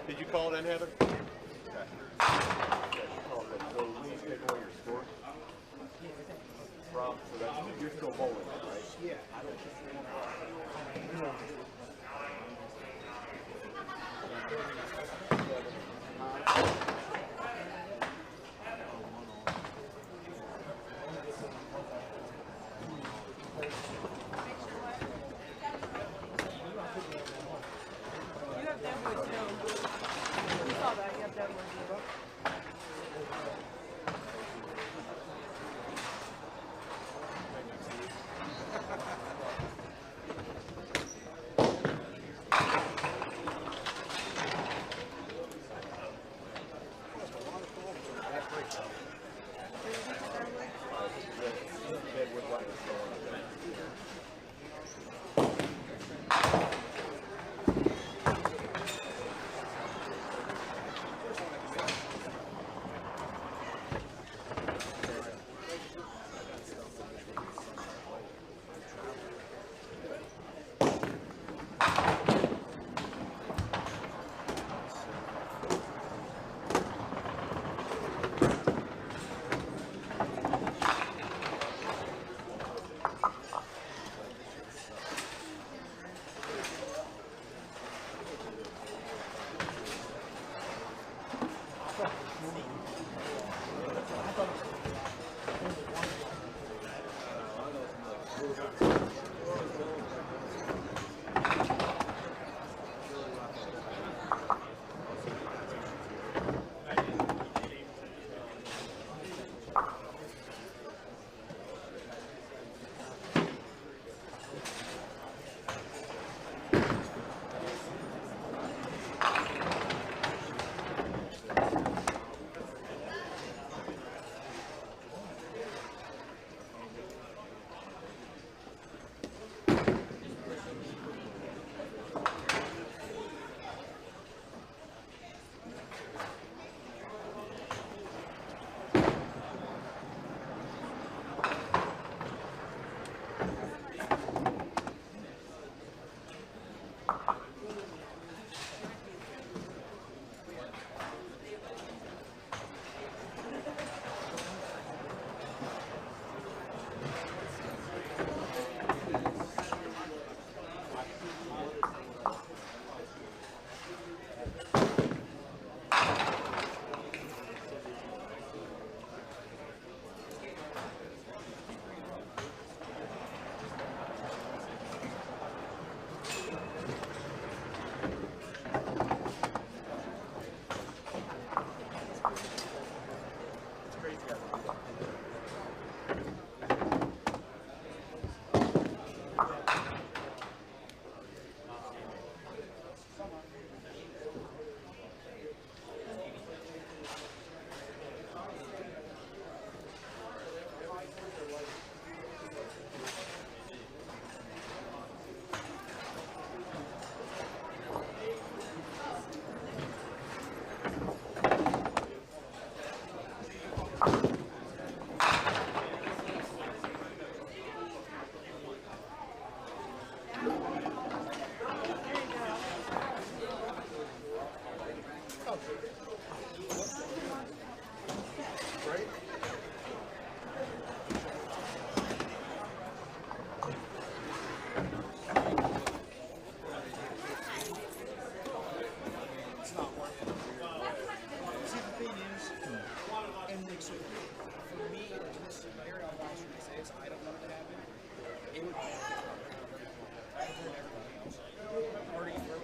Did you call then, Heather? Okay. So please take away your score. From, so that's, you're still bowling, right? Yeah. You have that voice, no. You saw that. ways I don't want it to happen, it would benefit everybody else. Already through.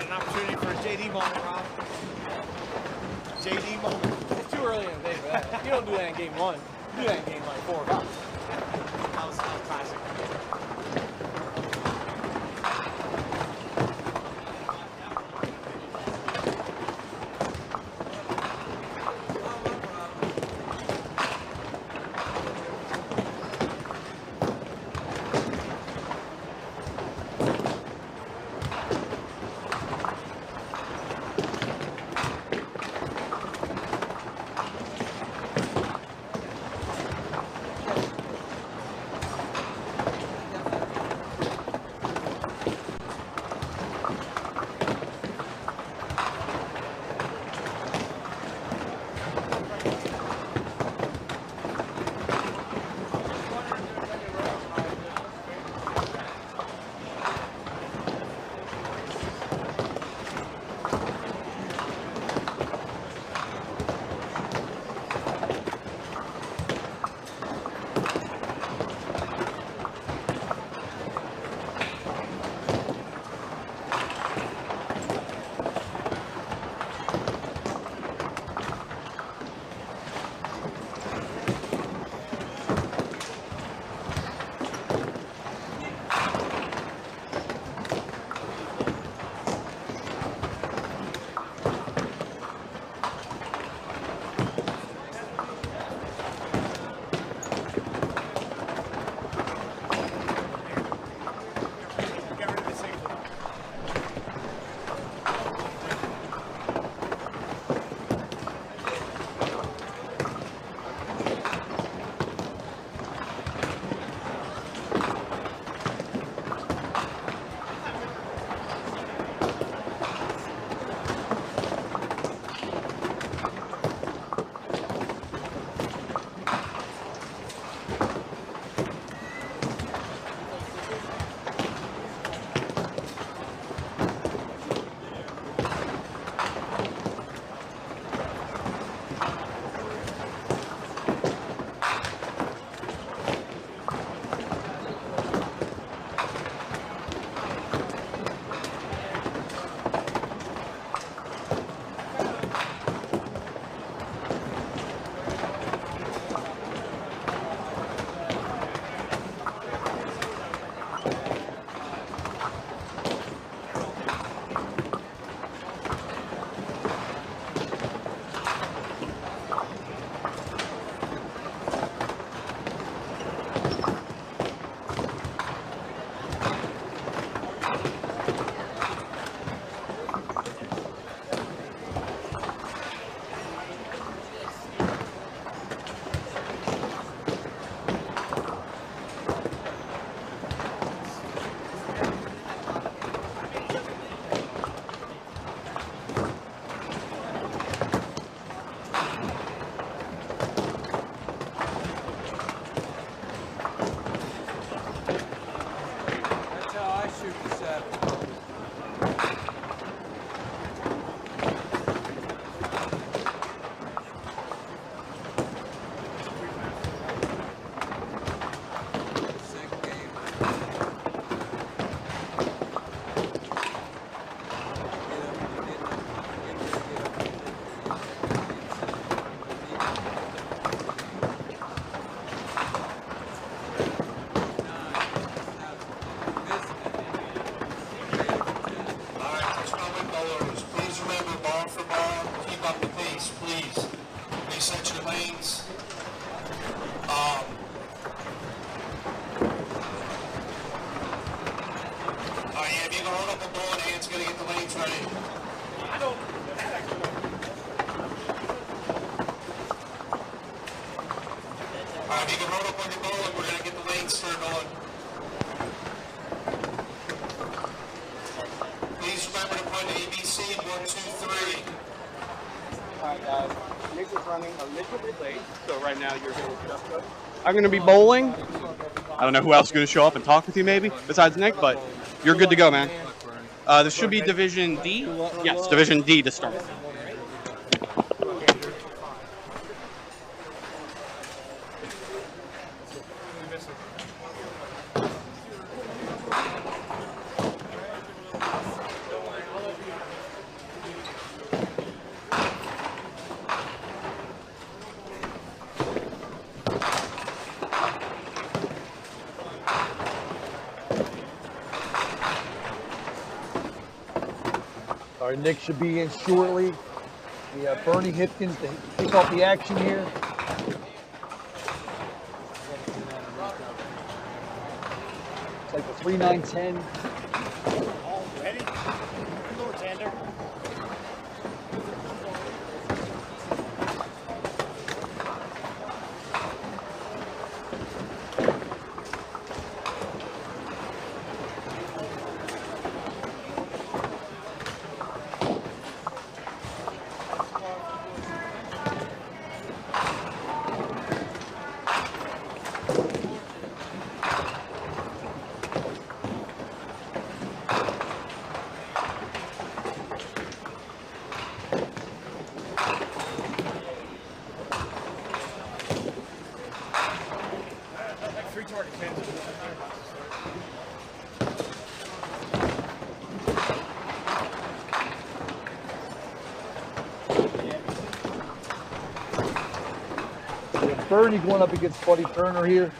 an opportunity for a JD moment, Rob. JD moment. It's too early in the day for that. You don't do that in game 1. You do that in game like 4 or 5. That was classic. You can hold up on your ball and we're going to get the lanes turned on. Please remember to put ABC 1, 2, 3. Alright guys, Nick is running a little bit late, so right now you're going to just go. I'm going to be bowling. I don't know who else is going to show up and talk with you maybe, besides Nick, but you're good to go, man. This should be Division D? Yes, Division D to start. All right, Nick should be in shortly. We have Bernie Hipkins to kick off the action here. It's like the 3-9-10. All ready? Good Lord, Xander. Three target tens. Bernie going up against Buddy Turner here.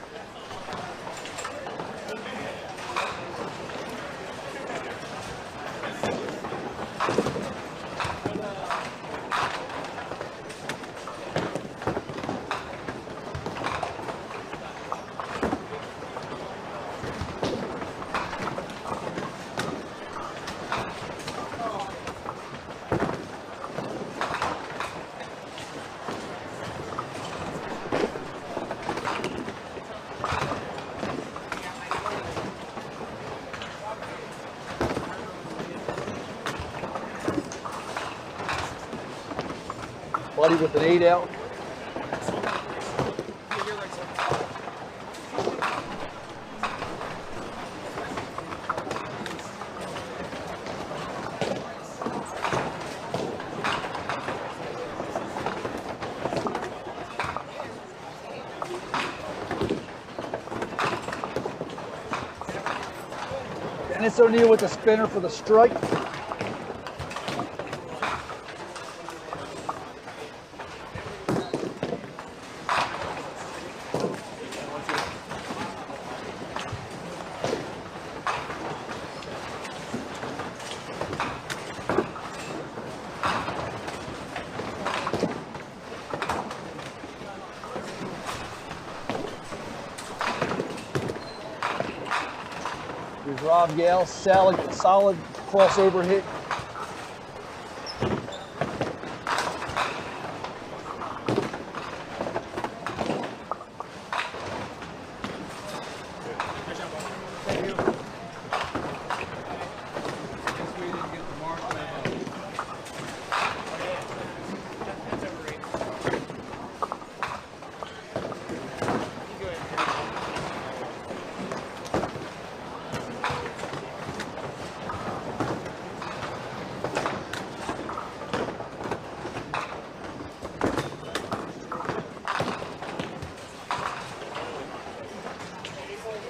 Buddy with an 8 out. Dennis O'Neill with the spinner for the strike. Here's Rob Yale, solid crossover hit.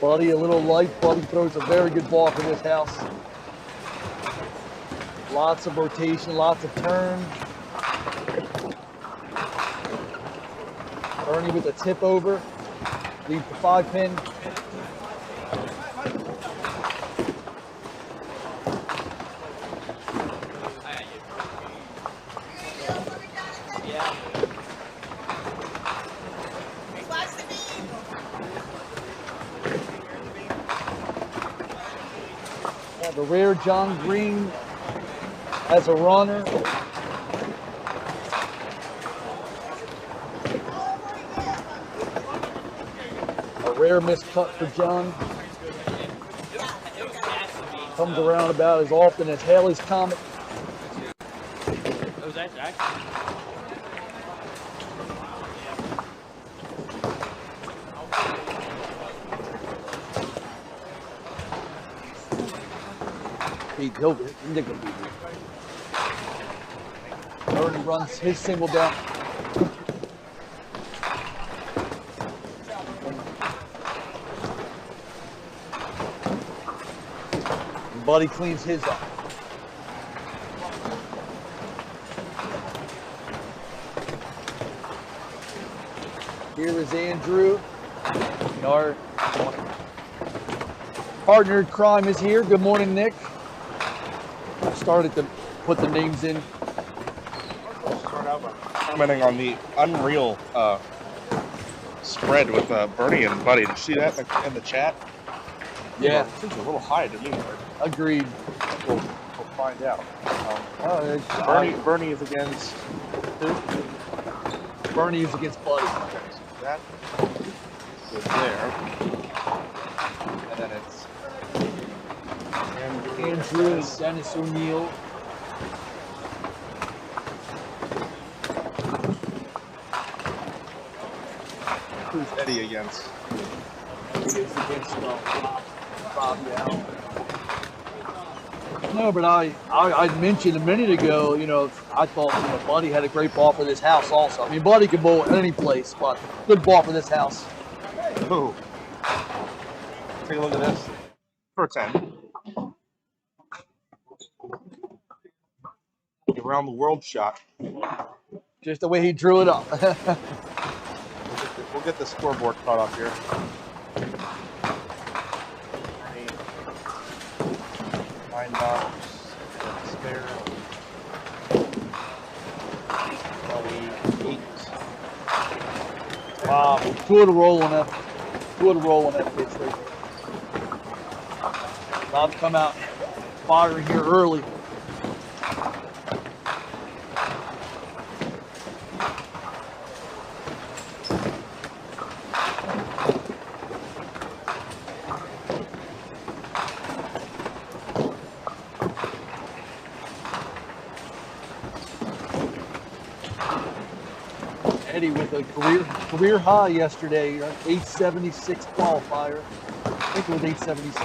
Buddy a little light. Buddy throws a very good ball for this house. Lots of rotation, lots of turn. Bernie with a tip over. Leads the 5-pin. The rare John Green as a runner. A rare miscut for John. Comes around about as often as Haley's Comet. Was that Jack? He'll be here. Bernie runs his single down. And Buddy cleans his up. Here is Andrew. Our partner in crime is here. Good morning, Nick. Start at the put the names in. Start out by commenting on the unreal spread with Bernie and Buddy. Did you see that in the chat? Yeah, Seems a little high to me. agreed. We'll find out. Bernie is against who? Bernie is against Buddy. That is there. And then it's Andrew and Dennis O'Neill. Who's Eddie against? He is against Bob Yow. No, but I mentioned a minute ago, you know, I thought Buddy had a great ball for this house also. I mean, Buddy can bowl at any place, but good ball for this house. Ooh. Take a look at this. For 10. Around the world shot. Just the way he drew it up. We'll get the scoreboard caught up here. $9 spare. 8. Wow, two of the roll on that pitch right there. Bob come out firing here early. Eddie with a career high yesterday, 876 qualifier. I think it was 876.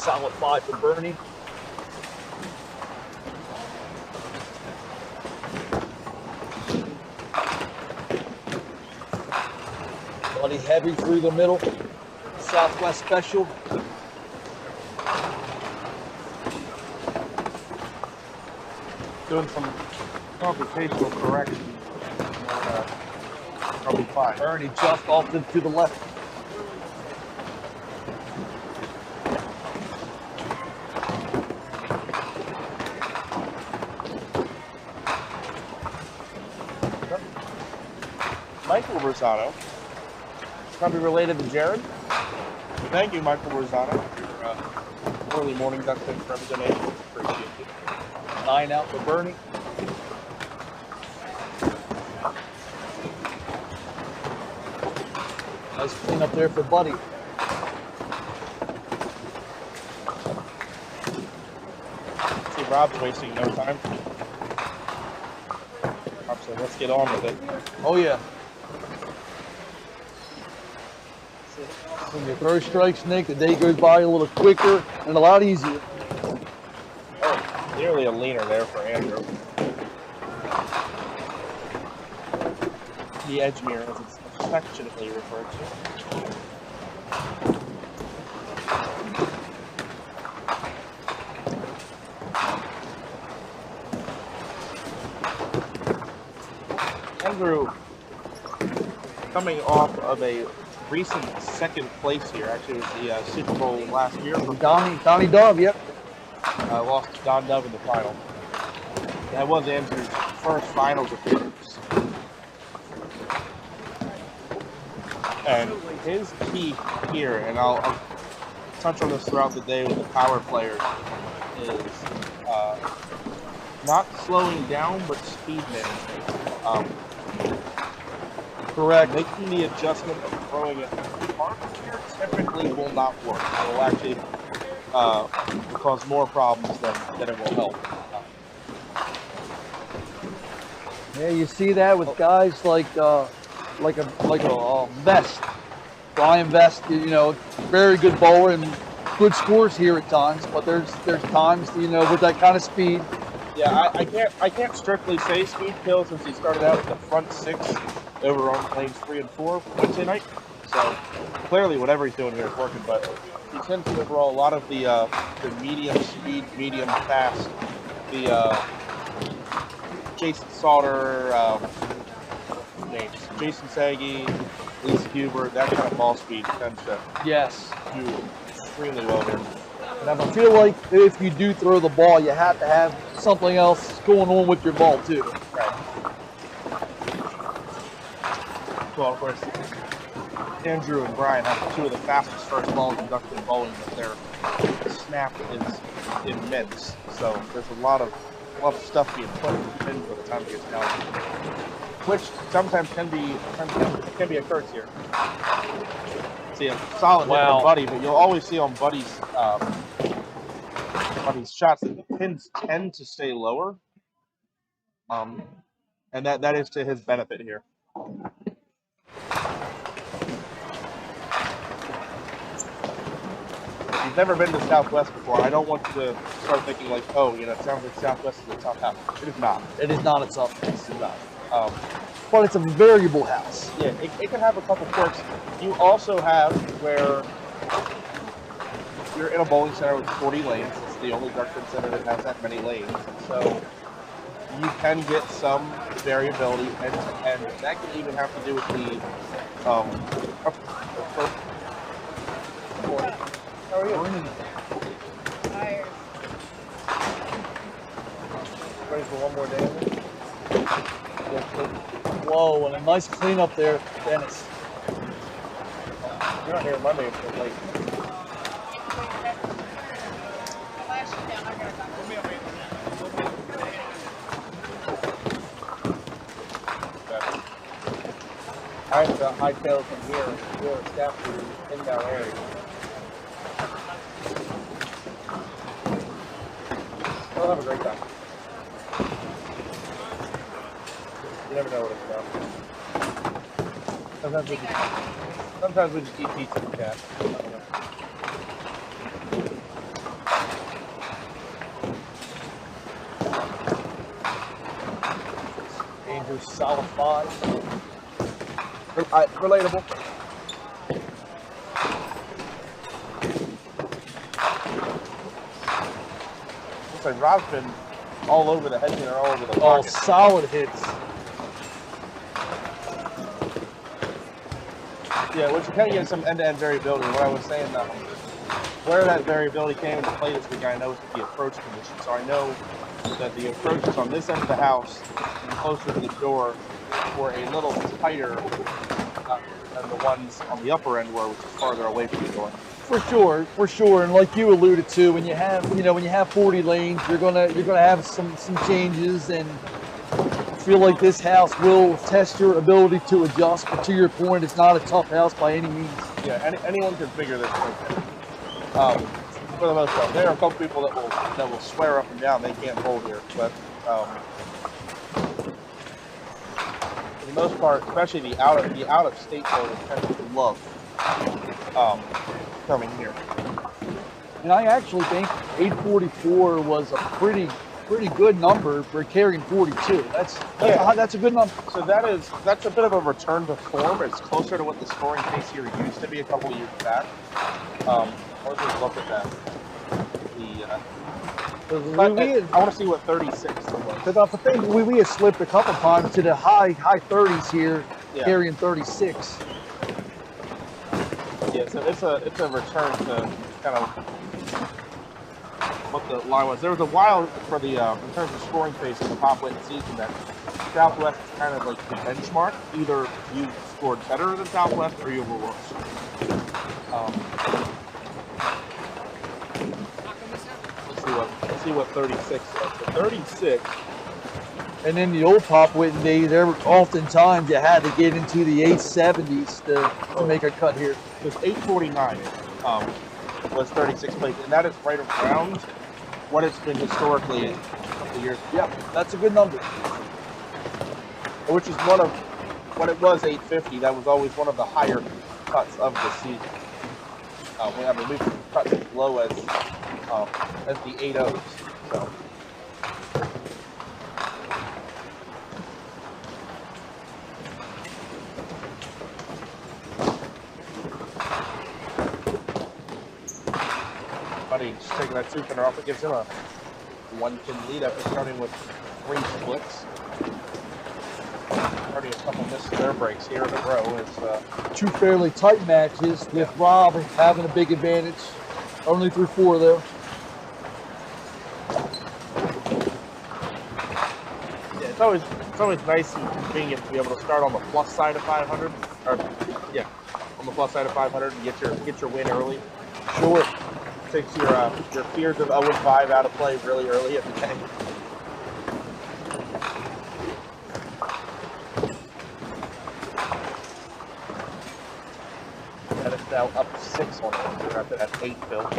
Solid 5 for Bernie. Buddy heavy through the middle. Southwest special. Doing some computational correction. Probably fine. Bernie just off to the left. Michael Rosano. Probably related to Jared. Thank you, Michael Rosano, for your early morning duck pick representation. Appreciate it. 9 out for Bernie. Nice clean up there for Buddy. See, Rob's wasting no time. Rob said, let's get on with it. Oh yeah. When you throw strikes, Nick, the day goes by a little quicker and a lot easier. Oh, nearly a leaner there for Andrew. The Edgemere, as it's affectionately referred to. Andrew, coming off of a recent second place here, actually it was the Super Bowl last year. Donnie Dove, yep. Lost to Don Dove in the final. That was Andrew's first finals appearance. And his key here, and I'll touch on this throughout the day with the power players, is not slowing down, but speed management. Correct. Making the adjustment of throwing it hard here typically will not work. It will actually cause more problems than it will help. Yeah, you see that with guys like a Vest, Brian Vest. You know, very good bowler and good scores here at times. But there's times, you know, with that kind of speed. Yeah, I can't strictly say speed kill since he started out with the front 6 over on lanes 3 and 4 Wednesday night. So clearly whatever he's doing here is working, but he tends to overall a lot of the medium speed, medium fast, the Jason Sauter, names. Jason Sagi, Lisa Huber, that kind of ball speed tends to Yes. do extremely well here. And I feel like if you do throw the ball, you have to have something else going on with your ball too. Right. Well, of course, Andrew and Brian have two of the fastest first balls conducted in bowling, but their snap is immense. So there's a lot of stuff being put in the pins by the time it gets down, which sometimes can be a curse here. See a solid hit from Buddy, but you'll always see on Buddy's shots that the pins tend to stay lower, and that is to his benefit here. If you've never been to Southwest before, I don't want you to start thinking like, oh, it sounds like Southwest is a tough house. It is not. It is not a tough house. It's not. But it's a variable house. Yeah, it can have a couple quirks. You also have where you're in a bowling center with 40 lanes. It's the only dartpin center that has that many lanes. So you can get some variability, and that can even have to do with the How are you? Tired. Ready for one more day? Whoa, and a nice cleanup there, Dennis. You're not here Monday until late. I've got high tails from here. You're a staff in that area. We'll have a great time. You never know what it's about. Sometimes we just eat pizza and cat. I don't know. Andrew, solid 5. Relatable. Looks like Rob's been all over the head and all over the Oh, pocket. solid hits. Yeah, which you kind of get some end-to-end variability. What I was saying, where that variability came into play this week, I know is with the approach condition. So I know that the approaches on this end of the house and closer to the door were a little tighter than the ones on the upper end were, which is farther away from the door. For sure. And like you alluded to, when you have 40 lanes, you're gonna have some changes, and I feel like this house will test your ability to adjust. But to your point, it's not a tough house by any means. Yeah, anyone can figure this out. For the most part, there are a couple people that will swear up and down they can't hold here, but for the most part, especially the out of state voters tend to love coming here. And I actually think 844 was a pretty good number for carrying 42. That's a good number. So that's a bit of a return to form. It's closer to what the scoring pace here used to be a couple years back. Let's just look at that. I want to see what 36 was. Because I think we had slipped a couple times to the high 30s here, carrying 36. Yeah, so it's a return to kind of what the line was. There was a while for the in terms of scoring pace in the Pop Whitten season that Southwest is kind of like the benchmark. Either you scored better than Southwest or you were worse. Let's see what 36 is. So 36. And in the old Pop Whitten days, oftentimes you had to get into the 870s to make a cut here. Because 849 was 36 plates, and that is right around what it's been historically in a couple years. Yeah, that's a good number. Which is one of, when it was 850, that was always one of the higher cuts of the season. I mean, we've cut as low as the 8.0s. So. Buddy just taking that two-pinner off. It gives him a one-pin lead after starting with 3 splits. already a couple missed their breaks here in a row. It's Two fairly tight matches with Rob having a big advantage. Only through 4 though. yeah, it's always nice and convenient to be able to start on the plus side of 500, or yeah, on the plus side of 500 and get your win early. Sure. Takes your fears of 0-5 out of play really early at the game. And it's now up 6 on it. They're at 8 Phil.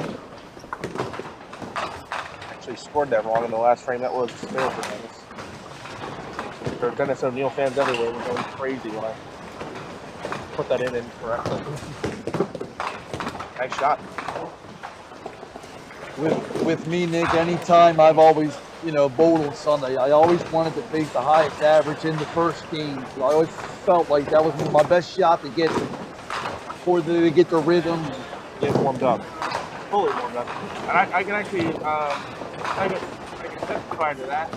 Actually scored that wrong in the last frame. That was a spare for Dennis. There are Dennis O'Neil fans everywhere. We're going crazy when I put that in incorrectly. Nice shot. With me, Nick, anytime I've always, bowled on Sunday, I always wanted to face the highest average in the first game. So I always felt like that was my best shot to get before they get the rhythm. Get warmed up. Fully warmed up. And I can actually, I can testify to that.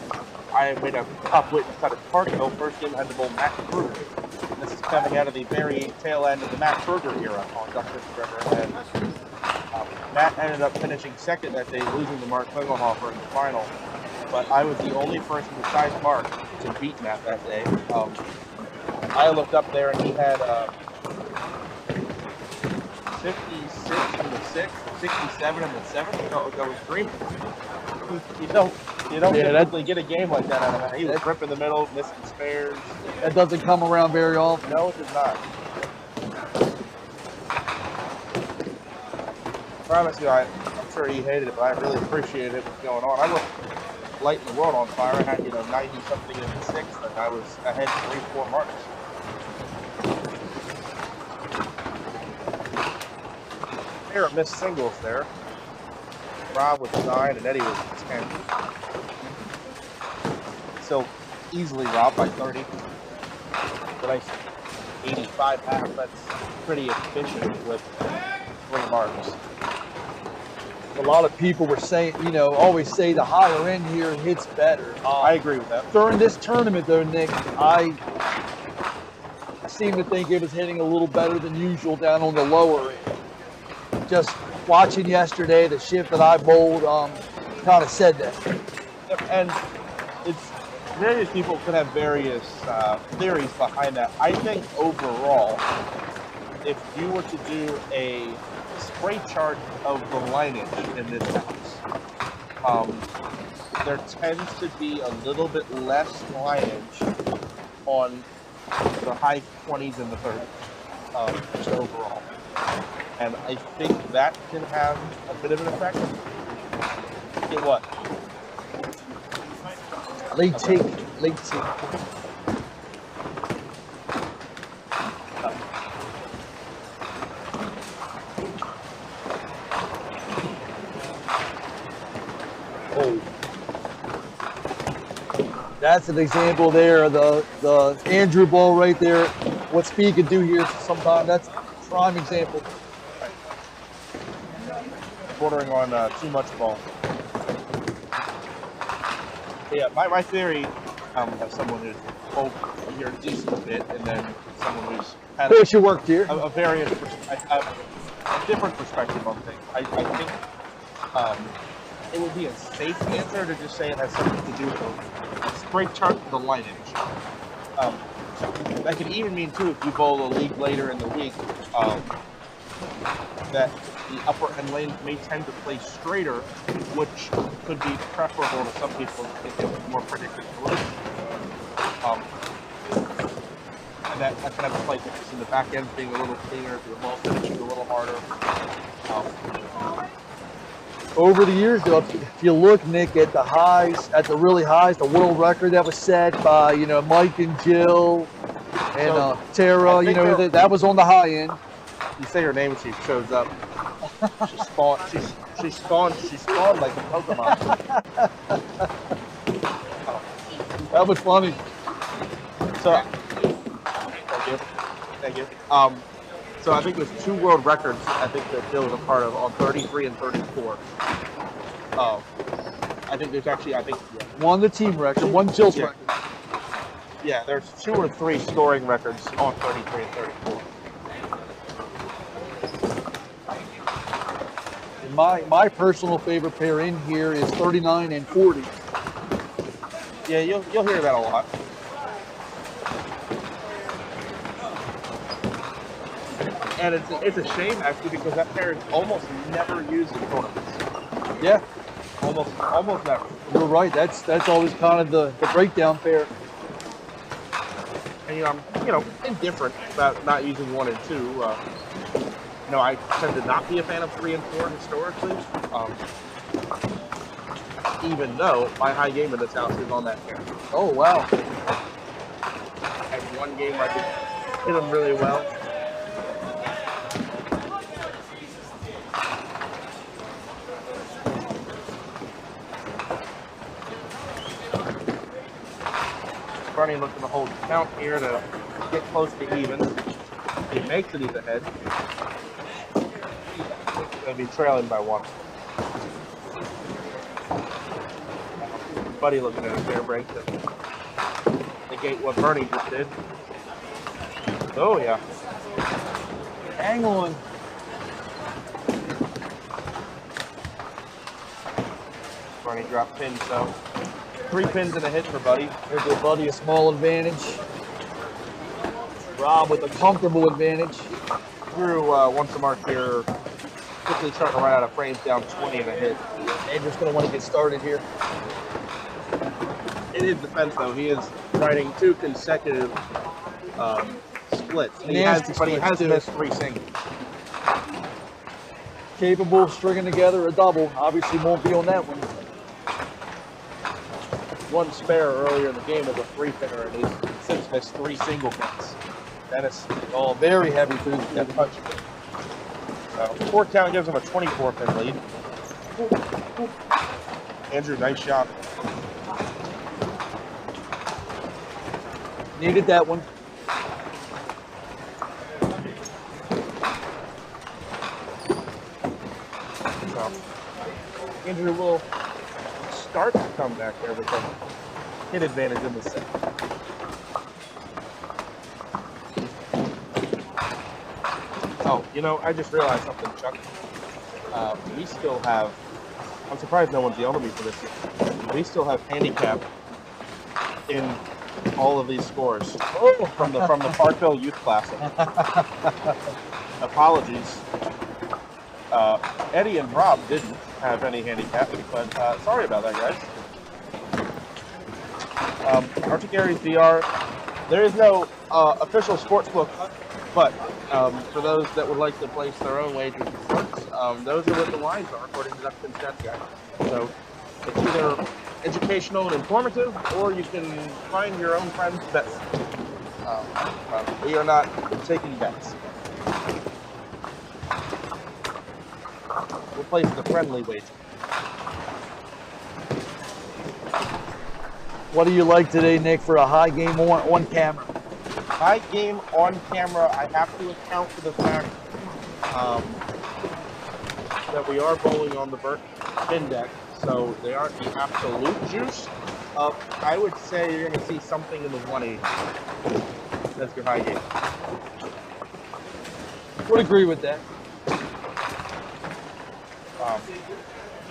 I made a top Whitten cut at Parkville. First game I had to bowl Matt Kruger. This is coming out of the very tail end of the Matt Kruger era on Duck River. And Matt ended up finishing second that day, losing to Mark Klingelhofer in the final. But I was the only person besides Mark to beat Matt that day. I looked up there and he had 56 in the 6th, 67 in the 7th. That was dreaming. You don't typically get a game like that out of him. He was ripping the middle, missing spares. That doesn't come around very often. No, it does not. I promise you, I'm sure he hated it, but I really appreciated it, what's going on. I was lighting the world on fire. I had 90 something in the 6th, and I was ahead 3-4 marks. Pair of missed singles there. Rob was 9 and Eddie was 10. So easily Rob by 30. But I 85 half, that's pretty efficient with 3 marks. A lot of people were saying, always say the higher end here hits better. I agree with that. During this tournament, though, Nick, I seem to think it was hitting a little better than usual down on the lower end. Just watching yesterday, the shift that I bowled kind of said that. And it's various people could have various theories behind that. I think overall, if you were to do a spray chart of the lineage in this house, there tends to be a little bit less lineage on the high 20s and the 30s, just overall. And I think that can have a bit of an effect. Get what? Late take. That's an example there, the Andrew ball right there. What speed can do here sometimes. That's a prime example. Bordering on too much ball. Yeah, my theory, as someone who's bowled here a decent bit, and then someone who's had Of course you worked here. a different perspective on things. I think it would be a safe answer to just say it has something to do with a spray chart of the lineage. That could even mean, too, if you bowl a league later in the week, that the upper end lanes may tend to play straighter, which could be preferable to some people if it's more predicted collision. And that can have a slight difference in the back ends being a little cleaner, the ball finishing a little harder. Over the years, though, if you look, Nick, at the highs, at the really highs, the world record that was set by, Mike and Jill and Tara, that was on the high end. You say her name and she shows up. She spawned like a Pokemon. That was funny. So, thank you. So I think there's 2 world records I think that Jill is a part of on 33 and 34. I think there's actually, one the team record, one Jill's record. Yeah, there's 2 or 3 scoring records on 33 and 34. And my personal favorite pair in here is 39 and 40. Yeah, you'll hear that a lot. And it's a shame actually because that pair is almost never used in tournaments. Yeah, Almost never. you're right. That's always kind of the breakdown pair. And I'm indifferent about not using 1 and 2. I tend to not be a fan of 3 and 4 historically. Even though my high game in this house is on that pair. Oh wow. I had one game where I could hit them really well. Barney looking to hold count here to get close to even. If he makes it, he's ahead. He's going to be trailing by 1. Buddy looking at a fair break to negate what Bernie just did. Oh, yeah. Hang on. Bernie dropped pins, so 3 pins and a hit for Buddy. There's a Buddy a small advantage. Rob with a comfortable advantage. Drew wants to mark here. Quickly starting to run out of frames, down 20 and a hit. Andrew's going to want to get started here. In his defense, though, he is riding 2 consecutive splits. But he has splits, too. missed 3 singles. Capable of stringing together a double. Obviously won't be on that one. 1 spare earlier in the game was a 3-pinner, and he's since missed 3 single pins. Dennis, Oh, very heavy through the punch. 4 count gives him a 24-pin lead. Andrew, nice shot. Needed that one. So, Andrew will start to come back there with a hit advantage in the set. Oh, I just realized something, Chuck. We still have, I'm surprised no one's yelled at me for this yet. We still have handicap in all of these scores from the Parkville Youth Classic. Apologies. Eddie and Rob didn't have any handicap, but sorry about that, guys. Arctic Aries VR, there is no official sports book, but for those that would like to place their own wagers in sports, those are what the lines are according to Duckpin Stats Guide. So it's either educational and informative, or you can find your own friends' bets. We are not taking bets. We'll place the friendly wager. What do you like today, Nick, for a high game on camera? High game on camera, I have to account for the fact that we are bowling on the Burke pin deck, so they aren't the absolute juice. I would say you're going to see something in the 180. That's your high game. Would agree with that.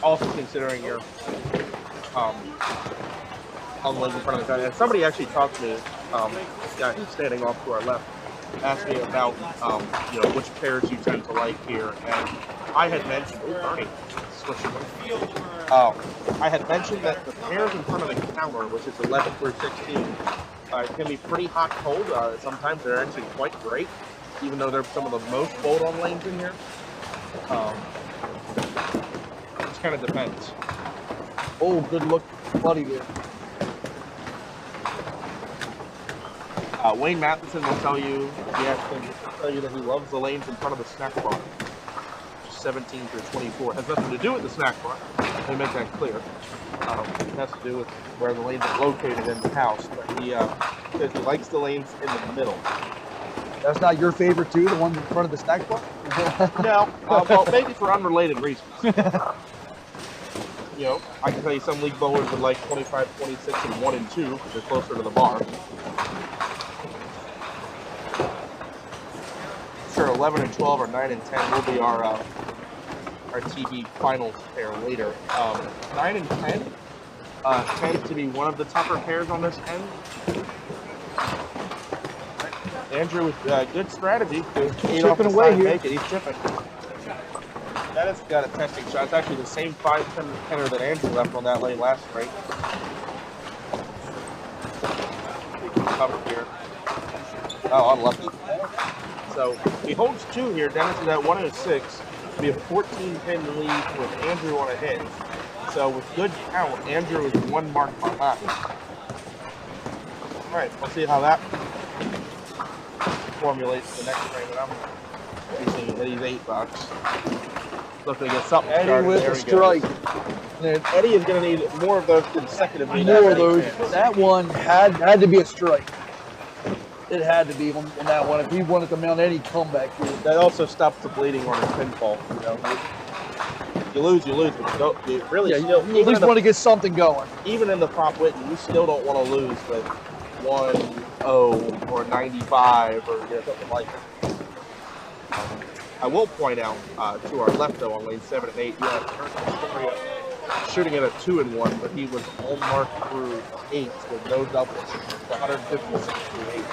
Also considering your on the leg in front of the guy. And somebody actually talked to me, guy who's standing off to our left, asked me about which pairs you tend to like here, and I had mentioned, I had mentioned that the pairs in front of the counter, which is 11 through 16, can be pretty hot cold. Sometimes they're actually quite great, even though they're some of the most bowled on lanes in here. It just kind of depends. Oh, good look, Buddy there. Wayne Matheson will tell you, that he loves the lanes in front of the snack bar. 17 through 24. It has nothing to do with the snack bar. Let me make that clear. It has to do with where the lanes are located in the house. But he says he likes the lanes in the middle. That's not your favorite too, the ones in front of the snack bar? No, well, maybe for unrelated reasons. I can tell you some league bowlers would like 25, 26, and 1 and 2 because they're closer to the bar. 11 and 12 or 9 and 10 will be our TV finals pair later. 9 and 10 tend to be one of the tougher pairs on this end. Andrew with good strategy to eat off the Chipping away side and here. make it. He's chipping. That has got a testing shot. It's actually the same 5-10er that Andrew left on that lane last straight. Cover here. Oh, unlucky. So he holds 2 here. Dennis is at 106. We have 14-pin lead with Andrew on a hit. So with good count, Andrew is 1 mark behind. All right, we'll see how that formulates the next frame. And I'm facing Eddie's 8 box. Looking to get something Eddie started. with There a he strike. goes. And Eddie is going to need more of those consecutively. more of those. That one had to be a strike. It had to be on that one. If he wanted to mount any comeback here. That also stops the bleeding on his pinfall. You know, you lose, but you don't. You really still. You at least want to get something going. Even in the Pop Whitten, you still don't want to lose with 1-0 or 95 or something like that. I will point out to our left though on lane 7 and 8, shooting at a 2-1, but he was on mark through 8 with no doubles, 156 through 8.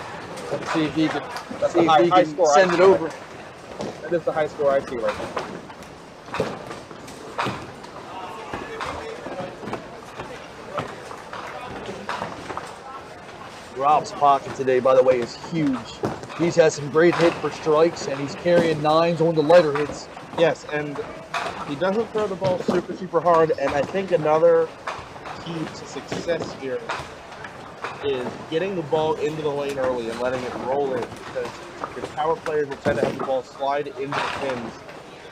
Let's see if he can, That's see the if high he can score send I it see over. right now. That is the high score I see right now. Rob's pocket today, by the way, is huge. He's had some great hit for strikes, and he's carrying 9s on the lighter hits. Yes, and he doesn't throw the ball super hard, and I think another key to success here is getting the ball into the lane early and letting it roll in, because your power players will tend to have the ball slide into the pins,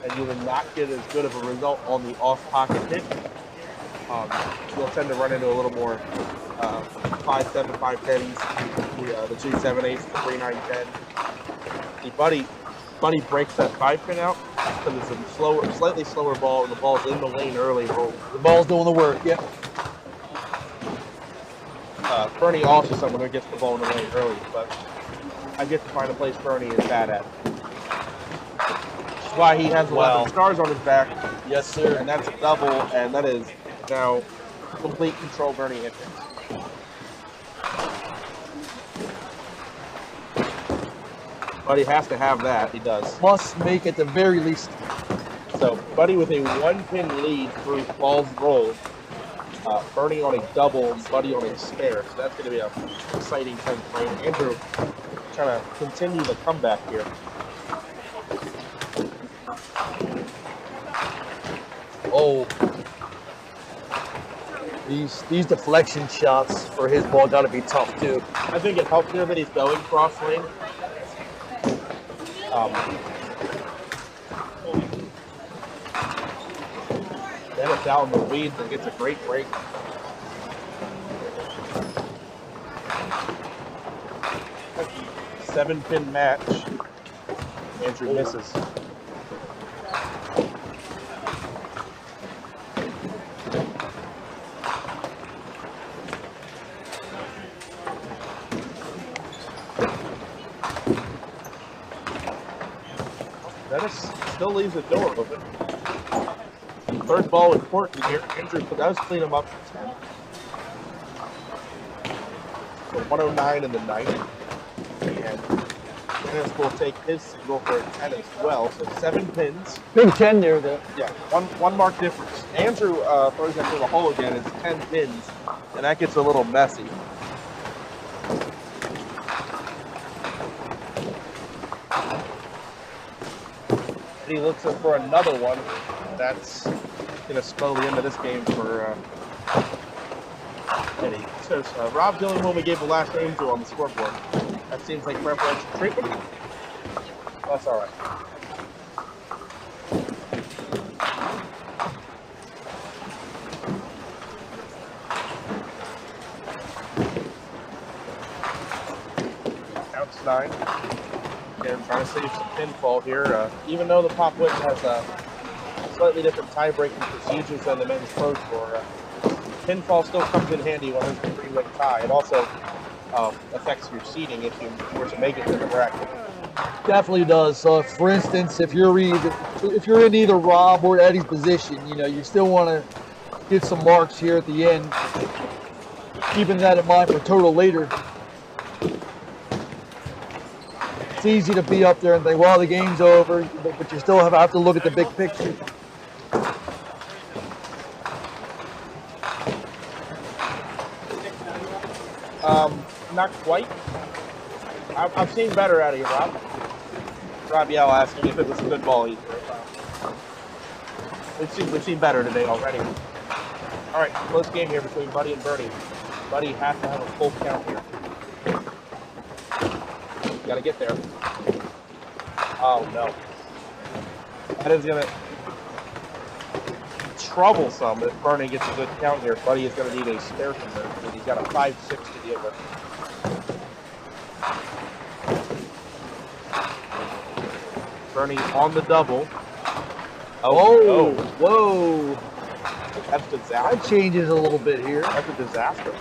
and you will not get as good of a result on the off-pocket hit. You'll tend to run into a little more 5-7, 5-10s, the 2-7-8s, the 3-9-10. See, Buddy breaks that 5-pin out because it's a slightly slower ball, and the ball's in the lane early. The ball's doing the work, yep. Bernie also someone who gets the ball in the lane early, but I get to find a place Bernie is bad at. Which is why he has 11 stars on his back. Yes, sir. And that's a double, and that is now complete control Bernie hit. Buddy has to have that. He does. Must make at the very least. So Buddy with a 1-pin lead through balls rolled. Bernie on a double, Buddy on a spare. So that's going to be an exciting 10th frame. Andrew trying to continue the comeback here. Oh. These deflection shots for his ball got to be tough, too. I think it helps here that he's going cross lane. Then it's out in the weeds and gets a great break. Seven-pin match. Andrew misses. Dennis still leaves the door open. Third ball important here. Andrew does clean him up for 10. So 109 in the ninth. And Dennis will take his single for a 10 as well. So 7 pins. Big 10 there, though. Yeah, one mark difference. Andrew throws into the hole again. It's 10 pins, and that gets a little messy. He looks up for another one. That's going to spell the end of this game for Eddie. So Rob's the only one we gave the last name to on the scoreboard. That seems like preferential treatment. That's all right. Counts 9. Again, trying to save some pinfall here. Even though the Pop Whitten has slightly different tie-breaking procedures than the men's pro tour, pinfall still comes in handy when there's a 3-way tie. It also affects your seeding if you were to make it to the bracket. Definitely does. So, for instance, if you're in either Rob or Eddie's position, you know, you still want to get some marks here at the end, keeping that in mind for total later. It's easy to be up there and think, well, the game's over, but you still have to look at the big picture. Not quite. I've seen better out of you, Rob. Rob Yell asking if it was a good ball either. We've seen better today already. All right, close game here between Buddy and Bernie. Buddy has to have a full count here. Got to get there. Oh, no. That is going to troublesome if Bernie gets a good count here. Buddy is going to need a spare convert because he's got a 5-6 to deal with. Bernie on the double. Oh, whoa. That's a disaster. That changes a little bit here. That's a disaster.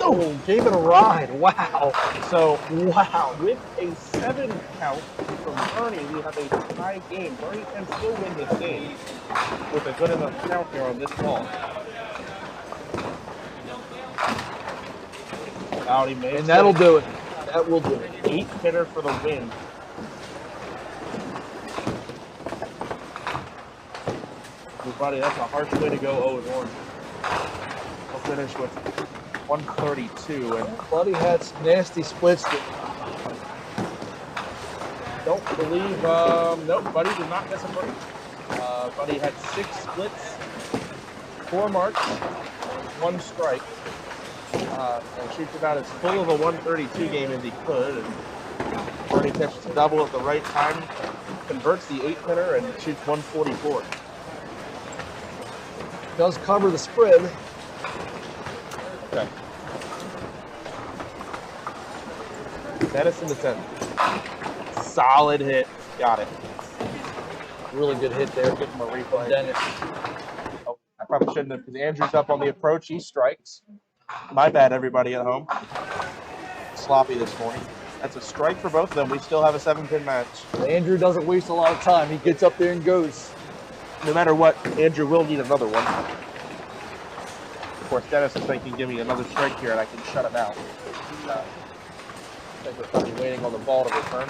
Oh, gave it a ride. Wow. So, wow, with a 7 count from Bernie, we have a tie game. Bernie can still win this game with a good enough count here on this ball. Out he makes And that'll do it. That will do it. 8-hitter for the win. Everybody, that's a harsh way to go 0-1. We'll finish with 132 and Buddy had some nasty splits. don't believe, nope, Buddy did not miss a break. Buddy had 6 splits, 4 marks, 1 strike, and shoots about as full of a 132 game as he could. And Bernie pitches a double at the right time, converts the 8-hitter, and shoots 144. Does cover the spread. Okay. Dennis in the 10th. Solid hit. Got it. Really good hit there. Give him a replay. Dennis. Oh, I probably shouldn't have, because Andrew's up on the approach. He strikes. My bad, everybody at home. Sloppy this morning. That's a strike for both of them. We still have a 7-pin match. Andrew doesn't waste a lot of time. He gets up there and goes. No matter what, Andrew will need another one. Of course, Dennis is thinking, give me another strike here and I can shut him out. I think we're probably waiting on the ball to return.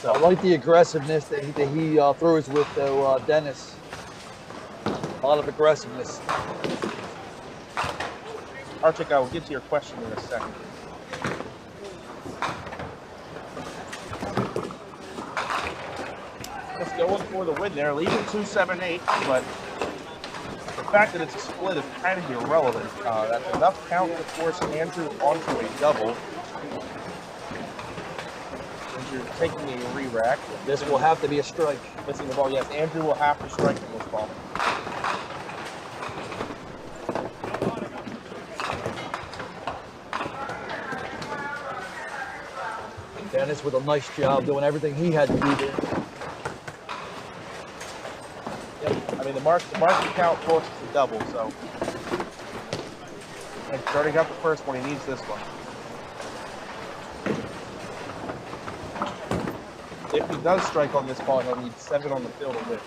So I like the aggressiveness that he throws with, though, Dennis. A lot of aggressiveness. Arctic, I will get to your question in a second. Just going for the win there, leaving 2-7-8, but the fact that it's a split is kind of irrelevant. That's enough count to force Andrew onto a double. Andrew taking a re-rack. This will have to be a strike. Missing the ball, yes, Andrew will have to strike from this ball. Dennis with a nice job doing everything he had to do there. Yep. I mean, the mark count forces the double, so. And he's already got the first one. He needs this one. If he does strike on this ball, he'll need 7 on the field to win,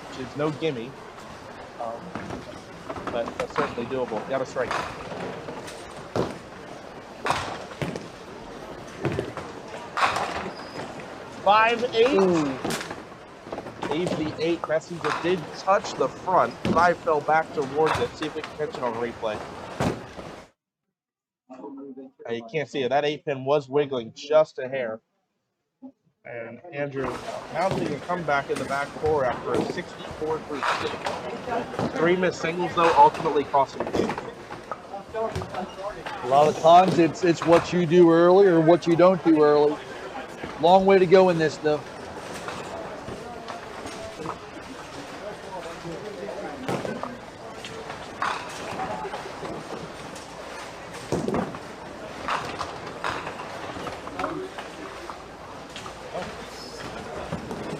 which is no gimme, but that's certainly doable. Got to strike. Five, 8. Leave the 8. Messenger did touch the front. 5 fell back towards it. See if we can catch it on replay. You can't see it. That 8-pin was wiggling just a hair. And Andrew mounting a comeback in the back 4 after a 64 through 6. 3 missed singles, though, ultimately costing the game. A lot of times it's what you do early or what you don't do early. Long way to go in this, though.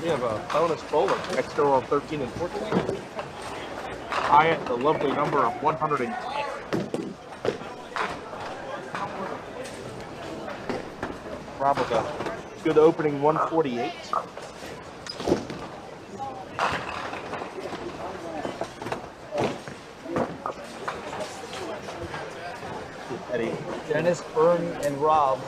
We have a bonus bowler next door on 13 and 14. High at the lovely number of 110. Rob with a good opening 148. Eddie. Dennis, Bernie, and Rob.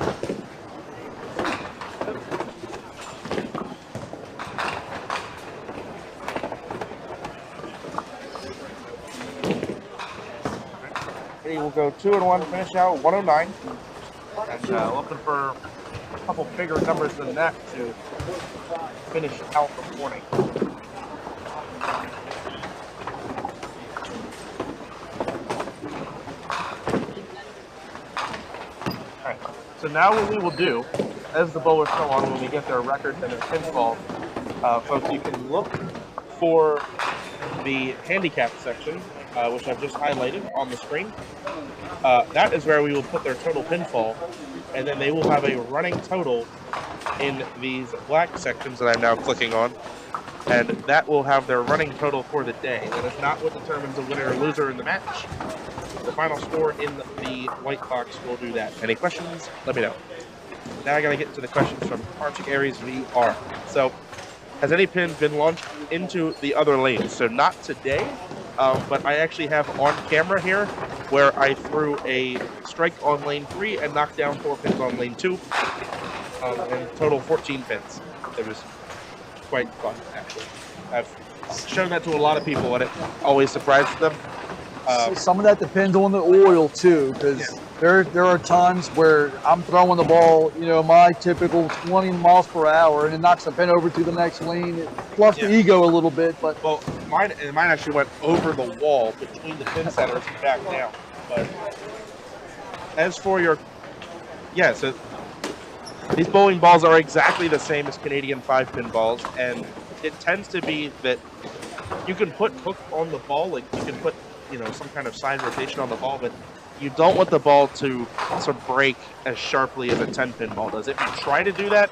Eddie will go 2-1, finish out 109. And looking for a couple bigger numbers than that to finish out the morning. Alright, so now what we will do, as the bowlers go on, when we get their records and their pinfall, folks, you can look for the handicap section, which I've just highlighted on the screen. That is where we will put their total pinfall, and then they will have a running total in these black sections that I'm now clicking on, and that will have their running total for the day. That is not what determines the winner or loser in the match. The final score in the white box will do that. Any questions? Let me know. Now I gotta get into the questions from Arctic Aries VR. So, has any pin been launched into the other lanes? So not today, but I actually have on camera here where I threw a strike on lane 3 and knocked down 4 pins on lane 2, and total 14 pins. It was quite fun, actually. I've shown that to a lot of people, and it always surprises them. Some of that depends on the oil too, because there are times where I'm throwing the ball, you know, my typical 20 miles per hour, and it knocks the pin over to the next lane. It fluffs the ego a little bit, but well, mine actually went over the wall between the pin centers and back down. But as for your, so these bowling balls are exactly the same as Canadian 5-pin balls, and it tends to be that you can put hook on the ball, like you can put, you know, some kind of side rotation on the ball, but you don't want the ball to break as sharply as a 10-pin ball does. If you try to do that,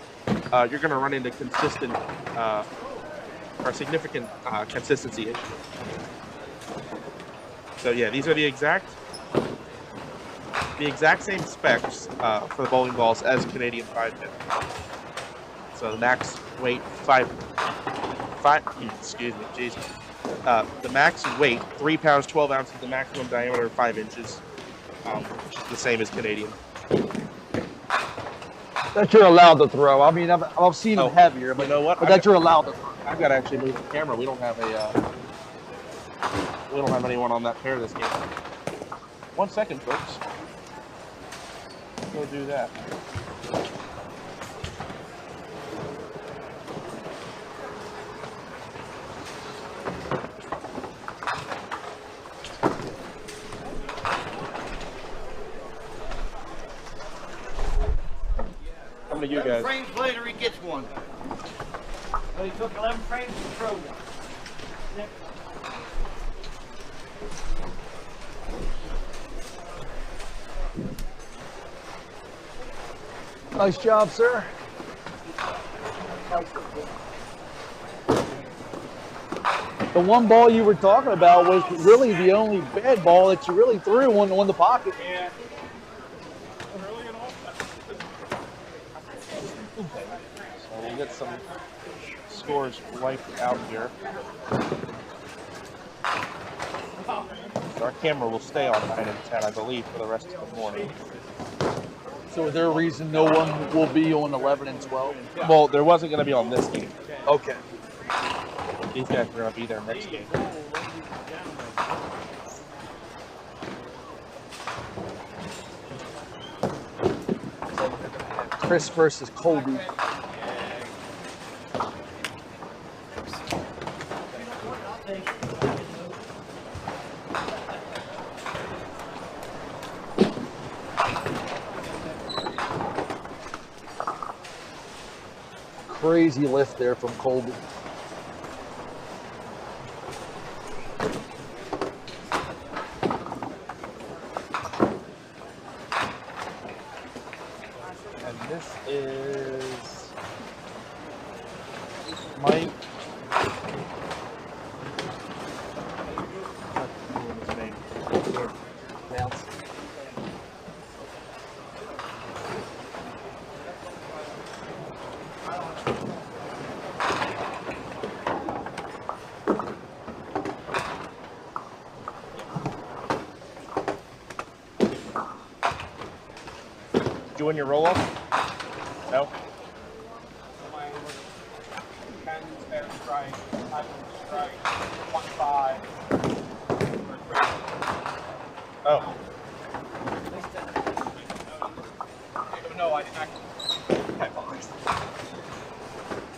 you're going to run into consistent or significant consistency issues. So yeah, these are the exact same specs for the bowling balls as Canadian 5-pin. So the max weight the max weight 3 pounds 12 ounces, the maximum diameter 5 inches, which is the same as Canadian. that you're allowed to throw. I mean, I've seen them heavier, but you know what? But that you're allowed to throw. I've got to actually move the camera. We don't have anyone on that pair this game. 1 second, folks. Go do that. Come to you guys. Frames later, he gets one. Well, he took 11 frames to throw one. Nice job, sir. The one ball you were talking about was really the only bad ball that you really threw on the pocket. Yeah. So we'll get some scores wiped out here. So our camera will stay on 9 and 10, I believe, for the rest of the morning. So is there a reason no one will be on 11 and 12? Well, there wasn't going to be on this game. Okay. These guys are going to be there next game. Chris versus Colby. Crazy lift there from Colby. And this is Mike. Bounce. Did you win your roll up? No. Oh. No, I didn't actually.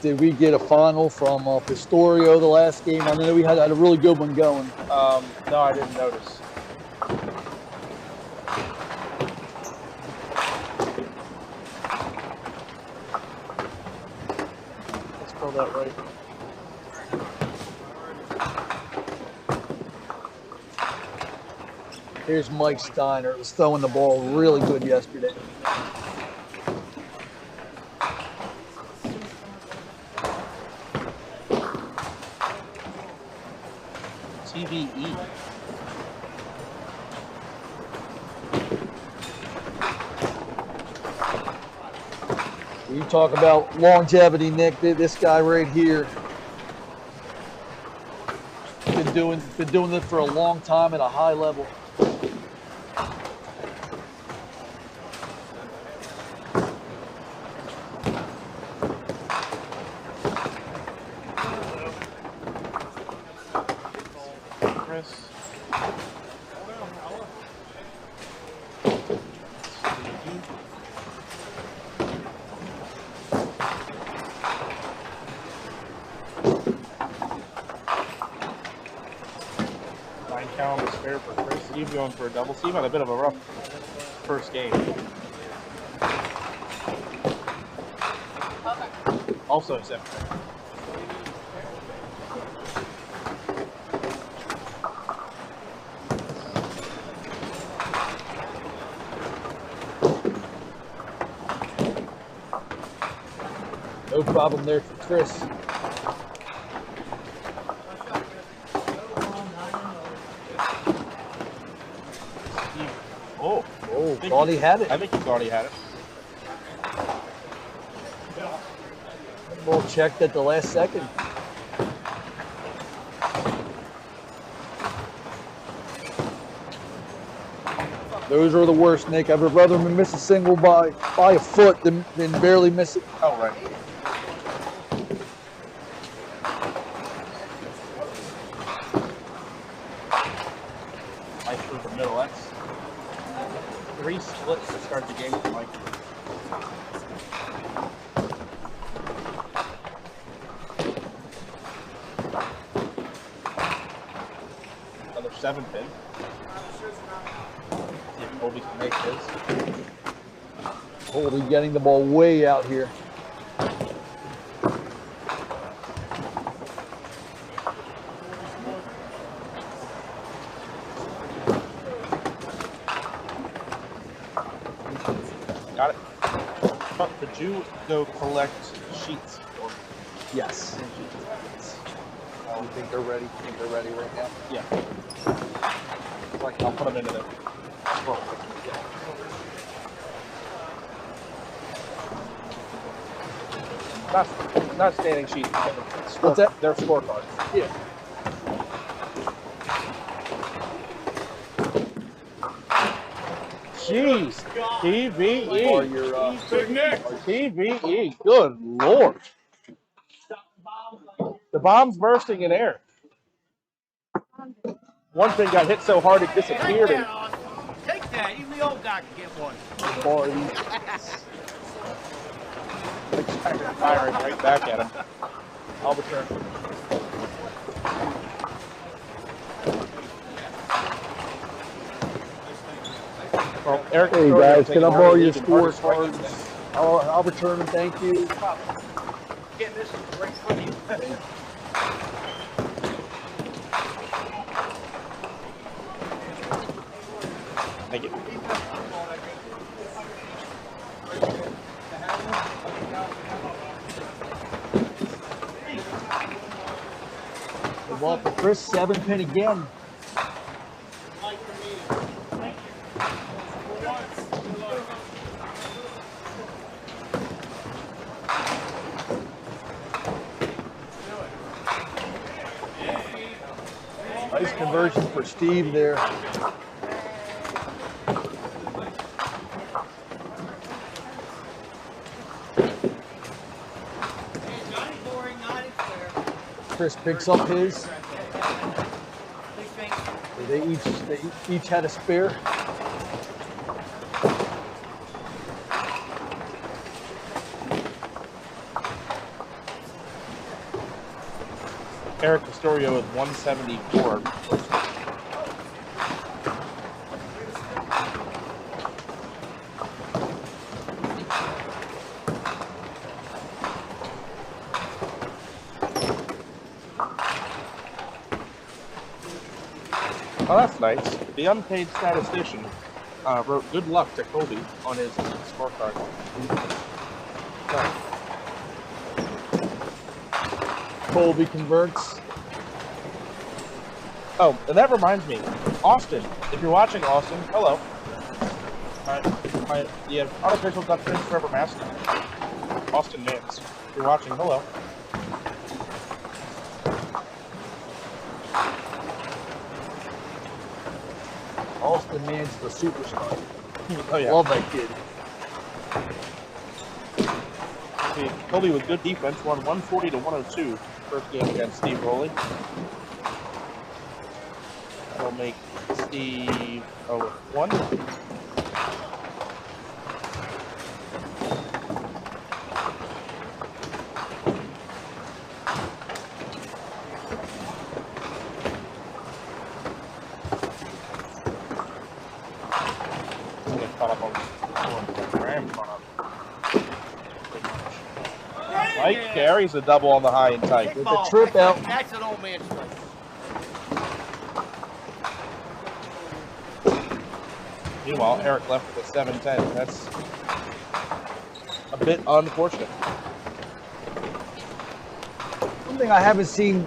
Did we get a final from Pistorio the last game? I know we had a really good one going. No, I didn't notice. Let's call that right. Here's Mike Steiner. Was throwing the ball really good yesterday. TVE. You talk about longevity, Nick. This guy right here been doing it for a long time at a high level. Chris. Count is fair for Chris. Steve going for a double. Steve had a bit of a rough first game. Also semifinal. No problem there for Chris. Oh, thought he had it. I think he thought he had it. Ball checked at the last second. Those are the worst, Nick. I'd rather miss a single by a foot than barely miss it. Oh, right. Mike through the middle. That's 3 splits to start the game for Mike. Another 7 pin. See if Colby can make his. Colby getting the ball way out here. Got it. But did you go collect sheets? Or Yes. You think they're ready? You think they're ready right now? yeah. Like I'll put them into the. Not standing sheets. What's that? They're scorecards. Yeah. Jeez, TVE. Or your TVE. Good Lord. The bomb's bursting in air. One thing got hit so hard it disappeared. And Take that. Even the old guy can get one. firing right back at him. I'll return. Well, Eric, Hey guys, can I borrow your scorecards? I'll return them, thank you. Get this right in front of you. Thank you. Well, for Chris, 7-pin again. Nice conversion for Steve there. Chris picks up his. They each had a spare. Eric Castorio with 174. Oh, that's nice. The unpaid statistician wrote "good luck" to Kobe on his scorecard. Colby converts. Oh, and that reminds me, Austin. If you're watching, Austin, hello. The unofficial Dutch Prince Forever Master, Austin Nance. If you're watching, hello. Austin Mann's the superstar. Oh yeah. Love that kid. See, Kobe with good defense won 140 to 102 first game against Steve Rowley. That'll make Steve 1. Mike carries a double on the high and tight. With the trip out. That's an old man strike. Meanwhile, Eric left with a 7-10. That's a bit unfortunate. One thing I haven't seen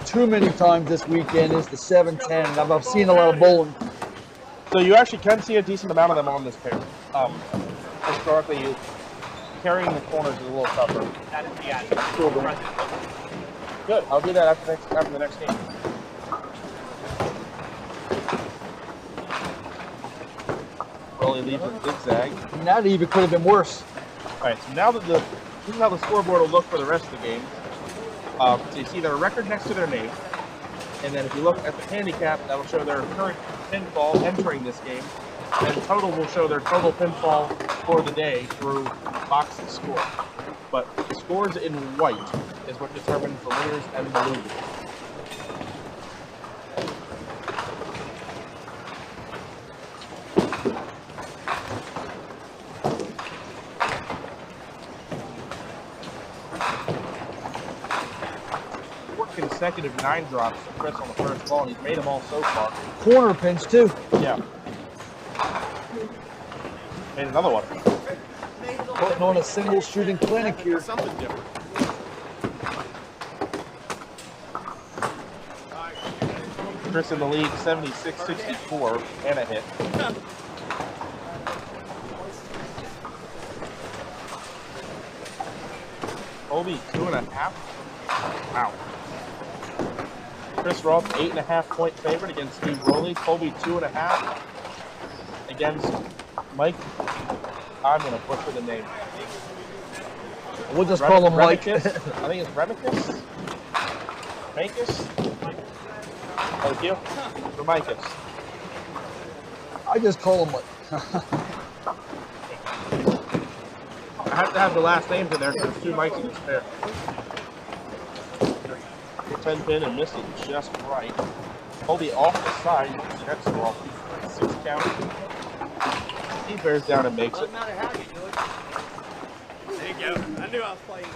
too many times this weekend is the 7-10. I've seen a lot of bowling. So you actually can see a decent amount of them on this pair. Historically, carrying the corners is a little tougher. Good. I'll do that after the next game. Rolly leaves a zigzag. That even could have been worse. All right. So now that this is how the scoreboard will look for the rest of the game. So you see their record next to their name, and then if you look at the handicap, that will show their current pinfall entering this game, and total will show their total pinfall for the day through box score. But the scores in white is what determines the winners and the losers. Consecutive 9 drops for Chris on the first ball, and he's made them all so far. Corner pins too. Yeah. Made another one. Putting on a single shooting clinic here. Something different. Chris in the lead, 76-64, and a hit. Colby, 2.5. Wow. Chris Roth, 8.5-point favorite against Steve Rowley. Colby, 2.5 against Mike. I'm going to butcher the name. We'll just call him Mike. I think it's Remicus? Makis? Thank you. Remicus. I just call him Mike. I have to have the last names in there because there's 2 Mikes in this pair. 10-pin and missed it just right. Colby off the side, checks the ball. 6 count. He bears down and makes it. Doesn't matter how you do it. There you go. I knew I was playing.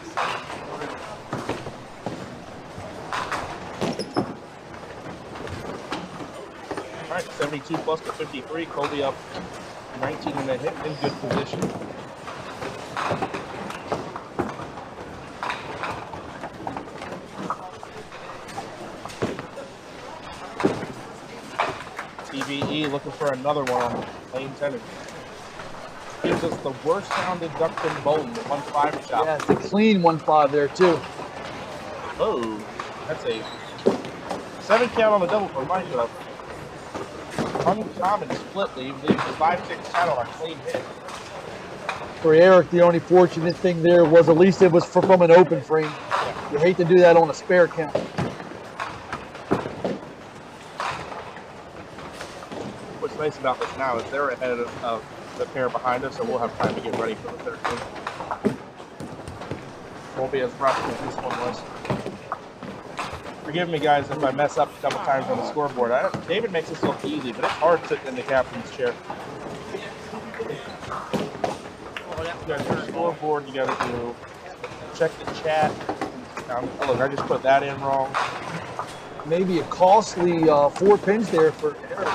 All right, 72 plus to 53. Colby up 19 in the hit, in good position. looking for another one on lane 10. Gives us the worst sounded duck pin bowling, the 1-5 shot. Yeah, it's a clean 1-5 there too. Oh, that's a 7 count on the double for Mike. Uncommon split leave, leaves the 5-6 count on a clean hit. For Eric, the only fortunate thing there was at least it was from an open frame. Yeah. You hate to do that on a spare count. What's nice about this now is they're ahead of the pair behind us, so we'll have time to get ready for the third game. Won't be as rough as this one was. Forgive me, guys, if I mess up a couple times on the scoreboard. David makes this look easy, but it's hard sitting in the captain's chair. You got your scoreboard, you got to check the chat. Oh, look, I just put that in wrong. Maybe a costly 4 pins there for Eric.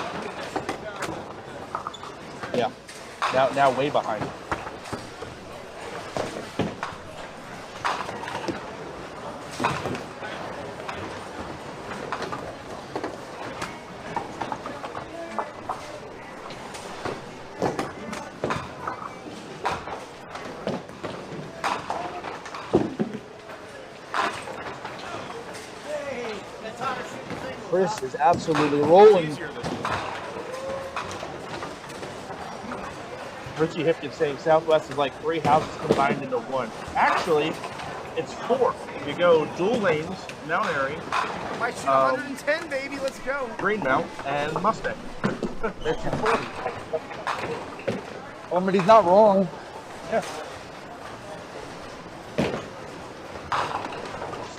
Yeah, now way behind. Chris is absolutely rolling. Richie Hipkins saying Southwest is like 3 houses combined into one. Actually, it's 4. You go dual lanes, Mount Airy, I shoot 110, baby. Let's go. Greenmount, and Mustang. There's your 40. I mean, he's not wrong. Yeah.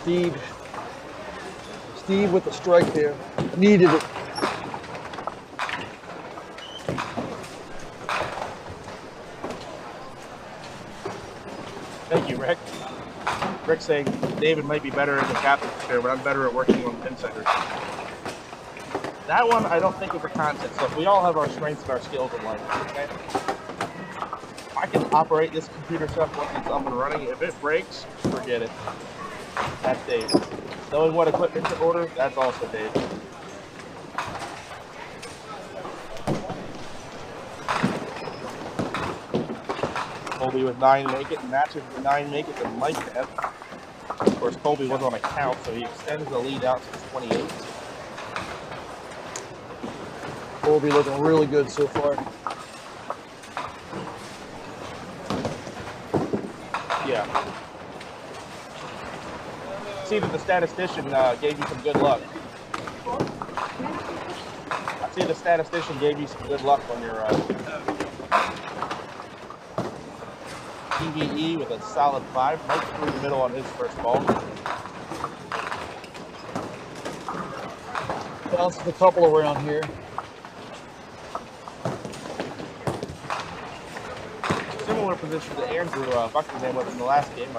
Steve with the strike there. Needed it. Thank you, Rick. Rick saying David might be better in the captain's chair, but I'm better at working on pin centers. That one I don't think is a contest. Look, we all have our strengths and our skills in life. Okay? I can operate this computer stuff once it's up and running. If it breaks, forget it. That's Dave. Knowing what equipment to order, that's also Dave. Colby with 9 make it, matches with 9 make it to Mike had. Of course, Colby was on a count, so he extends the lead out to 28. Colby looking really good so far. Yeah. See that the statistician gave you some good luck. I see the statistician gave you some good luck on your PVE with a solid 5, right through the middle on his first ball. Bounced a couple around here. Similar position to Andrew Buckingham was in the last game.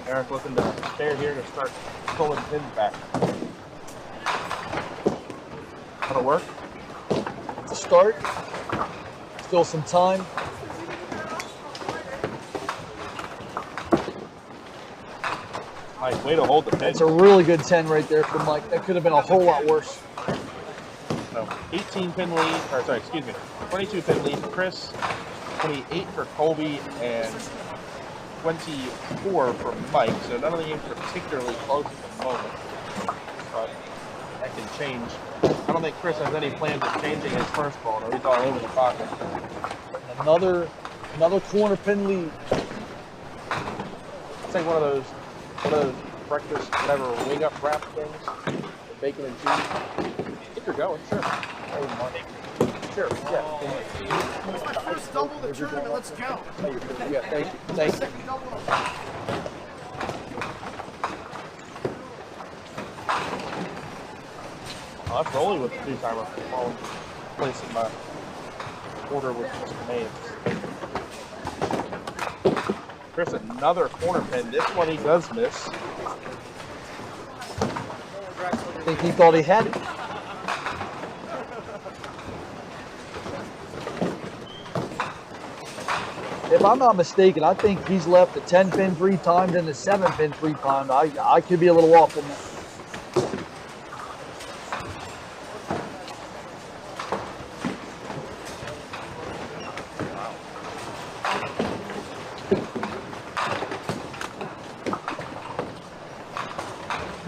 Eric looking to spare here to start pulling pins back. That'll work. To start. Still some time. Mike, way to hold the pin. That's a really good 10 right there for Mike. That could have been a whole lot worse. So 18 pin lead, or sorry, excuse me, 22 pin lead for Chris, 28 for Colby, and 24 for Mike. So none of the games are particularly close at the moment, but that can change. I don't think Chris has any plans of changing his first ball. No, he's all over the pocket. Another corner pin lead. It's like one of those breakfast, whatever, wing up wrap things, with bacon and cheese. If you're going, sure. Sure, yeah. It's my first double of the tournament. Let's go. Yeah, thank you. Thank you. Second double. Oh, that's rolling with the 2-timer. I'll place in my order with Mr. Mays. Chris, another corner pin. This one he does miss. I think he thought he had it. If I'm not mistaken, I think he's left the 10 pin 3 times and the 7 pin 3 times. I could be a little off on that.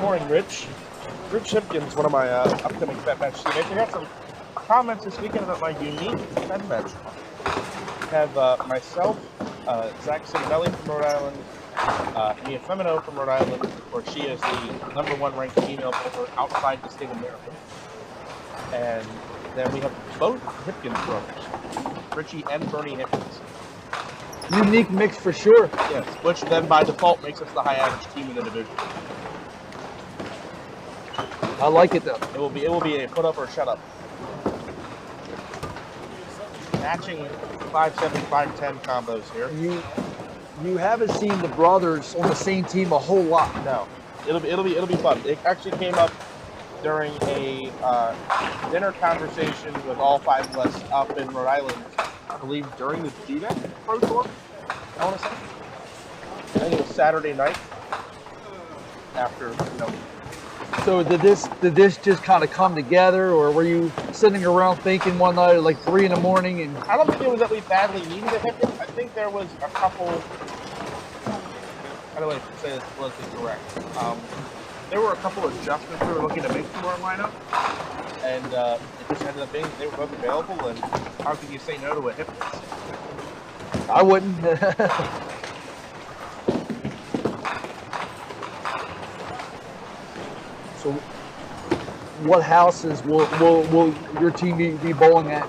Morning, Rich. Rich Hipkins, one of my upcoming bet bench teammates. We got some comments this weekend about my unique bet bench. We have myself, Zach Ciminelli from Rhode Island, Mia Femino from Rhode Island, where she is the #1 ranked female bowler outside the state of Maryland. And then we have both Hipkins brothers, Richie and Bernie Hipkins. Unique mix for sure. Yes, which then by default makes us the high average team in the division. I like it though. It will be a put up or shut up. Matching 5-7, 5-10 combos here. You haven't seen the brothers on the same team a whole lot. No, it'll be fun. It actually came up during a dinner conversation with all 5 of us up in Rhode Island. I believe during the GDEC Pro Tour. I want to say. I think it was Saturday night. After So did this just kind of come together, or were you sitting around thinking one night at like 3 in the morning? And I don't think it was that we badly needed a hit. I think there was a couple. How do I say this politically correct? There were a couple adjustments we were looking to make to our lineup, and it just ended up being they were both available. And how could you say no to a hit? I wouldn't. So, what houses will your team be bowling at?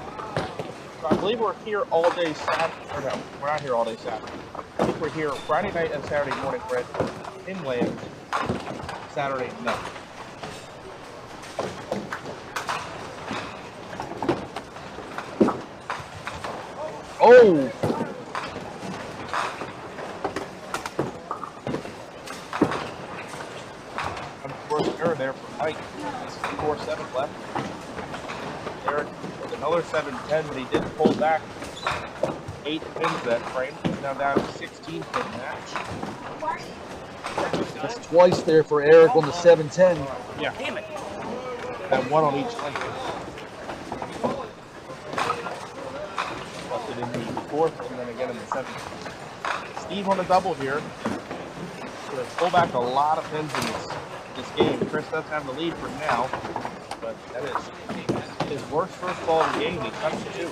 So I believe we're here all day Saturday. Or no, we're not here all day Saturday. I think we're here Friday night and Saturday morning. We're at Inland Saturday night. Oh, Error there for Mike. 4-7 left. Eric with another 7-10, but he did pull back 8 pins that frame. He's now down to 16 pin match. that's twice there for Eric on the 7-10. Yeah. Damn it. And 1 on each link. Busted in the 4th and then again in the 7th. Steve on a double here. Going to pull back a lot of pins in this game. Chris does have the lead for now, but that is his worst first ball of the game. He touched it too.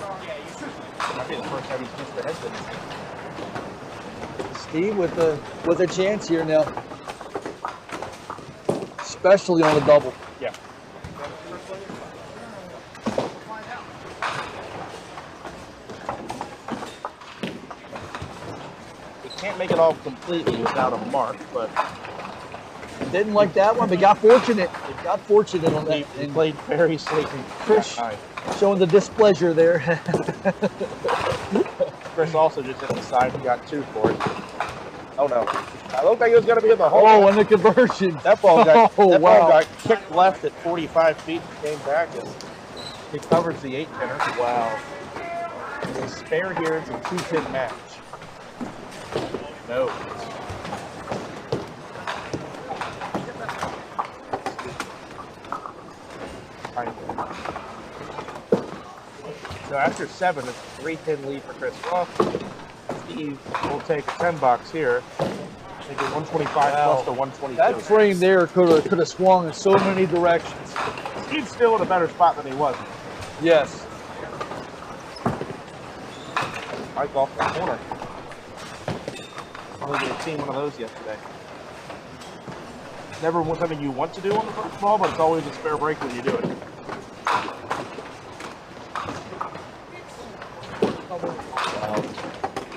Might be the first time he's missed the head this Steve with a chance here now, especially on the double. Yeah. We can't make it all completely without a mark, but Didn't like that one, but got fortunate. Got fortunate on that. he played very safe. Chris showing the displeasure there. Chris also just hit the side and got 2 for it. Oh no. I looked like it was going to be in the hole. Oh, and the conversion. That ball got, ball got kicked left at 45 feet and came back and he covers the 8-pinner. Wow. And a spare here, it's a 2-pin match. No. So after 7, it's a 3-pin lead for Chris Ruff. Steve will take a 10 box here. Make it 125 plus to 122. That frame there could have swung in so many directions. Steve's still in a better spot than he was. Yes. Mike off the corner. I think we've seen one of those yesterday. Never something you want to do on the first ball, but it's always a spare break when you do it.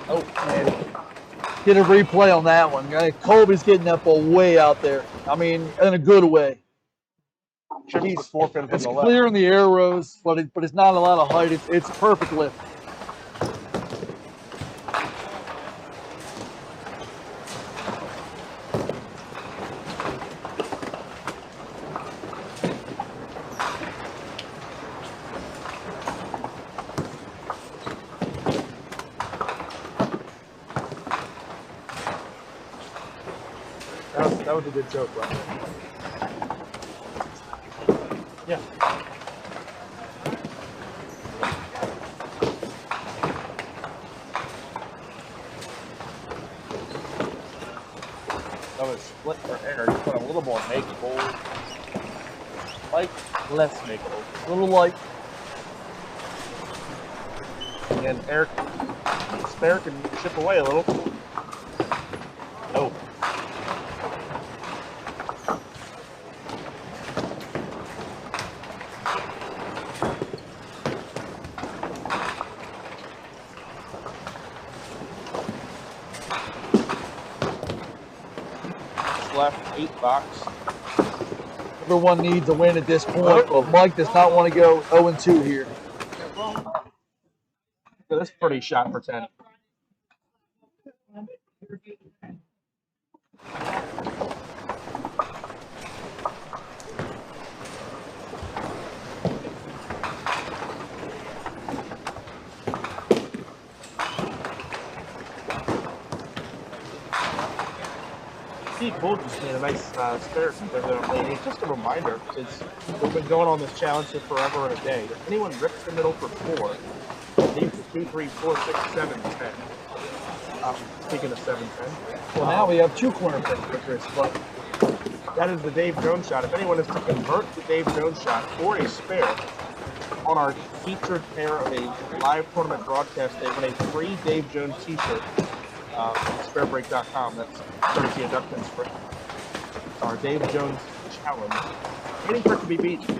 Oh, man. Get a replay on that one. Colby's getting that ball way out there. I mean, in a good way. He's 4 pin from It's the clear left. in the arrows, but it's not a lot of height. It's a perfect lift. That was a good joke, right? Yeah. That was split for Aaron. He's going a little more makeable. Like, less makeable. A little light. And Eric, Spare can chip away a little. Oh. Left 8 box. Everyone needs a win at this point, but Mike does not want to go 0-2 here. So that's pretty shot for 10. Steve Bull just made a nice spare lady. Just a reminder, since we've been going on this challenge for forever and a day, if anyone rips the middle for 4, leaves the 2, 3, 4, 6, 7, 10. Speaking of 7, 10. Well, now we have 2 corner picks for Chris, but that is the Dave Jones shot. If anyone is to convert the Dave Jones shot for a spare on our featured pair of a live tournament broadcast, they win a free Dave Jones t-shirt. Sparebreak.com. That's courtesy of Duckpin Sprint. Our Dave Jones challenge. Waiting for it to be beaten.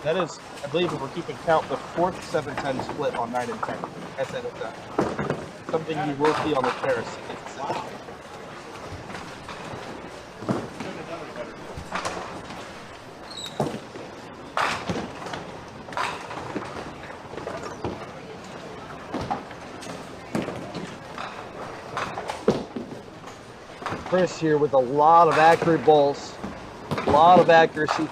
That is, I believe, if we're keeping count, the 4th 7-10 split on 9 and 10. That's NSF. Something you will see on the terrace. Chris here with a lot of accurate balls, a lot of accuracy.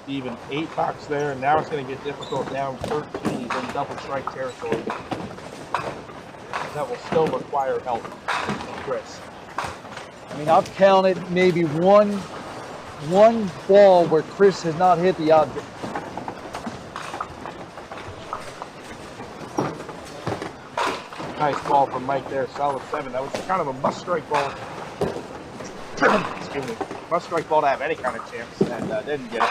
Even 8 box there, and now it's going to get difficult down 13 in double strike territory. That will still require help from Chris. I mean, I've counted maybe one ball where Chris has not hit the object. Nice ball from Mike there, solid 7. That was kind of a must-strike ball. Excuse me. Must-strike ball to have any kind of chance, and didn't get it.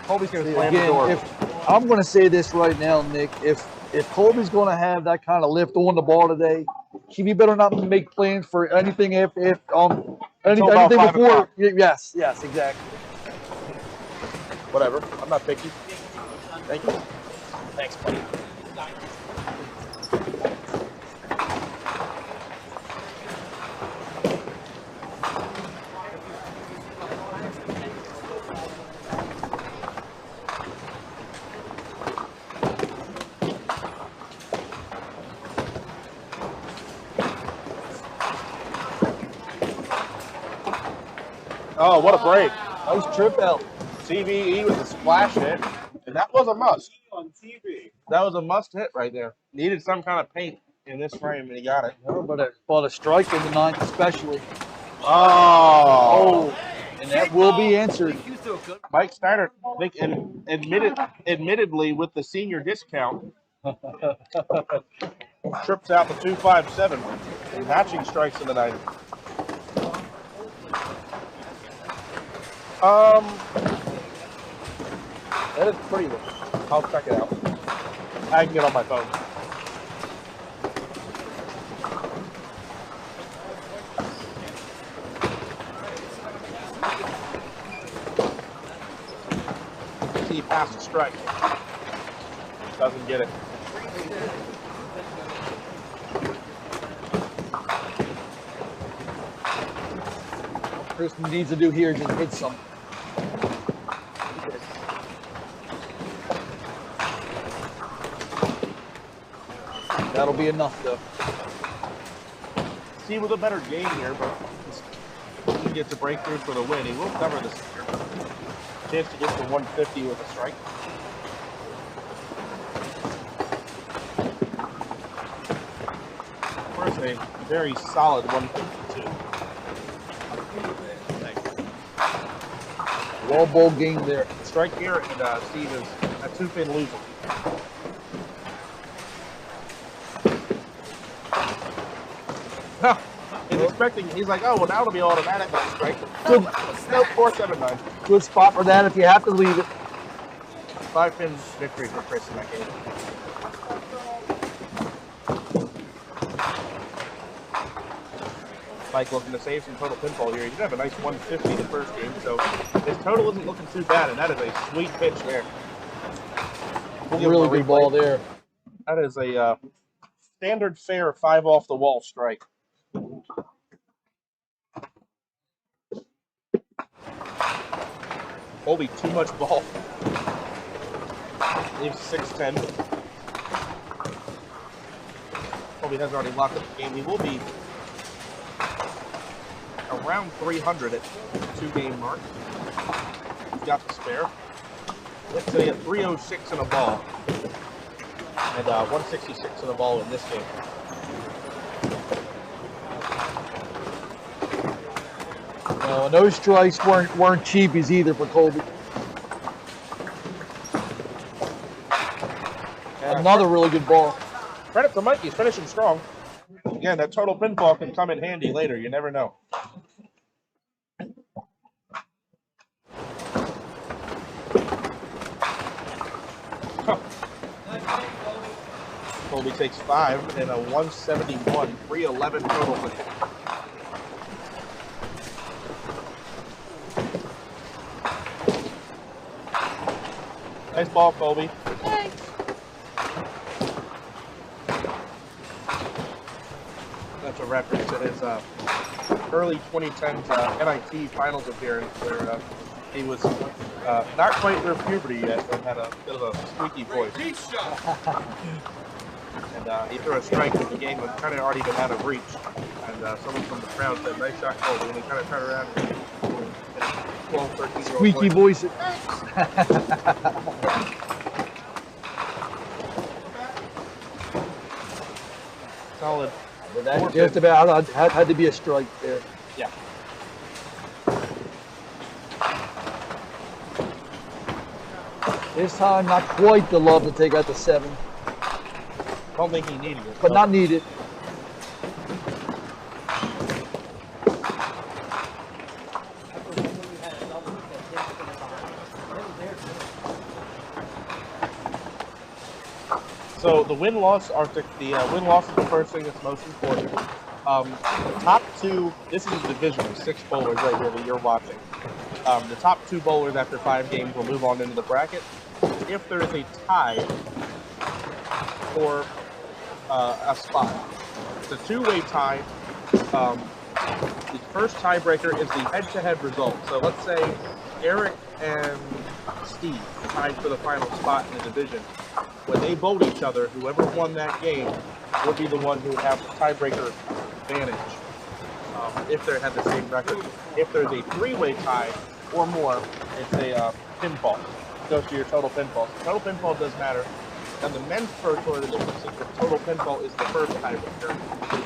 Colby's going to slam the door. I'm going to say this right now, Nick. If Colby's going to have that kind of lift on the ball today, he better not make plans for anything anything before. Yes, exactly. Whatever. I'm not picky. Thank you. Thanks, buddy. Oh, what a break. Nice trip out. TVE with the splash hit, and that was a must. That was a must hit right there. Needed some kind of paint in this frame, and he got it. No, but a strike in the 9th especially. Oh. And that will be answered. Mike Snyder, I think, admittedly with the senior discount, trips out the 257, matching strikes in the 9th. That is pretty good. I'll check it out. I can get on my phone. See, past the strike. Doesn't get it. Chris needs to do here is just hit some. That'll be enough, though. See, with a better game here, but he gets a breakthrough for the win. He will cover this here. Chance to get to 150 with a strike. Of course, a very solid 152. Well ball game there. Strike here, and Steve is a 2-pin loser. He's expecting. He's like, oh, well, now it'll be automatic on strike. Good. Nope, 4-7-9. Good spot for that if you have to leave it. 5-pin victory for Chris in that game. Mike looking to save some total pinfall here. He did have a nice 150 the first game, so his total isn't looking too bad, and that is a sweet pitch there. Really good ball there. That is a standard fair 5 off the wall strike. Colby, too much ball. Leaves 6-10. Colby has already locked up the game. He will be around 300 at the 2-game mark. He's got the spare. Let's say a 306 in a ball. And 166 in a ball in this game. And those strikes weren't cheapies either for Colby. Another really good ball. Credit to Mike, he's finishing strong. Again, that total pinfall can come in handy later. You never know. Colby takes 5 and a 171, 311 total. Nice ball, Colby. Thanks. That's a reference to his early 2010s NIT finals appearance where he was not quite through puberty yet, but had a bit of a squeaky voice. And he threw a strike in the game that kind of already been out of reach. And someone from the crowd said, nice shot, Colby. And he kind of turned around and 12, 13-year-old Squeaky voice. Solid. That just about had to be a strike there. Yeah. This time, not quite the love to take out the 7, Don't think he needed it. but not needed. So the win-loss are the win-loss is the first thing that's most important. The top 2, this is a division of 6 bowlers right here that you're watching. The top 2 bowlers after 5 games will move on into the bracket. If there is a tie for a spot, it's a 2-way tie. The first tiebreaker is the head-to-head result. So let's say Eric and Steve tied for the final spot in the division. When they bowl each other, whoever won that game would be the one who would have the tiebreaker advantage if they had the same record. If there's a 3-way tie or more, it's a pinfall. It goes to your total pinfall. So total pinfall does matter. And the men's pro tour, the difference is the total pinfall is the first tiebreaker.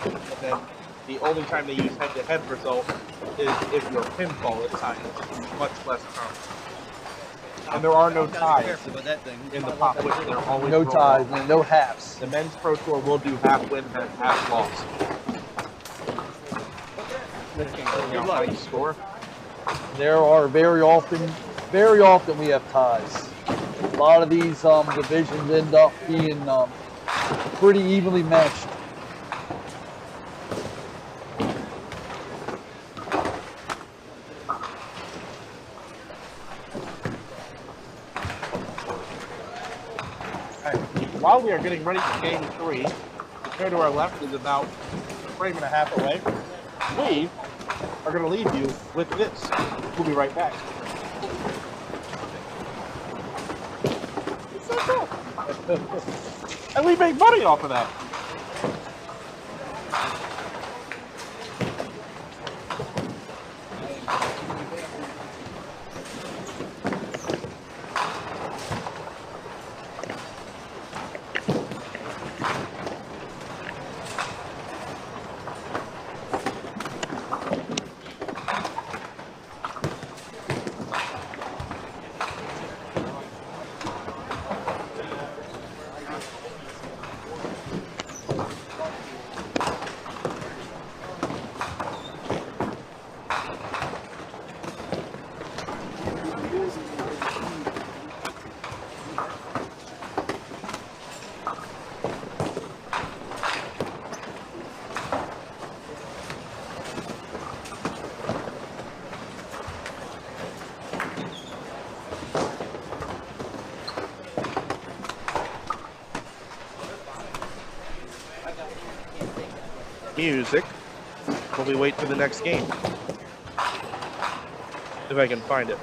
And then the only time they use head-to-head result is if your pinfall is tied, which is much less common. And there are no ties in the pop which they're always No ties, no halves. The men's pro tour will do half win and half loss. Nice score. There are very often we have ties. A lot of these divisions end up being pretty evenly matched. While we are getting ready for game 3, the pair to our left is about a frame and a half away. We are going to leave you with this. We'll be right back. It's so cool. And we make money off of that. music while we wait for the next game. If I can find it.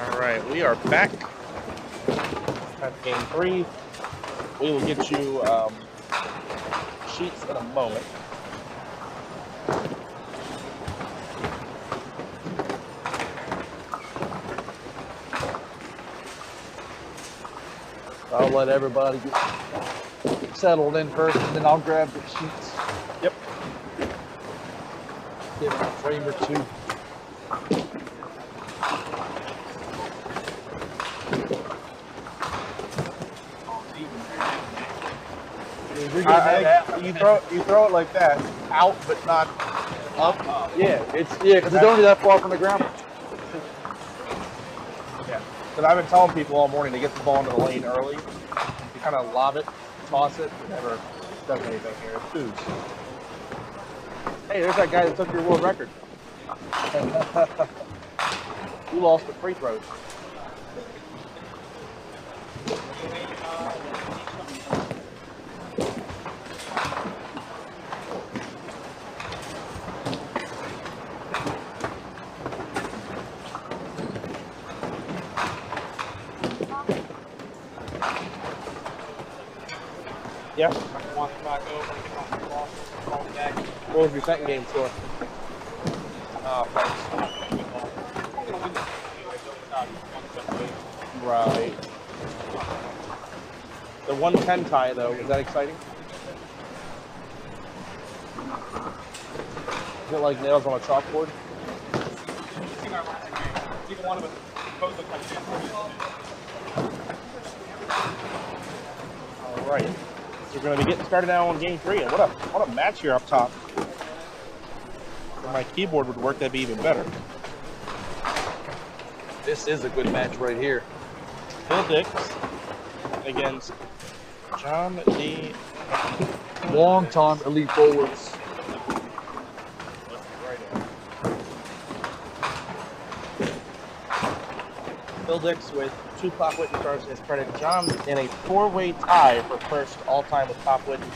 All right, we are back at game 3. We will get you sheets in a moment. I'll let everybody get settled in first, and then I'll grab the sheets. Yep. Give it a frame or two. You throw it like that, out but not up. Yeah, because it's only that far from the ground. Yeah, because I've been telling people all morning to get the ball into the lane early. You kind of lob it, toss it, it never does anything here. It's food. Hey, there's that guy that took your world record. You lost the free throws. Yeah. What was your second game score? Right. The 110 tie, though, is that exciting? Is it like nails on a chalkboard? All right. We're going to be getting started now on game 3. And what a match here up top. If my keyboard would work, that'd be even better. This is a good match right here. Phil Dix against John D. Long-time elite bowlers. Phil Dix with 2 Pop Whitten stars in his credit. John in a 4-way tie for first all-time with Pop Whitten.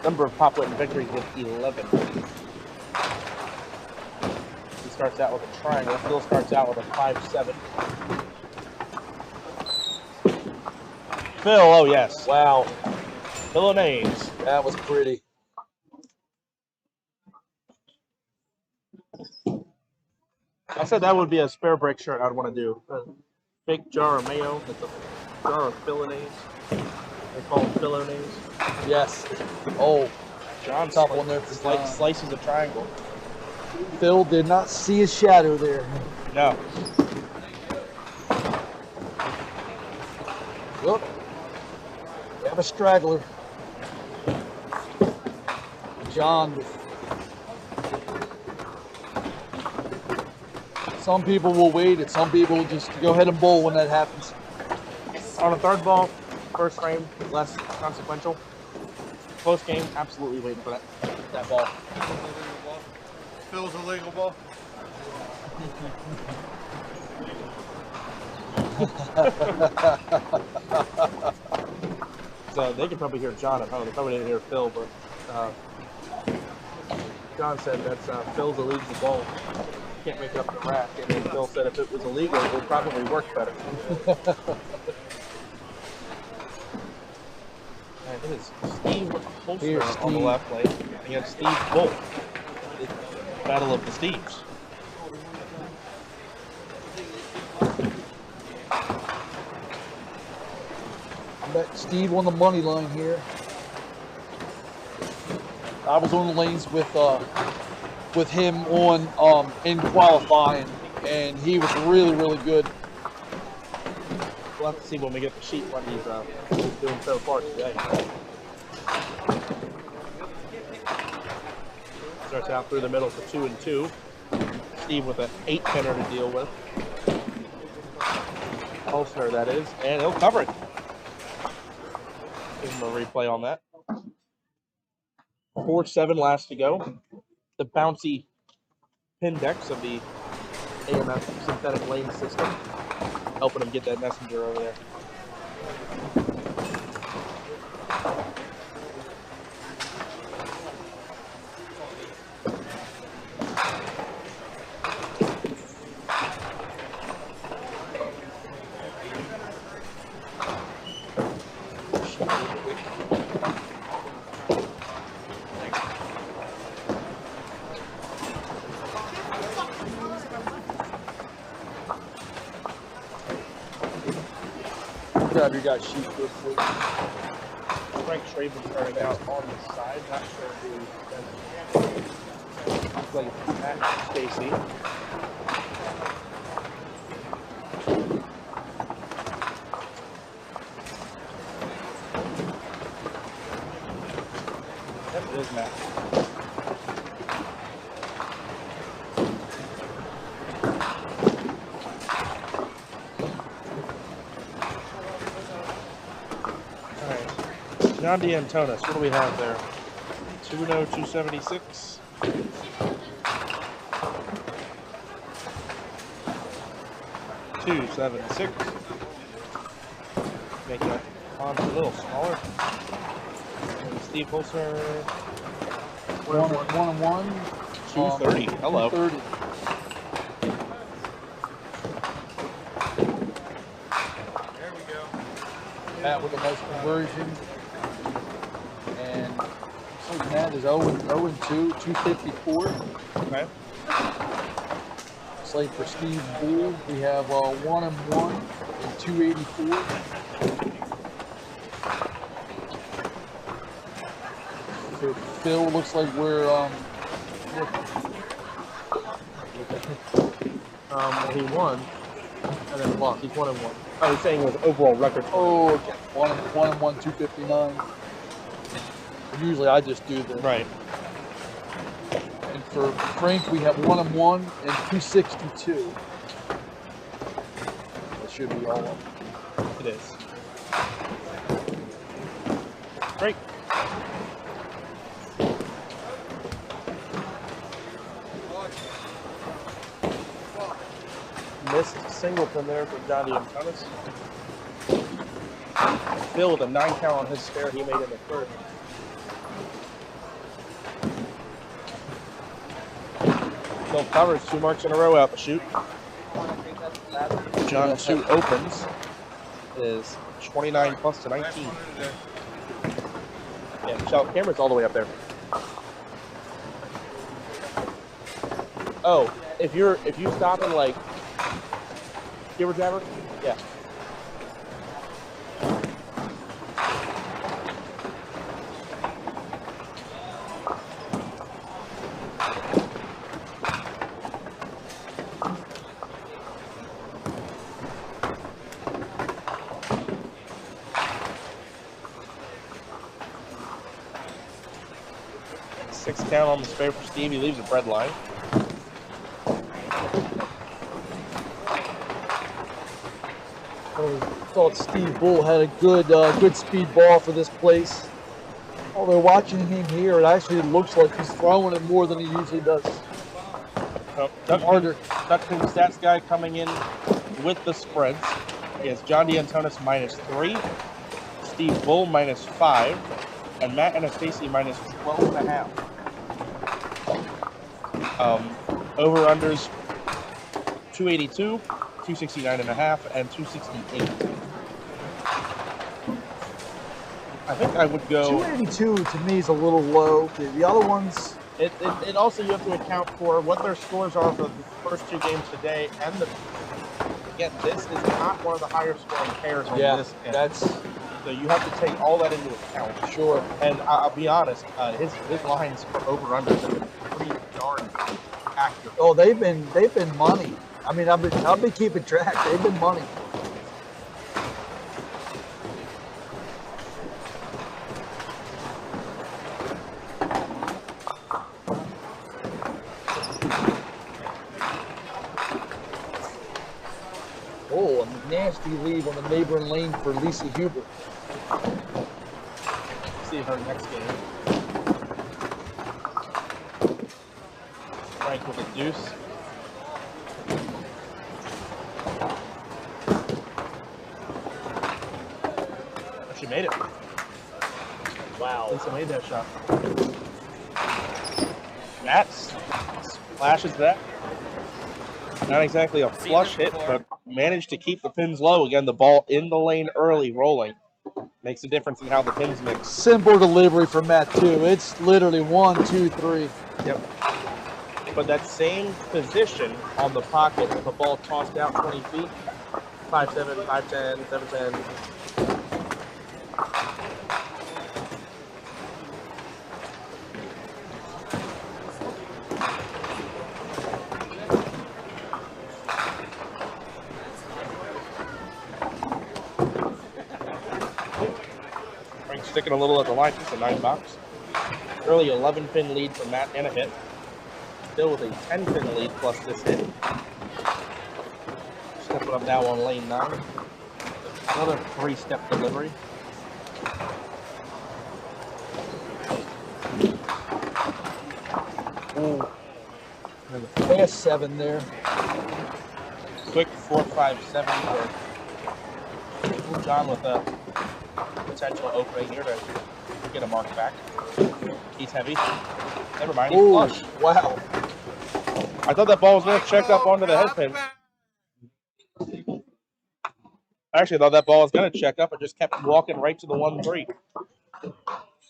Number of Pop Whitten victories with 11. He starts out with a triangle. Phil starts out with a 5-7. Phil, oh yes. Wow, Polonaise. that was pretty. I said that would be a spare break shirt I'd want to do. A big jar of mayo. It's a jar of Polonaise. They call them Polonaise. Yes. Oh, John top one there for John. slices a triangle. Phil did not see a shadow there. No. Look, we have a straggler. John. Some people will wait, and some people will just go ahead and bowl when that happens. On a third ball, first frame, less consequential. Close game, absolutely waiting for that ball. Phil's a legal ball. So they can probably hear John at home. They probably didn't hear Phil, but John said that's Phil's illegal ball. Can't make it up the rack. And then Phil said if it was illegal, it would probably work better. And it is Steve Holster on the left lane against Steve Bolt. Battle of the Steves. I bet Steve on the money line here. I was on the lanes with him on in qualifying, and he was really, really good. We'll have to see when we get the sheet what he's doing so far today. Starts out through the middle for 2 and 2. Steve with an 8-pinner to deal with. Holster, that is, and he'll cover it. Give him a replay on that. 4-7 last to go. The bouncy pin decks of the AMF synthetic lane system, helping him get that messenger over there. Grab your guy's sheet real quick. Frank Schraben starting out on the side. Not sure who looks like it's Matt Stacy. Yep, it is Matt. John D. Antonis, what do we have there? 2-0, 276. 276. Make that font a little smaller. And Steve Holzer. 1-1. 230. Hello. 230. There we go. Matt with a nice conversion. And looks like Matt is 0-2, 254. Okay. Slate for Steve Bull, we have 1-1 and 284. For Phil, looks like we're He won and then lost. He's 1-1. I was saying it was overall record. oh, okay. 1-1, 259. Usually I just do the Right. And for Frank, we have 1-1 and 262. That should be all of them. It is. Great. Missed singleton there for Johnny and Thomas. Phil with a 9 count on his spare he made in the first. Phil covers 2 marks in a row out the chute. John 2 opens is 29 plus to 19. Yeah, Michelle, camera's all the way up there. Oh, if you stop and like jibber jabber, yeah. Six count on the spare for Steve. He leaves a bread line. I thought Steve Bull had a good speed ball for this place. Although watching him here, it actually looks like he's throwing it more than he usually does. Oh, Harder. Duckpin stats guy coming in with the spreads is John DeAntonis -3, Steve Bull -5, and Matt Anastasi -12.5. Over-unders 282, 269.5, and 268. I think I would go. 282 to me is a little low. The other ones, It also you have to account for what their scores are for the first 2 games today, and again, this is not one of the higher scoring pairs on this end. that's So you have to take all that into account. sure. And I'll be honest, his lines for over/unders have been pretty darn accurate. Oh, they've been money. I mean, I've been keeping track. They've been money. Oh, a nasty lead on the neighboring lane for Lisa Huber. See her next game. Frank with a deuce. She made it. Wow. Lisa made that shot. Matt splashes that. Not exactly a flush hit, but managed to keep the pins low. Again, the ball in the lane early, rolling. Makes a difference in how the pins mix. Simple delivery for Matt, too. It's literally 1, 2, 3. Yep. But that same position on the pocket with the ball tossed out 20 feet, 5'7", 5'10", 7'10". Frank's sticking a little at the line, just a 9 box. Early 11-pin lead for Matt and a hit. Still with a 10-pin lead plus this hit. Stepping up now on lane 9. Another 3-step delivery. Ooh. Fast 7 there. quick 4-5-7 for John with a potential opening here to get a mark back. He's heavy. Never mind. He's Ooh, flush. wow. I thought that ball was going to check up onto the head pin. I actually thought that ball was going to check up and just kept walking right to the 1-3.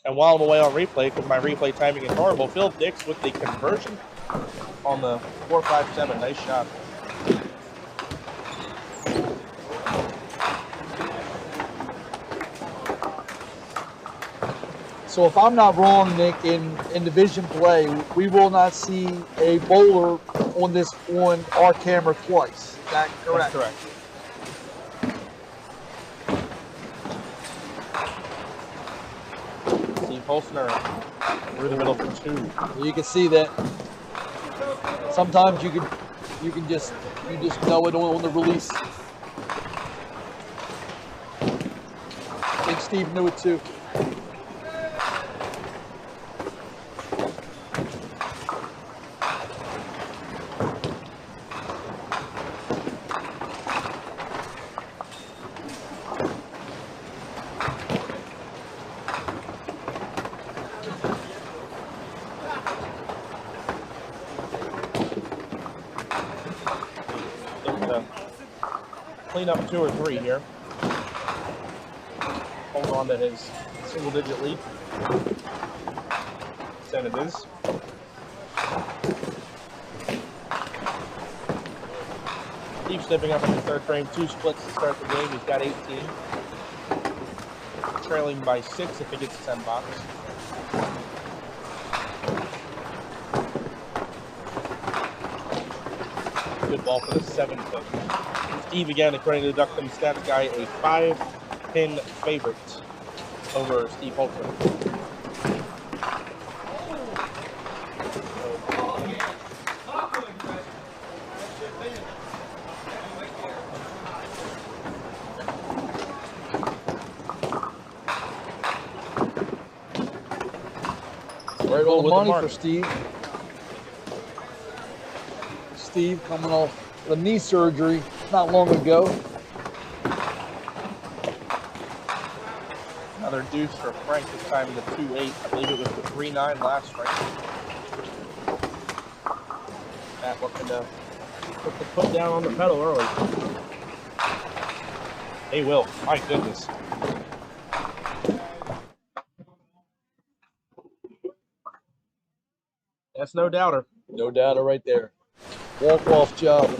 And while I'm away on replay, because my replay timing is horrible, Phil Dix with the conversion on the 4-5-7. Nice shot. So if I'm not wrong, Nick, in division play, we will not see a bowler on our camera twice. Is that correct? That's correct. Steve Holsner through the middle for 2. You can see that. Sometimes you just know it on the release. I think Steve knew it too. Clean up 2 or 3 here. Hold on to his single-digit lead. And it is. Steve stepping up in the third frame. 2 splits to start the game. He's got 18. Trailing by 6 if he gets 10 box. Good ball for the 7th pin. Steve, again, according to the Duckman stats guy, a 5-pin favorite over Steve Holter. Right on the money for Steve. Steve coming off the knee surgery not long ago. Another deuce for Frank, this time in the 2-8. I believe it was the 3-9 last Frank. Matt looking to put the foot down on the pedal early. Hey, Will. My goodness. That's no doubter. No doubter right there. Walk-off job.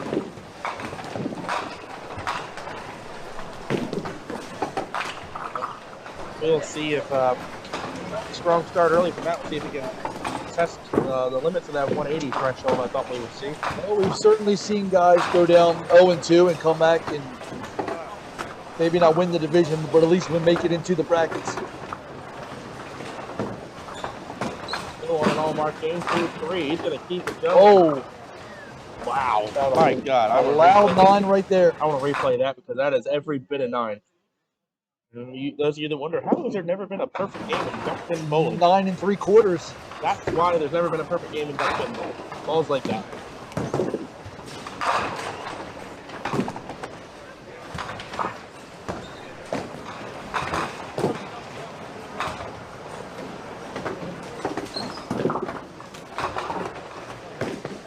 We'll see if strong start early from that. We'll see if he can test the limits of that 180 threshold I thought we would see. Well, we've certainly seen guys go down 0-2 and come back and maybe not win the division, but at least make it into the brackets. Still on an all-mark game, 2-3. He's going to keep it going. Oh, wow. My God. a loud 9 right there. I want to replay that because that is every bit of 9. And those of you that wonder, how has there never been a perfect game in duckpin bowling? 9 3/4. That's why there's never been a perfect game in duckpin bowling. Balls like that.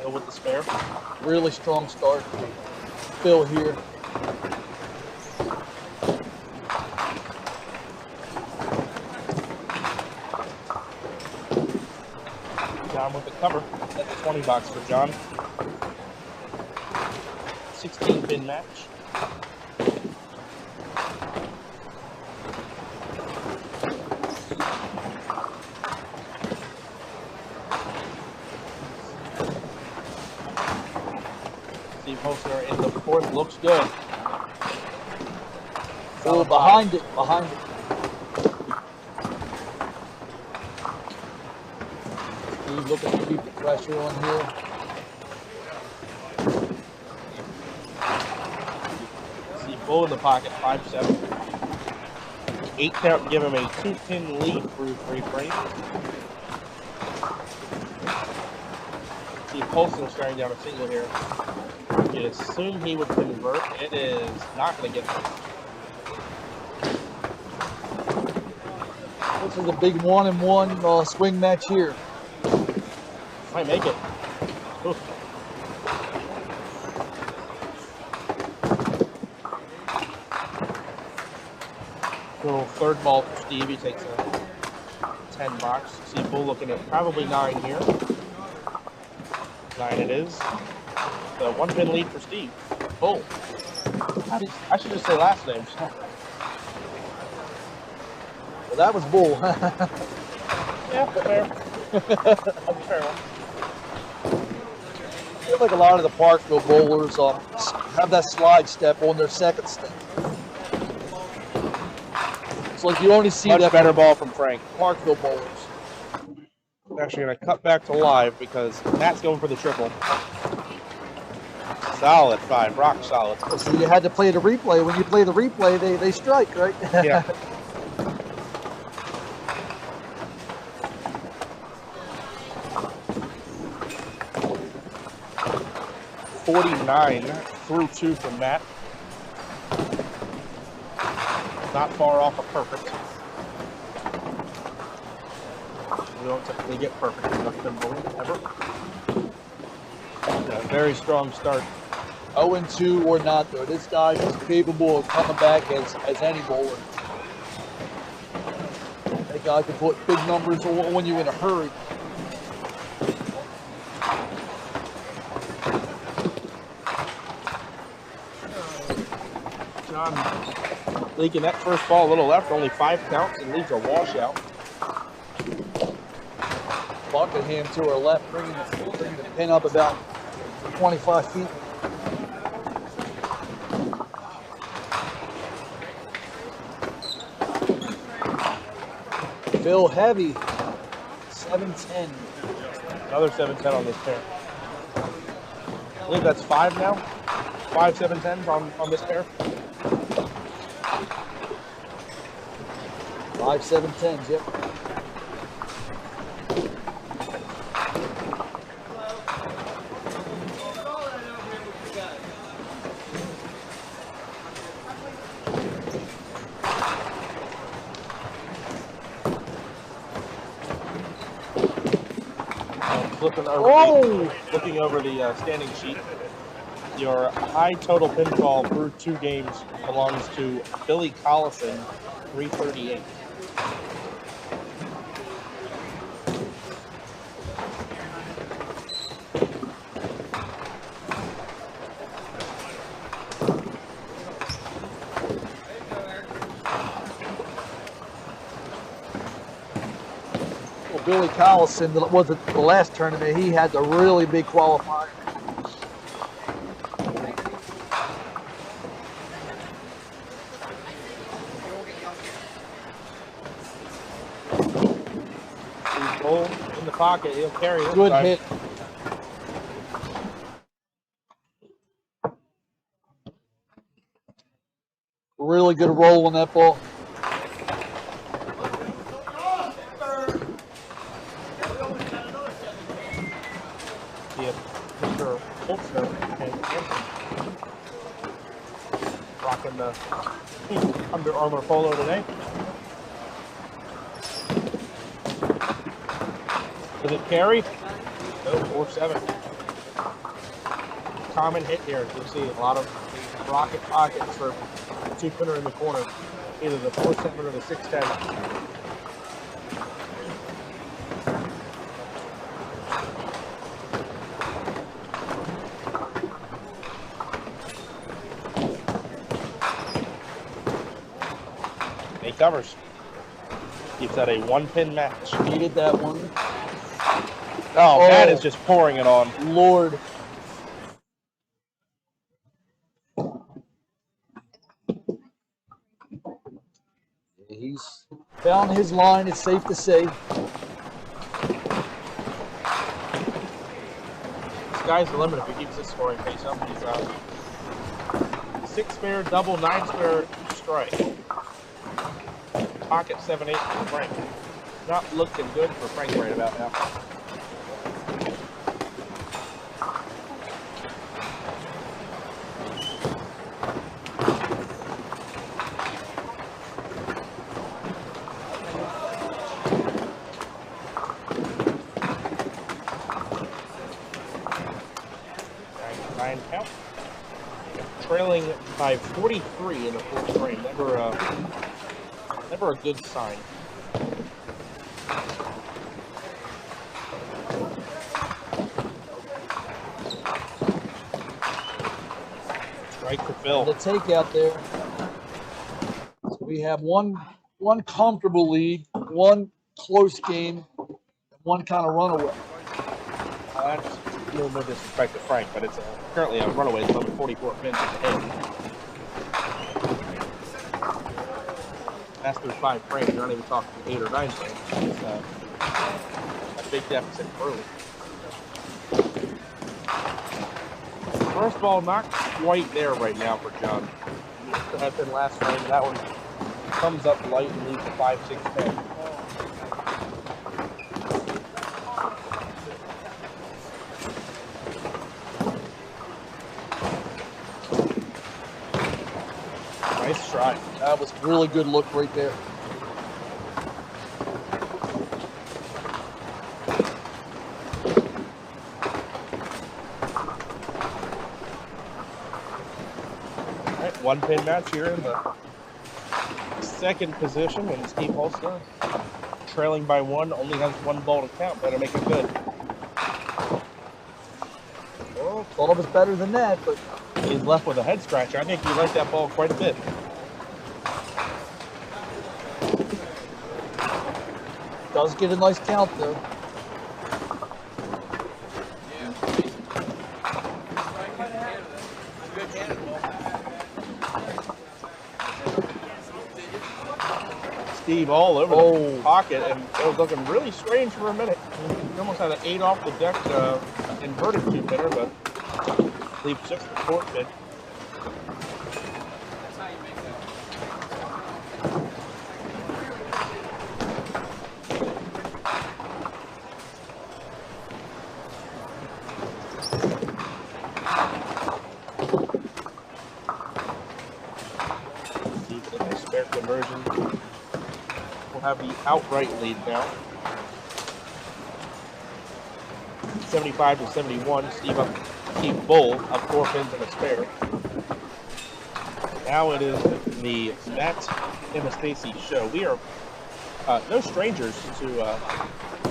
Go with the spare. Really strong start. Phil here. John with the cover at the 20 box for John. 16-pin match. Steve Holsner in the 4th looks good. Oh, behind it. Steve looking to keep the pressure on here. Steve full in the pocket, 5-7. 8 count to give him a 2-pin lead through 3 frames. Steve Colson staring down a single here. You'd assume he would convert. It is not going to get there. This is a big 1-and-1 swing match here. Might make it. Oof. Little third ball for Steve. He takes a 10 box. See Bull looking at probably 9 here. 9 it is. The 1-pin lead for Steve. Bull. I should just say last names. Well, that was Bull. Yeah, fair. That's a fair one. I feel like a lot of the Parkville bowlers have that slide step on their second step. It's like you only see Much that better ball from Frank. Parkville bowlers. I'm actually going to cut back to live because Matt's going for the triple. Solid 5, rock solid. So you had to play the replay. When you play the replay, they strike, right? Yeah. 49 through 2 from Matt. Not far off of perfect. We don't typically get perfect in Duck Pin bowling, ever. Yeah, very strong start. 0-2 or not, though. This guy is capable of coming back as any bowler. That guy can put big numbers on when you're in a hurry. John leaking that first ball a little left, only 5 counts and leaves a washout. Buckingham to our left, bringing the pin up about 25 feet. Phil Heavy, 7-10. Another 7-10 on this pair. I believe that's 5 now. 5 7-10s on this pair. 5 7-10s, yep. Looking over the standing sheet, your high total pinfall through 2 games belongs to Billy Collison, 338. Billy Collison was at the last tournament. He had the really big qualifier. Bull in the pocket, he'll carry it. Good hit. Really good roll on that ball. Mr. Holtzner and rocking the Under Armour polo today. Does it carry? No, 4-7. Common hit here. You see a lot of rocket pockets for the 2-pinner in the corner. Either the 4-7 or the 6-10. He covers. Keeps that a 1-pin match. Needed that one. Oh, Matt is just pouring it on. Lord. He's found his line, it's safe to say. Sky's the limit if he keeps this scoring pace up. He's 6-spare, double, 9-spare strike. Pocket 7-8 for Frank. Not looking good for Frank right about now. 8-9 count. Trailing by 43 in the fourth frame. Never a good sign. Strike to Phil. The takeout there. So we have one comfortable lead, one close game, and one kind of runaway. That's a little bit disrespect to Frank, but it's currently a runaway. It's over 44 pins in the head. That's through 5 frames. You're not even talking 8 or 9 frames. It's a big deficit early. First ball not quite there right now for John. It had been last frame, and that one comes up light and leaves a 5-6 pin. Nice try. That was a really good look right there. All right, 1-pin match here in the second position, and Steve Holster, trailing by 1, only has 1 ball to count. Better make it good. Well, thought it was better than that, but He's left with a head scratcher. I think he liked that ball quite a bit. does get a nice count though. Steve all over the pocket, and it was looking really strange for a minute. He almost had an 8 off the deck inverted 2-pinner, but leave 6 to 4 pin. Steve with a nice spare conversion. We'll have the outright lead now. 75 to 71. Steve Bull up 4 pins and a spare. Now it is the Matt and the Stacy show. We are no strangers to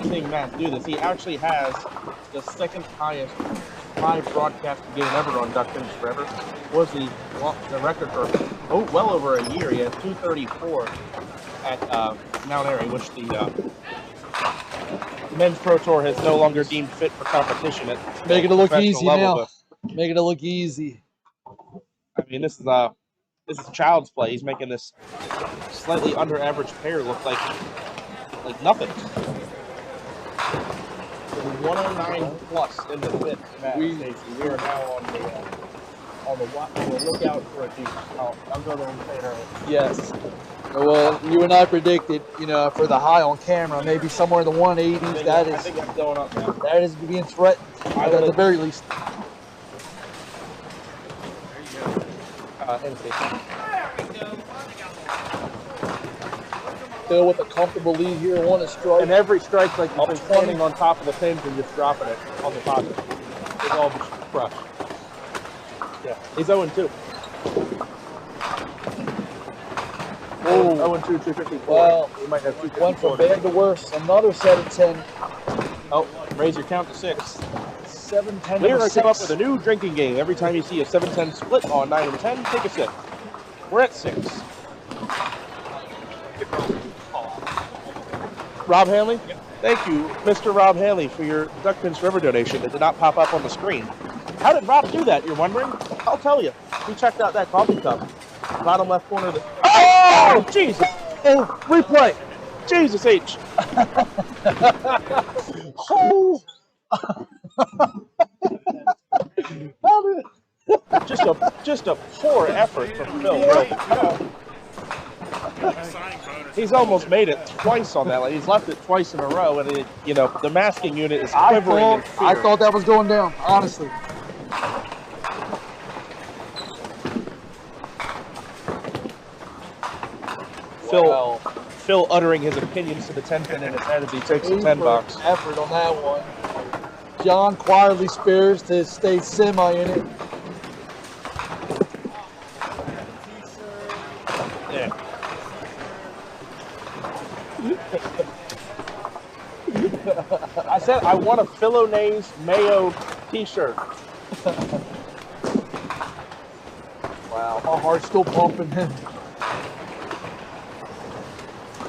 seeing Matt do this. He actually has the second highest live broadcast game ever on Duck Pins Forever. Was the record for well over a year. He had 234 at Mount Airy, which the Men's Pro Tour has no longer deemed fit for competition at Making it look professional easy level, now. Making it look easy. I mean, this is child's play. He's making this slightly under average pair look like nothing. So 109 plus in the fifth match. We are now on the lookout for a deuce. I'll go there and say it early. Yes. Well, you and I predicted, for the high on camera, maybe somewhere in the 180s. I think it's going up now. That is being threatened at the very least. Still with a comfortable lead here, one a strike. And every strike, like you've been standing on top of the pins and just dropping it on the pocket. It's all just crushed. Yeah, he's 0-2. Oh, 0-2, 254. Well, we might have 254. Went from bad to worse. Another 7-10. Oh, raise your count to 6. 7-10. We're going to come up with a new drinking game. Every time you see a 7-10 split on 9 and 10, take a sip. We're at 6. Rob Hanley? Yep. Thank you, Mr. Rob Hanley, for your Duck Pins Forever donation that did not pop up on the screen. How did Rob do that, you're wondering? I'll tell you. We checked out that coffee cup. Bottom left corner of the... Oh, Jesus! Oh, replay! Jesus H! Oh! just a poor effort from Phil. He's almost made it twice on that. Like, he's left it twice in a row, and the masking unit is quivering in fear. I thought that was going down, honestly. Phil uttering his opinions to the 10 pin in his head as he takes the 10 box. Effort on that one. John quietly spares to stay semi in it. Yeah. I said I want a Philonase mayo t-shirt. Wow, my heart's still pumping.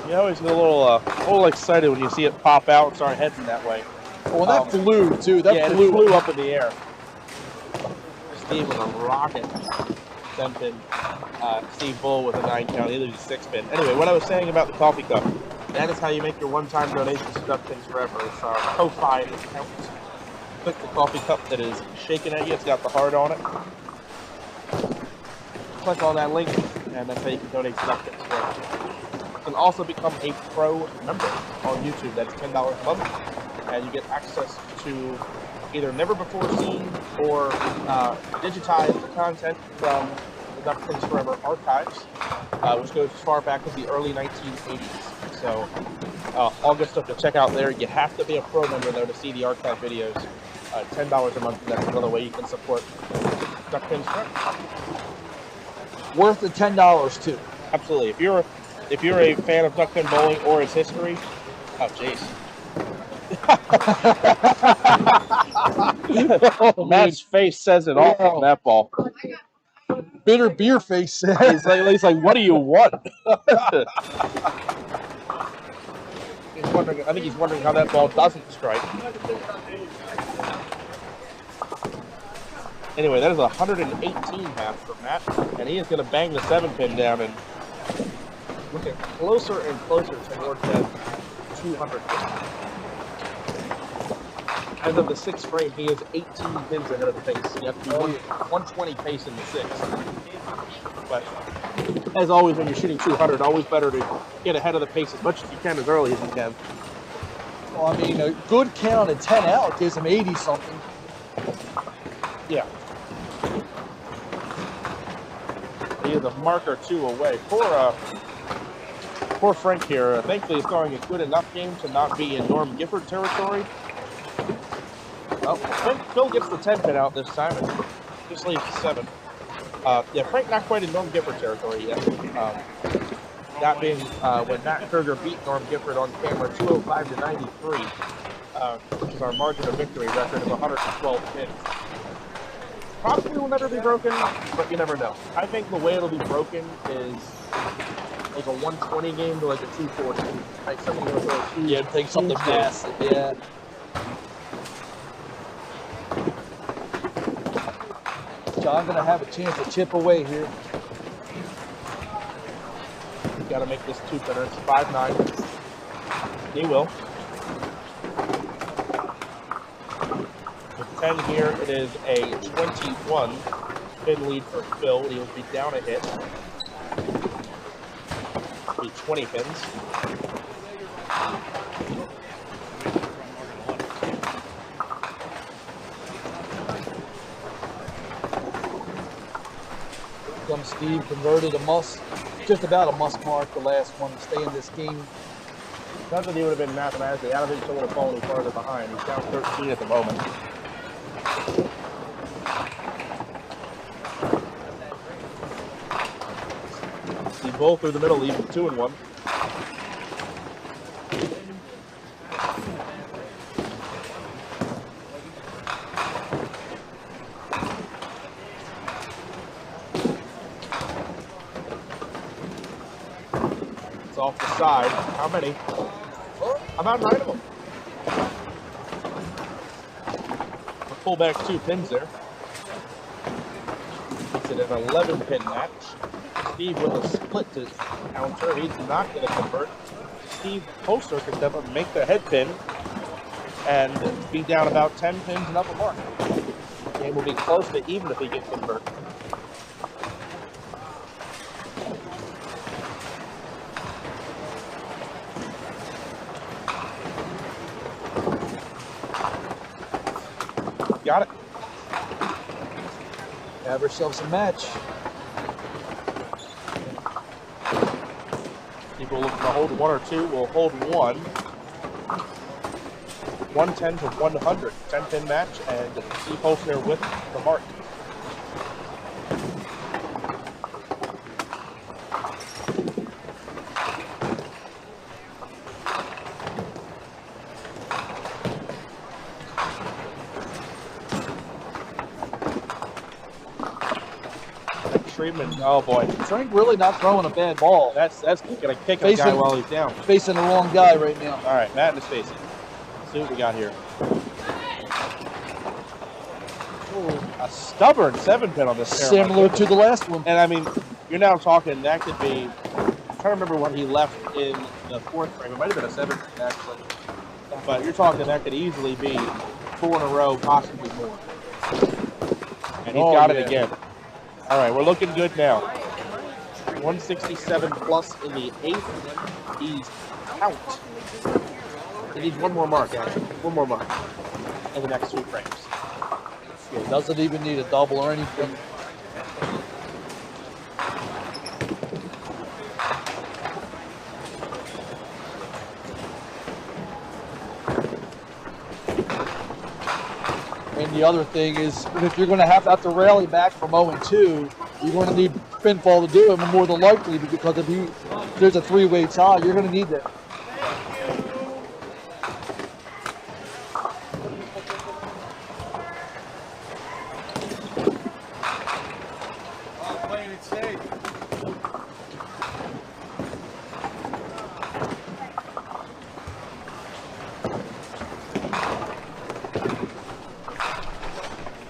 You always get a little excited when you see it pop out and start heading that way. Oh, and that flew too. That yeah, flew. it flew up in the air. Steve with a rocket. 10-pin. Steve Bull with a 9-count. Either 6-pin. Anyway, what I was saying about the coffee cup. That is how you make your one-time donations to Duck Things Forever. It's our Ko-Fi account. Click the coffee cup that is shaking at you. It's got the heart on it. Click on that link, and that's how you can donate to Duck Things Forever. You can also become a pro member on YouTube. That's $10 a month, and you get access to either never before seen or digitized content from the Duck Things Forever archives, which goes as far back as the early 1980s. So all good stuff to check out there. You have to be a pro member though to see the archive videos. $10 a month, and that's another way you can support Duck Things Forever. Worth the $10 too. Absolutely. If you're a fan of Duck Pin Bowling or its history, oh jeez. Matt's face says it all on that ball. Bitter beer face says. He's like, what do you want? I think he's wondering how that ball doesn't strike. Anyway, that is 118 half for Matt, and he is going to bang the 7-pin down and looking closer and closer towards that 200 pin. As of the 6th frame, he is 18 pins ahead of the pace. You have to be 120 pace in the 6th. But as always, when you're shooting 200, always better to get ahead of the pace as much as you can, as early as you can. Well, I mean, a good count at 10 out gives him 80 something. Yeah. He is a mark or two away. Poor Frank here. Thankfully, he's throwing a good enough game to not be in Norm Gifford territory. Oh, Phil gets the 10-pin out this time. And just leaves the 7. Yeah, Frank not quite in Norm Gifford territory yet. That being when Matt Kruger beat Norm Gifford on camera 205 to 93, which is our margin of victory record of 112 pins. Probably will never be broken, but you never know. I think the way it'll be broken is like a 120 game to like a 240. Like something Yeah, take something massive. Yeah. John gonna have a chance to chip away here. Got to make this 2-pinner. It's 5-9. He will. With 10 here, it is a 21-pin lead for Phil. He will be down a hit. It'll be 20 pins. Steve converted a must, just about a must mark, the last one to stay in this game. Not that he would have been mathematically out of it, so would have fallen any farther behind. He's down 13 at the moment. Steve Bull through the middle, even 2-1. Off the side. How many? About 9 of them. We'll pull back 2 pins there. It's an 11-pin match. Steve with a split to counter. He's not going to convert. Steve Poster can step up and make the head pin and be down about 10 pins and up a mark. The game will be close to even if he gets convert. Got it. Have ourselves a match. People looking to hold 1 or 2. We'll hold 1. 110 to 100, 10-pin match, and Steve Holster with the mark. Treatment. Oh boy, Frank really not throwing a bad ball. that's gonna kick a guy while he's down. Facing the wrong guy right now. All right, Matt in his face. Let's see what we got here. Ooh, a stubborn 7-pin on this pair. Similar to the last one. And I mean, you're now talking that could be. I'm trying to remember when he left in the 4th frame. It might have been a 7-pin actually, but you're talking that could easily be 4 in a row, possibly more. And he's got it again. All right, we're looking good now. 167 plus in the 8th. He's out. He needs one more mark, actually. One more mark in the next 2 frames. Yeah, doesn't even need a double or anything. And the other thing is, if you're going to have to rally back from 0-2, you're going to need pinfall to do it, more than likely, because if there's a 3-way tie, you're going to need that. Playing it safe.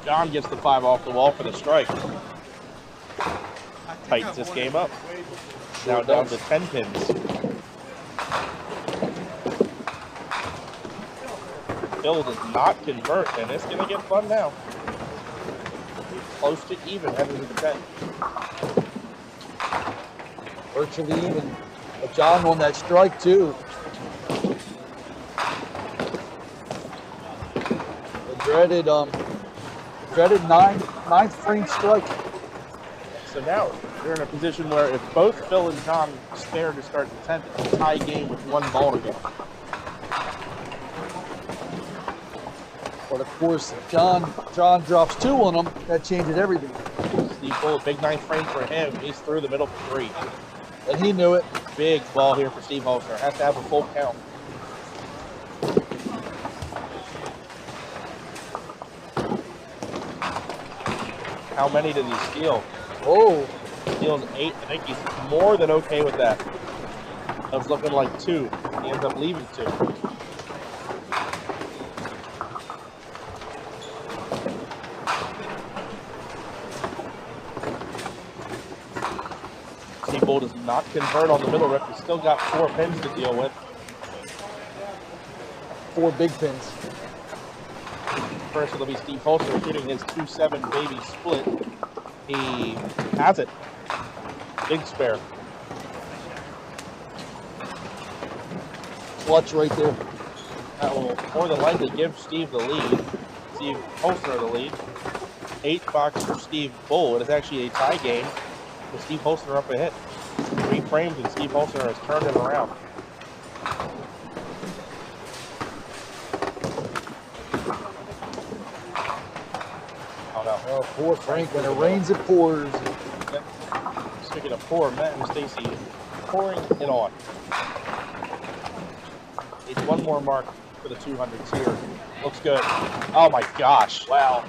John gets the 5 off the wall for the strike. Tightens this game up. Now down to 10 pins. Bill does not convert, and it's going to get fun now. Close to even heading to the 10. Virtually even. But John won that strike, too. The dreaded ninth frame strike. So now you're in a position where if both Phil and John spare to start the 10th, it's a tie game with 1 ball to go. But of course, if John drops 2 on them, that changes everything. Steve Bull, big 9th frame for him. He's through the middle for 3. And he knew it. Big ball here for Steve Holster. Has to have a full count. How many did he steal? Oh, Steals 8. I think he's more than okay with that. That was looking like 2. He ends up leaving 2. Steve Bull does not convert on the middle rip. He's still got 4 pins to deal with. 4 big pins. First it'll be Steve Holster shooting his 2-7 baby split. He has it. Big spare. Clutch right there. That will more than likely give Steve the lead. Steve Holster the lead. 8 box for Steve Bull. It is actually a tie game with Steve Holster up ahead. 3 frames and Steve Holster has turned it around. Oh no. Oh, poor Frank. When it rains, it pours. Speaking of poor, Matt and Stacy pouring it on. It's 1 more mark for the 200s here. Looks good. Oh my gosh. Wow.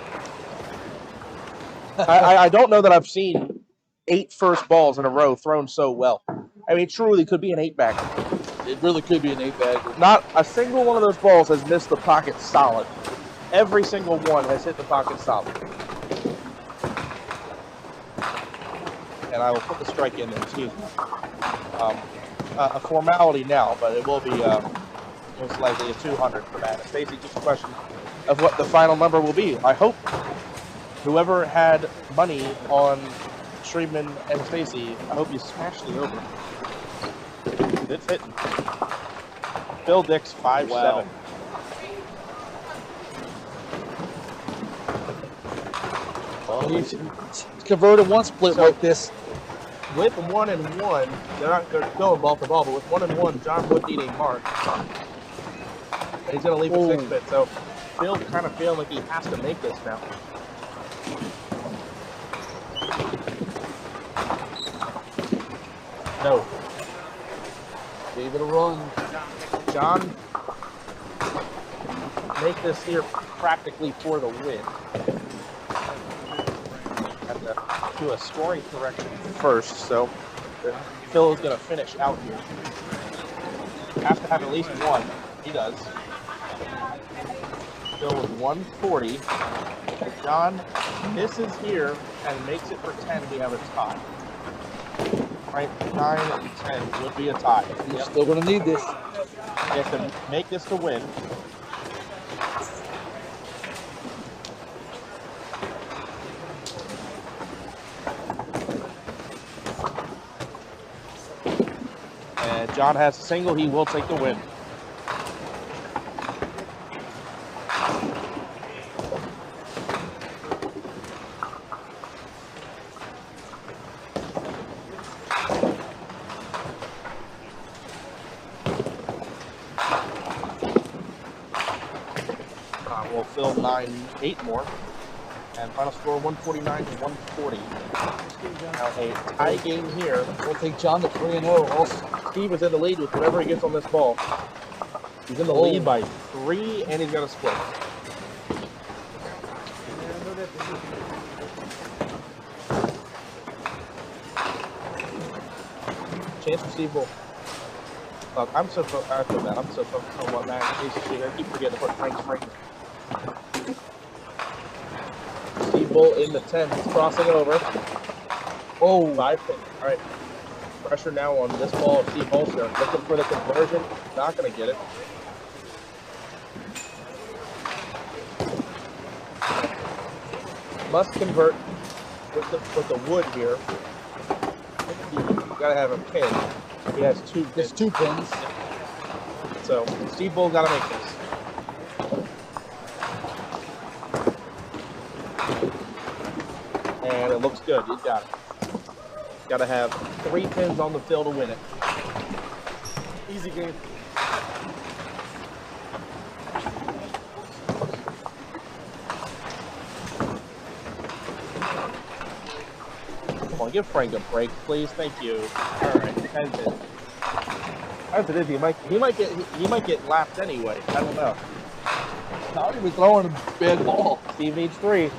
I don't know that I've seen 8 first balls in a row thrown so well. I mean, it truly could be an 8-bagger. It really could be an 8-bagger. Not a single one of those balls has missed the pocket solid. Every single one has hit the pocket solid. And I will put the strike in there, excuse me. A formality now, but it will be most likely a 200 for Matt. It's basically just a question of what the final number will be. I hope whoever had money on Shriebman and Stacy, I hope you smashed it over. It's hitting. Bill Dix 5-7. Wow. Well, he's converted 1 split like this. With 1 and 1, they're not going ball for ball, but with 1 and 1, John would need a mark. and he's going to leave a 6-bit. So Phil kind of feeling like he has to make this now. No. Gave it a run. John, make this here practically for the win. Have to do a scoring correction first, so Phil is going to finish out here. Has to have at least one. He does. Phil with 140. If John misses here and makes it for 10, we have a tie. Right, 9 and 10 would be a tie. You're still going to need this. You have to make this to win. And John has a single. He will take the win. We'll fill 8 more. And final score 149 to 140. Now a tie game here. We'll take John to 3-0 also. Steve is in the lead with whatever he gets on this ball. He's in the lead by 3, and he's got a split. Chance for Steve Bull. Look, I feel bad. I'm so focused on what Matt needs to see. I keep forgetting to put Frank's ring. Steve Bull in the 10. He's crossing over. Oh, 5 pin. All right. Pressure now on this ball of Steve Holster. Looking for the conversion. Not going to get it. Must convert with the wood here. You got to have a pin. He has 2 pins. There's 2 pins. So Steve Bull got to make this. And it looks good. He's got it. Got to have 3 pins on the field to win it. Easy game. Come on, give Frank a break, please. Thank you. All right, 10 pins. As it is, he might get lapped anyway. I don't know. Not even throwing a bad ball. Steve needs 3.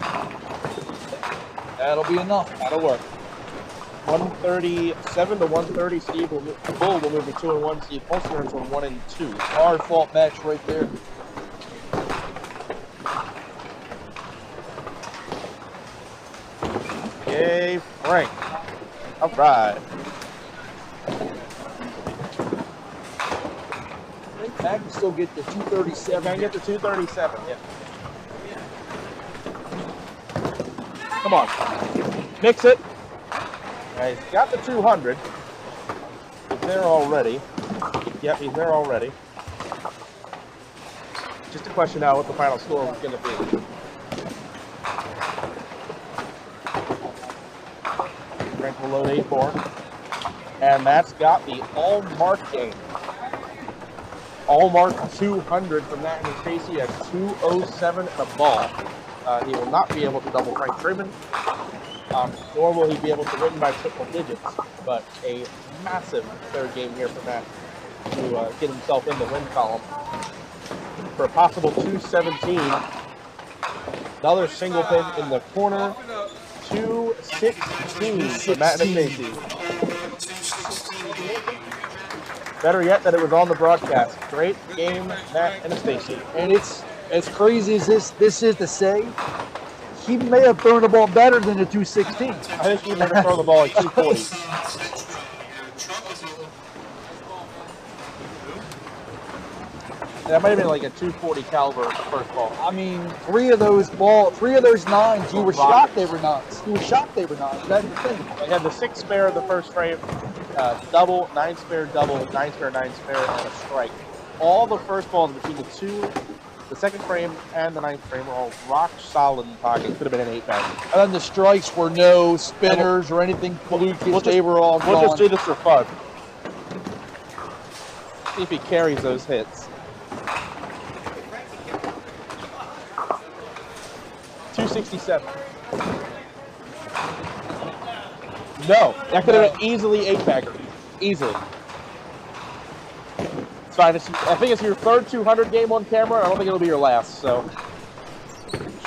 That'll be enough. That'll work. 137 to 130. Steve Bull will move to 2-1. Steve Holster to 1-2. Hard fought match right there. Yay, Frank. All right. I think Mac can still get the 237. Can I get the 237? Yeah. Come on. Mix it. He's got the 200. He's there already. Yep, he's there already. Just a question now what the final score was going to be. Frank will load 8 more. And that's got the all-mark game. All-mark 200 from Matt and Stacy at 207 and a ball. He will not be able to double Frank Freeman. Nor will he be able to win by triple digits, but a massive third game here for Matt to get himself in the win column. For a possible 217, another single pin in the corner, 216 for Matt and Stacy. Better yet that it was on the broadcast. Great game, Matt and Stacy. And it's as crazy as this is to say, he may have thrown the ball better than the 216. I think he might have thrown the ball at 240. That might have been like a 240 caliber first ball. I mean, 3 of those 9s, you were shocked they were not. You were shocked they were not. That's the thing. They had the 6 spare of the first frame, double, 9 spare, double, 9 spare, 9 spare, and a strike. All the first balls between the second frame and the 9th frame were all rock solid in pocket. Could have been an 8-bag. And then the strikes were no spinners or anything fluky. They were all gone. We'll just do this for fun. See if he carries those hits. 267. No, that could have been easily 8-bagger. Easily. It's fine. I think it's your third 200 game on camera. I don't think it'll be your last, so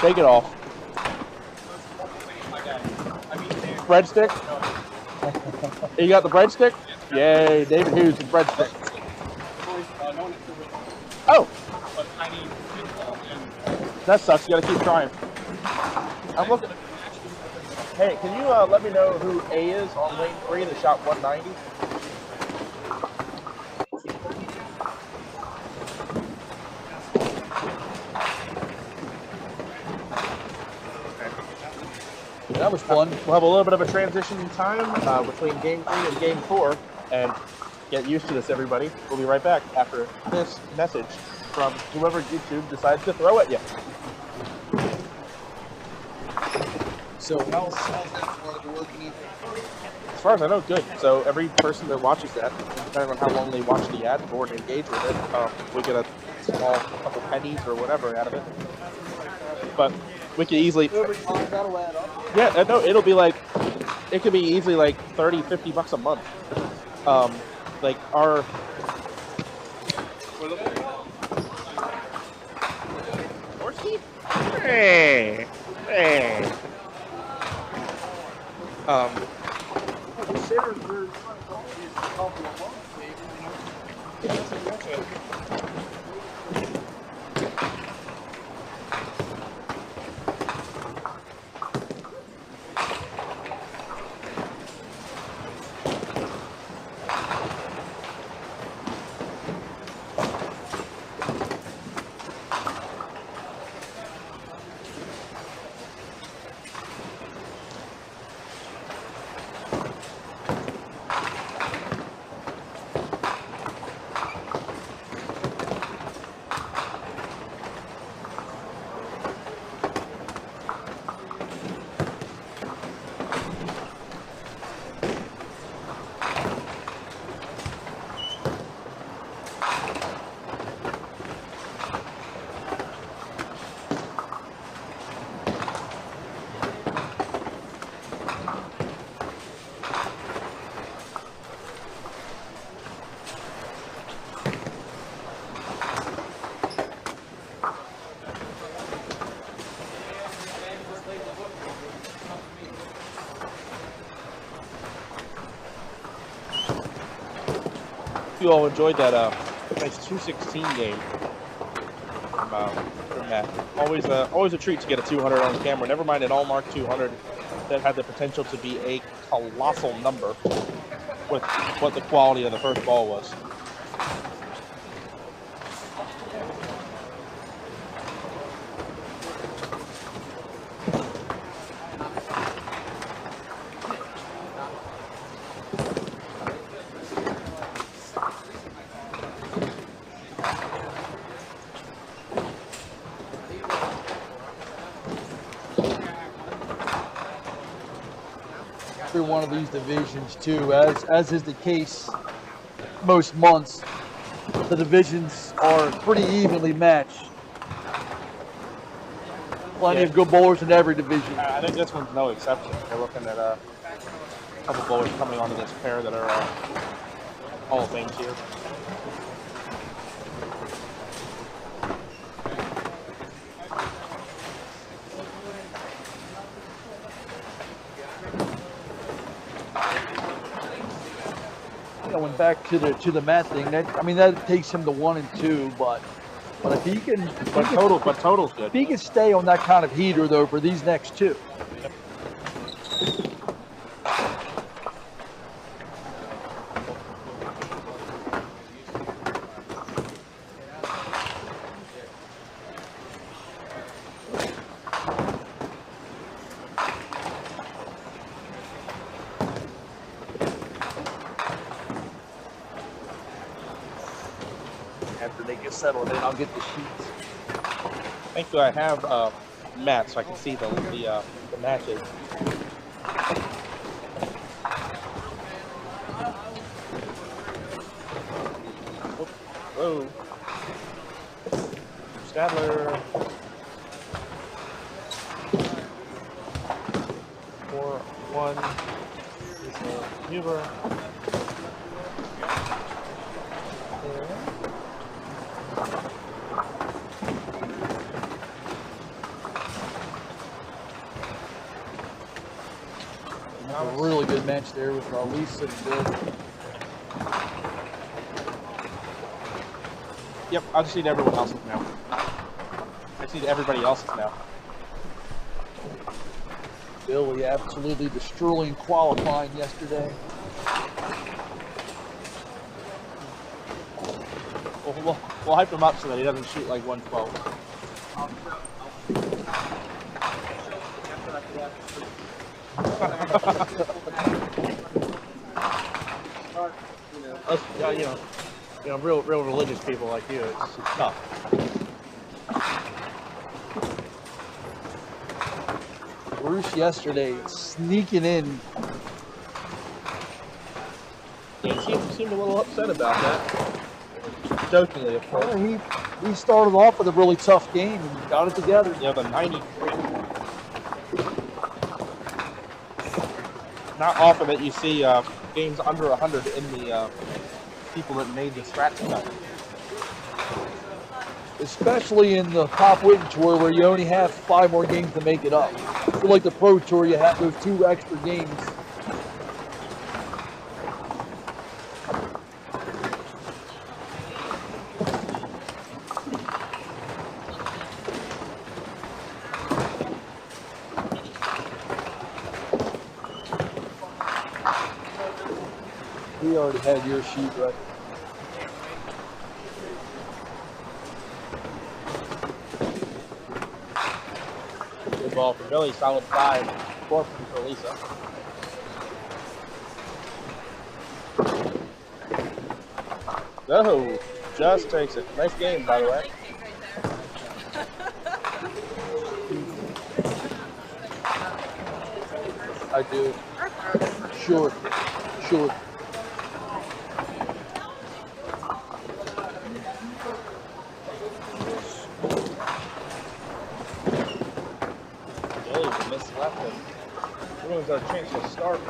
shake it off. Breadstick? You got the breadstick? Yay, David Hughes with breadstick. Oh! That sucks. You gotta keep trying. I'm looking. Hey, can you let me know who A is on lane 3 that shot 190? That was fun. We'll have a little bit of a transition in time between game 3 and game 4, and get used to this, everybody. We'll be right back after this message from whoever YouTube decides to throw at you. So how's that part working? As far as I know, good. So every person that watches that, depending on how long they watch the ad or engage with it, we get a small couple pennies or whatever out of it. But we could easily... That'll add up. Yeah, no, it'll be like... It could be easily like 30, 50 bucks a month. Like our... Hey! Hey! You all enjoyed that nice 216 game from Matt. Always a treat to get a 200 on camera. Never mind an all-mark 200 that had the potential to be a colossal number with what the quality of the first ball was. Every one of these divisions too, as is the case most months, the divisions are pretty evenly matched. Plenty of good bowlers in every division. I think this one's no exception. We're looking at a couple bowlers coming onto this pair that are Hall of Fame here. Going back to the Matt thing, that takes him to 1 and 2, but if he can, total's good. If he can stay on that kind of heater though for these next two. After they get settled in, I'll get the sheets. Thank you. I have Matt, so I can see the matches. Whoa. Stadler. 4-1. He's a Huber. A really good match there with Lisa and Bill. Yep, I just need everyone else's now. I just need everybody else's now. Billy absolutely destroying qualifying yesterday. We'll hype him up so that he doesn't shoot like 112. Us, you know, real religious people like you, it's tough. Bruce yesterday sneaking in. He seemed a little upset about that. Jokingly, of course. Well, he started off with a really tough game and got it together. You have a 93. Not often that you see games under 100 in the people that made the scratch cut. Especially in the Pop Whitten Tour where you only have 5 more games to make it up. I feel like the Pro Tour, you have those 2 extra games. We already had your sheet right. Good ball for Billy, solid 5. 4 for Lisa. No, just takes it. Nice game, by the way. I do. Short. Billy with missed left one. Everyone's got a chance to start.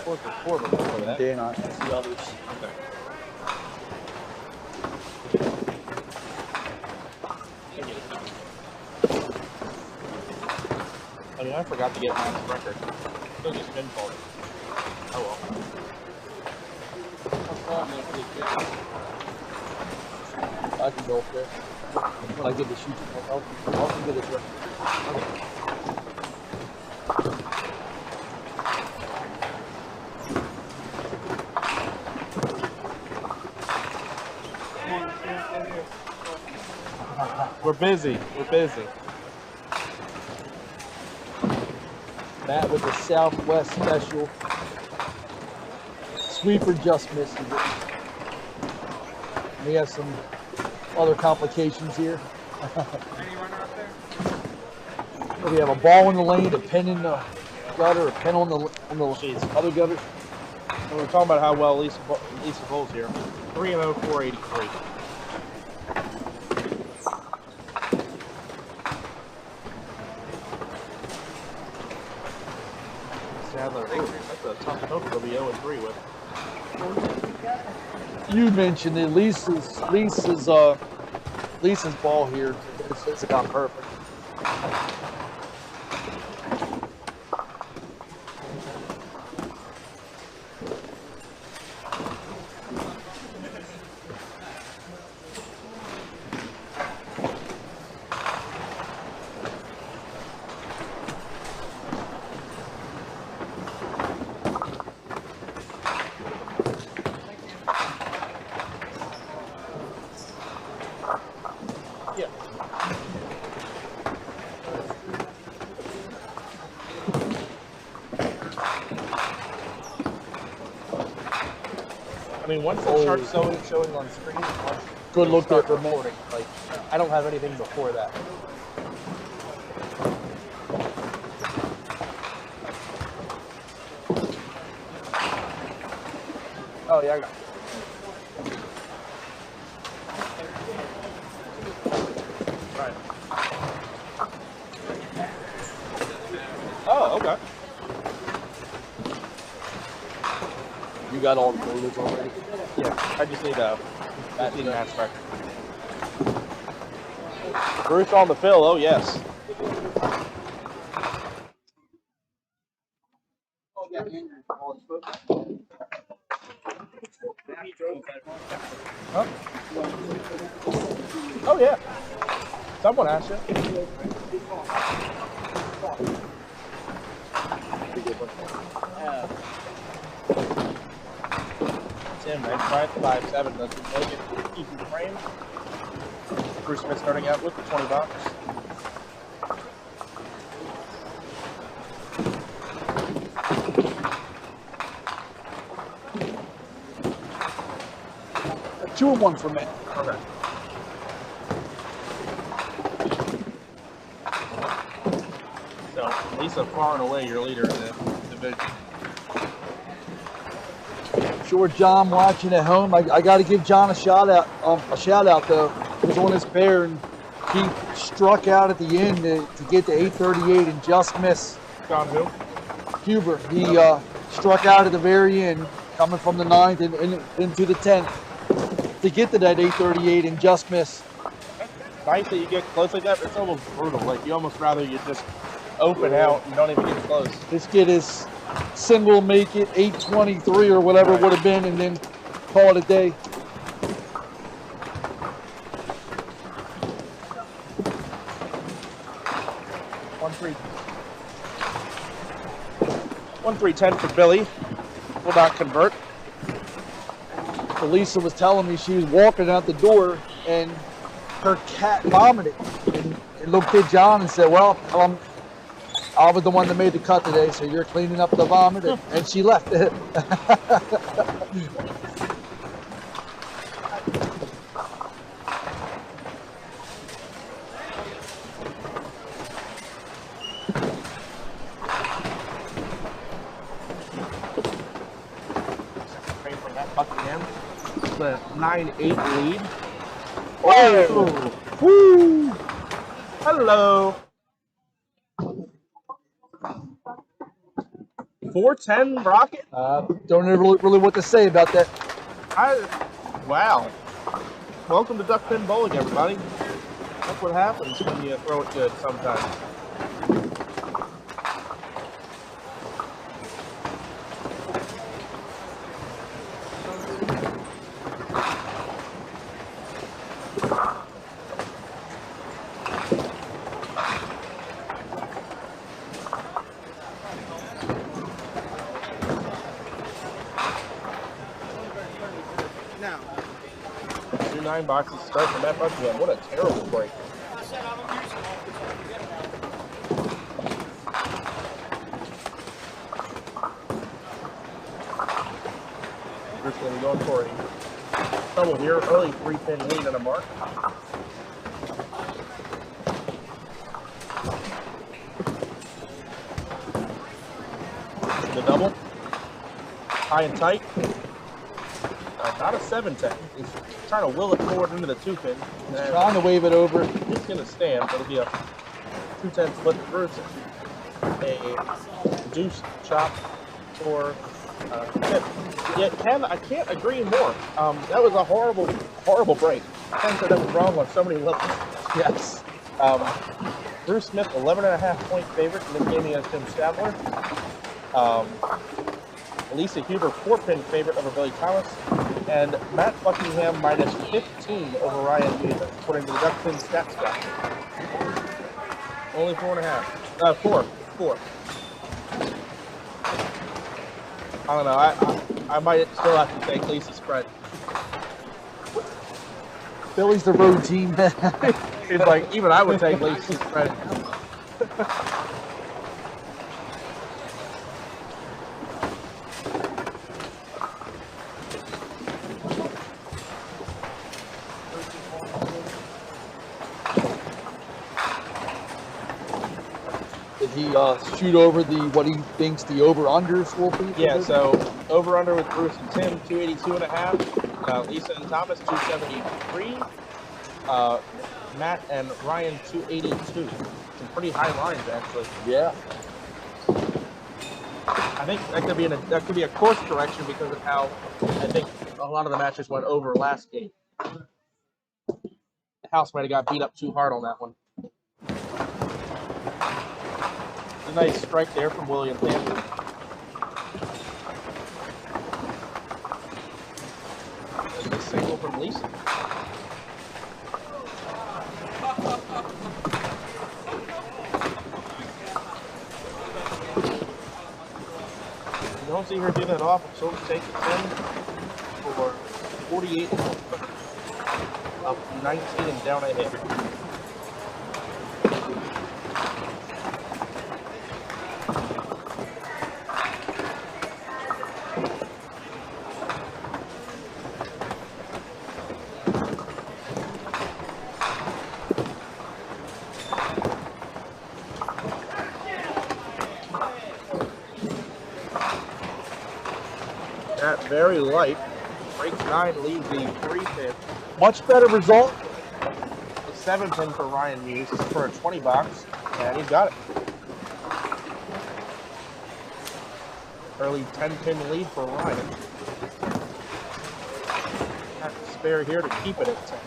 4 for 4 before that. Dan, I see others. Okay. I mean, I forgot to get Matt's record. Still just pinfalled it. Oh well. I can go up there. When I get the sheet, I'll get his record. Okay. We're busy. Matt with the Southwest special. Sweeper just misses it. We have some other complications here. We have a ball in the lane, a pin in the gutter, a pin on the other gutter. And we're talking about how well Lisa bowls here. 3-0, 483. That's a tough total to be 0-3 with. You mentioned it. Lisa's ball here. It's about perfect. I mean, once the chart's showing on screen, Good look there for recording. Like, I don't have anything before that. Oh yeah, I got it. Right. Oh, okay. You got all the photos already? Yeah, I just need a match back. Bruce on the fill, oh yes. Huh? Oh yeah. Someone asked you. Tim, nice try at the 5-7. Doesn't make it easy frame. Bruce Smith starting out with the $20. Two and one for me. Okay. So, Lisa, far and away your leader in the division. Sure, John watching at home. I got to give John a shout out. Though. He was on his pair and he struck out at the end to get to 838 and just miss. John who? Huber. He struck out at the very end, coming from the 9th and into the 10th to get to that 838 and just miss. Nice that you get close like that, but it's almost brutal. Like, you almost rather you just open out and don't even get close. This kid is single make it 823 or whatever it would have been and then call it a day. One 3-10 for Billy. Will not convert. Lisa was telling me she was walking out the door and her cat vomited. And looked at John and said, well, I was the one that made the cut today, so you're cleaning up the vomit. And she left it. The 9-8 lead. Oh! Woo! Hello. 410 Rocket? Don't know really what to say about that. Wow. Welcome to Duck Pin Bowling, everybody. That's what happens when you throw it good sometimes. Now. 2 9-boxes start from that Buckingham. What a terrible break. Just going to be going for it. Trouble here. Early 3-pin lead and a mark. The double. High and tight. Not a 7-10. He's trying to will it forward into the 2-pin. He's trying to wave it over. It's going to stand, but it'll be a 2-10 split to Bruce. A deuce chop for Tip. Yeah, Ken, I can't agree more. That was a horrible, horrible break. Ken said that was wrong on so many levels. Yes. Bruce Smith, 11.5-point favorite in this game against Tim Stadler. Lisa Huber, 4-pin favorite over Billy Thomas. And Matt Buckingham minus 15 over Ryan Weaver, according to the Duck Pin stats guy. Only 4.5. 4. I don't know. I might still have to take Lisa's spread. Billy's the road team. He's like, even I would take Lisa's spread. Did he shoot over what he thinks the over-unders will be? Yeah, so over-under with Bruce and Tim, 282.5. Lisa and Thomas, 273. Matt and Ryan 282. Some pretty high lines actually. Yeah. I think that could be a course correction because of how I think a lot of the matches went over last game. The house might have got beat up too hard on that one. A nice strike there from William Hampton. And a single from Lisa. You don't see her do that often, so take the 10 for 48 up 19 and down ahead. That very light. Breaks 9, leaves the 3 pin. Much better result. The 7 pin for Ryan Muse for a 20 box, and he's got it. Early 10 pin lead for Ryan. Got to spare here to keep it at 10.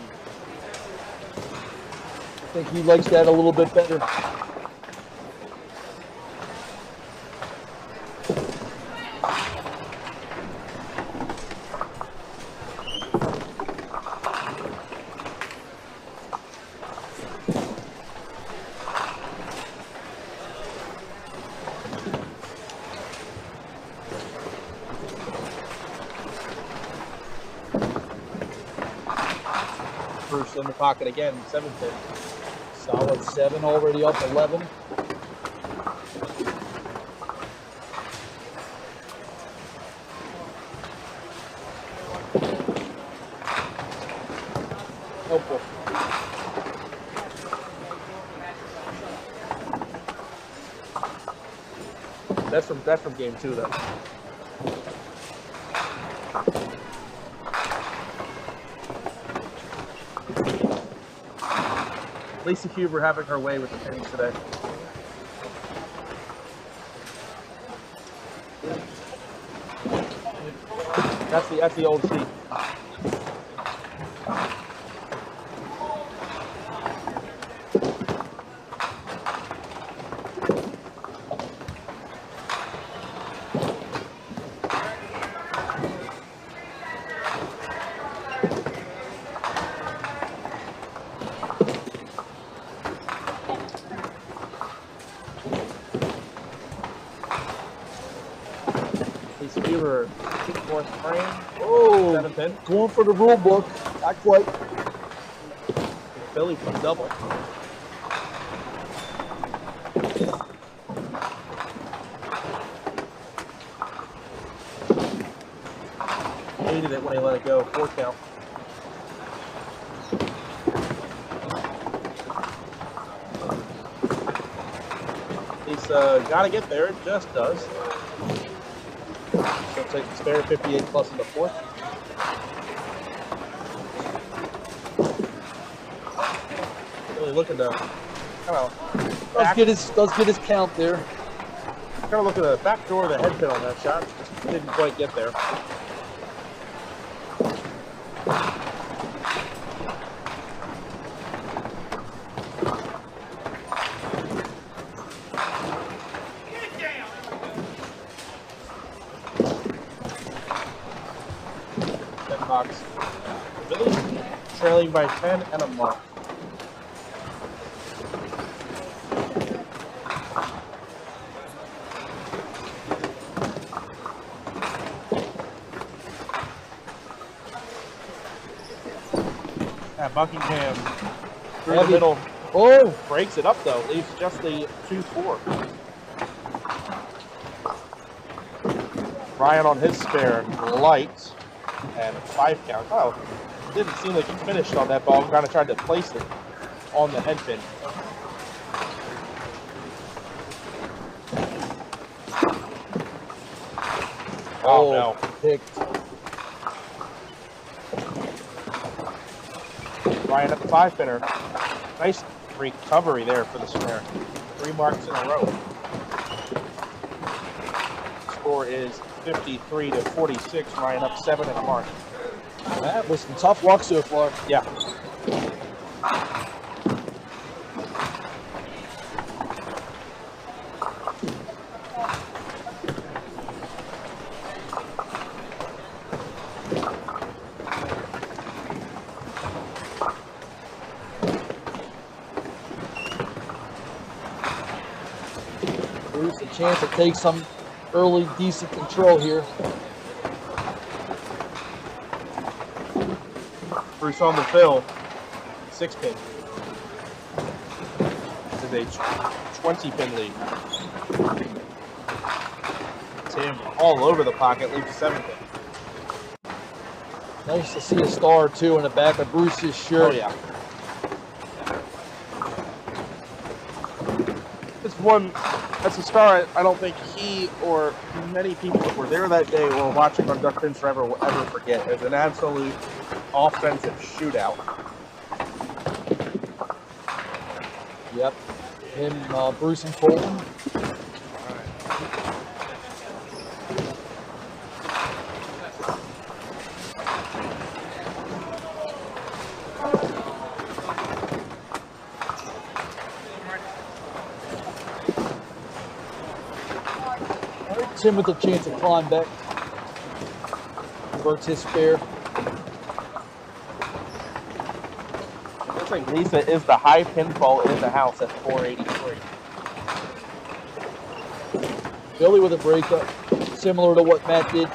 I think he likes that a little bit better. Bruce in the pocket again, 7 pin. Solid 7, already up 11. Helpful. That's from game 2 though. Lisa Huber having her way with the pins today. That's the old sheet. Lisa Huber, 4th frame. Oh, 7 pin. going for the rule book. Not quite. Billy from double. Hated it when he let it go. 4 count. He's got to get there. It just does. So take the spare 58 plus in the 4th. Really looking to kind of Does get his count there. kind of look at the back door of the head pin on that shot. Didn't quite get there. Box. Billy trailing by 10 and a mark. At Buckingham through the middle. Oh, Breaks it up though. Leaves just the 2-4. Ryan on his spare. Light. And 5 count. Oh, didn't seem like he finished on that ball. Kind of tried to place it on the head pin. Oh, no. Picked. Ryan at the 5 pinner. Nice recovery there for the snare. 3 marks in a row. Score is 53-46. Ryan up 7 and a mark. That was some tough luck so far. Yeah. Bruce a chance to take some early decent control here. Bruce on the fill. 6-pin. This is a 20-pin lead. Tim all over the pocket, leaves 7-pin. Nice to see a star too in the back of Bruce's shirt. Oh yeah. It's one. That's a star I don't think he or many people that were there that day or watching on Duck Pins Forever will ever forget. It's an absolute offensive shootout. Yep. Him, Bruce and Colton. Tim with a chance to climb back. Works his spare. Looks like Lisa is the high pinfall in the house at 483. Billy with a breakup, similar to what Matt did.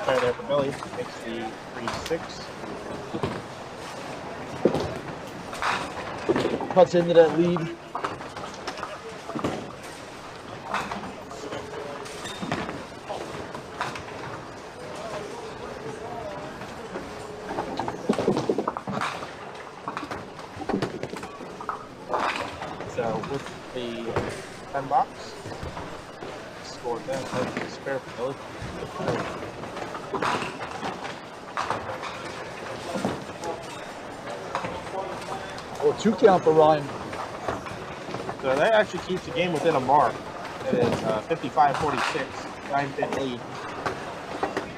Right there for Billy. Makes the 3-6. Cuts into that lead. So with the 10 box, scored that. That's a spare for Billy. Oh, 2 count for Ryan. So that actually keeps the game within a mark. It is 55-46, 9-pin lead.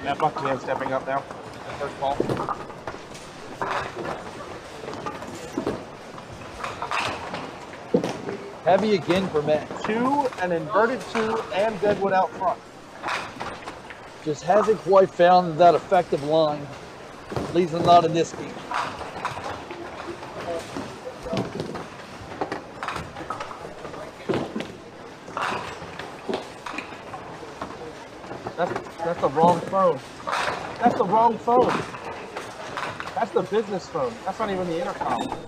Matt Buckingham stepping up now. First ball. Heavy again for Matt. 2, an inverted 2, and Deadwood out front. Just hasn't quite found that effective line. At least not in this game. That's the wrong phone. That's the wrong phone. That's the business phone. That's not even the intercom.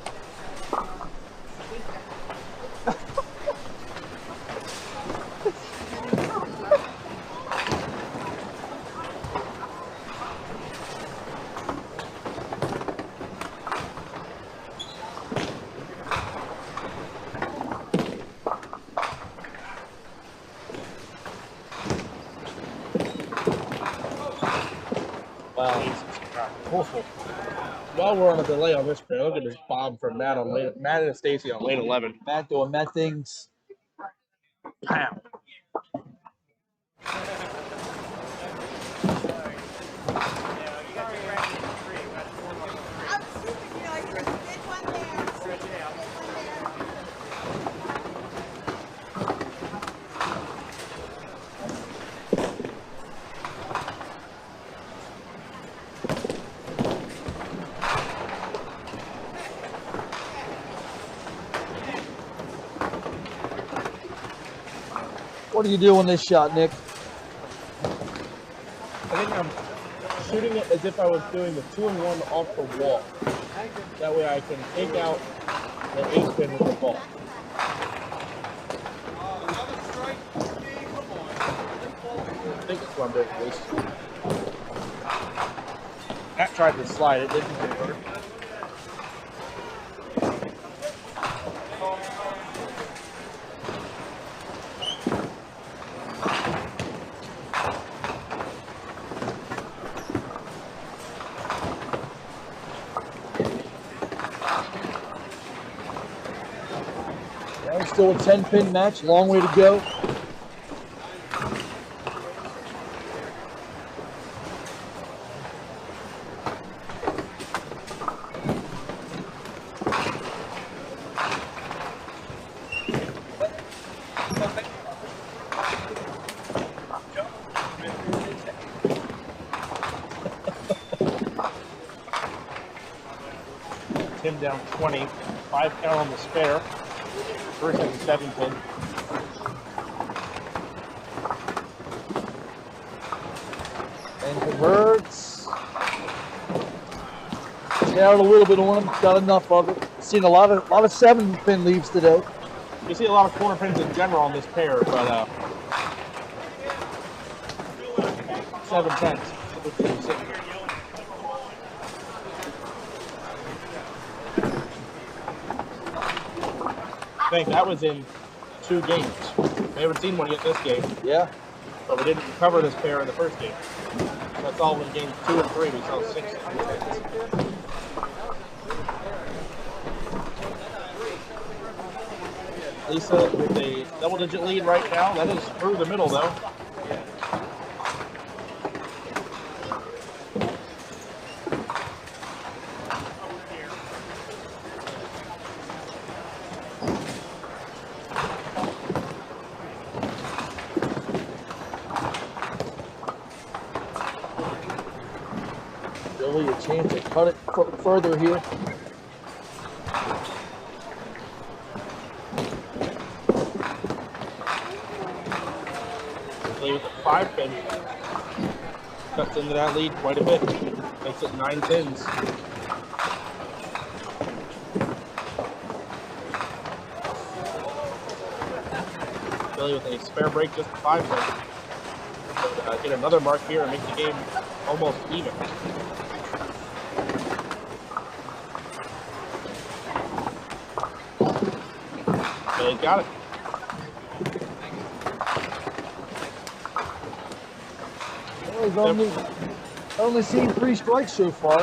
While we're on a delay on this pair, look at this bomb from Matt and Stacy on lane 11. Matt doing Matt things. Pow. What are you doing this shot, Nick? I think I'm shooting it as if I was doing the 2-and-1 off the wall. That way I can take out the 8-pin with the ball. Another strike, Steve. Come on. I think it's one big waste. Matt tried to slide it, didn't convert. Yeah, still a 10-pin match, long way to go. Tim down 20, 5 count on the spare. First and 7 pin. And converts. Out a little bit on him, got enough of it. Seen a lot of 7-pin leaves today. You see a lot of corner pins in general on this pair, but 7 tenths. I think that was in 2 games. We haven't seen one yet this game. Yeah. But we didn't cover this pair in the first game. That's all in games 2 and 3. We saw 6 tenths. Lisa with a double-digit lead right now. That is through the middle, though. Billy a chance to cut it further here. With the 5 pin, cuts into that lead quite a bit. Makes it 9 pins. Billy with a spare break, just 5 pin. Get another mark here and make the game almost even. Billy got it. We've only seen 3 strikes so far.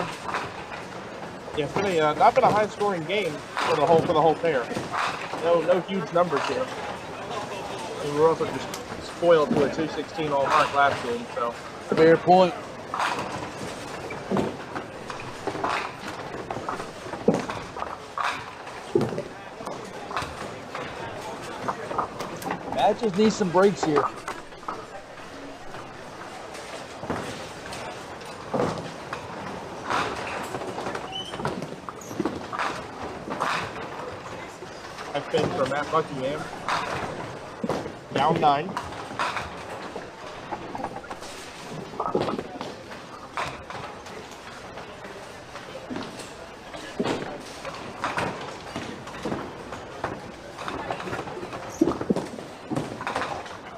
Yeah, it's been not been a high-scoring game for the whole pair. No huge numbers here. And we were also just spoiled to a 216 all mark last game, so. Fair point. Matches need some breaks here. Pin for Matt Buckingham. Down 9.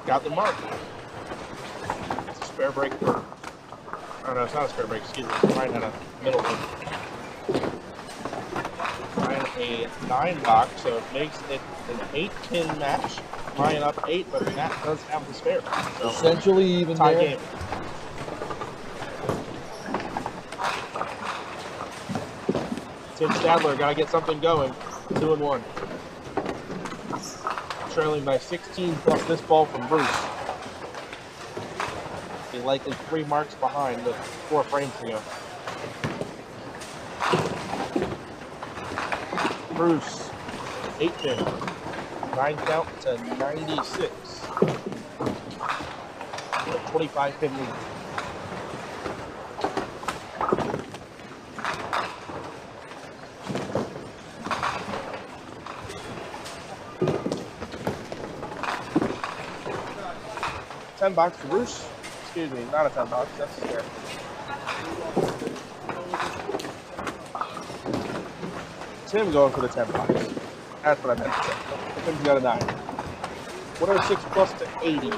Got the mark. It's a spare break for. Oh no, it's not a spare break. Excuse me. Ryan had a middle one. A 9 box, so it makes it an 8-pin match. Ryan up 8, but Matt does have the spare. So essentially even tie there. game. Tim Stadler got to get something going. 2-1. Trailing by 16 plus this ball from Bruce. He's likely 3 marks behind with 4 frames to go. Bruce, 8-pin, 9 count to 96. 25-pin lead. $10 to Bruce. Excuse me, not a $10. That's fair. Tim going for the $10. That's what I meant to say. Tim's got a 9. 106 plus to 80.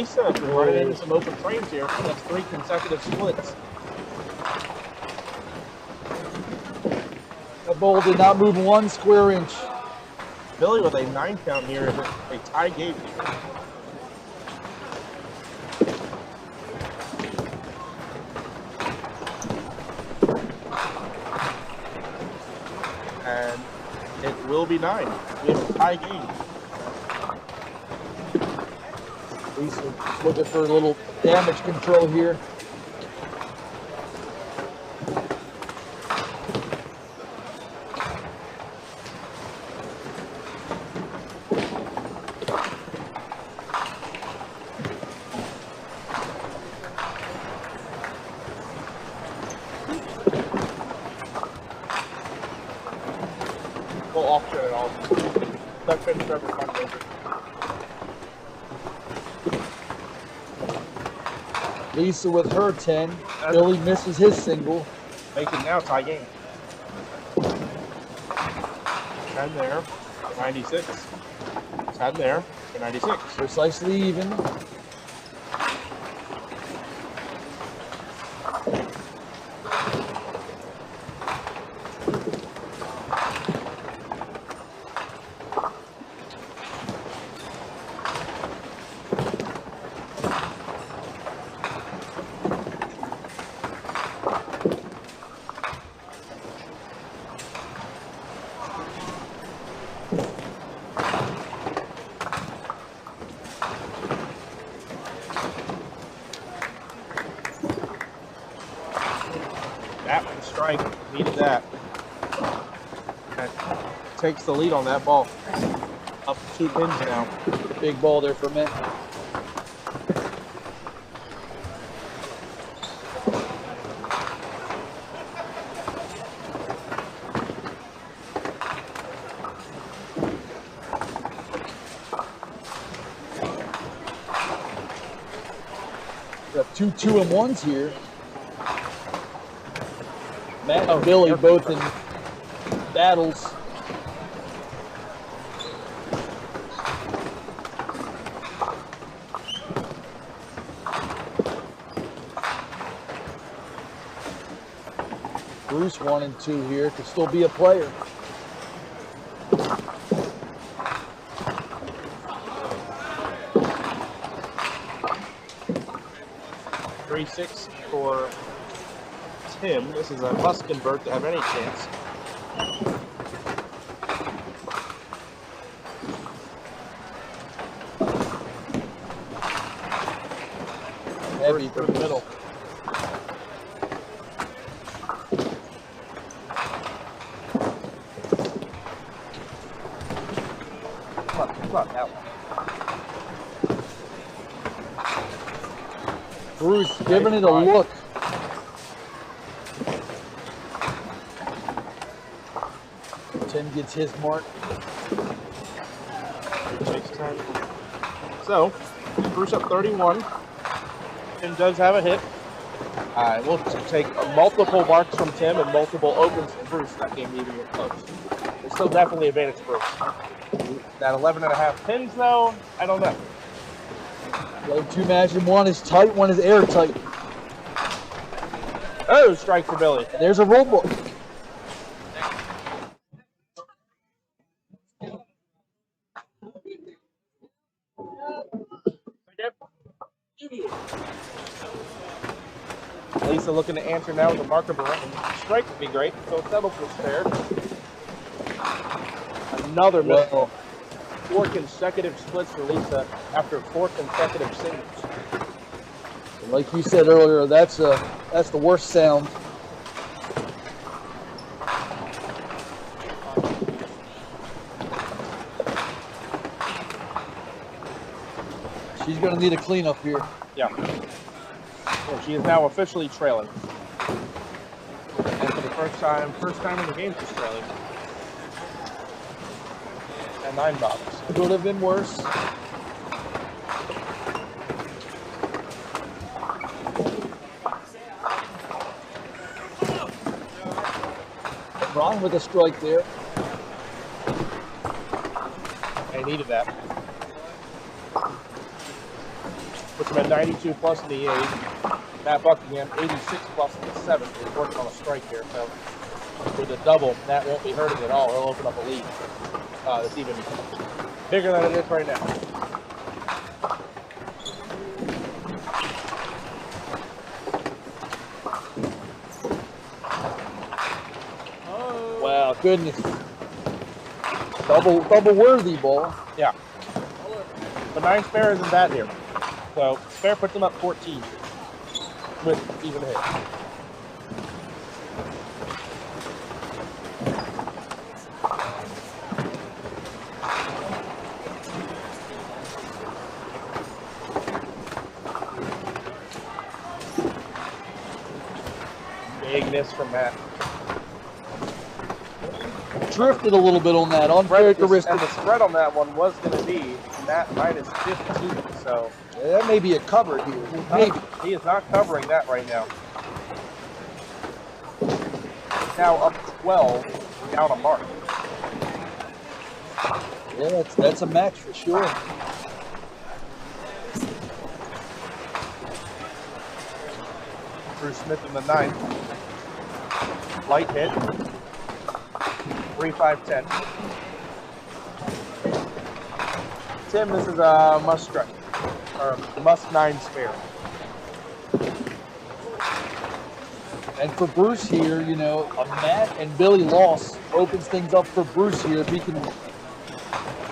Lisa has been running into some open frames here. That's 3 consecutive splits. That ball did not move 1 square inch. Billy with a 9 count here, a tie game. And it will be 9. We have a tie game. Lisa looking for a little damage control here. We'll offset it all. That finished every fundraiser. Lisa with her 10. Billy misses his single. Making now tie game. 10 there, 96. 10 there, 96. Precisely even. That one strike, needed that. That takes the lead on that ball. Up 2 pins now. Big ball there for Mint. We have 2 2-and-1s here. Matt and Billy both in battles. Bruce 1 and 2 here, could still be a player. Three 6 for Tim. This is a must convert to have any chance. Heavy Through the middle. Come on, that one. Bruce giving it a look. Tim gets his mark. Takes 10. So, Bruce up 31. Tim does have a hit. We'll take multiple marks from Tim and multiple opens from Bruce. That game even get close. It's still definitely advantage Bruce. That 11.5 pins, though, I don't know. The other two matches, one is tight, one is airtight. Oh, strike for Billy. And there's a roll book. Lisa looking to answer now with a marker barrette. Strike would be great, so settle for spare. Another middle. 4 consecutive splits for Lisa after 4 consecutive singles. Like you said earlier, that's the worst sound. She's going to need a cleanup here. Yeah. Well, she is now officially trailing. And for the first time in the game, she's trailing. And 9 bottles. Could have been worse. Wrong with a strike there. I needed that. Nickerson at 92 plus in the 8th. Matt Buckingham 86 plus in the 7th. He's working on a strike here, so with a double, that won't be hurting at all. He'll open up a lead. That's even bigger than it is right now. Wow, goodness. Double worthy ball. Yeah. But 9 spare isn't bad here. So spare puts him up 14 with even a hit. Big miss from Matt. Drifted a little bit on that, And uncharacteristic. the spread on that one was going to be Matt minus 15, so Yeah, that may be a cover here. Maybe. he is not covering that right now. He's now up 12, down a mark. Yeah, that's a match for sure. Bruce Smith in the 9th. Light hit. 3-5-10. Tim, this is a must strike. Or must 9 spare. And for Bruce here, you know, a Matt and Billy loss opens things up for Bruce here if he can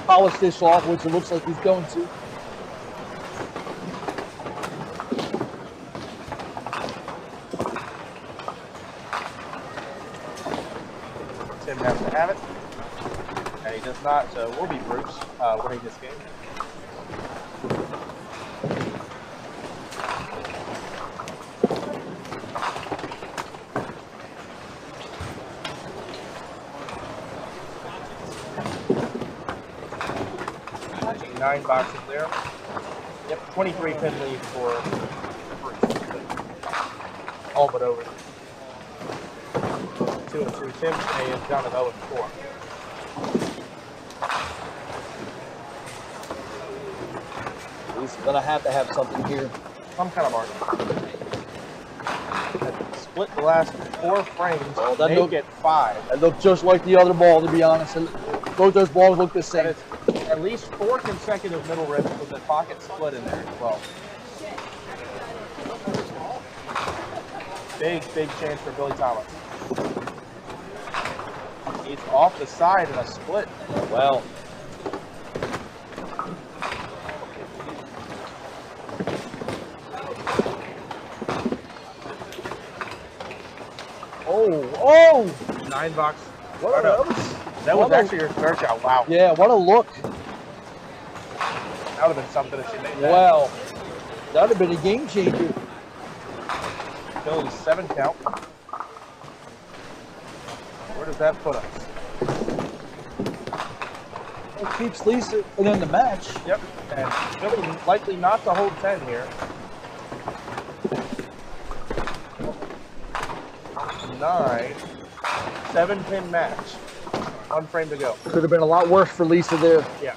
polish this off, which it looks like he's going to. Tim has to have it. And he does not, so we'll be Bruce winning this game. Matching 9 boxes there. Yep, 23 pin lead for Bruce. All but over. 2-2 Tim, and down to 0-4. He's going to have something here. Some kind of mark. Split the last 4 frames, that make look- it 5. It looked just like the other ball, to be honest. Both those balls look the And same. it's at least 4 consecutive middle ribs with the pocket split in there as well. Big chance for Billy Thomas. He's off the side in a split. Well, oh! 9 box. What That was actually your search out. Wow. Yeah, what a look. That would have been something if she made that. Wow. That would have been a game changer. Billy's 7 count. Where does that put us? It keeps Lisa in the match. Yep. And Billy likely not to hold 10 here. 9. 7-pin match. 1 frame to go. Could have been a lot worse for Lisa there. Yeah.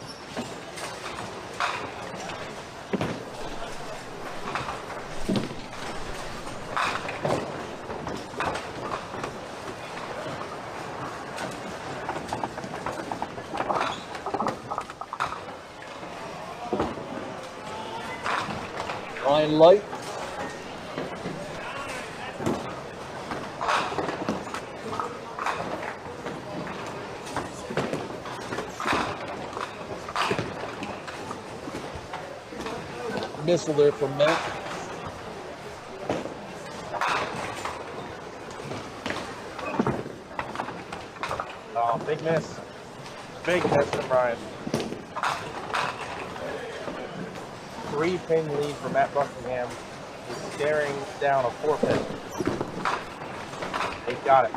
Line light. Missile there from Matt. Oh, big miss. Big miss from Brian. 3-pin lead for Matt Buckingham. He's staring down a 4-pin. They got it.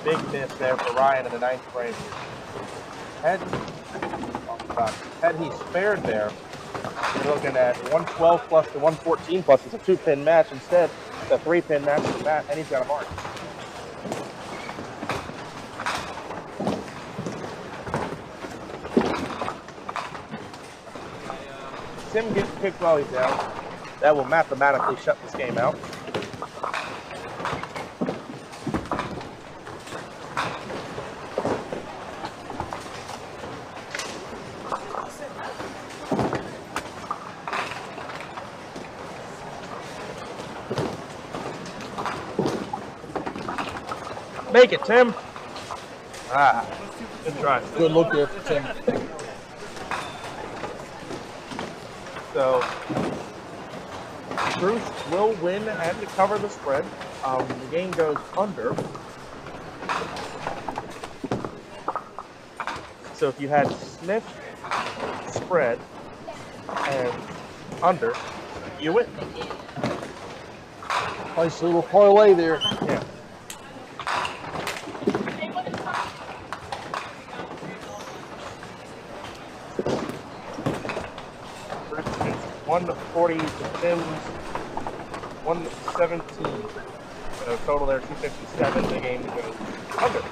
Big miss there for Ryan in the 9th frame. Had he spared there, you're looking at 112 plus to 114 plus. It's a 2-pin match instead. It's a 3-pin match for Matt, and he's got a mark. Tim gets picked while he's down, that will mathematically shut this game out. Make it, Tim. Ah, good try. Good look there for Tim. So, Bruce will win and cover the spread. The game goes under. So if you had Smith, spread, and under, you win. Nice little parlay there. Yeah. Bruce is 140 to Tim's 117. So total there 257. The game goes under.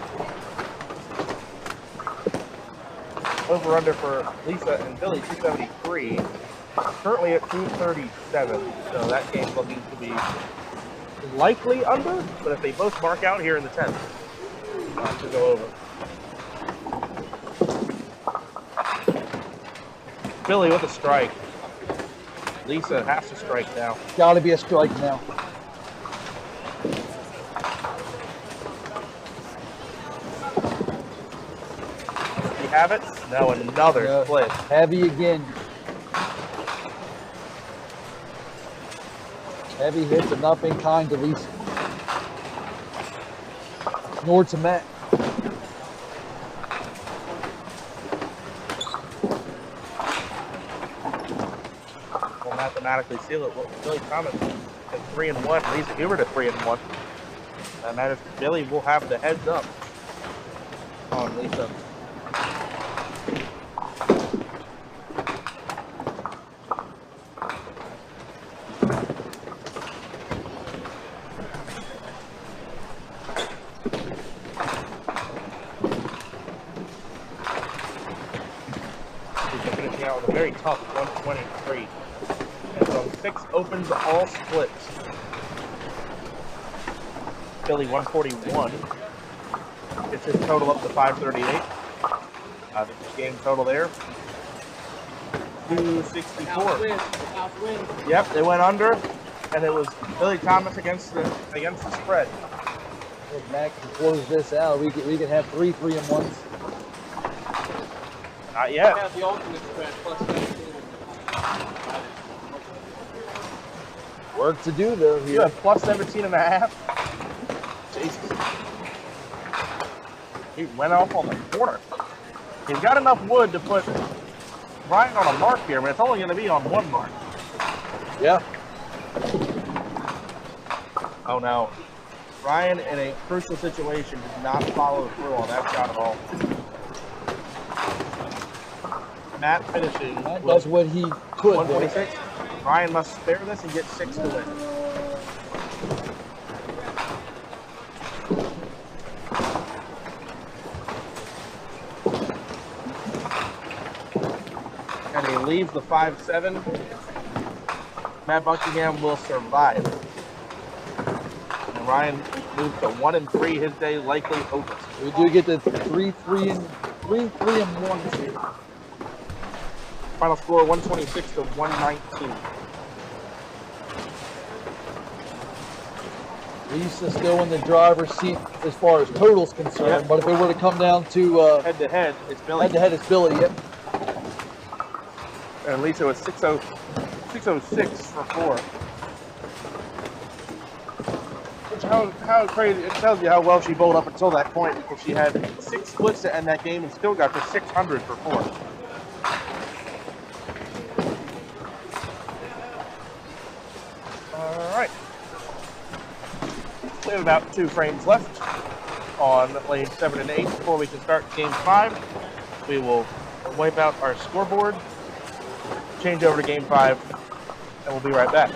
Over under for Lisa and Billy 273. Currently at 237. So that game's looking to be likely under, but if they both mark out here in the 10th, to go over. Billy with a strike. Lisa has to strike now. Got to be a strike now. You have it? No, another split. Heavy again. Heavy hits have not been kind to Lisa. Nor to Matt. Will mathematically seal it. Well, Billy Thomas at 3-1. Lisa Hubert at 3-1. And that is Billy will have the heads up on Lisa. Out with a very tough 123. And so 6 opens, all splits. Billy 141. Gets his total up to 538. The game total there 264. Yep, they went under, and it was Billy Thomas against the spread. If Matt can close this out, we can have 3 3-1s. Not yet. Have the ultimate spread plus 17. Work to do though You here. have plus 17.5. Jesus. He went off on the corner. He's got enough wood to put Ryan on a mark here, but it's only going to be on one mark. Yeah. Oh no. Ryan, in a crucial situation, did not follow through on that shot at all. Matt finishes Matt with does what he could. 126. Ryan must spare this and get 6 to win. And he leaves the 5-7. Matt Buckingham will survive. And Ryan moves to 1-3. His day likely opens. We do get the 3 3-1s here. Final score 126 to 119. Lisa still in the driver's seat as far as totals concerned, Yep. but if it were to come down to Head to head, it's Billy. head to head, it's Billy. Yep. And Lisa was 606 for 4. Which how crazy, it tells you how well she bowled up until that point, because she had 6 splits to end that game and still got to 600 for 4. Alright. We have about 2 frames left on lanes 7 and 8 before we can start game 5. We will wipe out our scoreboard, change over to game 5, and we'll be right back.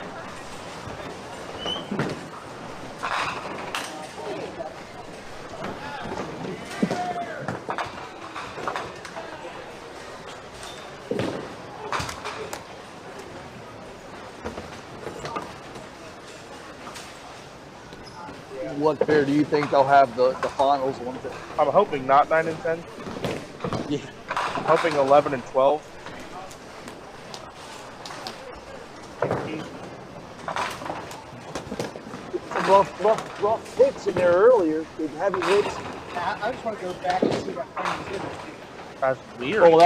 what pair do you think they'll have the finals on? I'm hoping not 9 and 10. Yeah. I'm hoping 11 and 12. Some rough hits in there earlier. Heavy hits. I just want to go back and see what Frank did. That's weird. Oh,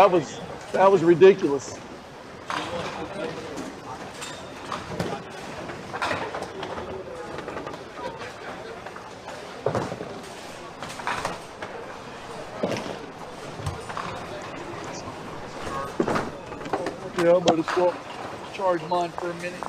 that was ridiculous. Yeah, I'm gonna swap, charge mine for a minute.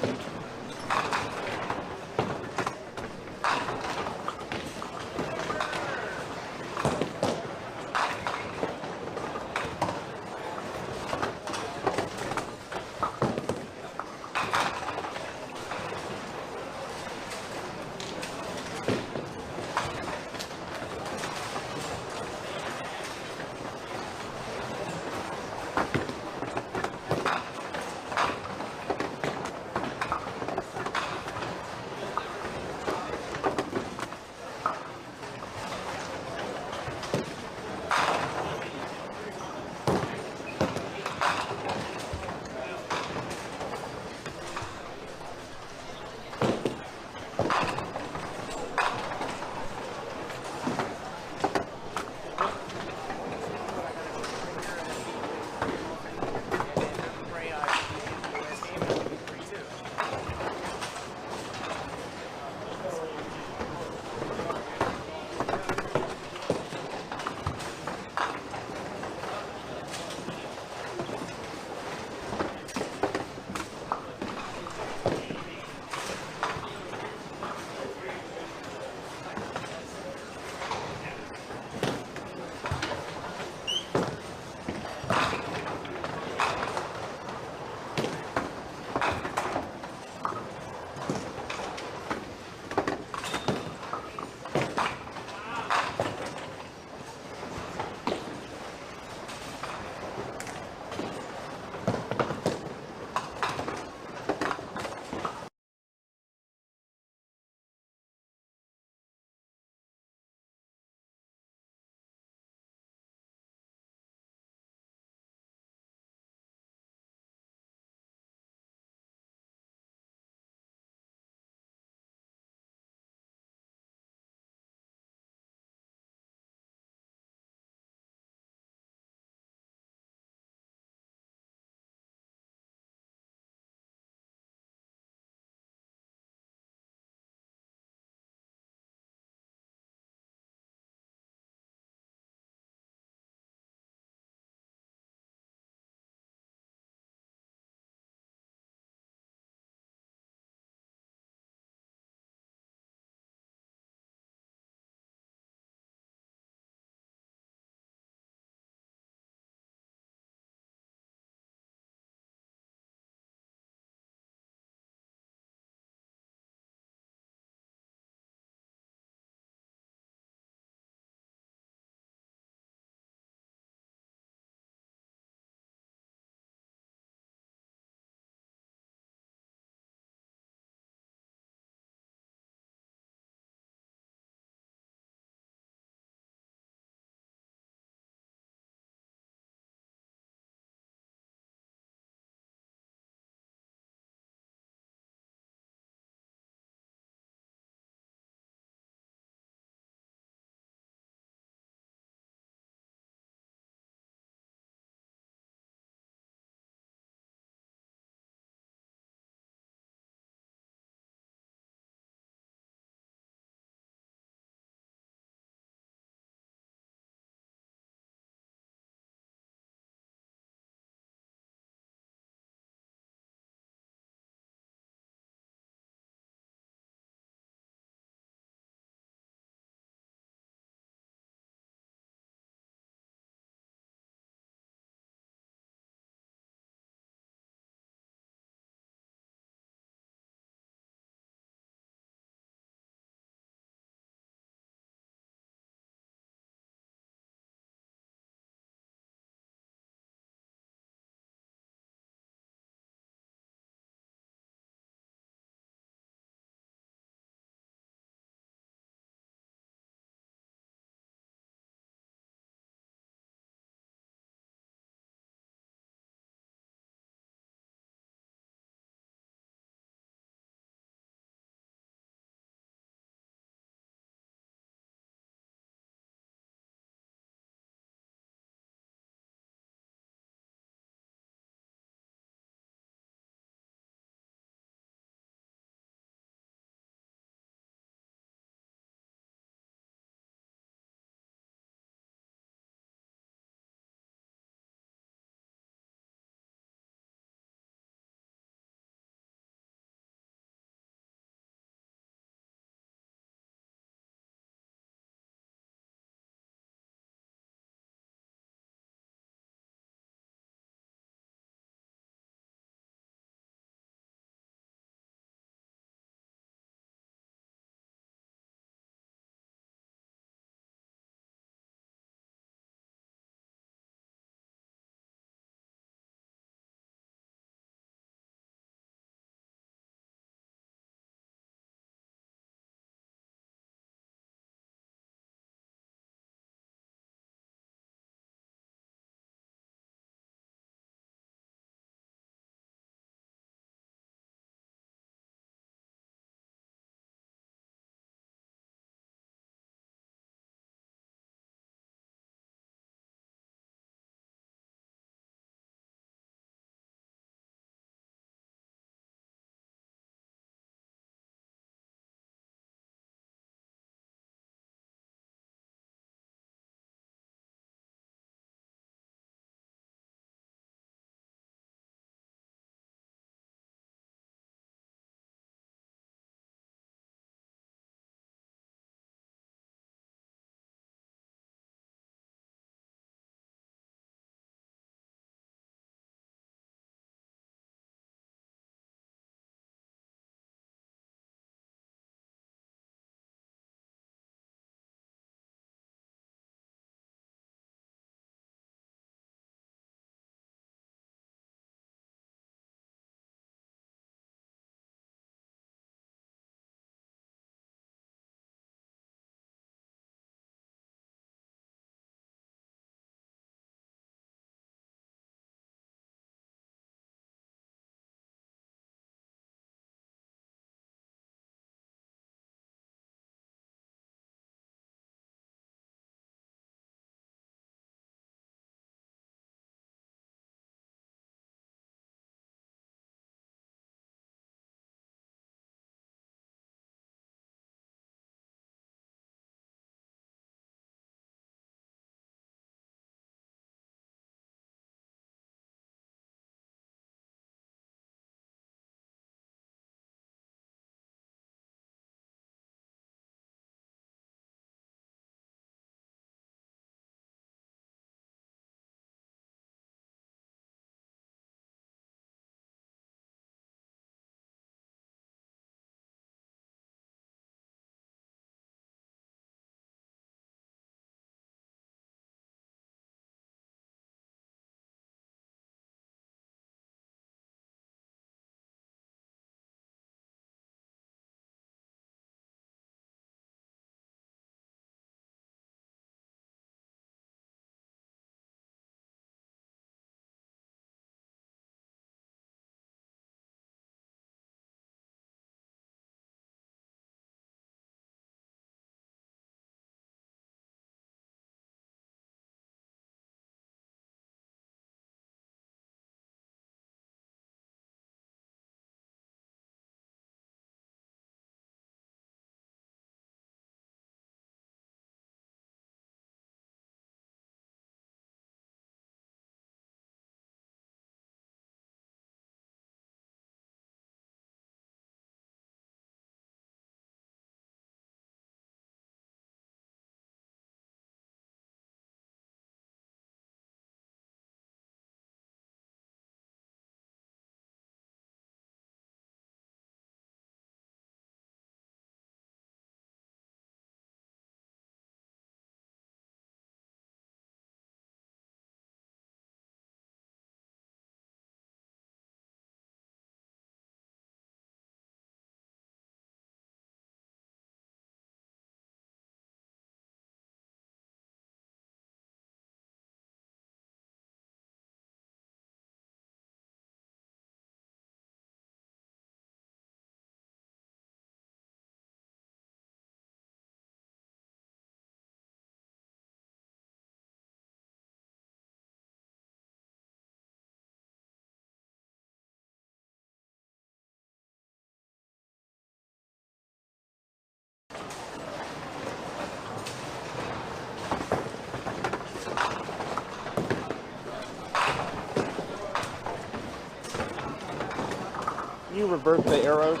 you revert the arrows?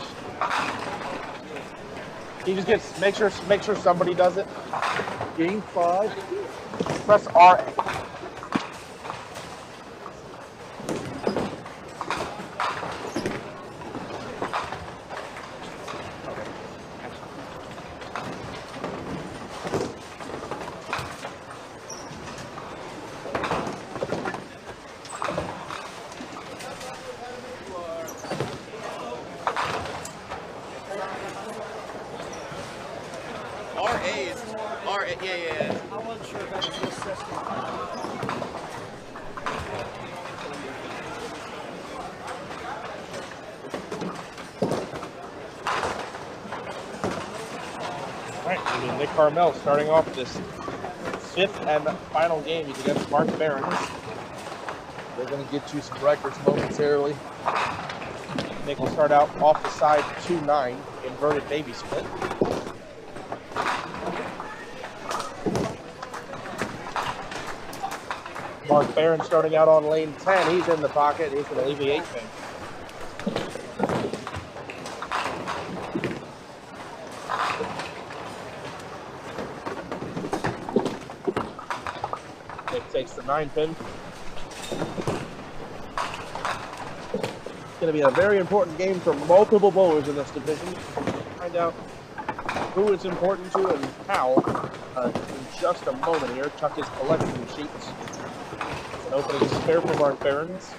He just gets make sure somebody does it. Game 5. Press R. Yeah. I wasn't sure if that was this system. All right, Nick Carmel starting off this 5th and final game. He's against Mark Behrens. They're going to get you some records momentarily. Nick will start out off the side 2-9, inverted baby split. Mark Behrens starting out on lane 10. He's in the pocket. He's going to leave the 8 pin. Nick takes the 9 pin. It's going to be a very important game for multiple bowlers in this division. Find out who it's important to and how in just a moment here. Chuck his collection sheets. An opening spare for Mark Behrens.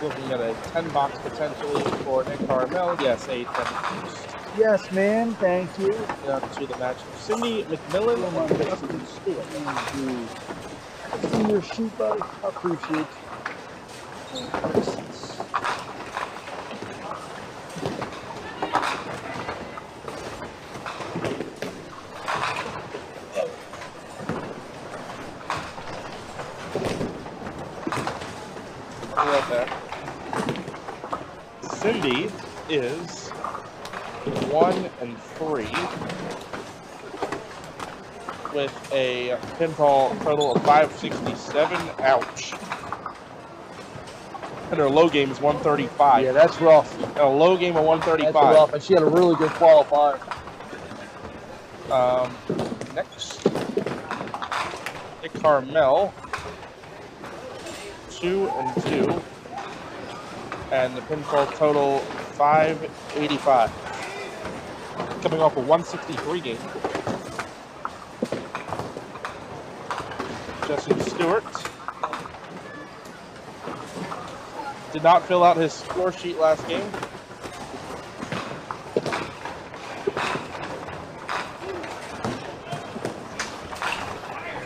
Looking at a 10 box potentially for Nick Carmel. Yes, a 10 boost. Yes, man. Thank you. Down to the match. Cindy McMillan and Justin Stewart. See your sheet, buddy. I appreciate it. Cindy is 1-3 with a pinfall total of 567. Ouch. And her low game is 135. Yeah, that's rough. And a low game of 135. That's rough, and she had a really good qualifier. Next, Nick Carmel, 2-2, and the pinfall total 585. Coming off a 163 game. Justin Stewart did not fill out his score sheet last game.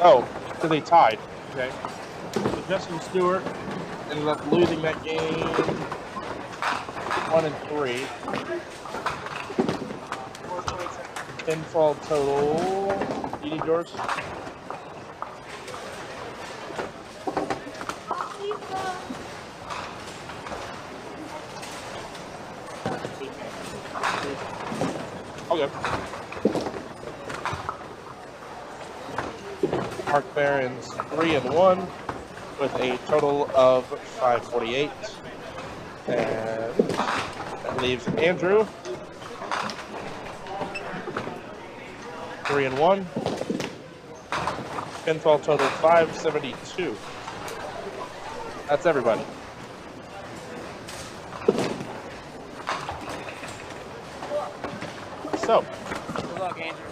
Oh, because they tied. Okay. So Justin Stewart ended up losing that game 1-3. Pinfall total. You need yours? Okay. Mark Behrens 3-1 with a total of 548. And that leaves Andrew 3-1. Pinfall total 572. That's everybody. So, Good luck, Andrew.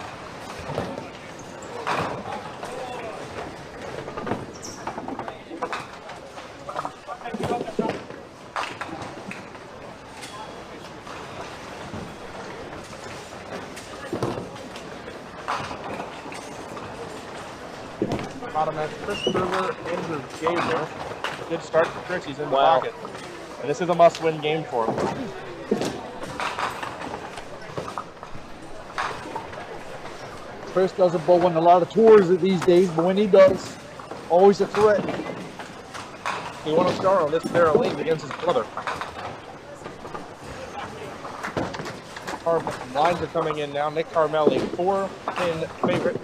bottom match, Chris Berger, Andrew Gamer. Good start for Chris, he's in the Wow. pocket. And this is a must-win game for him. Chris doesn't bowl in a lot of tours these days, but when he does, always a threat. He won a star on this pair of lanes against his brother. Lines are coming in now. Nick Carmel, a 4-pin favorite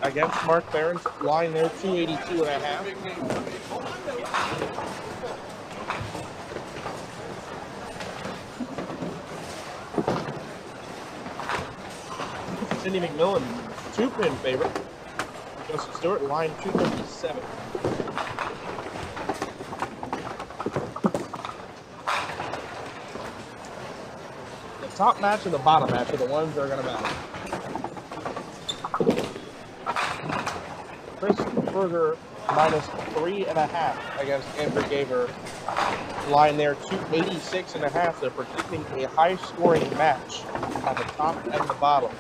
against Mark Behrens. Line there, 282.5. Cindy McMillan, 2-pin favorite. Justin Stewart, line 257. The top match and the bottom match are the ones that are going to matter. Chris Berger minus 3.5 against Andrew Gaver. Line there 286.5. They're predicting a high-scoring match on the top and the bottom.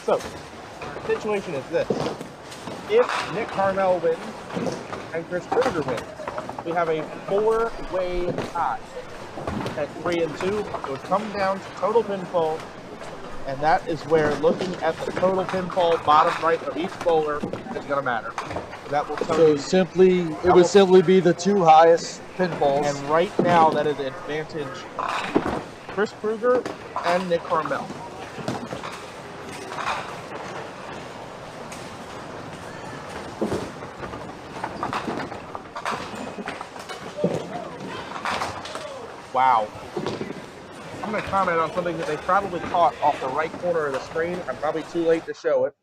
So, the situation is this. If Nick Carmel wins and Chris Berger wins, we have a 4-way tie at 3 and 2. It would come down to total pinfall, and that is where looking at the total pinfall bottom right of each bowler is going to matter. So that will tell you. It would simply be the 2 highest pinfalls. And right now, that is advantage Chris Kruger and Nick Carmel. Wow. I'm going to comment on something that they probably caught off the right corner of the screen. I'm probably too late to show it.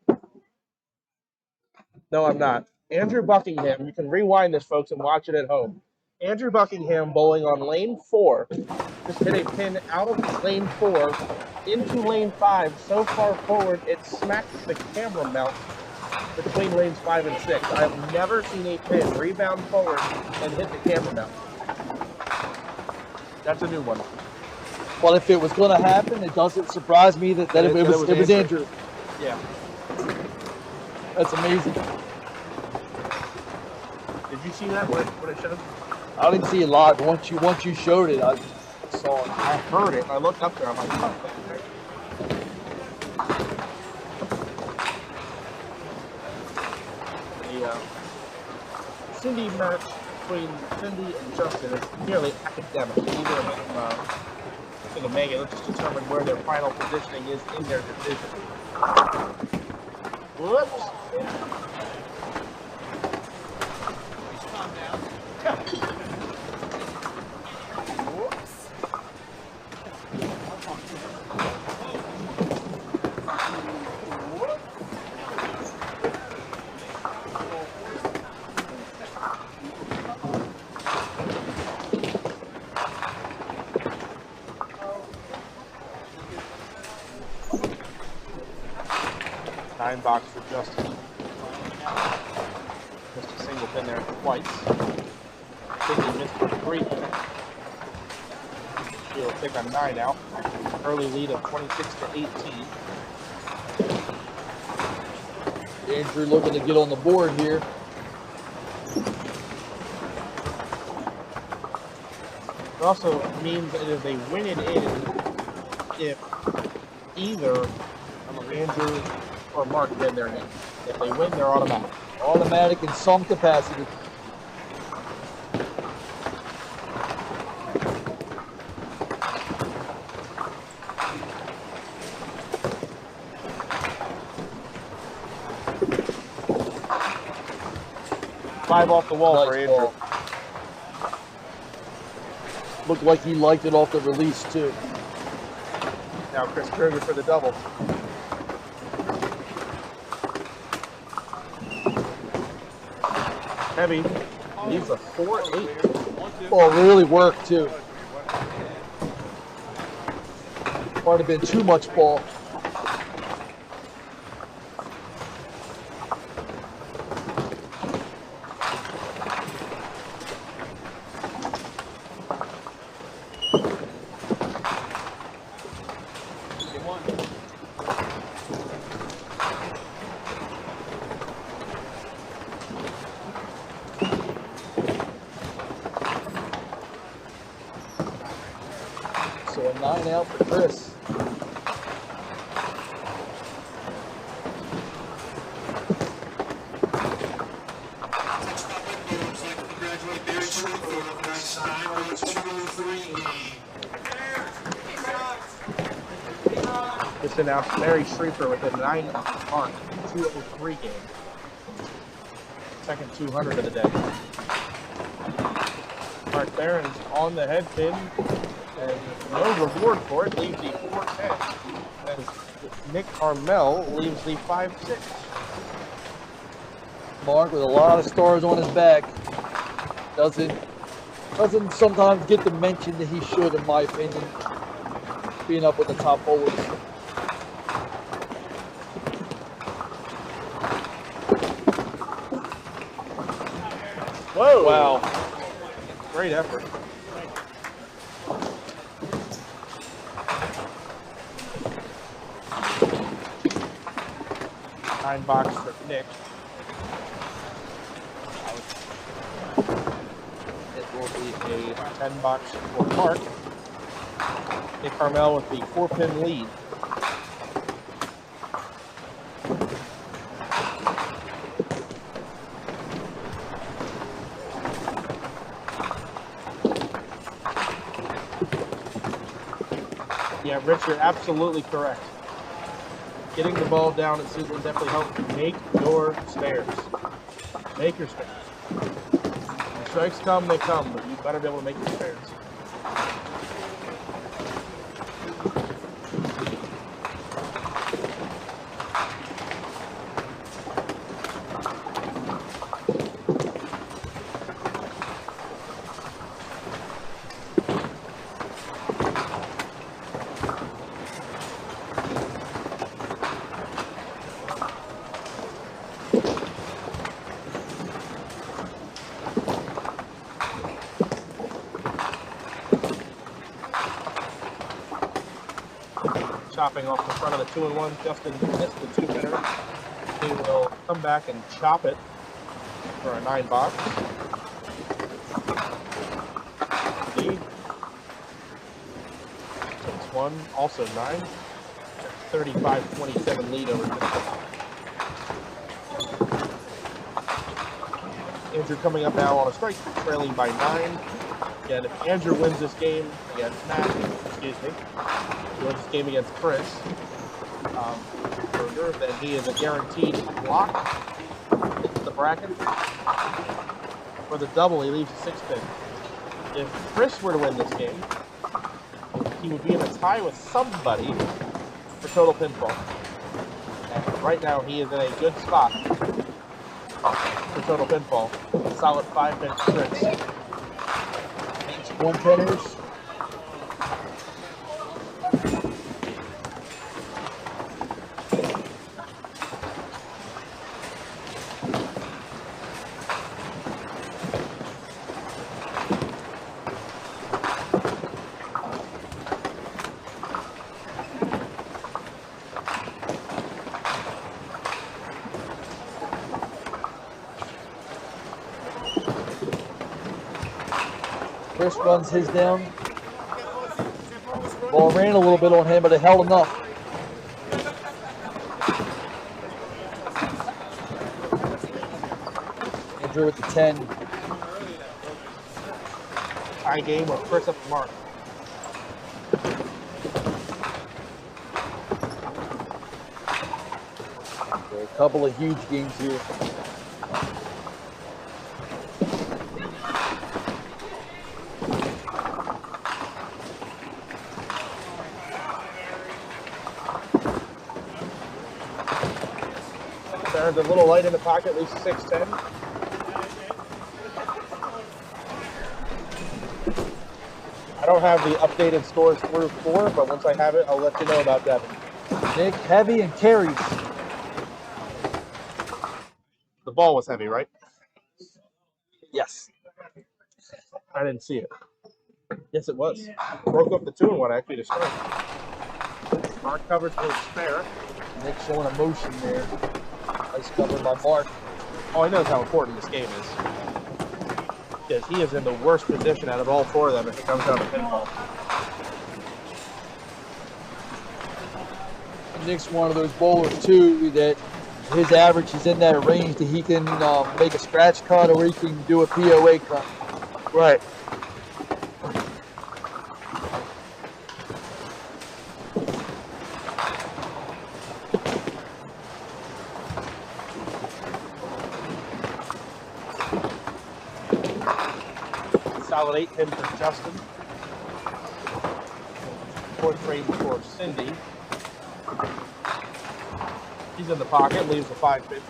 No, I'm not. Andrew Buckingham, you can rewind this, folks, and watch it at home. Andrew Buckingham bowling on lane 4. Just hit a pin out of lane 4 into lane 5 so far forward it smacked the camera mount between lanes 5 and 6. I have never seen a pin rebound forward and hit the camera mount. That's a new one. Well, if it was going to happen, it doesn't surprise me that it was Andrew. Yeah. That's amazing. Did you see that when it showed? I didn't see it live. Once you showed it, I saw it. I heard it. I looked up there. I'm like, oh. The Cindy match between Cindy and Justin is nearly academic. Neither of them think of Megan. Let's just determine where their final positioning is in their division. Whoops. Box for Justin. Missed a single pin there twice. Cindy missed a 3 pin. She'll take a 9 out. Early lead of 26-18. Andrew looking to get on the board here. It also means that if they win it in, if either Andrew or Mark win their name. If they win, they're automatic. Automatic in some capacity. Five off the wall for Andrew. Ball. Looked like he liked it off the release too. Now Chris Kruger for the double. Heavy. Leaves a 4-8. Oh, really worked too. Might have been too much ball. So a 9 out for Chris. Just announced Barry Schreiber with a 9 mark, 203 game. Second 200 of the day. Mark Barron's on the head pin. And no reward for it leaves the 4-10. As Nick Carmel leaves the 5-6. Mark with a lot of stars on his back. Doesn't sometimes get the mention that he should, in my opinion, being up with the top bowlers. Whoa! Wow. Great effort. Nine box for Nick. It will be a 10 box for Mark. Nick Carmel with the 4-pin lead. Yeah, Rich, you're absolutely correct. Getting the ball down at Suitland definitely helps you make your spares. Make your spares. When strikes come, they come, but you better be able to make your spares. Chopping off the front of the 2-1. Justin missed the 2-hitter. He will come back and chop it for a 9 box. Lead. 6-1, also 9. 35-27 lead over Justin. Andrew coming up now on a strike, trailing by 9. Again, if Andrew wins this game against Matt, excuse me, wins this game against Chris Berger, then he is a guaranteed block into the bracket. For the double, he leaves a 6-pin. If Chris were to win this game, he would be in a tie with somebody for total pinfall. And right now, he is in a good spot for total pinfall. A solid 5-pin Chris. 1-pinners. Chris runs his down. Ball ran a little bit on him, but it held enough. Andrew with the 10. Tie game with Chris up the mark. A couple of huge games here. There's a little light in the pocket, leaves 6-10. I don't have the updated scores through 4, but once I have it, I'll let you know about Devin. Nick, heavy and carries. The ball was heavy, right? Yes. I didn't see it. Yes, it was. Broke up the 2-1 actually to start. Mark covers for a spare. Nick showing emotion there. Nice cover by Mark. Oh, he knows how important this game is. Because he is in the worst position out of all 4 of them if it comes down to pinfall. Nick's one of those bowlers too that his average is in that range that he can make a scratch cut or he can do a POA cut. Right. Solid 8-pin for Justin. 4th frame for Cindy. He's in the pocket, leaves the 550.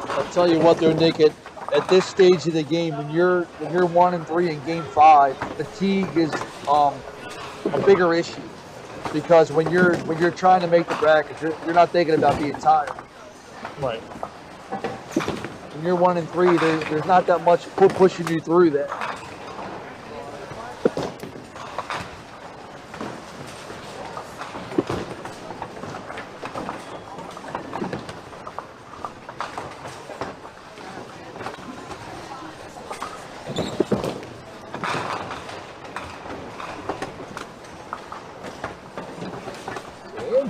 I'll tell you what, though, Nick. At this stage of the game, when you're 1-3 in Game 5, fatigue is a bigger issue because when you're trying to make the bracket, you're not thinking about being tired. Right. When you're 1-3, there's not that much pushing you through that.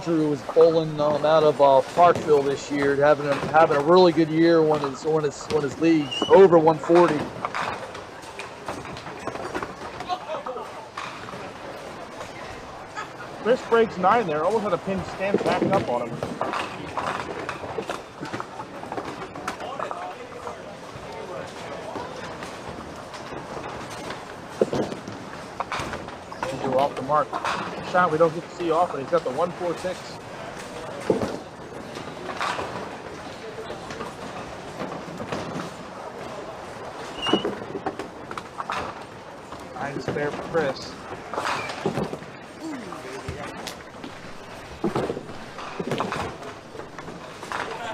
Andrew was bowling out of Parkville this year, having a really good year on his leagues, over 140. Chris breaks 9 there, almost had a pin stand back up on him. Andrew off the mark. Shot we don't get to see often. He's got the 146. Nice spare for Chris.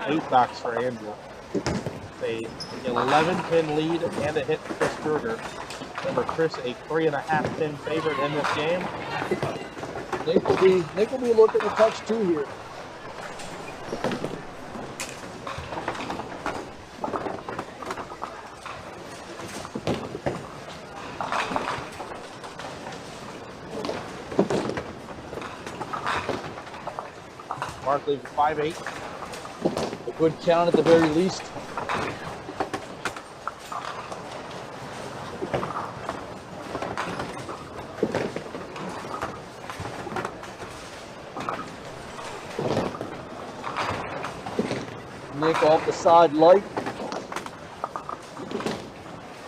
Eight knocks for Andrew. A 11-pin lead and a hit for Chris Kruger. Remember, Chris a 3.5-pin favorite in this game. Nick will be looking to touch 2 here. Mark leaves 5-8. A good count at the very least. Nick off the side light.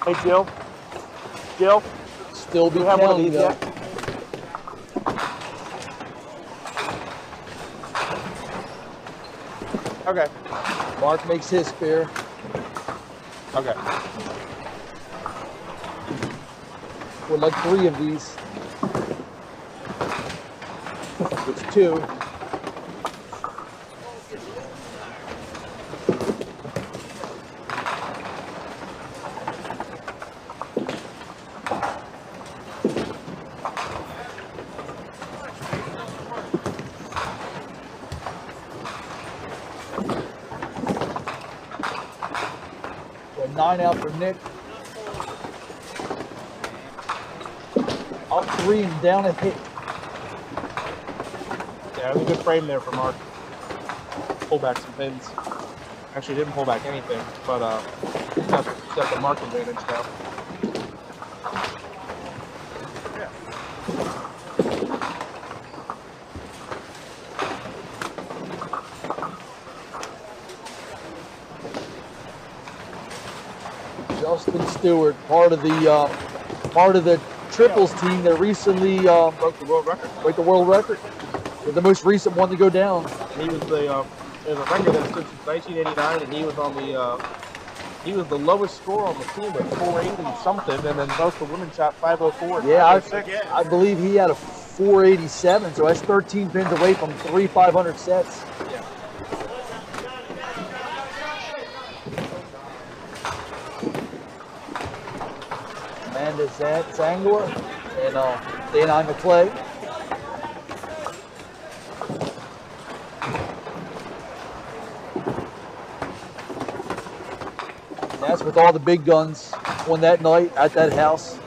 Hey, Jill. Jill, Still be do you have one of counting these though. yet? Okay. Mark makes his spare. Okay. Would like 3 of these. It's 2. So 9 out for Nick. Up 3 and down a hit. Yeah, it was a good frame there for Mark. Pull back some pins. Actually, didn't pull back anything, but he's got the mark advantage now. Justin Stewart, part of the triples team that recently Broke the world record. break the world record. They're the most recent one to go down. And he was there's a record that stood since 1989, and he was on the he was the lowest score on the team with 480 something, and then both the women shot 504. Yeah, 506. I believe he had a 487, so that's 13 pins away from 3 500 sets. Yeah. Amanda Zangler and Dana McClay. That's with all the big guns on that night at that house.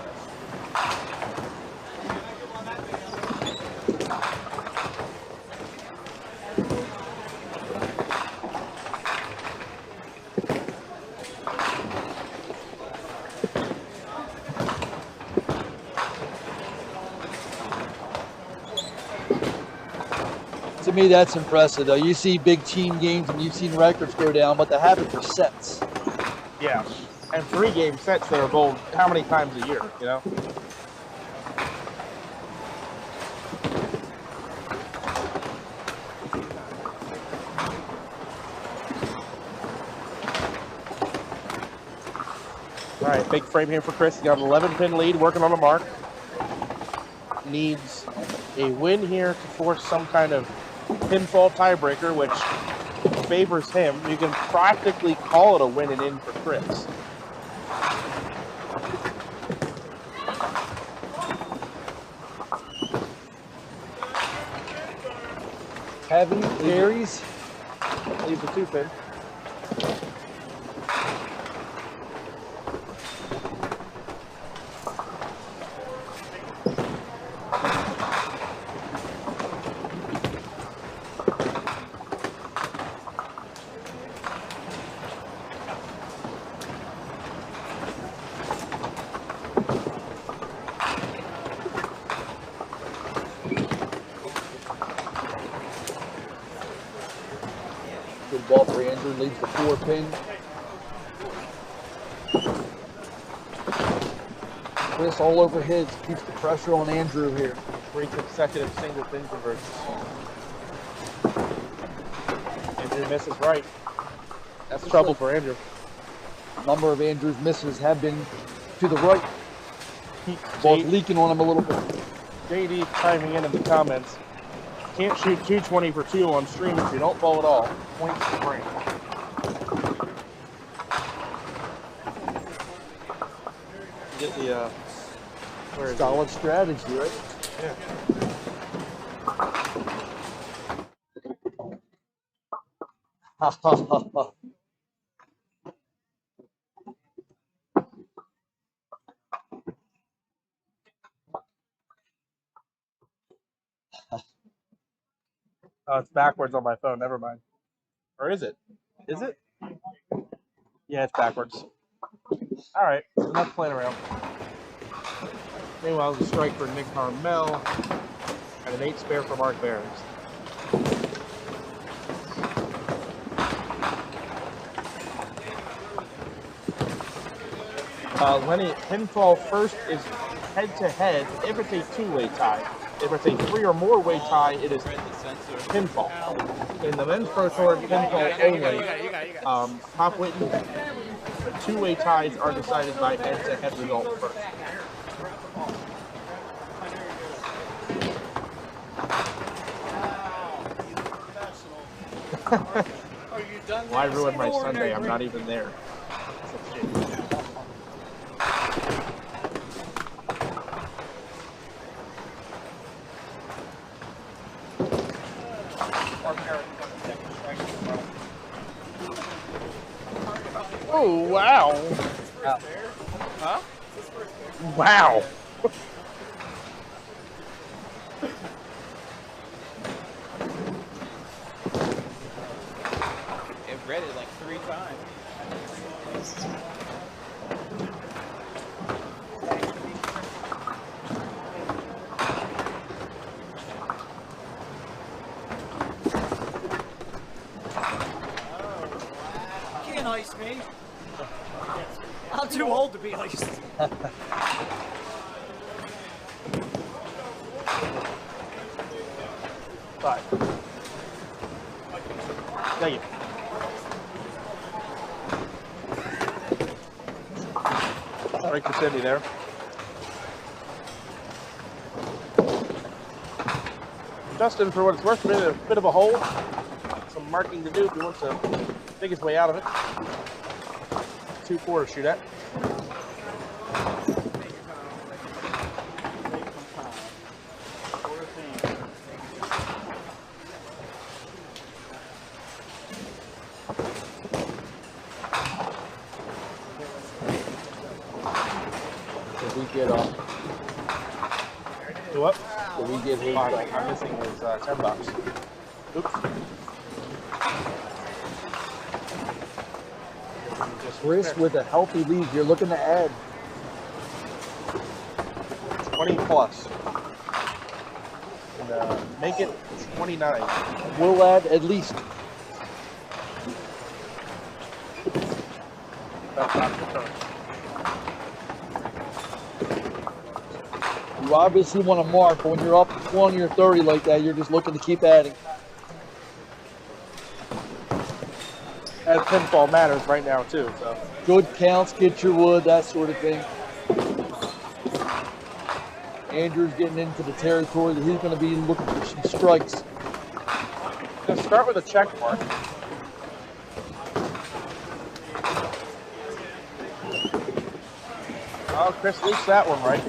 It's a me, that's impressive, though. You see big team games and you've seen records go down, but to have it for sets. Yeah. And 3-game sets that are bowled how many times a year, you know? All right, big frame here for Chris. He's got an 11-pin lead, working on the mark. Needs a win here to force some kind of pinfall tiebreaker, which favors him. You can practically call it a win and in for Chris. Heavy carries. Leaves the 2-pin. Good ball for Andrew, leads the 4-pin. Chris all over his, keeps the pressure on Andrew here. 3 consecutive single pin conversions. Andrew misses right. That's trouble for Andrew. A number of Andrew's misses have been to the right. Ball's leaking on him a little bit. JD chiming in the comments. Can't shoot 220 for 2 on stream if you don't bowl at all. Points to brain. Get the where is Solid strategy, right? Yeah. Ha ha ha ha. Oh, it's backwards on my phone. Never mind. Or is it? Is it? Yeah, it's backwards. All right, enough playing around. Meanwhile, the strike for Nick Carmel and an 8 spare for Mark Behrens. Lenny, pinfall first is head-to-head if it's a 2-way tie. If it's a 3 or more way tie, it is pinfall. In the men's pro tour, pinfall only. Top Whitten, the 2-way ties are decided by head-to-head result first. Why ruin my Sunday? I'm not even there. Oh, wow. Huh? Wow. It read it like 3 times. You can't ice me. I'm too old to be iced. Five. Thank you. Sorry for Cindy there. Justin, for what it's worth, a bit of a hole. Some marking to do if he wants to dig his way out of it. 2-4 to shoot at. Did we get Do what? Did we get his? I'm missing his 10 bucks. Oops. Chris with a healthy lead. You're looking to add. 20 plus. And, make it 29. We'll add at least. That's not the turn. You obviously want to mark, but when you're up 20 or 30 like that, you're just looking to keep adding. As pinfall matters right now too. So Good counts, get your wood, that sort of thing. Andrew's getting into the territory that he's going to be looking for some strikes. just start with a check mark. Oh, Chris leaks that one right.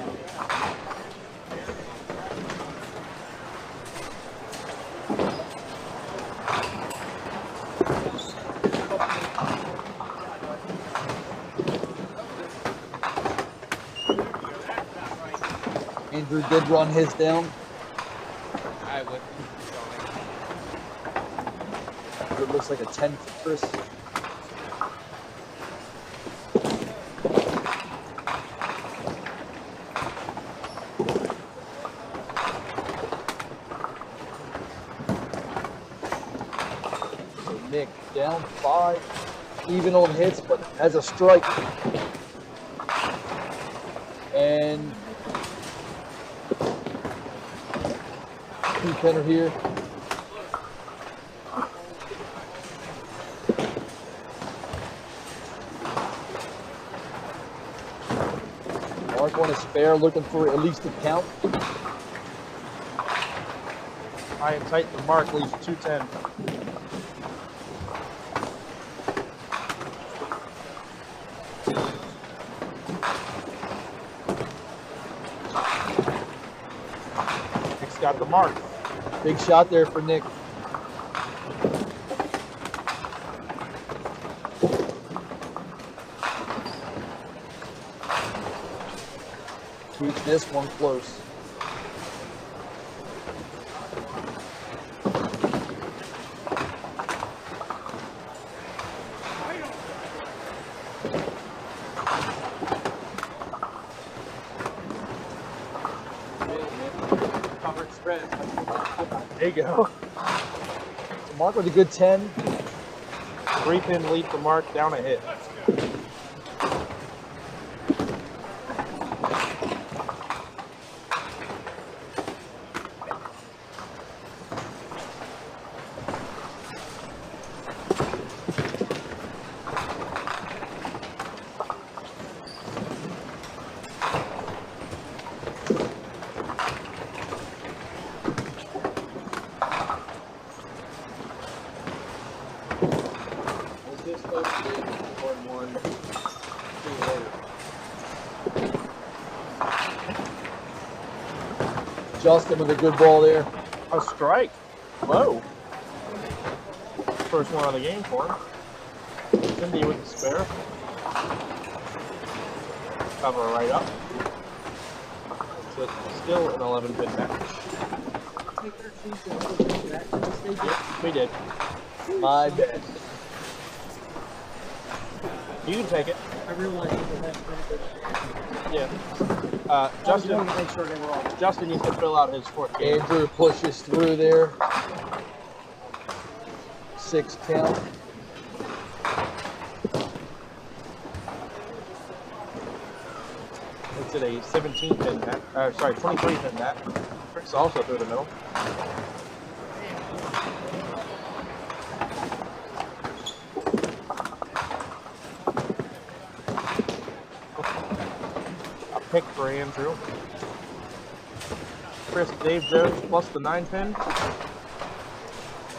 Andrew did run his down. I would. It looks like a 10 for Chris. So Nick down 5, even on hits, but has a strike. And two-pinner here. Mark on a spare, looking for at least a count. High and tight for Mark leaves 210. Nick's got the mark. Big shot there for Nick. Keep this one close. There you go. So Mark with a good 10. 3-pin lead for Mark, down a hit. Justin with a good ball there. A strike. Whoa. First one of the game for him. Cindy with the spare. Cover right up. So it's still an 11-pin match. Yep, we did. My bad. You can take it. I realized that Yeah. I Justin, wanted to make sure they were all. Justin needs to fill out his fourth game. Andrew pushes through there. 6 count. It's at a 17-pin match. Sorry, 23-pin match. Chris also through the middle. A pick for Andrew. Chris, Dave Jones plus the 9-pin.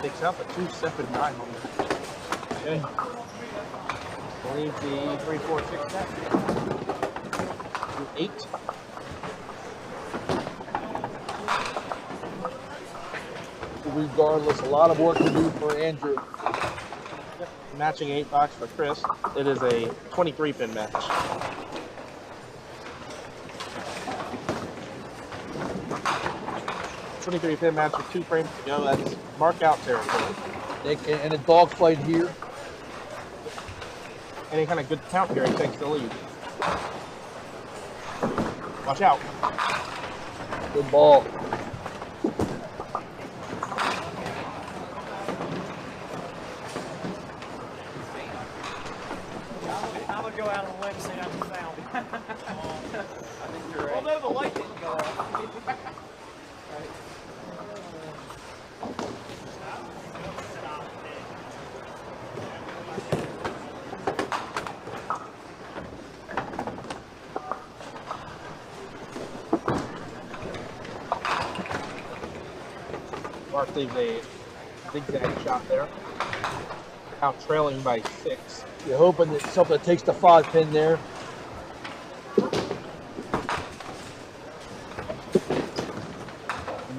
Takes out the 279 on there. Okay. Leave the 3, 4, 6 back. 8. Regardless, a lot of work to do for Andrew. Matching 8 box for Chris. It is a 23-pin match. Three-pin match with 2 frames to go. That's mark out territory. Nick in a dogfight here. Any kind of good count here, he takes the lead. Watch out. Good ball. out on a limb and say that's a foul. I think you're right. Although the light didn't go off. Mark leaves a zigzag shot there. Now trailing by 6. You're hoping that something takes the 5-pin there.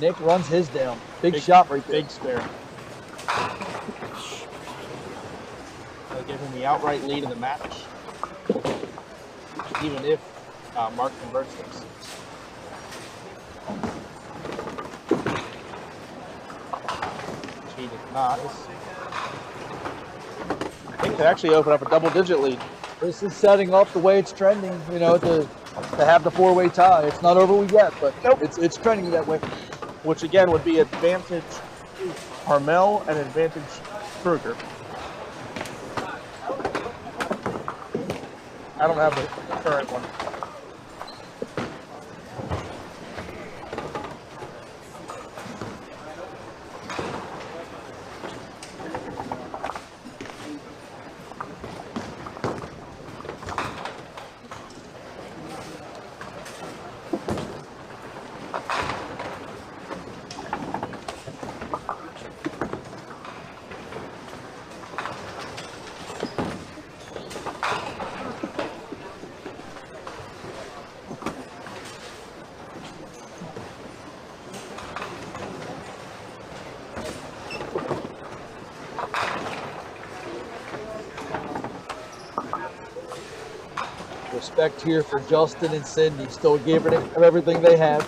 Nick runs his down. Big shot right there. Big spare. That'll give him the outright lead in the match, even if Mark converts this. He did not. I think could actually open up a double-digit lead. This is setting up the way it's trending, you know, to have the 4-way tie. It's not over yet, but it's trending that way. Which again would be advantage Harmel and advantage Kruger. I don't have the current one. Respect here for Justin and Cindy, still giving it everything they have.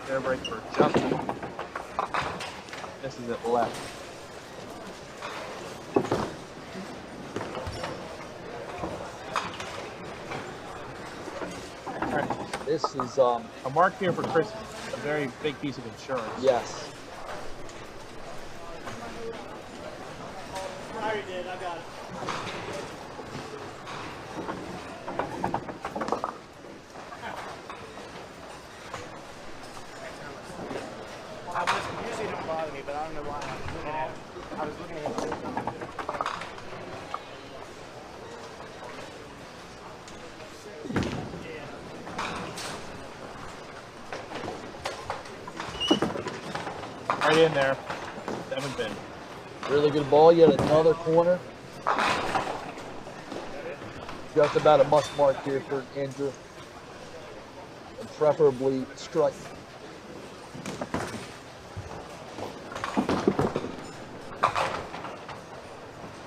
Spare break for Justin. This is at left. This is A mark here for Chris. A very big piece of insurance. yes. I already did, I got it. Usually don't bother me, but I don't know why I was looking at it. Right in there. 7-pin. Really good ball, yet another corner. Just about a must mark here for Andrew. And preferably strike.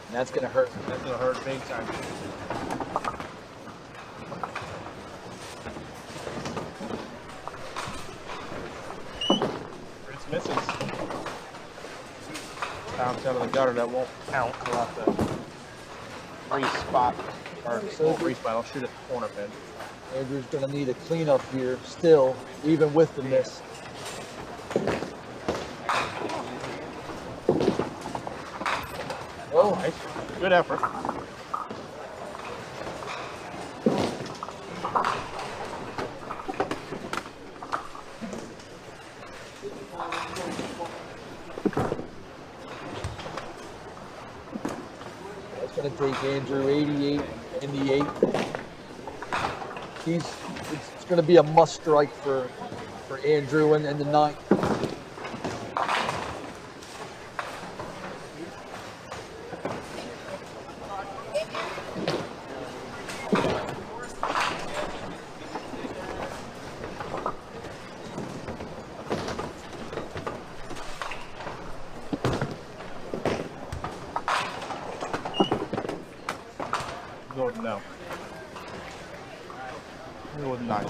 And that's gonna hurt. That's gonna hurt big time. Chris misses. Bounce out of the gutter, that won't count. We'll have to re-spot. Or won't re-spot, I'll shoot at the corner pin. Andrew's gonna need a cleanup here still, even with the miss. Oh, nice. Good effort. That's gonna take Andrew 88 in the 8. It's gonna be a must strike for Andrew and the 9. Go with no. Go with 9.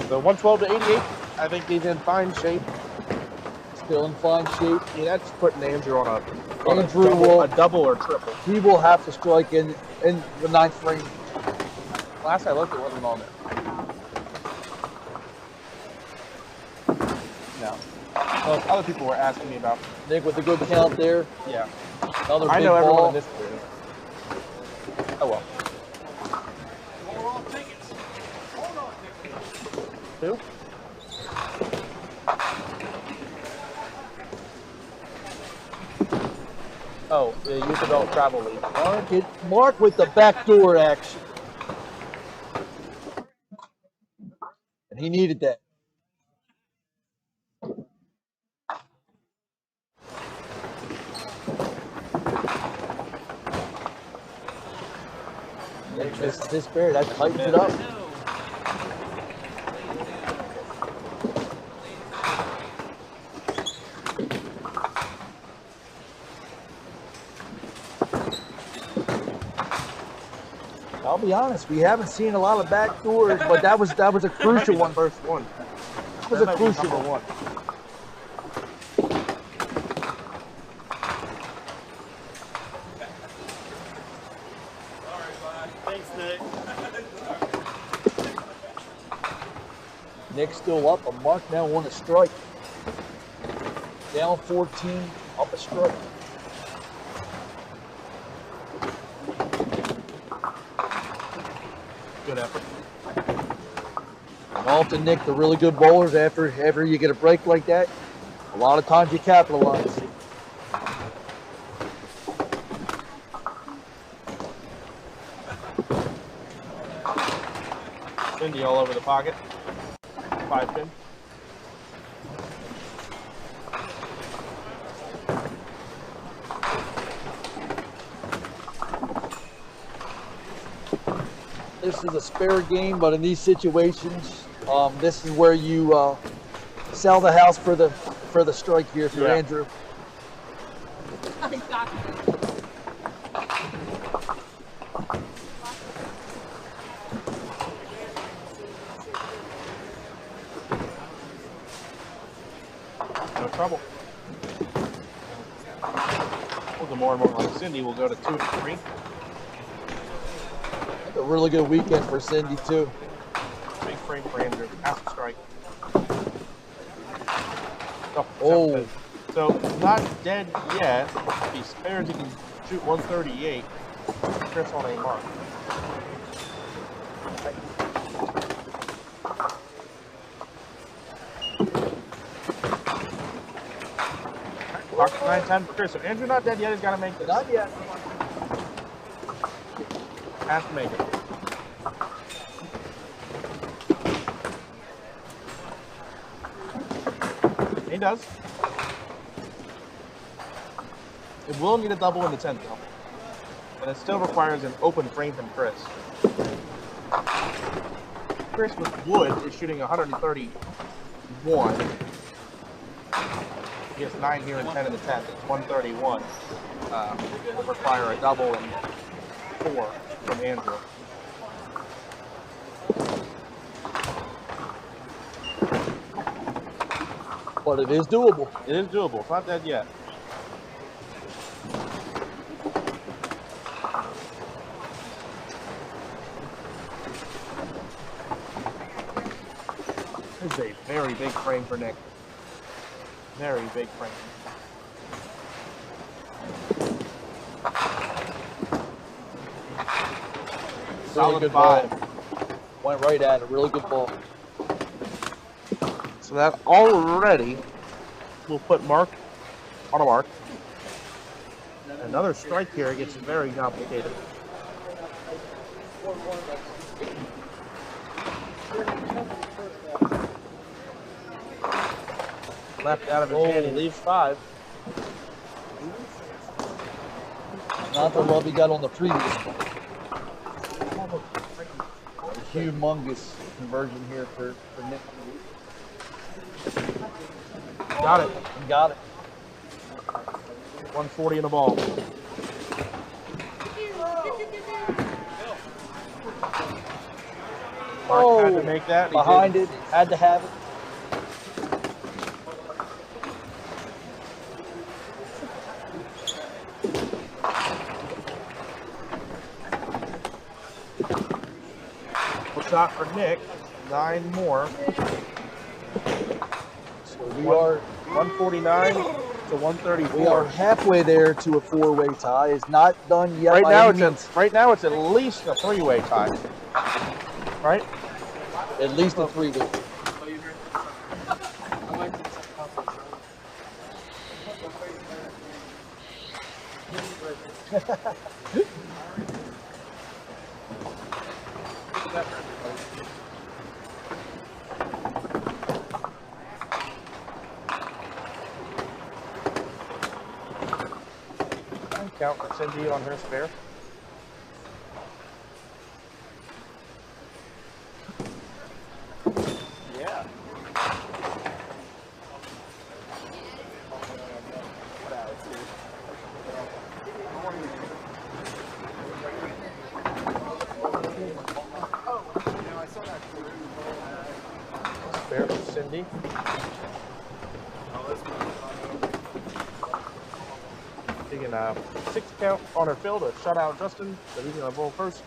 So 112 to 88. I think he's in fine shape. Still in fine shape. Yeah, that's putting Andrew on a double or triple. He will have to strike in the 9th frame. Last I looked, it wasn't on there. No. Other people were asking me about. Nick with a good count there. Yeah. Another I big know everyone ball. in this group. Oh well. Who? Oh, the Youth Adult Travel League. Mark with the backdoor action. And he needed that. This bear, that tightens it up. I'll be honest, we haven't seen a lot of back doors, but that was a crucial one. First one. That was a crucial one. Thanks, Nick. Nick's still up, but Mark now on a strike. Down 14, up a strike. Good effort. And often, Nick, the really good bowlers, after you get a break like that, a lot of times you capitalize. Cindy all over the pocket. 5-pin. This is a spare game, but in these situations, this is where you sell the house for the strike here for Andrew. No trouble. We'll go more and more like Cindy. We'll go to 2 and 3. A really good weekend for Cindy too. Big frame for Andrew. Half a strike. Oh. So not dead yet. If he spares, he can shoot 138. Chris on a mark. Clock 9-10 for Chris. So Andrew not dead yet. He's got to make this. Not yet. Has to make it. He does. It will need a double in the 10th though. But it still requires an open frame from Chris. Chris with wood is shooting 131. He has 9 here and 10 in the 10th. It's 131. Will require a double and 4 from Andrew. But it is doable. It is doable. It's not dead yet. This is a very big frame for Nick. Very big frame. Solid good 5. ball. Went right at it. Really good ball. So that already will put Mark on a mark. Another strike here gets very complicated. Left out of his hand, he leaves 5. Not the love he got on the previous one. A humongous conversion here for Nick. Got it. He got it. 140 in the ball. Mark had to make that. He Behind did. it. Had to have it. Shot for Nick. 9 more. So We are 149 to 134. we are halfway there to a 4-way tie. It's not done yet. Right by now, any means. right now it's at least a 3-way tie. Right? At least a 3-way. Count for Cindy on her spare. Yeah. Spare for Cindy. Taking a 6 count on her fill to shut out Justin, so he's gonna bowl first.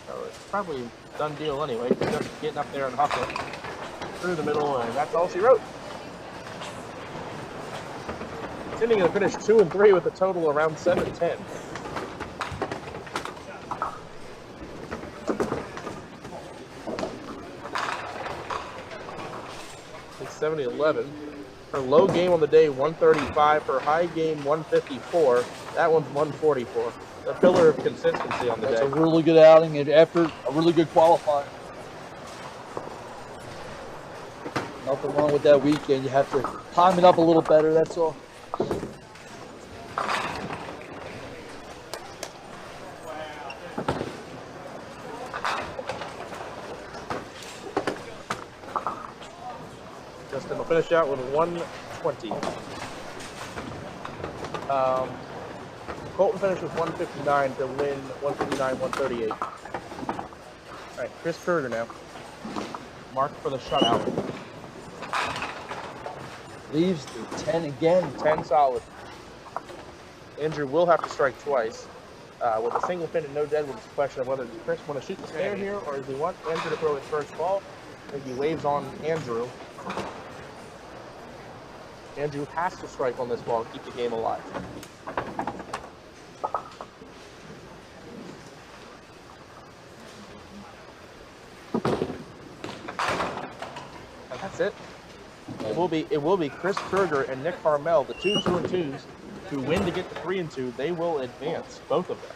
So it's probably a done deal anyway. Just getting up there and hustling through the middle, and that's all she wrote. Cindy gonna finish 2 and 3 with a total around 7-10. It's 70-11. Her low game on the day, 135. Her high game, 154. That one's 144. A pillar of consistency on the day. That's a really good outing, and after a really good qualifying. Nothing wrong with that weekend. You have to time it up a little better, that's all. Justin will finish out with 120. Colton finished with 159 to win 159, 138. All right, Chris Kruger now. Mark for the shutout. Leaves the 10 again. 10 solid. Andrew will have to strike twice. With a single pin and no dead, it's a question of whether does Chris want to shoot the spare here or does he want Andrew to throw his first ball. I think he waves on Andrew. Andrew has to strike on this ball to keep the game alive. And that's it. It will be Chris Kruger and Nick Harmel, the 2 2-2s, who win to get the 3 2. They will advance, both of them.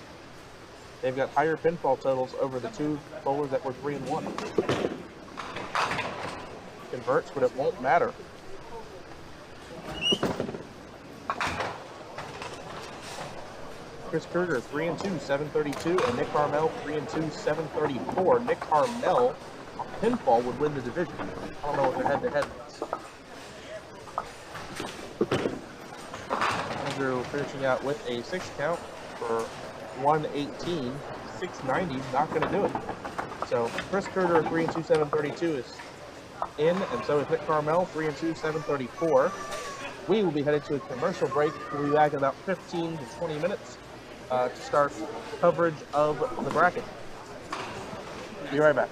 They've got higher pinfall totals over the 2 bowlers that were 3 1. Converts, but it won't matter. Chris Kruger 3 2, 732, and Nick Harmel 3 2, 734. Nick Harmel, a pinfall would win the division. I don't know what their head-to-head is. Andrew finishing out with a 6 count for 118. 690 not going to do it. So Chris Kruger 3 2, 732 is in, and so is Nick Harmel 3 2, 734. We will be headed to a commercial break. We'll be back in about 15 to 20 minutes to start coverage of the bracket. Be right back.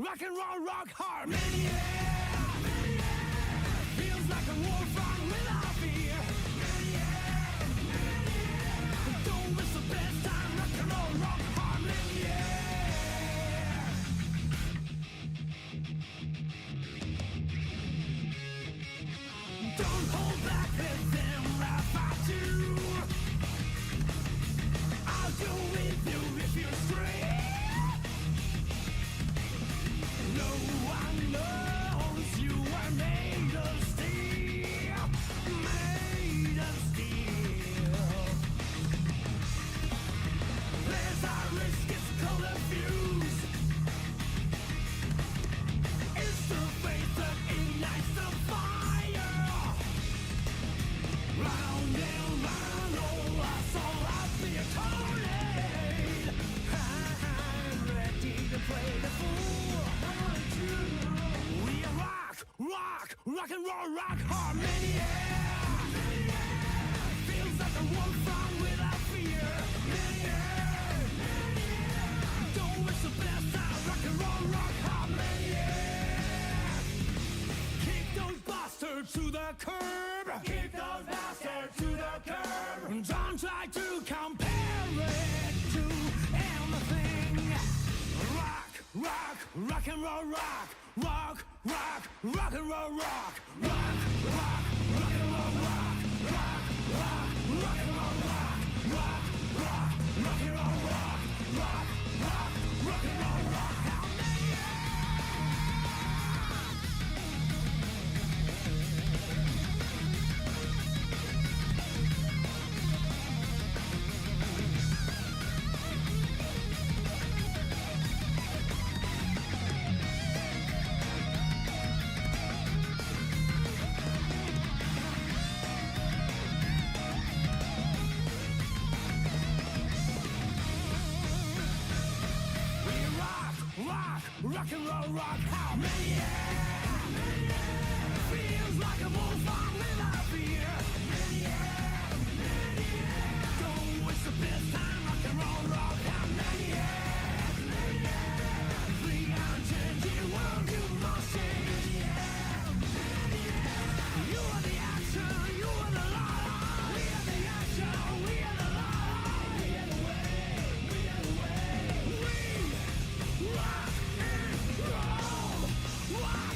Rock and roll, rock hard, mania. Feels like a war front without fear. Don't miss the best time. Rock and roll, rock hard, mania. Don't hold back, let them laugh at you. I'll go with you if you're straight. No one knows you are made of steel, made of steel. There's our risk, it's called a fuse. It's the faith that ignites the fire. Round and round, oh, I saw out the tornado. I'm ready to play the fool. We are rock and roll, rock hard, mania. Feels like a war front without fear, mania. Don't miss the best time, rock and roll, rock hard, mania. Kick those bastards to the curb. Kick those bastards to the curb. Don't try to compare it to anything. Rock and roll, rock and roll, rock and roll, rock and roll, rock and roll, rock, how many? Feels like a wolf without fear. Don't waste the best time, rock and roll, rock, how many? The unchanging world you must change. You are the action, you are the law. We are the action, we are the law. We are the way, we are the way. We rock and roll. Wow.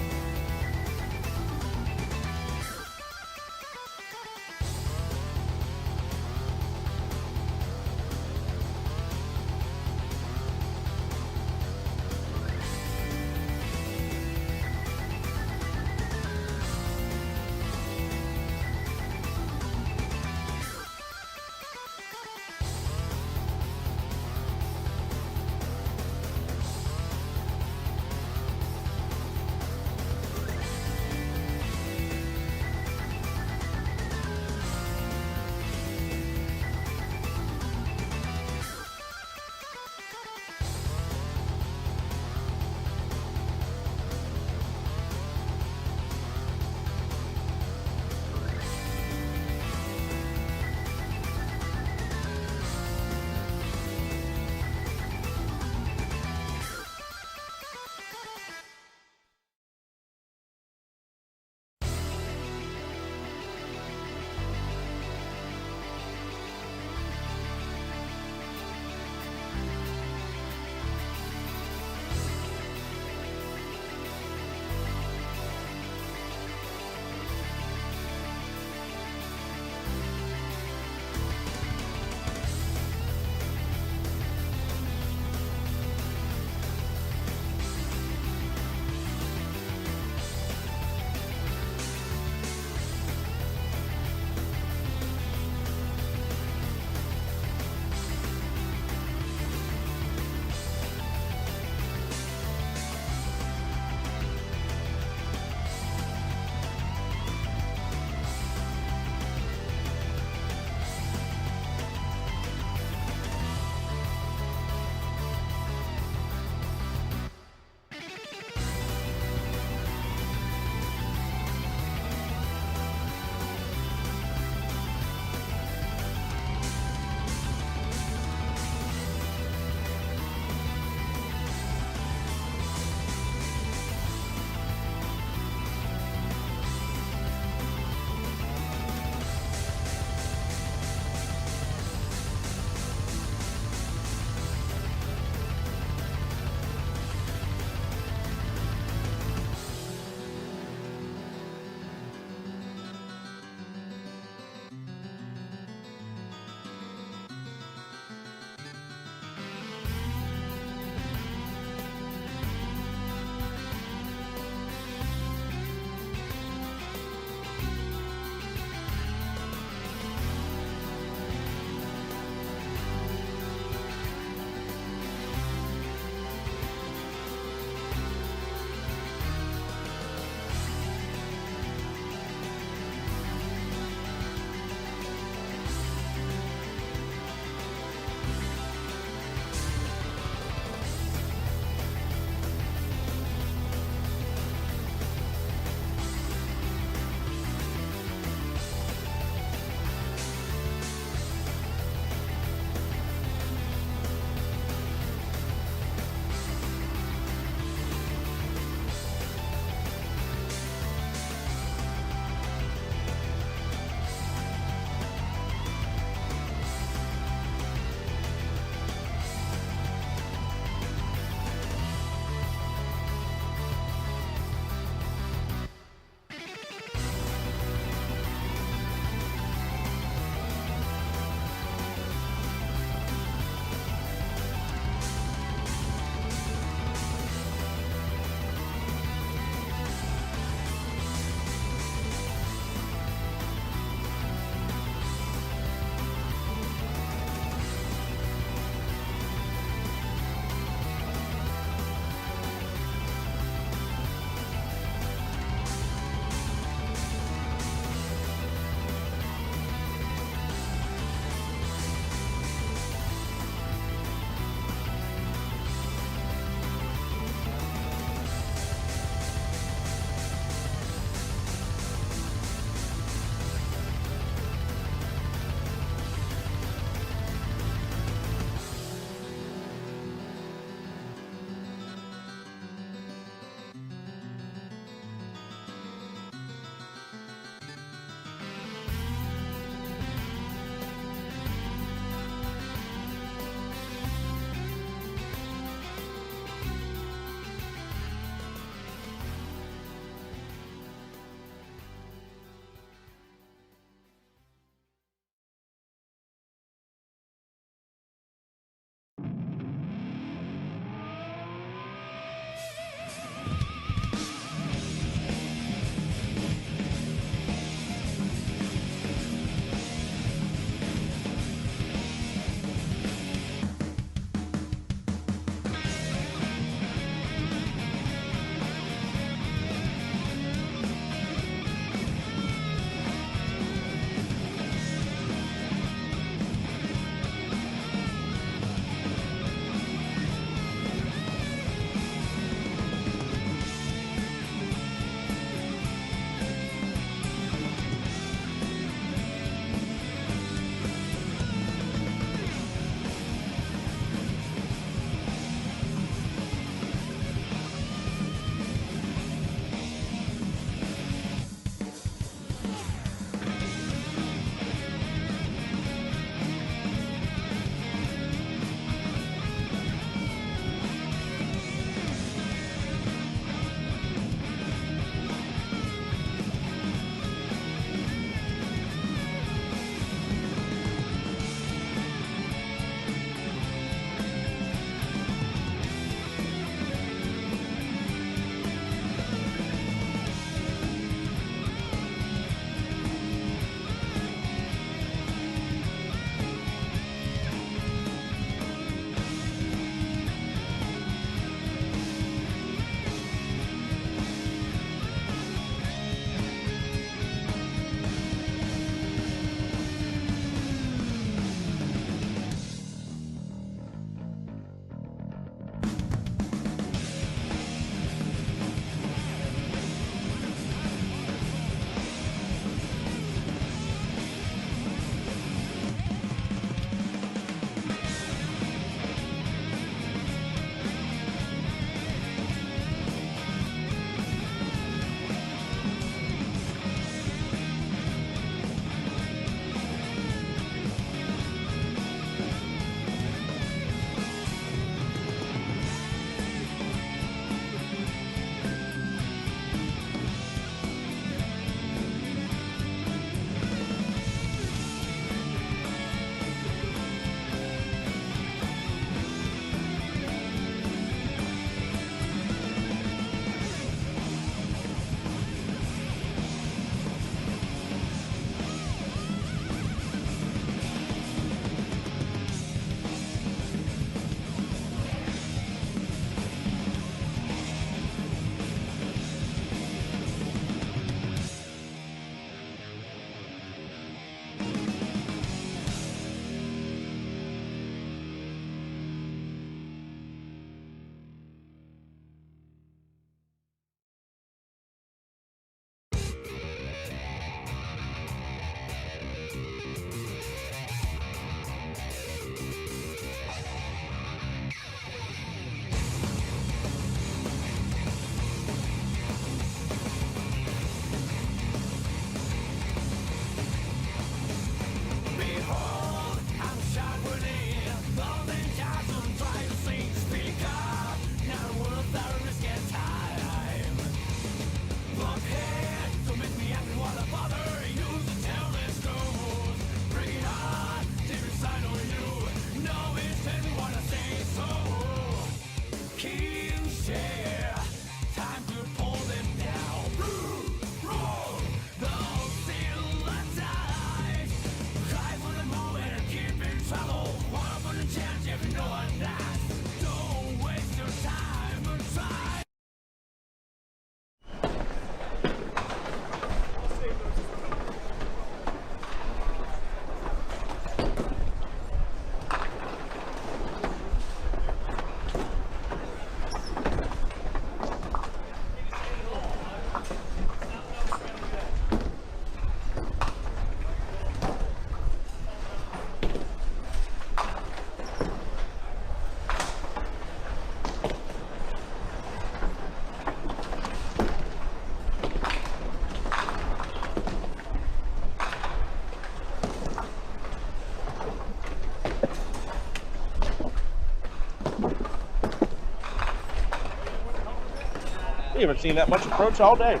haven't seen that much approach all day.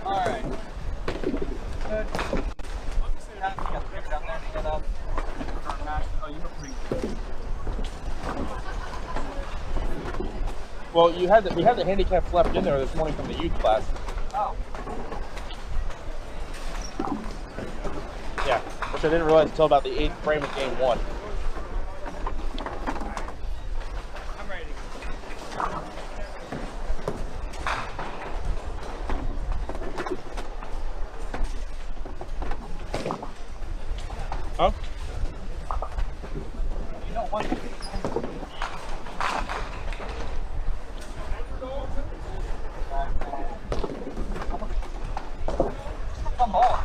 All right. Good. Got the paper down there to get up. Oh, you look pretty good. Well, we had the handicaps left in there this morning from the youth class. Oh. Yeah, which I didn't realize until about the 8th frame of game 1. I'm ready. Huh? You don't want to. Come on.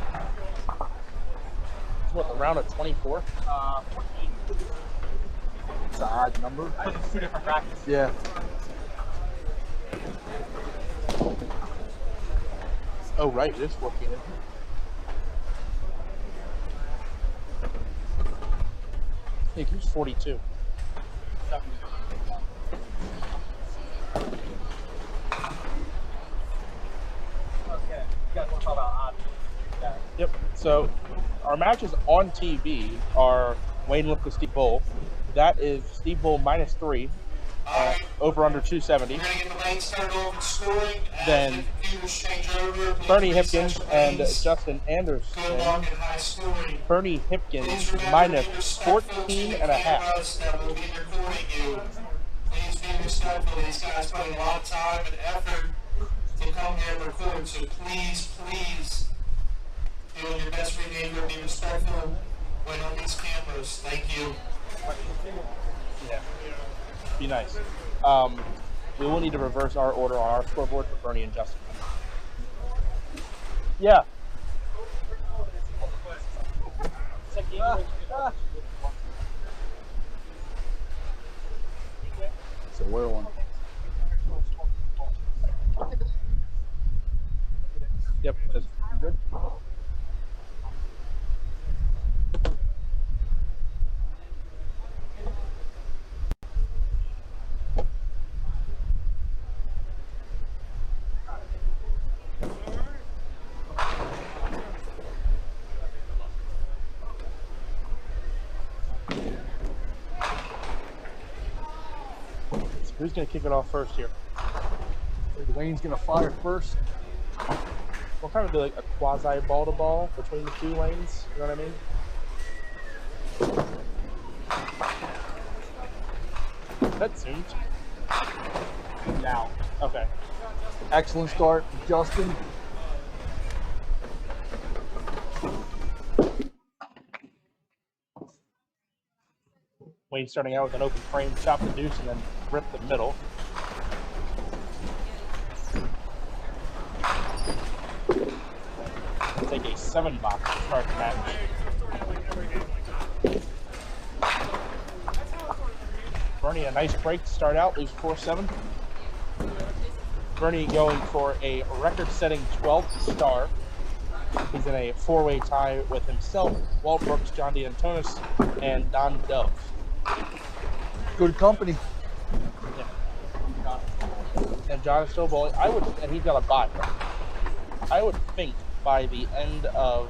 What, the round of 24? 14. It's an odd number. I think it's 2 different practices. Yeah. Oh, right, it is 14. I think it's 42. Okay. You guys want to talk about odds? Yeah. Yep. So our matches on TV are Wayne Lip with Steve Bull. That is Steve Bull -3, over under 270. We're going to get the lane started over scoring. Then Computers change over. Bernie Hipkins and Justin Go Anderson. long and high scoring. Bernie Hipkins Please remember to be -14 and a half. us that will be recording you. Please be respectful. These guys put a lot of time and effort to come here and record. So please, be on your best behavior. Be respectful when on these cameras. Thank you. Yeah. Be nice. We will need to reverse our order on our scoreboard for Bernie and Justin. Yeah. So where one? Yep. That's good. Who's going to kick it off first here? Wayne's gonna fire first. We'll kind of do like a quasi ball to ball between the two lanes. You know what I mean? That zoomed. Now. Okay. Excellent start, Justin. Wayne starting out with an open frame, chop the deuce, and then rip the middle. Take a 7-box to start the match. Bernie, a nice break to start out, lose 4-7. Bernie going for a record-setting 12th star. He's in a 4-way tie with himself, Walt Brooks, John D'Antonis, and Don Dove. Good company. Yeah. And John is still bowling. And he's got a bye. I would think by the end of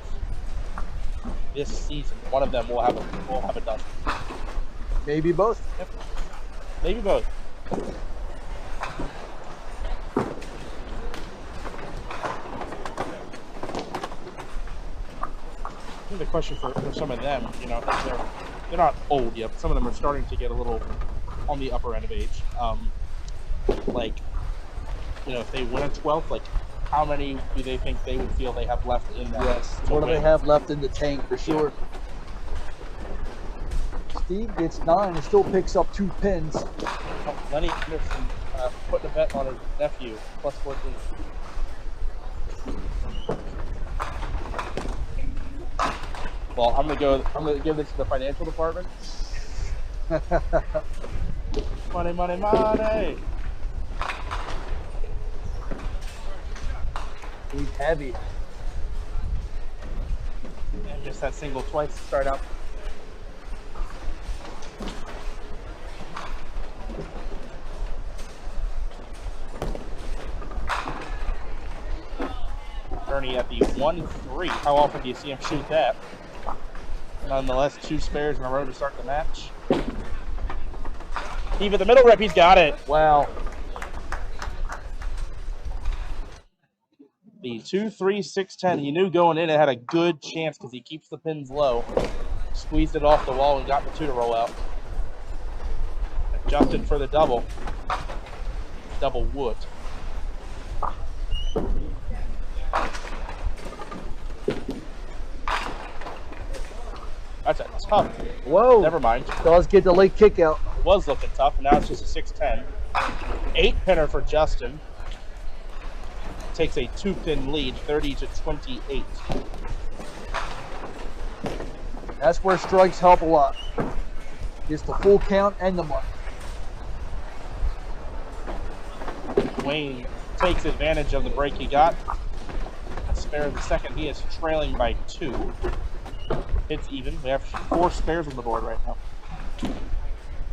this season, one of them will have a dozen. Maybe both. Yep. Maybe both. I think the question for some of them, you know, they're not old yet, but some of them are starting to get a little on the upper end of age. Like, you know, if they win a 12th, like, how many do they think they would feel they have left in that? Yes. What do they have left in the tank for sure? Steve gets 9 and still picks up 2 pins. Oh, Lenny Anderson putting a bet on his nephew, plus 14. Well, I'm gonna give this to the financial department. Money, money, money. He's heavy. And missed that single twice to start out. Bernie at the 1-3. How often do you see him shoot that? Nonetheless, 2 spares in a row to start the match. Even the middle rep, he's got it. Wow. The 2-3, 6-10. He knew going in it had a good chance because he keeps the pins low. Squeezed it off the wall and got the 2 to roll out. Adjusted for the double. Double wood. That's a tough. Whoa. Never mind. Does get the late kick out. It was looking tough, and now it's just a 6-10. 8-pinner for Justin. Takes a 2-pin lead, 30-28. That's where strikes help a lot. Just the full count and the money. Wayne takes advantage of the break he got. Spare of the second. He is trailing by 2. It's even. We have 4 spares on the board right now.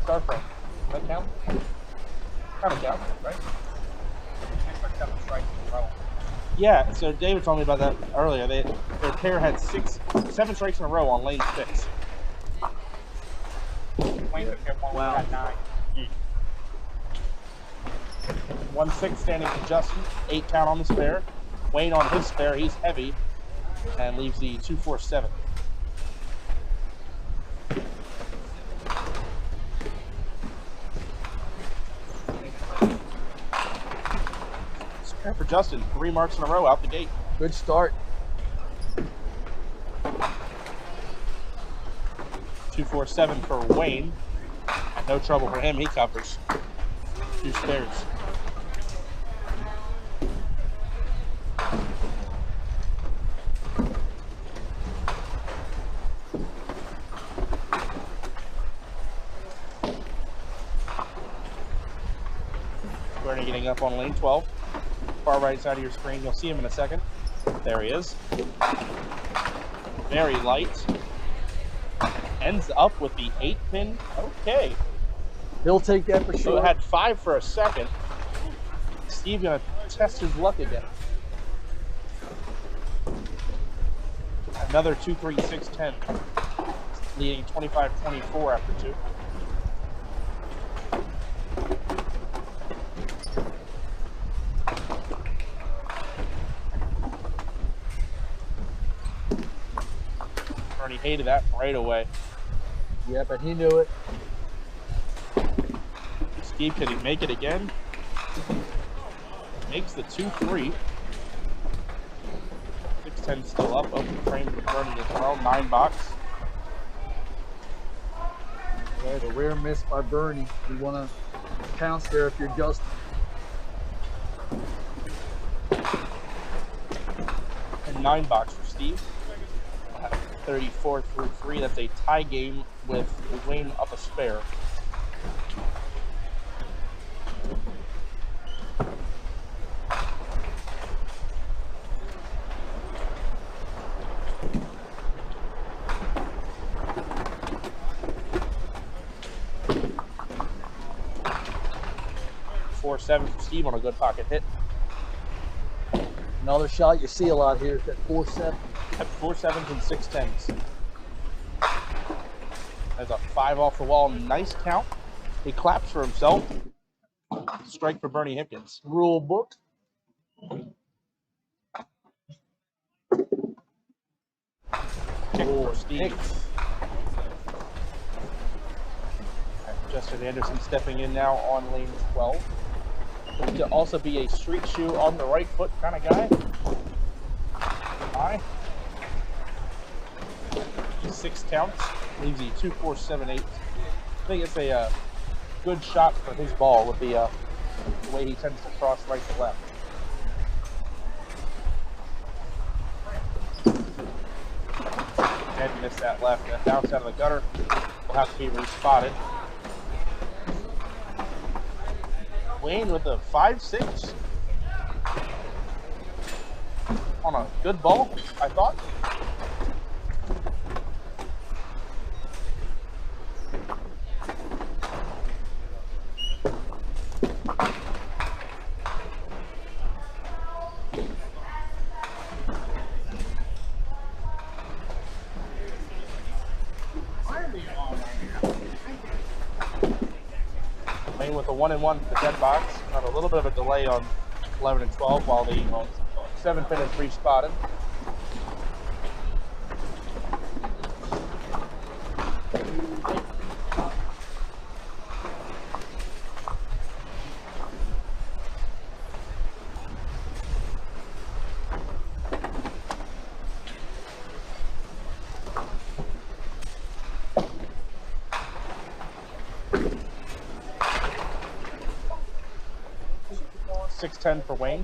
Star frame. Does that count? Kind of count, right? Yeah, so David told me about that earlier. Their pair had 7 strikes in a row on lane 6. Wow. 1-6 standing for Justin. 8 count on the spare. Wayne on his spare. He's heavy and leaves the 2-4-7. Spare for Justin. 3 marks in a row out the gate. Good start. 2-4-7 for Wayne. No trouble for him. He covers. 2 spares. Bernie getting up on lane 12. Far right side of your screen. You'll see him in a second. There he is. Very light. Ends up with the 8-pin. Okay. He'll take that for So sure. it had 5 for a second. Steve gonna test his luck again. Another 2-3, 6-10. Leading 25-24 after 2. Bernie hated that right away. Yep, and he knew it. Steve, can he make it again? Makes the 2-3. 6-10 still up. Open frame for Bernie as well. 9 box. Yeah, the rare miss by Bernie. You want to pounce there if you're Justin. And 9 box for Steve. 34-3. That's a tie game with Wayne up a spare. .47 for Steve on a good pocket hit. Another shot you see a lot here is that 4-7. At 4-7s and 6-10s. There's a 5 off the wall. Nice count. He claps for himself. Strike for Bernie Hipkins. Rule book. Kick for Steve. Justin Anderson stepping in now on lane 12. To also be a street shoe on the right foot kind of guy. High. 6 counts. Leaves the 2-4-7-8. I think it's a good shot for his ball with the way he tends to cross right to left. And missed that left. That bounced out of the gutter. Will have to be respotted. Wayne with a 5-6 on a good ball, I thought. Wayne with a 1-1 for the dead box. Got a little bit of a delay on 11 and 12 while the 7 pin is respotted. $6.10 for Wayne.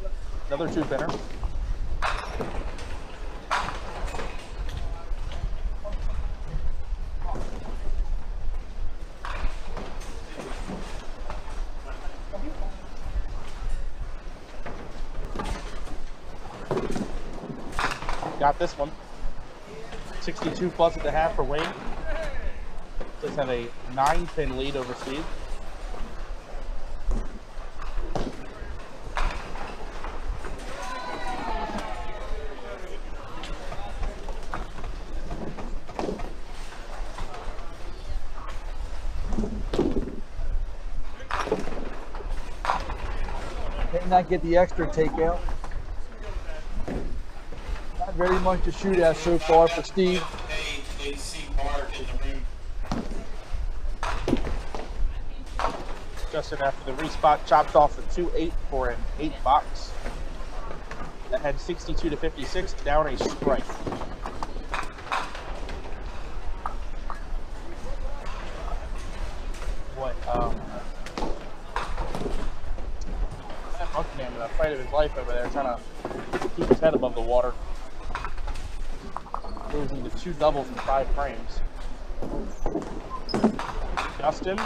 Another 2-pinner. Got this one. 62 plus at the half for Wayne. Does have a 9-pin lead over Steve. Not get the extra takeout. Not very much to shoot at so far for Steve. Justin, after the respot, chopped off the 2-8 for an 8 box. That had 62 to 56, down a strike. What? Man in the fight of his life over there, trying to keep his head above the water. Losing to 2 doubles in 5 frames. Justin,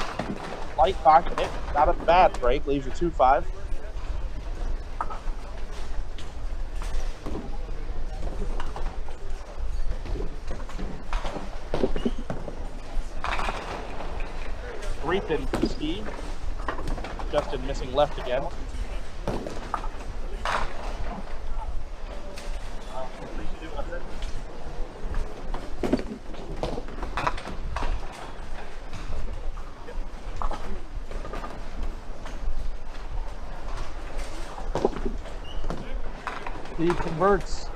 light pocket hit, not a bad break, leaves a 2-5. Three-pin for Steve. Justin missing left again. Steve converts.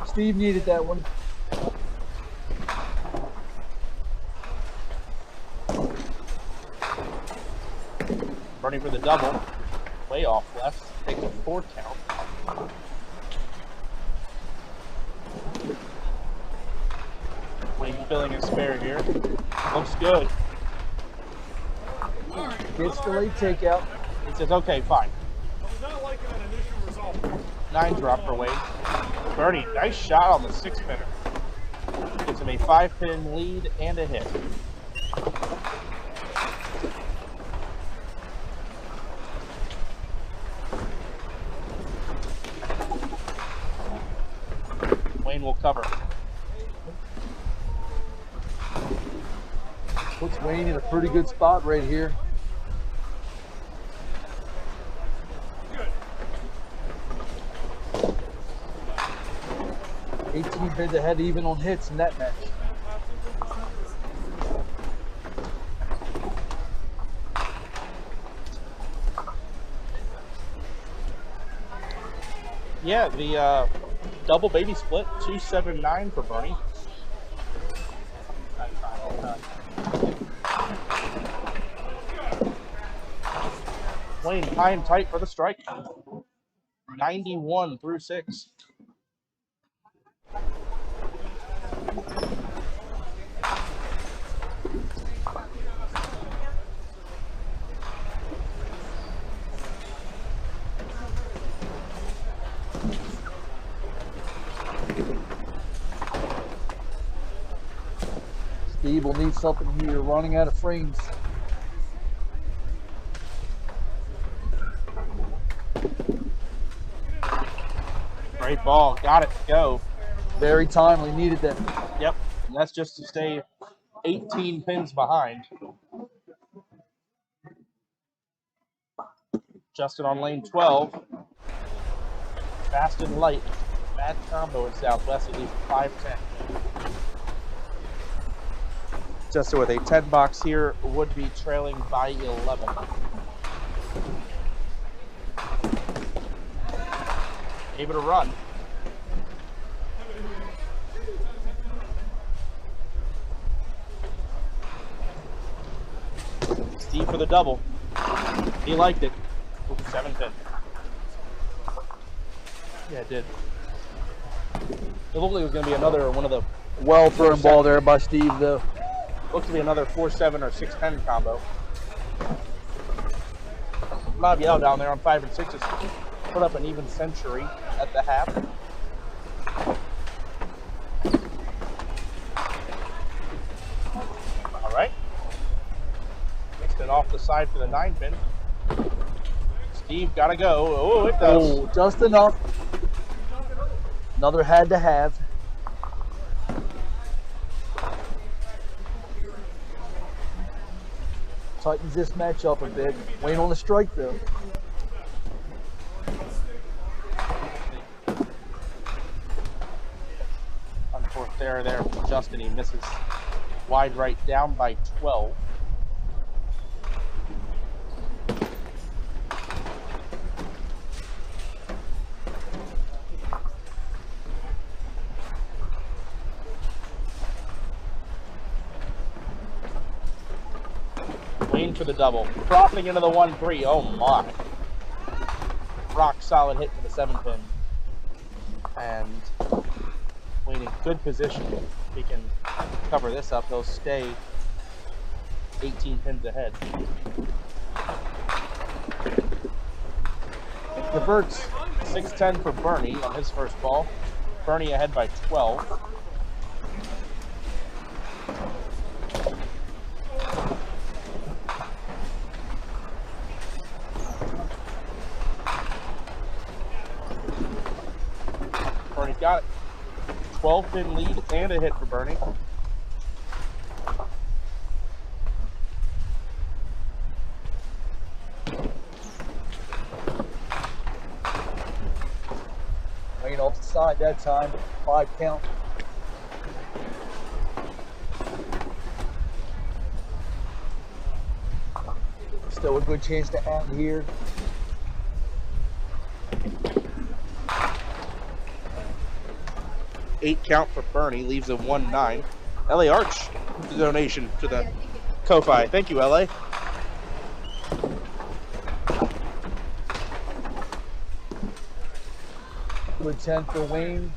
Steve needed that one. Running for the double. Way off left. Takes a 4 count. Wayne filling his spare here. Looks good. Gets the late takeout. He says, okay, fine. 9 drop for Wayne. Bernie, nice shot on the 6-pinner. Gets him a 5-pin lead and a hit. Wayne will cover. Puts Wayne in a pretty good spot right here. 18 pins ahead even on hits in that match. Yeah, the double baby split, 279 for Bernie. Wayne high and tight for the strike. 91 through 6. Steve will need something here, running out of frames. Great ball, got it to go. Very timely, needed that. Yep, and that's just to stay 18 pins behind. Justin on lane 12. Fast and light. Bad combo in Southwest, at least 5-10. Just with a 10 box here, would be trailing by 11. Able to run. Steve for the double. He liked it. Ooh, 7-pin. Yeah, it did. It looked like it was going to be another one of the Well thrown ball there by Steve, though. looks to be another 4-7 or 6-10 combo. A lot of yellow down there on 5 and 6s. Put up an even century at the half. All right. Mixed it off the side for the 9-pin. Steve gotta go. Oh, it does. Oh, just enough. Another had to have. Tightens this match up a bit. Wayne on the strike though. On fourth there from Justin, he misses wide right, down by 12. Wayne for the double, dropping into the 1-3. Oh my! Rock solid hit for the 7-pin, and Wayne in good position. If he can cover this up, he'll stay 18 pins ahead. Converts 6-10 for Bernie on his first ball. Bernie ahead by 12. Bernie's got it. 12-pin lead and a hit for Bernie. Wayne off the side that time. 5 count. Still a good chance to end here. Eight count for Bernie, leaves a 1-9. LA Arch with the donation to the Ko-Fi. Thank you, LA. Good 10 for Wayne.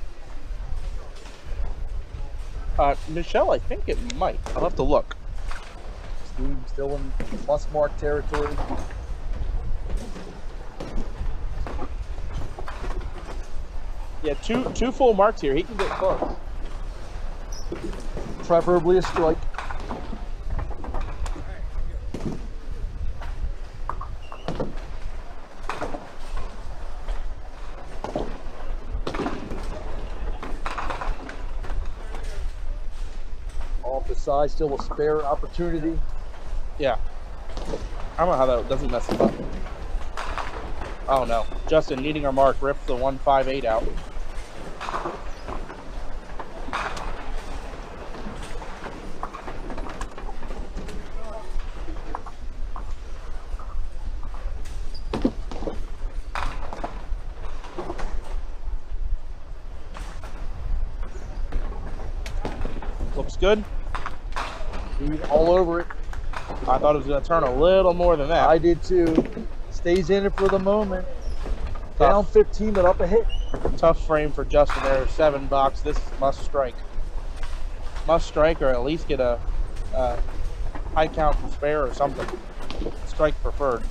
Michelle, I think it might. I'll have to look. Steve still in must mark territory. Yeah, two full marks here. He can get close. Preferably a strike. Off the side, still a spare opportunity. Yeah. I don't know how that doesn't mess him up. Oh no. Justin needing our mark, rips the 1-5-8 out. Looks good. Steve all over it. I thought it was going to turn a little more than that. I did too. Stays in it for the moment. Down 15, but up a hit. Tough frame for Justin there. 7 box. This must strike. Must strike or at least get a high count spare or something. Strike preferred.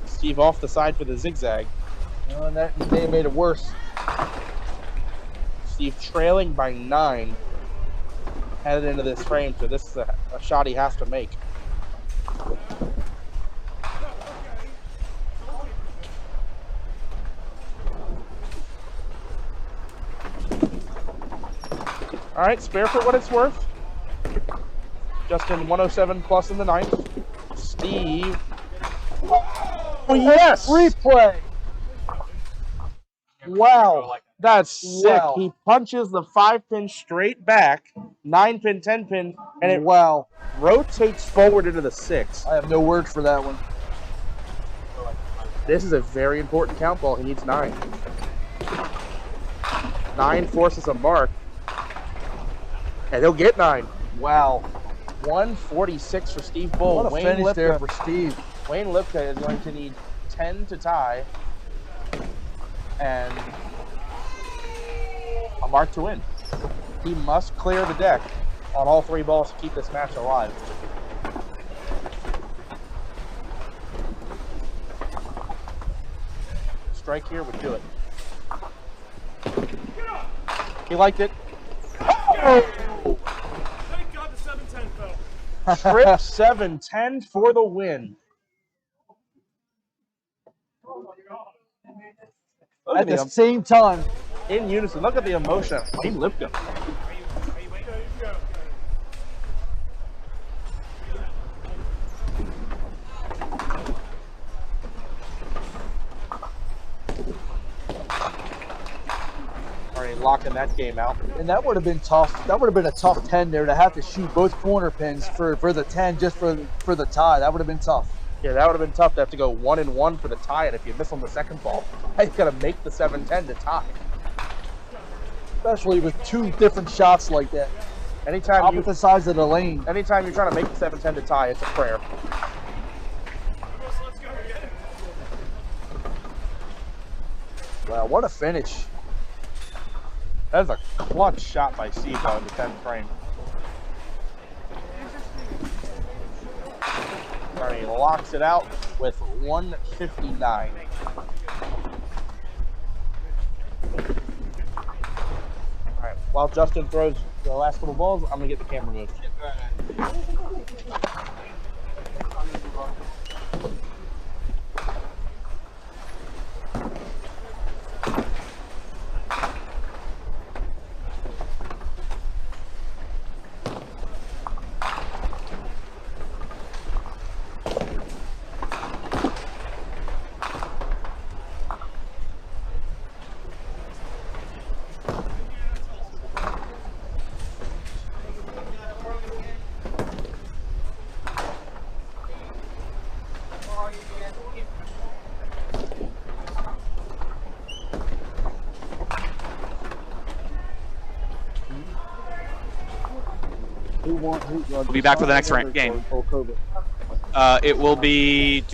Steve off the side for the zigzag. And that may have made it worse. Steve trailing by 9. Headed into this frame, so this is a shot he has to make. All right, spare for what it's worth. Justin 107 plus in the 9th. Steve. Oh, yes! Replay. Wow. That's sick. Wow. He punches the 5-pin straight back, 9-pin, 10-pin, and it Wow. rotates forward into the 6. I have no words for that one. This is a very important count ball. He needs 9. 9 forces a mark, and he'll get 9. Wow. 146 for Steve Bull. What a finish there for Steve. Wayne Lipka is going to need 10 to tie and a mark to win. He must clear the deck on all 3 balls to keep this match alive. Strike here would do it. He liked it. Oh! Thank God the 710 fell. Trip 7-10 for the win. Look At the same time. In unison. Look at the emotion. Wayne Lipka. Already locking that game out. And that would have been tough. That would have been a tough 10 there to have to shoot both corner pins for the 10 just for the tie. That would have been tough. Yeah, that would have been tough to have to go 1-1 for the tie, and if you miss on the second ball, he's got to make the 7-10 to tie. Especially with 2 different shots like that. Anytime opposite sides of the lane. Anytime you're trying to make the 7-10 to tie, it's a prayer. Wow, what a finish. That is a clutch shot by Seago in the 10th frame. He locks it out with 159. All right, while Justin throws the last couple balls, I'm going to get the camera moved. We'll be back for the next game. It will be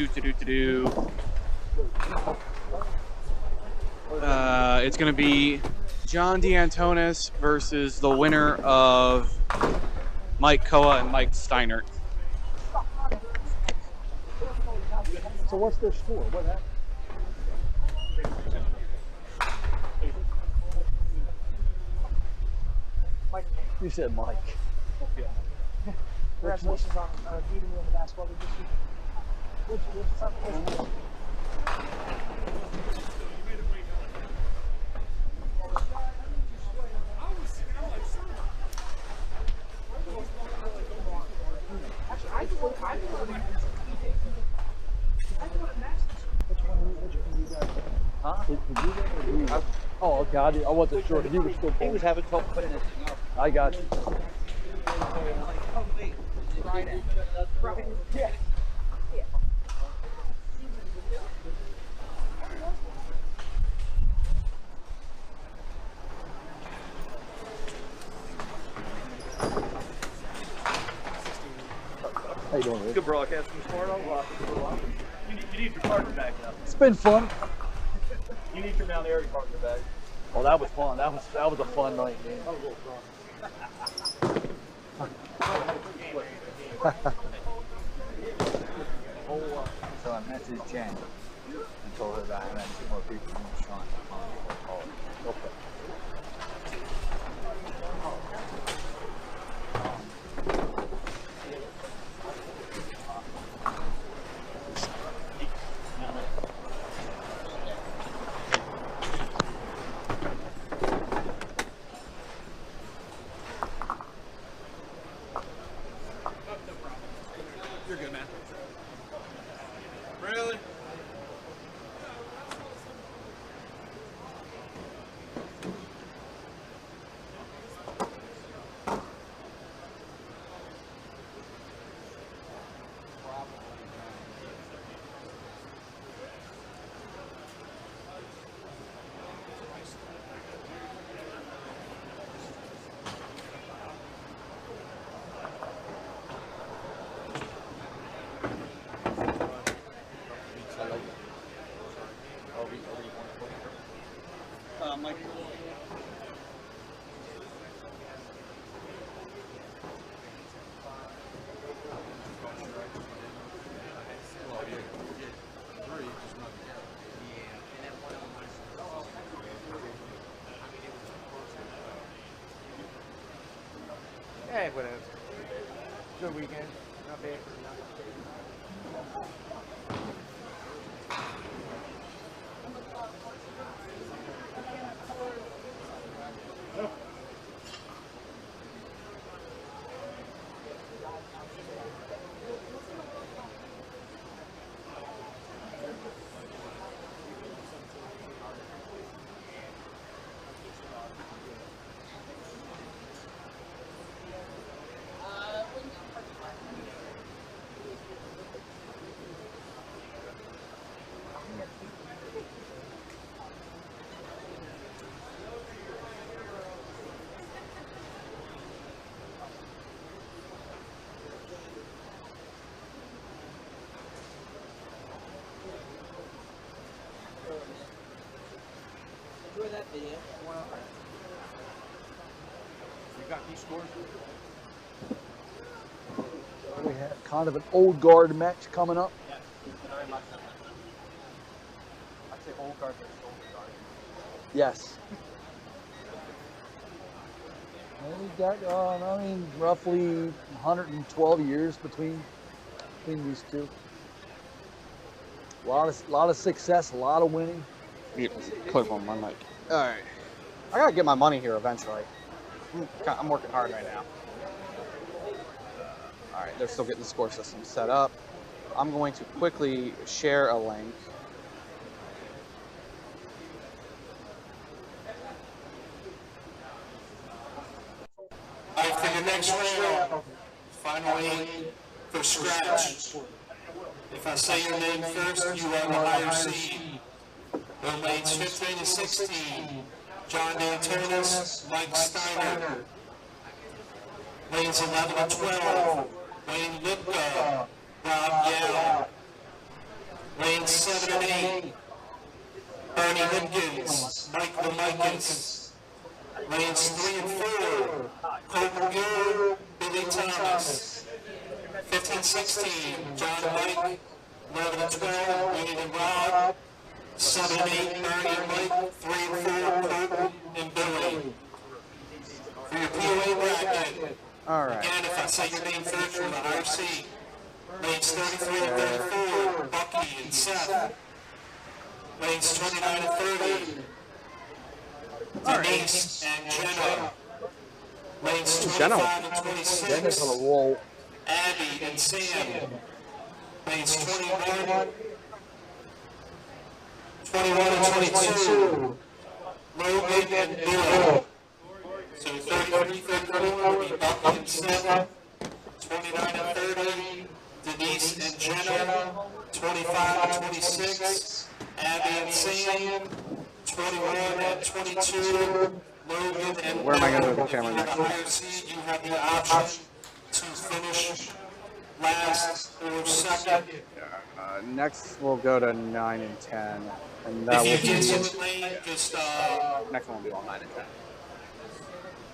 it's going to be John DeAntonis versus the winner of Mike Koa and Mike Steinert. So what's their score? What happened? Mike. You said Mike. Yeah. Congratulations on beating me in the basketball league this week. Huh? Oh, okay. I wasn't sure. He was still pulling. He was having trouble putting it up. I got you. Yeah. How you doing, Rick? Good broadcast from Smart. You need your partner back now. It's been fun. You need your Mount Airy partner back. Oh, that was fun. That was a fun night, man. That was a little fun. So I messaged Jen and told her that I had 2 more people in the shot. Okay. You're good, man. Really? good weekend. Not bad. Enjoy that video. You got these scores? We have kind of an old guard match coming up. Yeah, very much so. I'd say old guard versus older guard. Yes. And we got, I mean, roughly 112 years between these two. A lot of success, a lot of winning. Clip on my mic. All right. I gotta get my money here eventually. I'm working hard right now. All right, they're still getting the score system set up. I'm going to quickly share a link. All right, for your next round, finally for scratch. If I say your name first, you are the higher seed. The lanes 15 to 16, John D'Antonis, Mike Steiner. Lanes 11 to 12, Wayne Lipka, Rob Yale. Lanes 7 and 8, Bernie Lipkins, Mike Lemikis. Lanes 3 and 4, Colton Gill, Billy Thomas. 15-16, John Mike. 11 and 12, Wayne and Rob. 7 and 8, Bernie and Mike. 3 and 4, Colton and Billy. For your POA bracket, All right. again, if I say your name first, you're the higher seed. Lanes 33 and 34, Bucky and Seth. Lanes 29 and 30, Denise and Jenna. Lanes 25 and 26, Dennis on a roll. Abby and Sam. Lanes 21 and 22, Logan and Bill. So 33, 34 would be Bucky and Seth. 29 and 30, Denise and Jenna. 25 and 26, Abby and Sam. 21 and 22, Logan and Where am I going to Bill. move the camera If you're next? the higher seed, you have the option to finish last or second. Next, we'll go to 9 and 10. And that If you will get be... to the lane, just Next one will be on 9 and 10.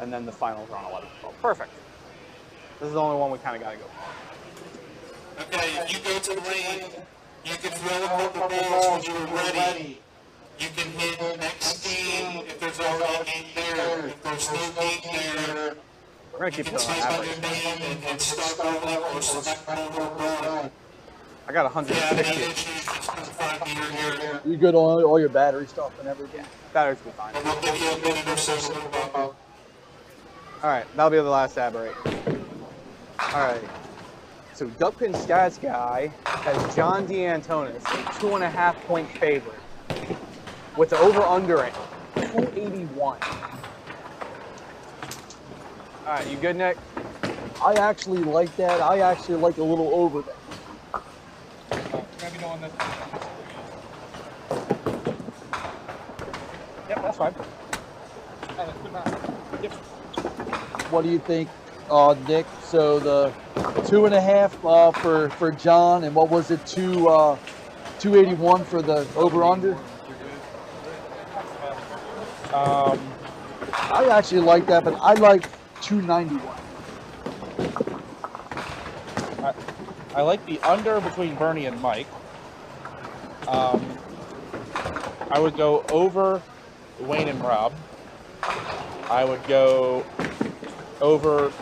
And then the finals are on 11 and 12. Perfect. This is the only one we kind of got to go for. okay, if you go to the lane, you can throw a couple balls when you're ready. You can hit next game if there's already a game there. If there's no game there, We're going to you keep can it on type out average. your name and start bowling or select bowling. I got If you have any 160. issues, just come find me here. You good on all your battery stuff and everything? Batteries will be fine. And we'll give you a minute or so to move up. All right, that'll be the last ab break. All right. So Duckpin Stats Guy has John D'Antonis, a 2.5 point favorite, with the over/under at 281. All right, you good, Nick? I actually like that. I actually like a little over that. Yep, that's fine. What do you think, Nick? So the 2.5 for John, and what was it? 281 for the over under. I actually like that, but I like 291. I like the under between Bernie and Mike. I would go over Wayne and Rob. I would go over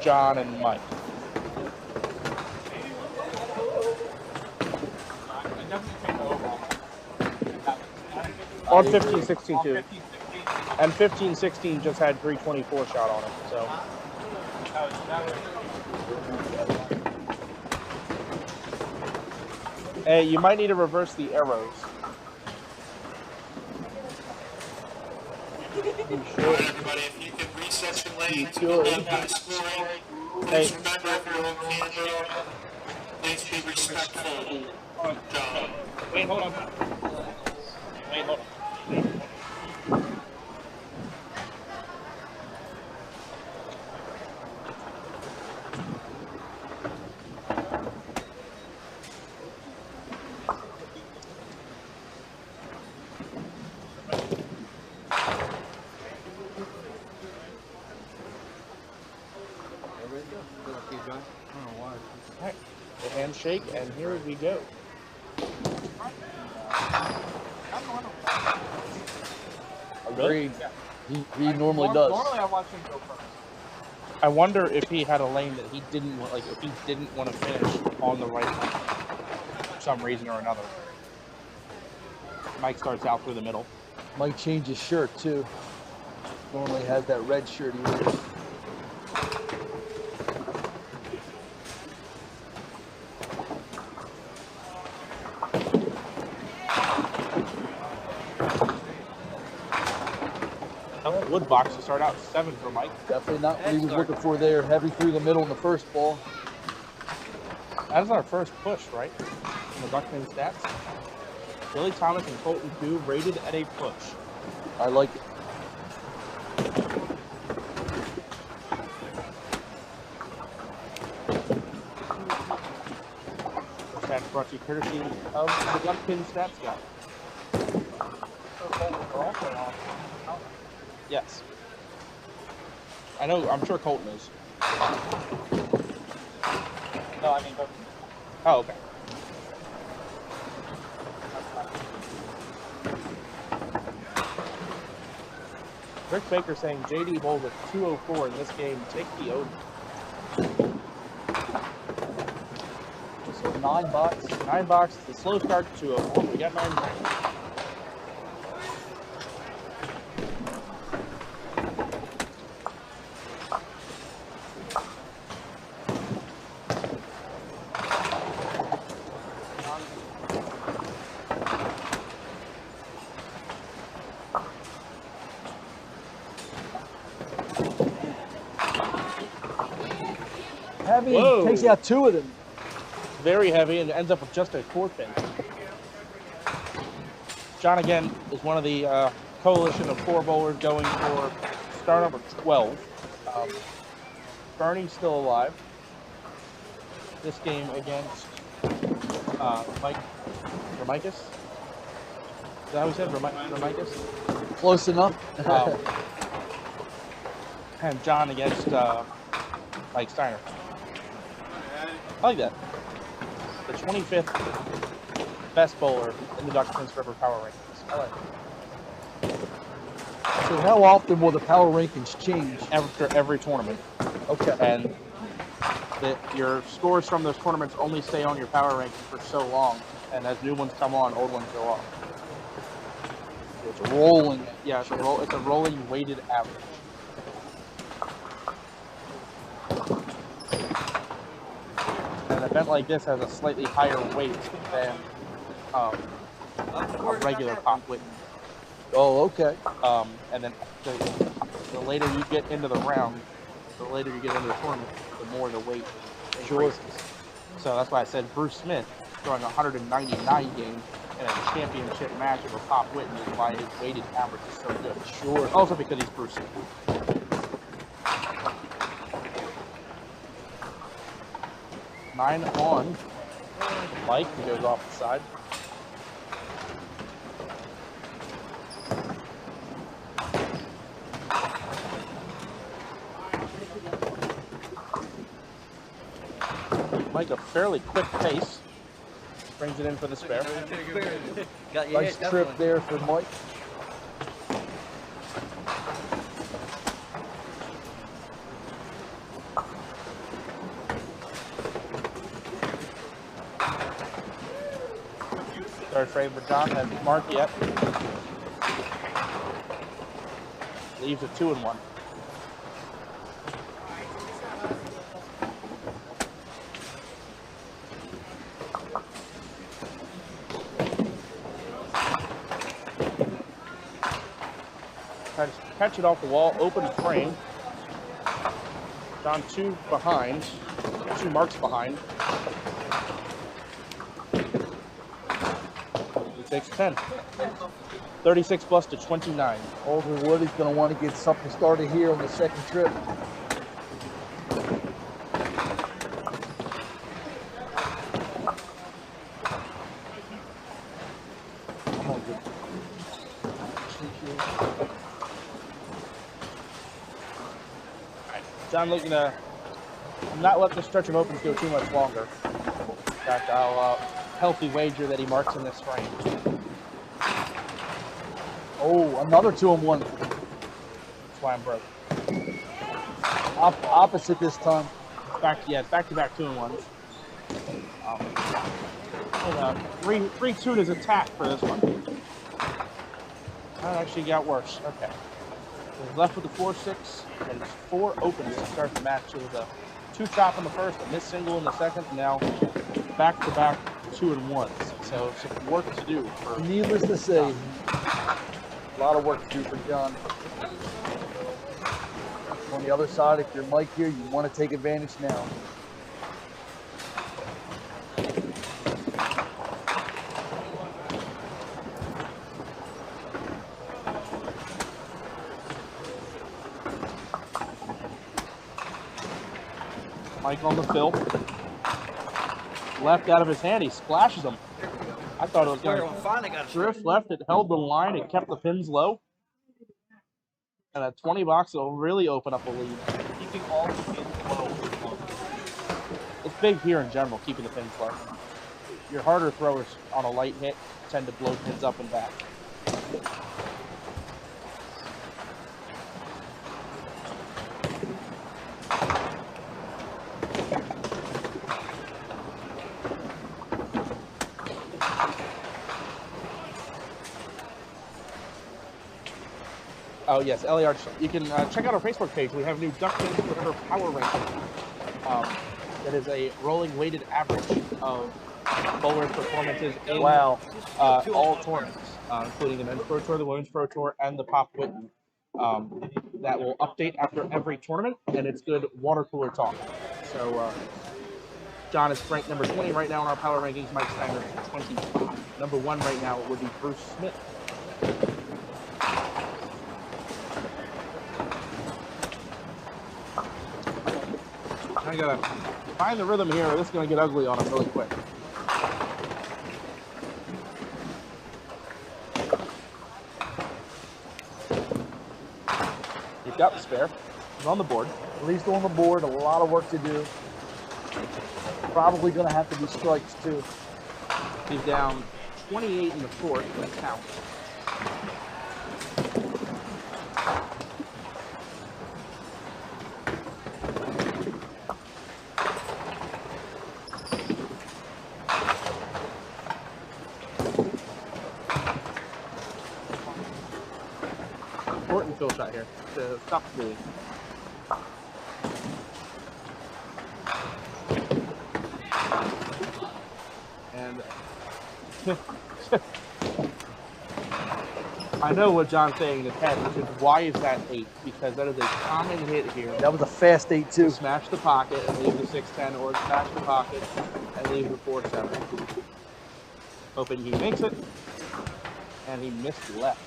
John and Mike. On 15-16 too. And 15-16 just had 324 shot on it, so. Hey, you might need to reverse the arrows. All right, everybody, if you can reset your lane to the left guy scoring, please remember if you're on camera, please be respectful. John. Wait, hold on. Wait, hold on. Alright, the handshake, and here we go. Agreed. He normally does. Normally I watch him go first. I wonder if he had a lane that he didn't want, like if he didn't want to finish on the right lane for some reason or another. Mike starts out through the middle. Mike changed his shirt too. Normally has that red shirt he wears. Wood box to start out 7 for Mike. Definitely not what he was looking for there. Heavy through the middle in the first ball. That is our first push, right? In the Buckman stats. Billy Thomas and Colton Koo rated at a push. I like it. First stats brought to you courtesy of the Buckman stats guy. Yes. I know, I'm sure Colton is. No, I mean, Oh, okay. Rick Baker saying JD bowled with 204 in this game. Take the over. So 9 box. 9 box. The slow start to 204. We got 9 boxes. Heavy Whoa. takes out 2 of them. Very heavy and ends up with just a 4 pin. John again is one of the coalition of 4 bowlers going for star number 12. Bernie's still alive. This game against Mike Ramikis. Is that how we said? Ramikis? Close enough. And John against Mike Steiner. I like that. The 25th best bowler in the Dr. Prince River Power Rankings. I like it. So how often will the power rankings change? After every tournament. Okay. And your scores from those tournaments only stay on your power ranking for so long. And as new ones come on, old ones go off. So it's rolling. Yeah, it's a rolling weighted average. An event like this has a slightly higher weight than a regular pop Whitten. Oh, okay. And then the later you get into the round, the later you get into the tournament, the more the weight increases. So that's why I said Bruce Smith throwing a 199 game in a championship match of a pop Whitten is why his weighted average is so good. Sure. Also because he's Bruce Smith. 9 on Mike, who goes off the side. Mike, a fairly quick pace. Brings it in for the spare. Got your Nice hit, trip definitely. there for Mike. Third frame for John, hasn't marked yet. Leaves a 2-1. Try to catch it off the wall, open frame. John 2 behind, 2 marks behind. He takes 10. 36 plus to 29. Older Woody's going to want to get something started here on the second trip. John looking to not let the stretch of opens go too much longer. In fact, I'll healthy wager that he marks in this frame. Oh, another 2-1. That's why I'm broke. Opposite this time. Back-to-back 2-1s. 3-2 is attack for this one. That actually got worse. Okay. He's left with the 4-6 and 4 opens to start the match. It was a 2-chop in the first, a missed single in the second, and now back-to-back 2-1s. So some work to do. Needless to say, a lot of work to do for John. On the other side, if you're Mike here, you want to take advantage now. Mike on the fill. Left out of his hand, he splashes him. I thought it was going to drift left. It held the line. It kept the pins low. And a 20 box will really open up a lead. Keeping all the pins low. It's big here in general, keeping the pins low. Your harder throwers on a light hit tend to blow pins up and back. Oh yes, LAR. You can check out our Facebook page. We have new Duck Pins Forever Power Ranking. That is a rolling weighted average of bowler performances in all tournaments, including the Men's Pro Tour, the Women's Pro Tour, and the Pop Whitten. That will update after every tournament, and it's good water cooler talk. So John is ranked number 20 right now in our power rankings. Mike Steiner is 25. Number 1 right now would be Bruce Smith. I gotta find the rhythm here, or this is gonna get ugly on him really quick. He's got the spare. He's on the board. At least on the board, a lot of work to do. Probably gonna have to be strikes too. He's down 28 in the fourth, but count. Important fill shot here to stop the bleeding. And I know what John's saying in his head, which is why is that 8? Because that is a common hit here. That was a fast 8 too. Smash the pocket and leave the 6-10, or smash the pocket and leave the 4-7. Hoping he makes it, and he missed left.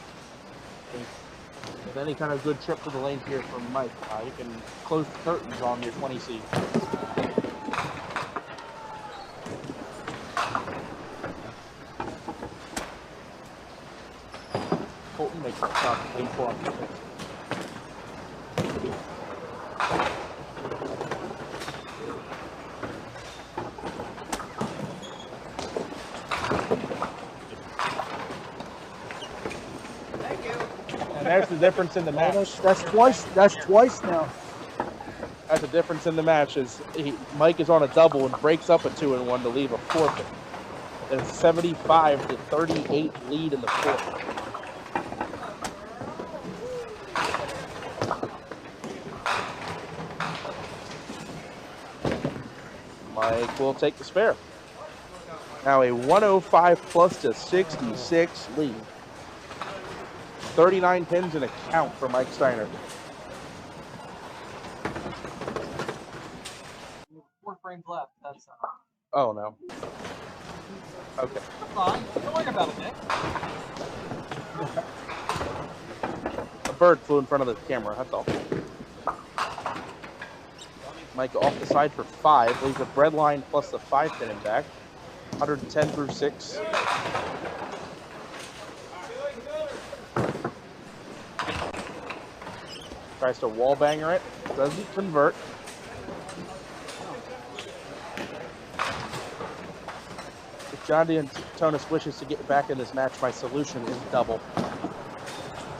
With any kind of good trip to the lanes here from Mike, you can close the curtains on your 20C. Colton makes a shot to lead 4 on 6. And there's the difference in the match. That's twice. That's twice now. That's the difference in the match. Is Mike is on a double and breaks up a 2-1 to leave a forfeit. and 75-38 lead in the fourth. Mike will take the spare. Now a 105+ to 66 lead. 39 pins in a count for Mike Steiner. 4 frames left. That's Oh no. Okay. fine. Don't worry about it, Nick. A bird flew in front of the camera, that's all. Mike off the side for 5, leaves a bread line plus the 5 pin intact. 110 through 6. Tries to wall banger it, doesn't convert. If John D'Antonis wishes to get back in this match, my solution is double.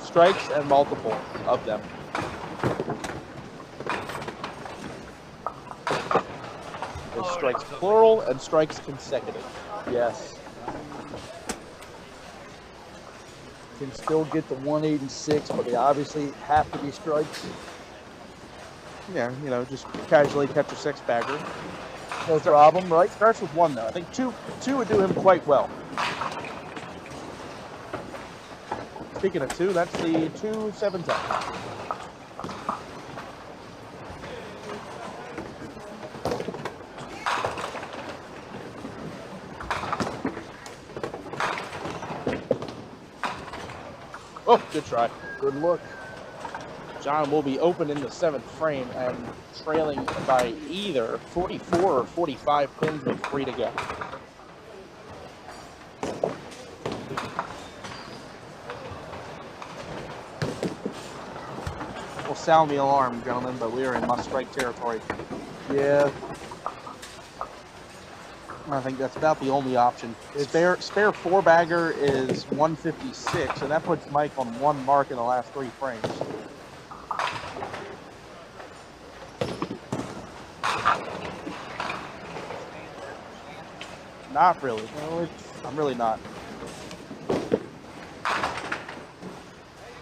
Strikes and multiple of them. There's strikes plural and strikes consecutive. Yes. Can still get the 186, but they obviously have to be strikes. Yeah, you know, just casually catch a 6-bagger. No problem, right? Starts with 1 though. I think two would do him quite well. Speaking of 2, that's the 2-7-10. Oh, good try. Good look. John will be open in the 7th frame and trailing by either 44 or 45 pins with 3 to go. We'll sound the alarm, gentlemen, but we are in must-strike territory. Yeah. I think that's about the only option. Spare 4-bagger is 156, and that puts Mike on 1 mark in the last 3 frames. Not really. No, I'm really not.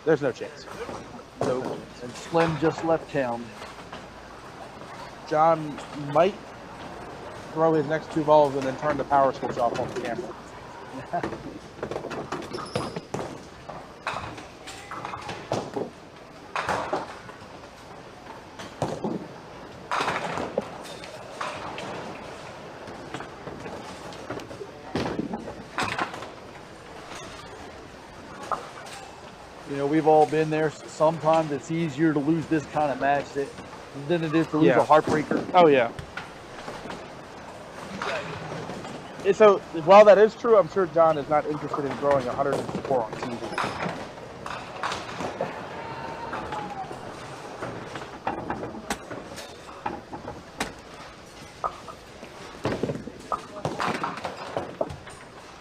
There's no chance. So, and Slim just left town. John might throw his next 2 balls and then turn the power switch off on the camera. You know, we've all been there. Sometimes it's easier to lose this kind of match than it is to lose a heartbreaker. Oh, yeah. So, while that is true, I'm sure John is not interested in growing 104 on TV.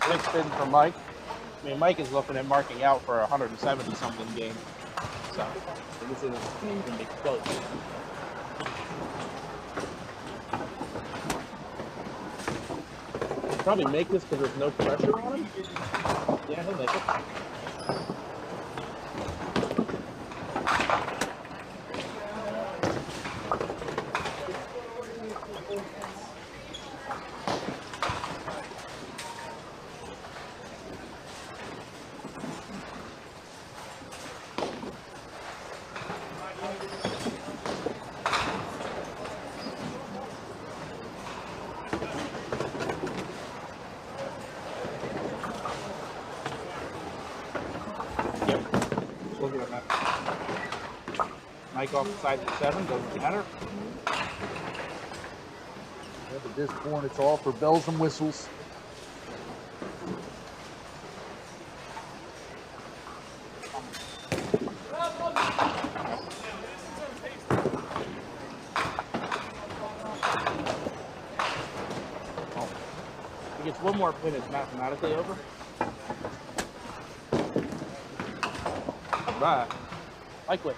Big spin for Mike. I mean, Mike is looking at marking out for a 170-something game. So, this isn't even be close. Probably make this because there's no pressure on him. Yeah, he'll make it. Mike off the side of 7, doesn't matter. Yeah, at this point, it's all for bells and whistles. He gets 1 more pin, it's mathematically over. Right. Mike wins.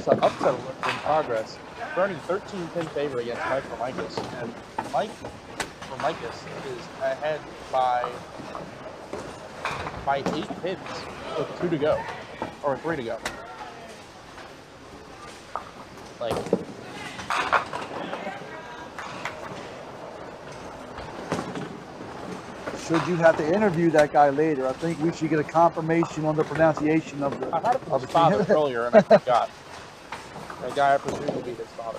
guess an upset alert in progress. Bernie 13-pin favor against Mike Formicus, and Mike Formicus is ahead by 8 pins with 2 to go, or 3 to go. Like, should you have to interview that guy later, I think we should get a confirmation on the pronunciation of the. I had it from his father earlier, and I forgot. A guy I presume to be his father.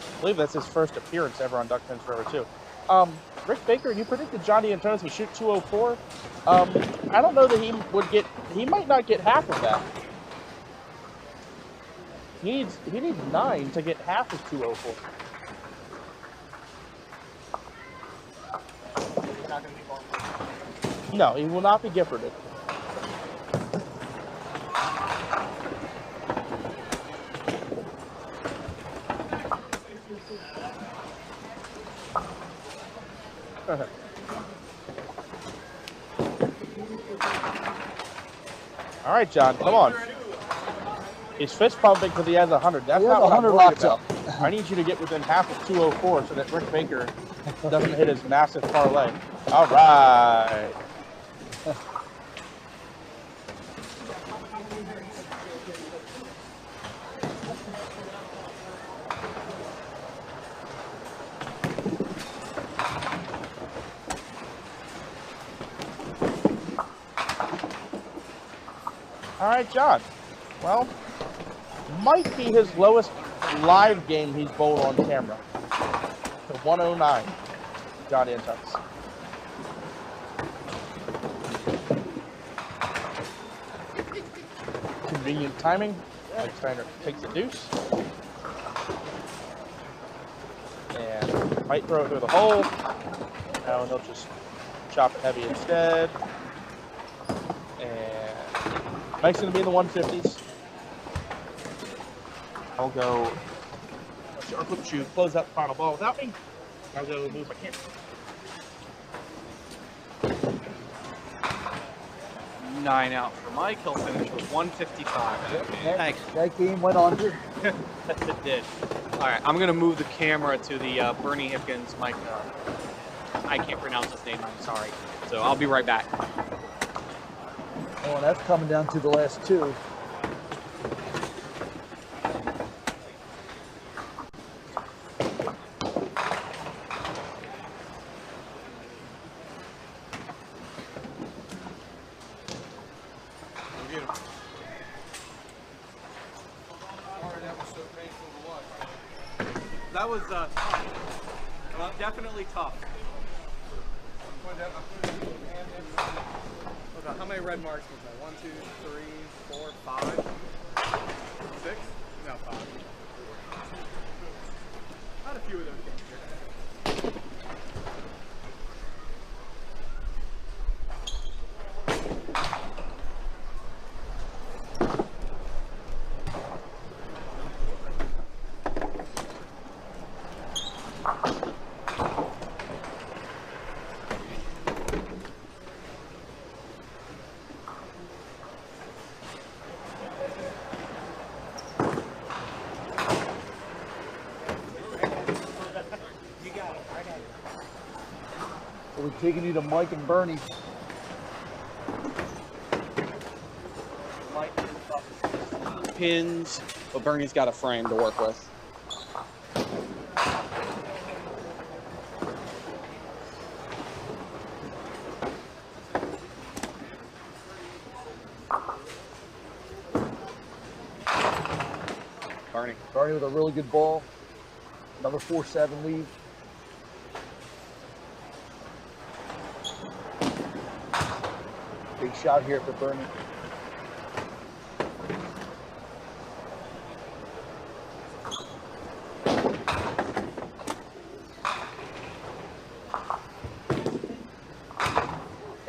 I believe that's his first appearance ever on Duck Pins Forever too. Rick Baker, you predicted Johnny Antonis would shoot 204. I don't know that he might not get half of that. He needs 9 to get half of 204. No, he will not be gifted. All right, John, come on. He's fist pumping because he has 100. That's not what I'm worried about. I need you to get within half of 204 so that Rick Baker doesn't hit his massive parlay. All right. All right, John. Well, might be his lowest live game he's bowled on camera. To 109, Johnny Antonis. Convenient timing. Mike Steiner takes the deuce. And might throw it through the hole. Now he'll just chop it heavy instead. And Mike's going to be in the 150s. I'll go. I'll put you close out the final ball without me. I'll go move my camera. 9 out for Mike. He'll finish with 155. Thanks. That game went under. It did. All right, I'm gonna move the camera to the Bernie Hipkins Mike. I can't pronounce his name. I'm sorry. So I'll be right back. Oh, and that's coming down to the last 2. That was definitely tough. How many red marks was that? 1, 2, 3, 4, 5, 6? No, 5. Had a few of those games here. So we're taking you to Mike and Bernie. Mike pins, but Bernie's got a frame to work with. Bernie with a really good ball. Another 4-7 lead. Big shot here for Bernie.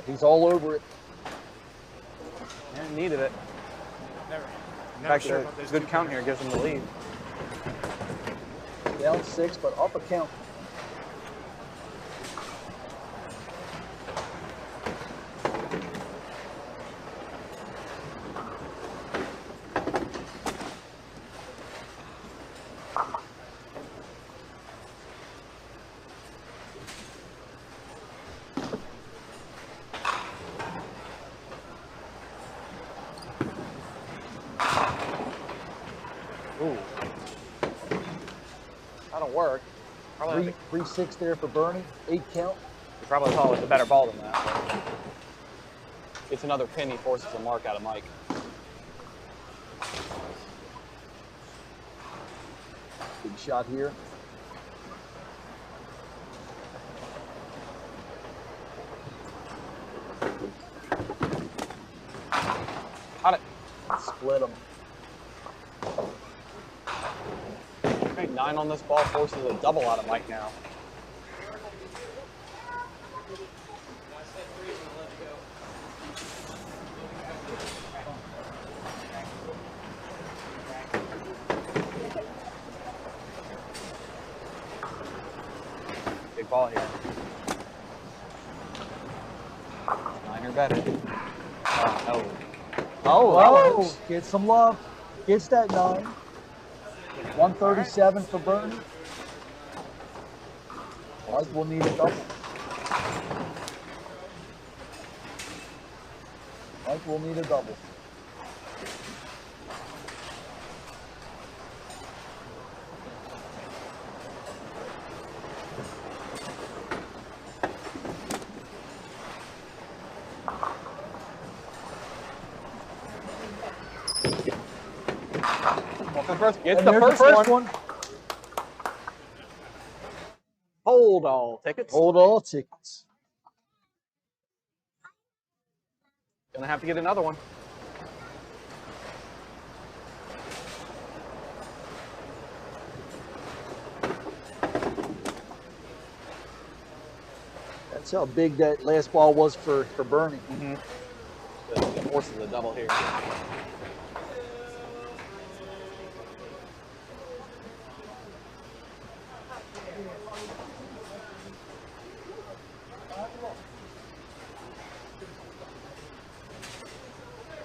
He's all over it. And needed it. Never In fact, sure a about those good two count here gives him the lead. Down 6, but up a count. That'll work. Probably 3-6 there for Bernie. 8 count. you probably thought it was a better ball than that. It's another pin. He forces a mark out of Mike. Big shot here. Got it. Split them. Okay, 9 on this ball forces a double out of Mike now. Big ball here. 9 or better. No. Oh, get some love. Gets that 9. 137 for Bernie. Mike will need a double. Mike will need a double. Gets the first one. Hold all tickets. Hold all tickets. Gonna have to get another one. That's how big that last ball was for Bernie. It forces a double here.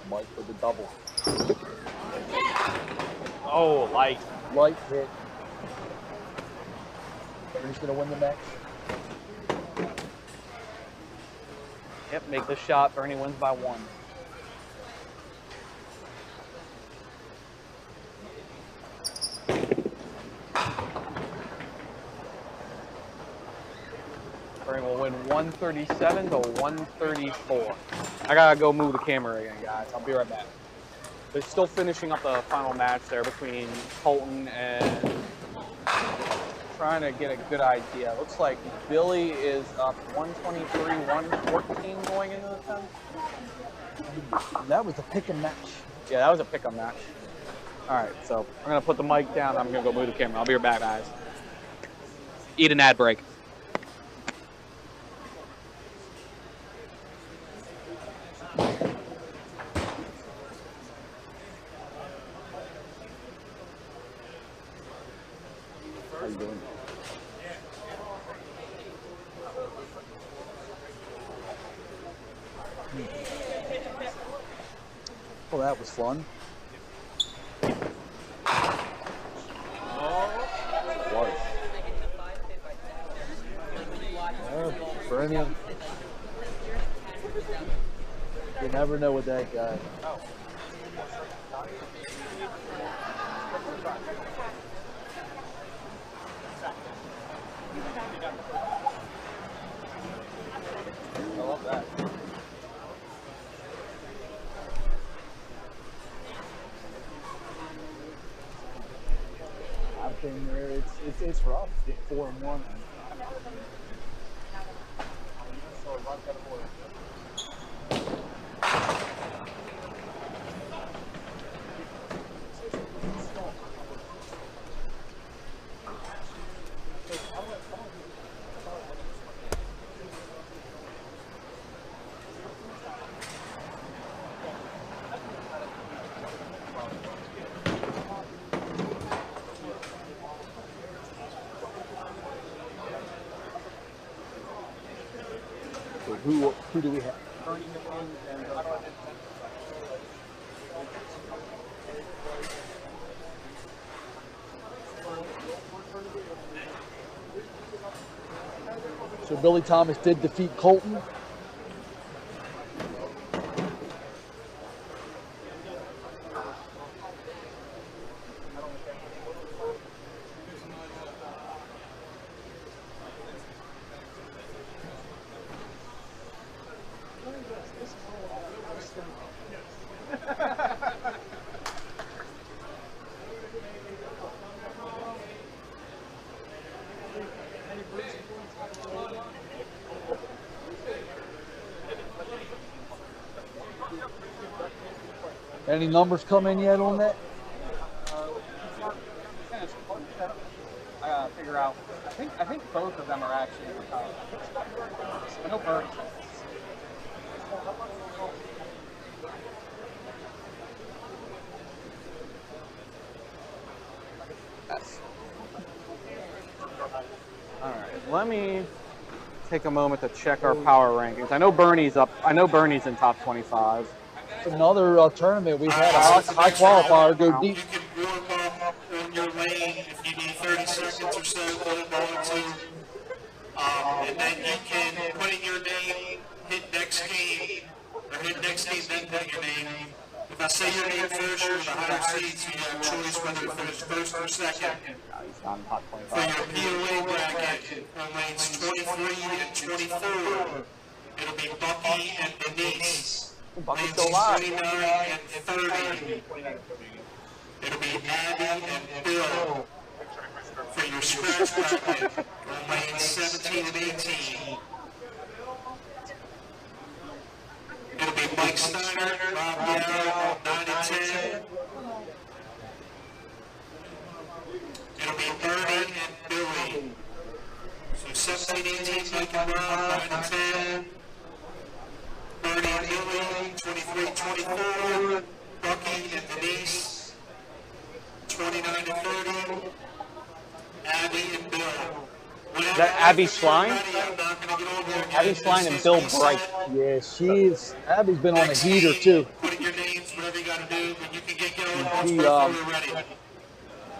Mike with the double. Oh, light. Light hit. Bernie's gonna win the match. Yep, make the shot. Bernie wins by 1. Bernie will win 137 to 134. I gotta go move the camera again, guys. I'll be right back. They're still finishing up the final match there between Colton and trying to get a good idea. Looks like Billy is up 123, 114 going into the 10th. That was a pick and match. Yeah, that was a pick-up match. All right, so I'm gonna put the mic down. I'm gonna go move the camera. I'll be right back, guys. Eat an ad break. How you doing? Well, that was fun. For any of you never know with that guy. I love that. I've been there. It's rough. 4-1. Who do we have? So Billy Thomas did defeat Colton. Any numbers come in yet on that? I gotta figure out. I think both of them are actually. I know Bird's. All right, let me take a moment to check our power rankings. I know Bernie's up. I know Bernie's in top 25. Another tournament. We've had a high qualifier go deep. You can warm up on your lane if you need 30 seconds or so, put it on to. And then you can put in your name, hit next game, or hit next game, then put your name. If I say your name first, you're the higher seeds, you have a choice whether to finish first or second. He's not in top For 25. your POA bracket, on lanes 23 and 24, it'll be Bucky and Denise. Bucky's Lanes still alive. 29 and 30, it'll be Abby and Bill. For your scratch bracket, on lanes 17 and 18, it'll be Mike Steiner, Rob Yarrow, 9 and 10. It'll be Bernie and Billy. So 17, 18, Mike and Rob, 9 and 10. Bernie and Billy, 23, 24. Bucky and Denise, 29 and 30. Abby and Bill. Is that Abby Schlein? Abby Schlein and Bill Bright. Yeah, Abby's been on a heater too. Put in your names, whatever you got to do, but you can get going once He, we're ready.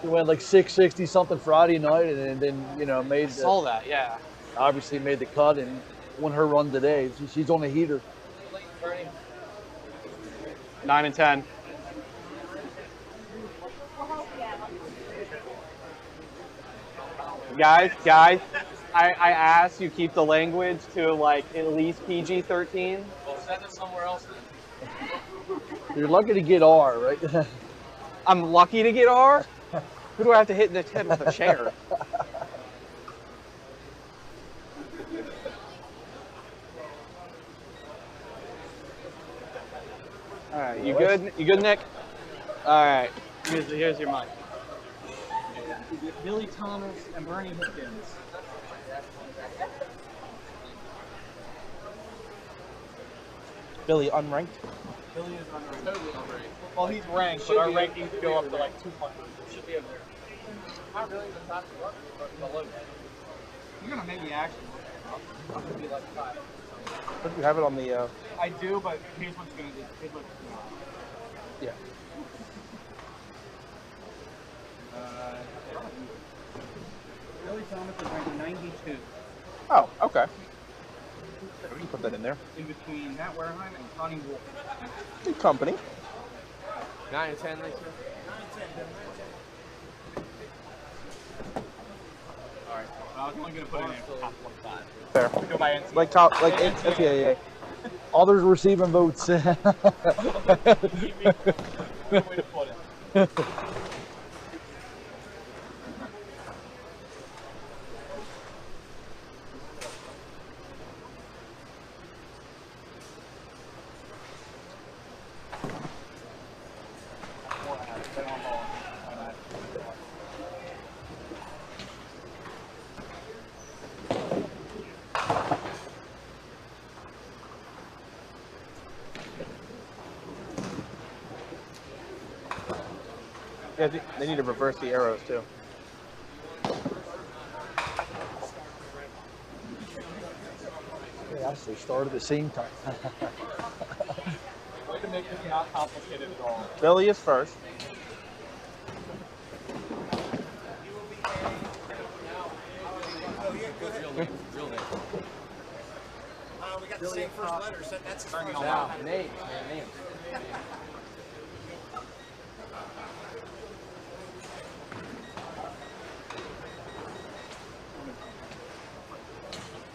He went like 660 something Friday night, and then made. Saw that, yeah. Obviously made the cut and won her run today. She's on a heater. 9 and 10. Guys, I asked you keep the language to like at least PG-13. Well, send it somewhere else then. You're lucky to get R, right? I'm lucky to get R? Who do I have to hit in the head with a chair? All right, you good? You good, Nick? All right, here's your mic. Billy Thomas and Bernie Higgins. Billy unranked. Billy is unranked. Totally unranked. Well, he's ranked, but our rankings go up to like 200. Should be up there. Not really the top of but below that. You're gonna maybe actually look it up. Be like 5. Don't you have it on the? I do, but here's what's gonna do. Here's what's gonna do. Yeah. Billy Thomas is ranked 92. Oh, okay. We can put that in there. In between Matt Wareheim and Connie Wolf. Good company. 9 and 10 next year. Alright, I was only going to put it in top 25. Fair. Do my NCAA. Like top, like NCAA. Others receiving votes. Good way to put it. Yeah, they need to reverse the arrows too. They actually started at the same time. Way to make this not complicated at all. Billy is first. Real name. We got the same first letter. So that's his first Yeah, name. Name.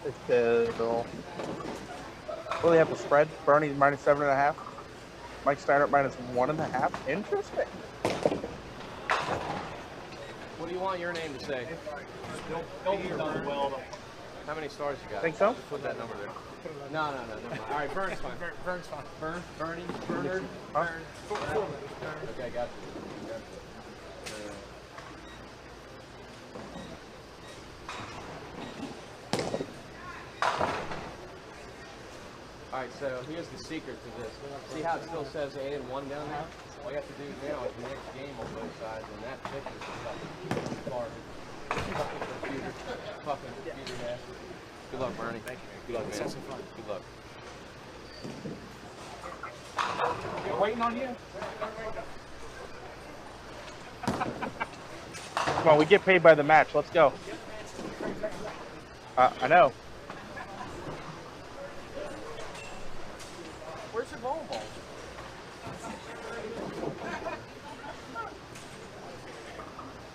It's Bill. What do they have to spread? Bernie minus 7.5. Mike Steiner minus 1.5. Interesting. What do you want your name to say? Hilton's done well. How many stars you got? Think so? Just put that number there. No, never mind. All right, Vern's fine. Vern's fine. Vern? Bernie? Bernard? Huh? Okay, got you. All right, so here's the secret to this. See how it still says 8 and 1 down there? All you have to do now is next game on both sides, and that picture is fucking garbage. Fucking computer ass. Good luck, Bernie. Thank you. Good luck, man. Good luck. They're waiting on you. Come on, we get paid by the match. Let's go. I know. Where's your bowling ball?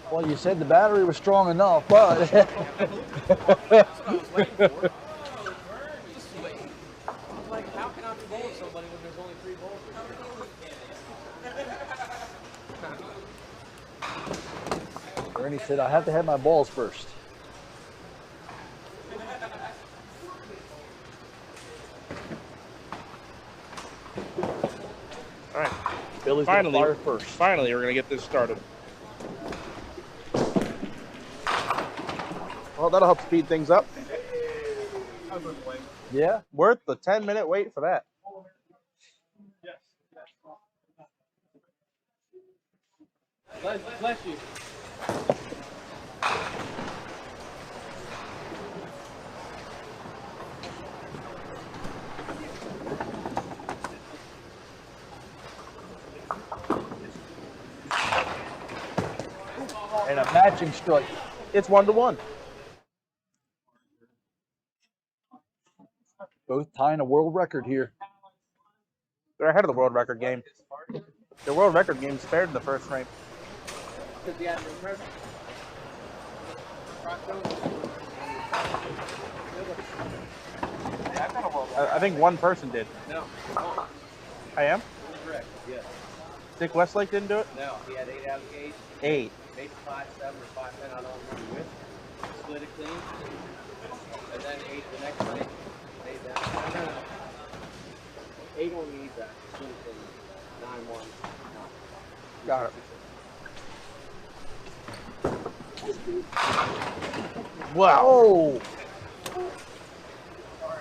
Well, you said the battery was strong enough, but That's what I was waiting for. Just waiting. I'm like, how can I be bowling somebody when there's only 3 bowls? Bernie said I have to have my balls first. All right. Billy's gonna Finally, fire first. finally, we're gonna get this started. Well, that'll help speed things up. Yeah. Worth the 10-minute wait for that. Bless you. And a matching strike. It's 1-1. Both tying a world record here. They're ahead of the world record game. The world record game's paired in the first frame. I think one person did. No. I am? Correct. Yes. Dick Westlake didn't do it? No, he had 8 out of 8. 8. Maybe 5-7 or 5-10. I don't remember which. Split it clean. And then 8 the next night. 8 down. No. 8 on the back. Split it clean. 9-1. No. Got it. Wow. Oh,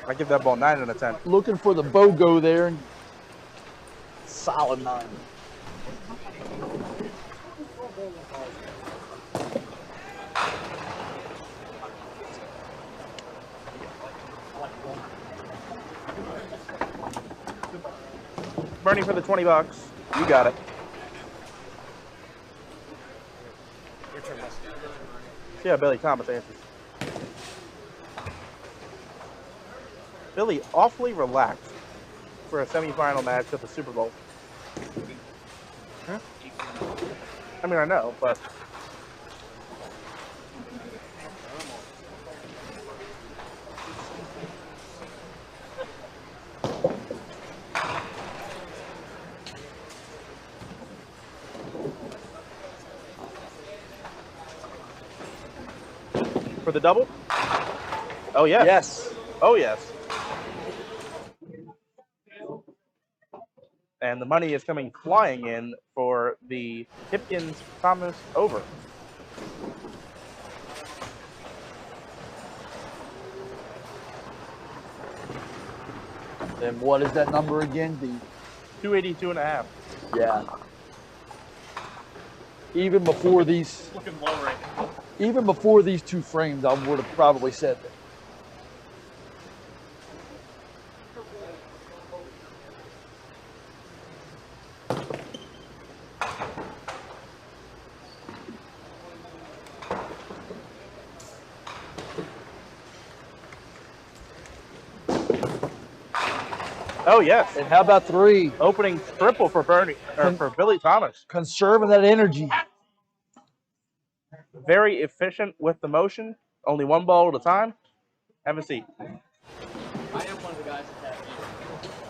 I give that ball 9 out of 10. looking for the BOGO there. Solid 9. Bernie for the $20. You got it. See how Billy Thomas answers. Billy awfully relaxed for a semifinal match at the Super Bowl. Huh? I mean, I know, but for the double? Oh, yes. Yes. Oh, yes. And the money is coming flying in for the Hipkins-Thomas over. And what is that number again? The 282.5. yeah. Even before these, Looking low right now. even before these 2 frames, I would have probably said that. Oh, yes. And how about 3? Opening triple for Bernie, or for Billy Thomas. Conserving that energy. Very efficient with the motion. Only 1 ball at a time. Have a seat. I am one of the guys that had you.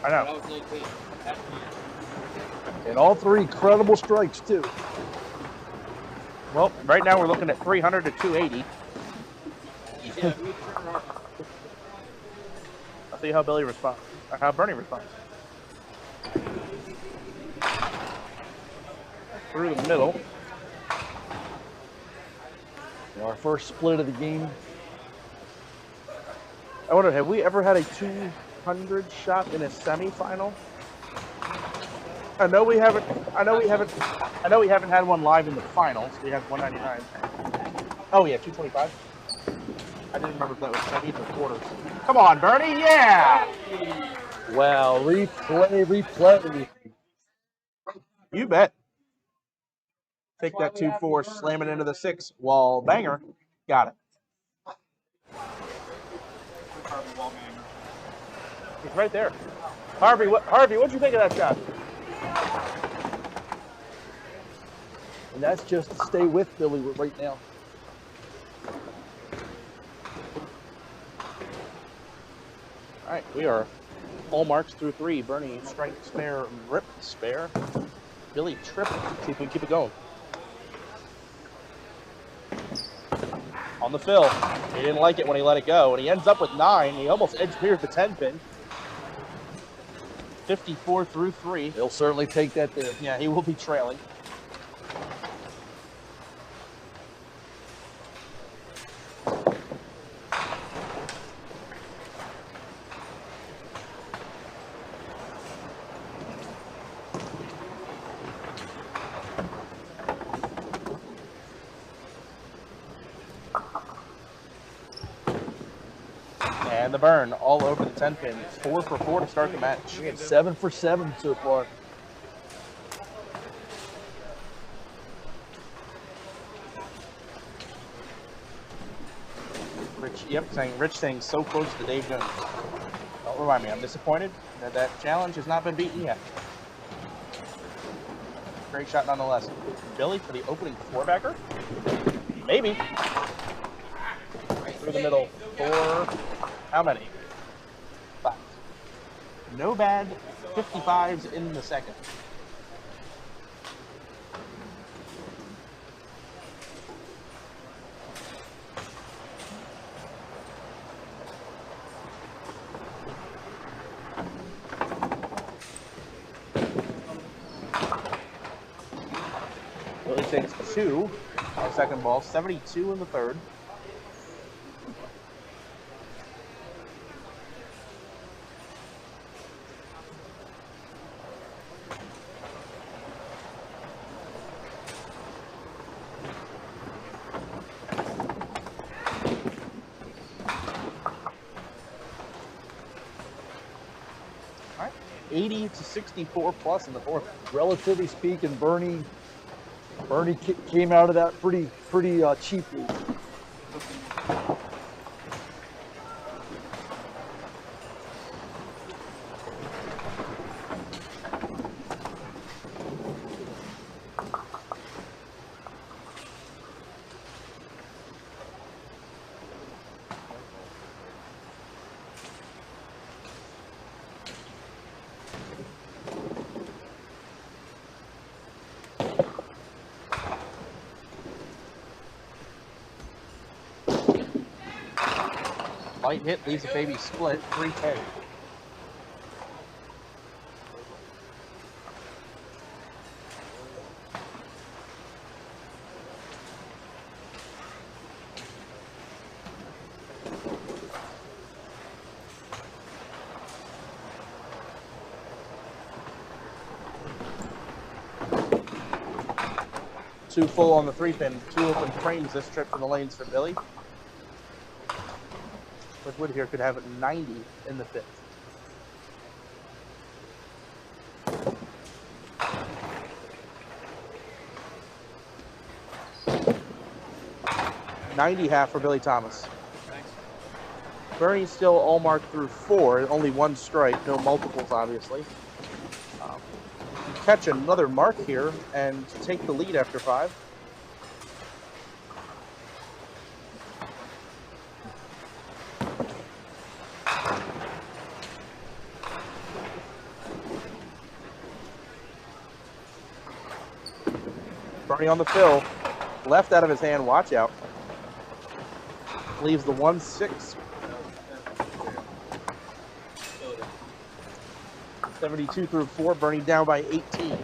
I When I know. was 19. That's me. And all 3 credible strikes, too. Well, right now we're looking at 300 to 280. I'll see how Billy responds, or how Bernie responds. Through the middle. Our first split of the game. I wonder, have we ever had a 200 shot in a semifinal? I know we haven't had one live in the finals. We had 199. Oh yeah, 225. I didn't remember if that was semis or quarters. Come on, Bernie, yeah! Wow, replay. You bet. Take that 2-4, slam it into the 6 wall banger. Got it. He's right there. Harvey, what'd you think of that shot? And that's just to stay with Billy right now. All right, we are all marks through 3. Bernie, strike, spare, rip, spare. Billy, triple. See if we can keep it going. On the fill. He didn't like it when he let it go, and he ends up with 9. He almost edge clears the 10 pin. 54 through 3. He'll certainly take that there. Yeah, he will be trailing. And the burn all over the 10 pin. 4 for 4 to start the match. 7 for 7 so far. Rich saying so close to Dave Jones. Don't remind me, I'm disappointed that that challenge has not been beaten yet. Great shot nonetheless. Billy for the opening 4-backer. Maybe. Through the middle. 4. How many? 5. No bad 55s in the second. Billy takes 2 on second ball, 72 in the third. All right, 80 to 64 plus in the fourth. Relatively speaking, Bernie came out of that pretty cheaply. Light hit leaves a baby split, 3K. Two full on the 3-pin, 2 open frames this trip from the lanes for Billy. Wood here could have 90 in the 5th. $90 half for Billy Thomas. Thanks. Bernie's still all marked through 4, only 1 strike, no multiples obviously. Catch another mark here and take the lead after 5. Bernie on the fill. Left out of his hand, watch out. Leaves the 1-6. 72 through 4, Bernie down by 18.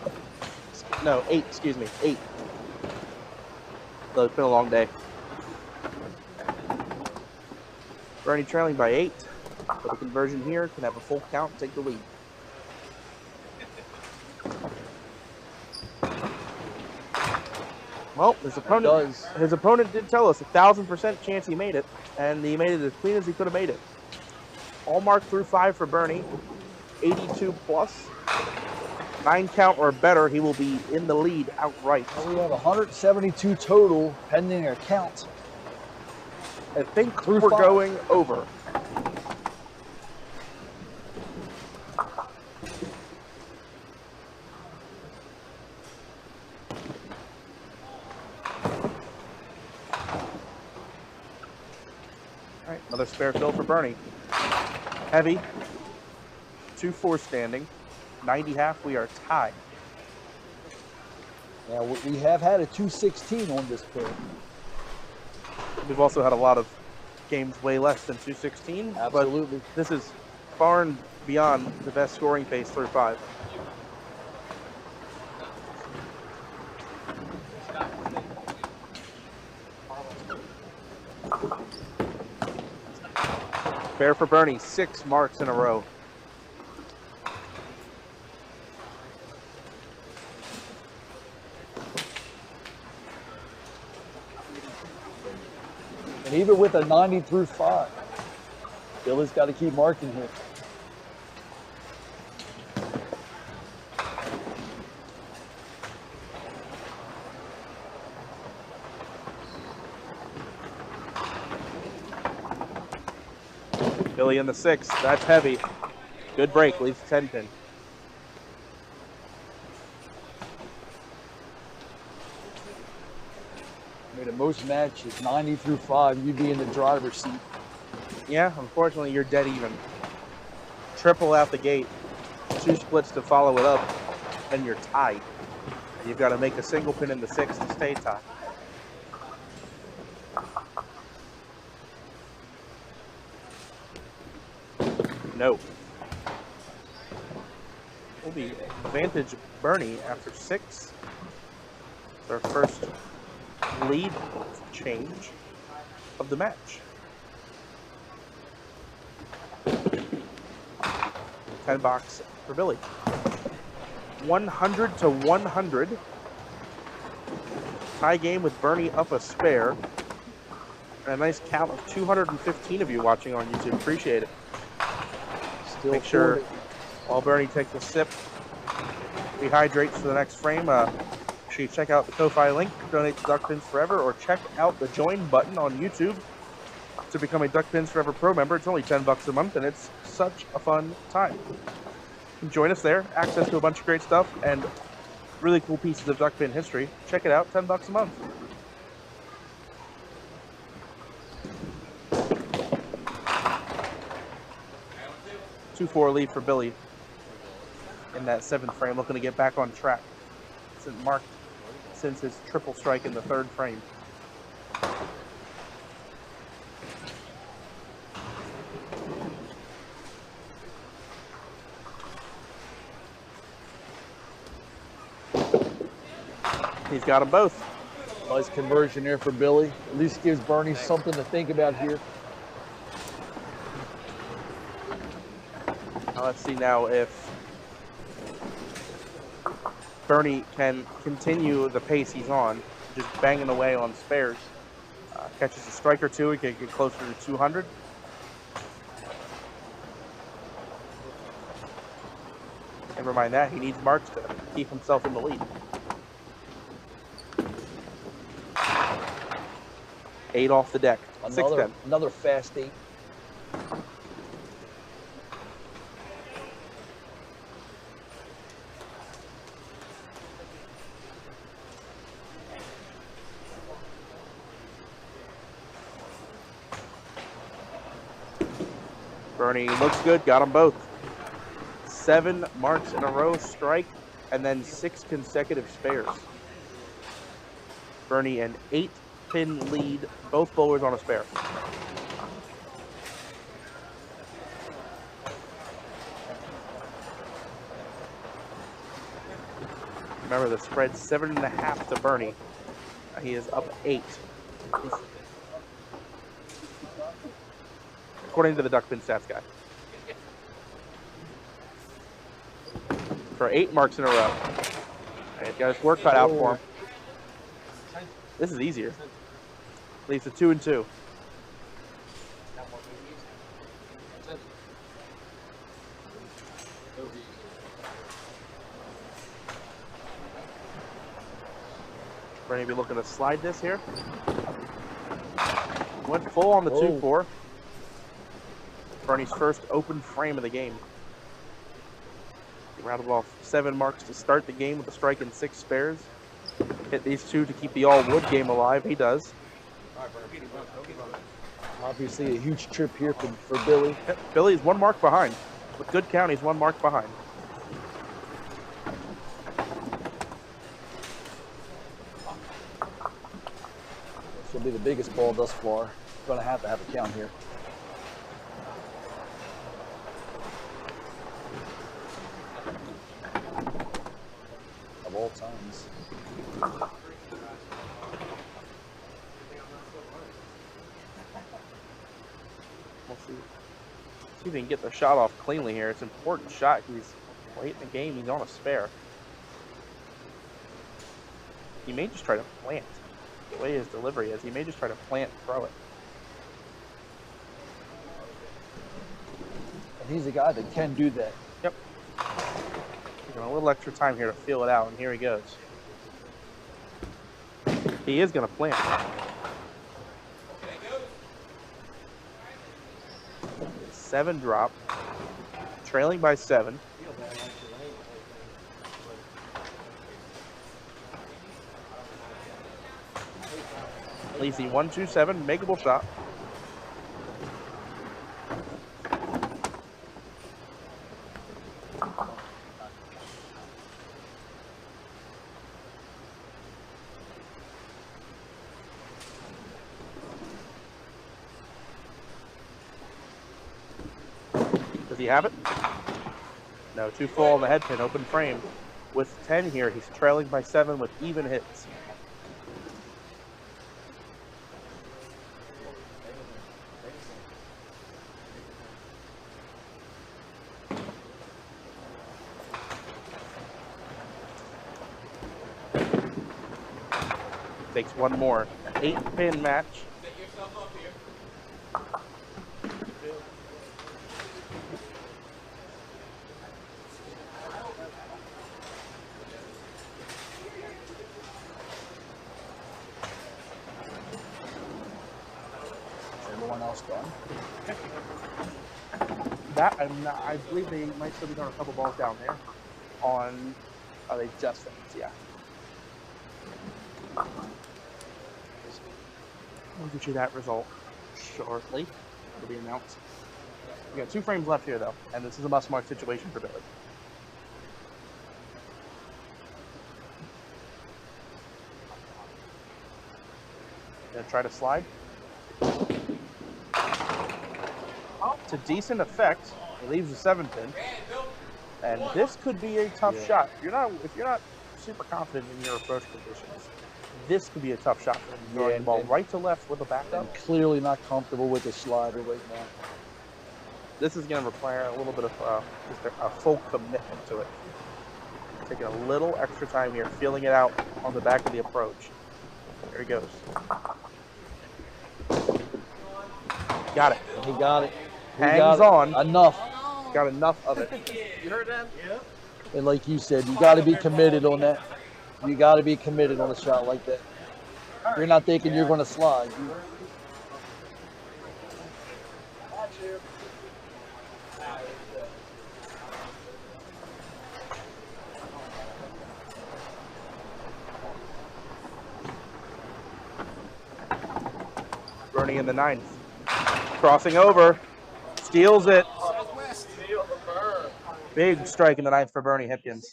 No, 8, excuse me, 8. So it's been a long day. Bernie trailing by 8. For the conversion here, can have a full count and take the lead. Well, his opponent did tell us 1,000% chance he made it, and he made it as clean as he could have made it. All marked through 5 for Bernie, 82 plus. 9 count or better, he will be in the lead outright. We have 172 total pending a count. I think we're going over. All right, another spare fill for Bernie. Heavy, 2-4 standing, 90 half, we are tied. Now, we have had a 216 on this pair. We've also had a lot of games way less than 216. Absolutely. But this is far and beyond the best scoring pace through 5. Fair for Bernie, 6 marks in a row. And even with a 90 through 5, Billy's got to keep marking here. Billy in the 6, that's heavy. Good break, leaves 10 pin. I mean, in most matches, 90 through 5, you'd be in the driver's seat. Yeah, unfortunately, you're dead even. Triple out the gate, 2 splits to follow it up, and you're tied. And you've got to make a single pin in the 6 to stay tied. No. Will be advantage Bernie after 6. Their first lead change of the match. 10 box for Billy. 100 to 100. Tie game with Bernie up a spare. And a nice count of 215 of you watching on YouTube. Appreciate it. Still Make sure while Bernie takes a sip, rehydrates for the next frame. You check out the Ko-Fi link, donate to Duck Pins Forever, or check out the join button on YouTube to become a Duck Pins Forever Pro member. It's only $10 a month, and it's such a fun time. Join us there, access to a bunch of great stuff, and really cool pieces of duck pin history. Check it out, $10 a month. Two-4 lead for Billy in that 7th frame, looking to get back on track. It's marked since his triple strike in the 3rd frame. He's got them both. Nice conversion there for Billy. At least gives Bernie something to think about here. Now let's see now if Bernie can continue the pace he's on, just banging away on spares. Catches a strike or two, he can get closer to 200. Never mind that, he needs marks to keep himself in the lead. 8 off the deck. Another fast 8. Bernie looks good, got them both. 7 marks in a row strike, and then 6 consecutive spares. Bernie an 8-pin lead, both bowlers on a spare. Remember, the spread's 7.5 to Bernie. He is up 8. According to the duck pin stats guy. For 8 marks in a row. And he's got his work cut out for him. This is easier. Leaves a 2 and 2. Bernie be looking to slide this here. Went full on the 2-4. Bernie's first open frame of the game. He rattled off 7 marks to start the game with a strike and 6 spares. Hit these 2 to keep the all-wood game alive. He does. Obviously, a huge trip here for Billy. Billy's 1 mark behind. With good count, he's 1 mark behind. This will be the biggest ball thus far. Going to have a count here. Of all times. We'll see if he can get the shot off cleanly here. It's an important shot. He's late in the game. He's on a spare. He may just try to plant. The way his delivery is, he may just try to plant and throw it. And he's a guy that can do that. Yep. Taking a little extra time here to feel it out, and here he goes. He is going to plant. 7 drop. Trailing by 7. Easy 1-2-7, makeable shot. Does he have it? No, 2 full on the head pin, open frame. With 10 here, he's trailing by 7 with even hits. Takes 1 more. 8-pin match. Everyone else gone? That I believe they might still be throwing a couple balls down there. On, they just finished, yeah. We'll get you that result shortly. It'll be announced. We got 2 frames left here, though, and this is a must-mark situation for Billy. Gonna try to slide. To decent effect. It leaves a 7-pin, and this could be a tough shot. If you're not super confident in your approach conditions, this could be a tough shot for him. Throwing the ball right to left with a backup. I'm clearly not comfortable with the slider right now. This is going to require a little bit of just a full commitment to it. Taking a little extra time here, feeling it out on the back of the approach. There he goes. Got it. He got it. Hangs on. Enough. Got enough of it. You heard that? Yeah. And like you said, you got to be committed on that. You got to be committed on a shot like that. You're not thinking you're going to slide. Bernie in the 9th. Crossing over. Steals it. Big strike in the 9th for Bernie Hipkins.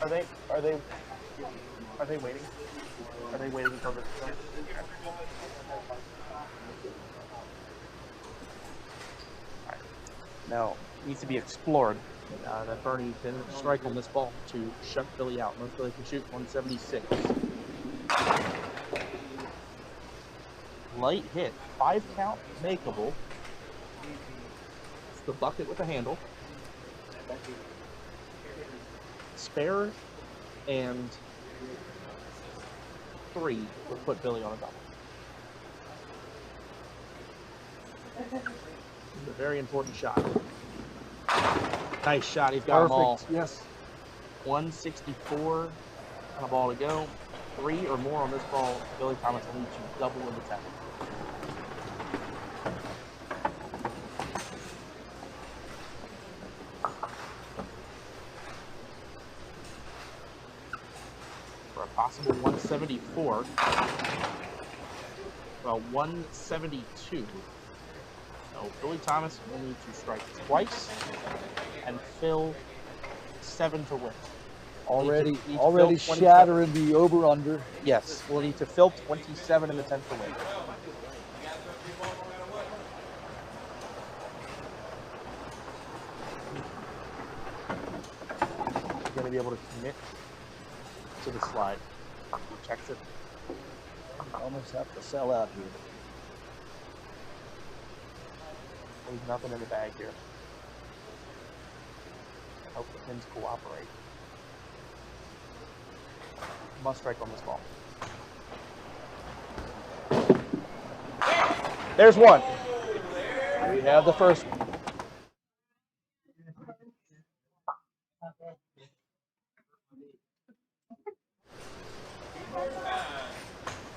Are they waiting? Are they waiting until this is done? Now, needs to be explored that Bernie can strike on this ball to shut Billy out. Most Billy can shoot 176. Light hit, 5 count, makeable. It's the bucket with the handle. Spare and 3 would put Billy on a double. It's a very important shot. Nice shot. He's got them all. Yes. 164 on a ball to go. 3 or more on this ball. Billy Thomas will need to double in the 10. For a possible 174. Well, 172. So Billy Thomas will need to strike twice and fill 7 to win. Already fill shattering the over-under. Yes, we'll need to fill 27 in the 10th to win. You're going to be able to commit to the slide. Checks it. Almost have to sell out here. There's nothing in the bag here. I hope the pins cooperate. Must strike on this ball. There's one. We have the first one.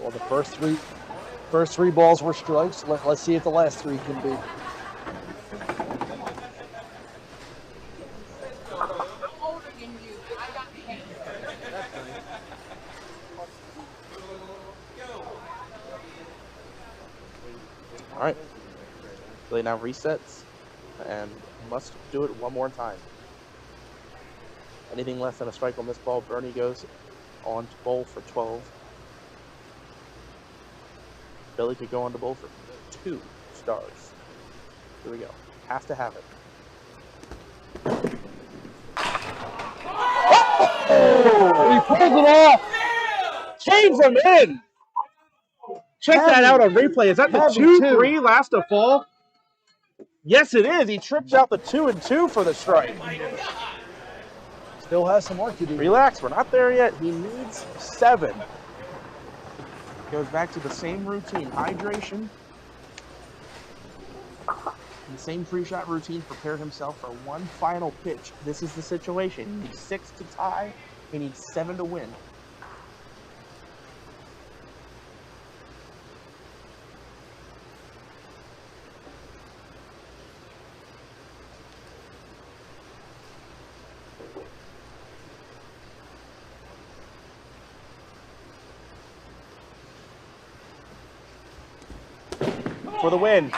Well, the first three balls were strikes. Let's see if the last 3 can be. All right. Billy now resets and must do it one more time. Anything less than a strike on this ball, Bernie goes on to bowl for 12. Billy could go on to bowl for 2 stars. Here we go. Has to have it. Oh, he pulled it off. Came from in. Check that out on replay. Is that the 2-3 last to fall? Yes, it is. He trips out the 2 and 2 for the strike. Still has some work to do. Relax, we're not there yet. He needs 7. Goes back to the same routine, hydration. And the same pre-shot routine, prepare himself for one final pitch. This is the situation. He needs 6 to tie. He needs 7 to win. For the win.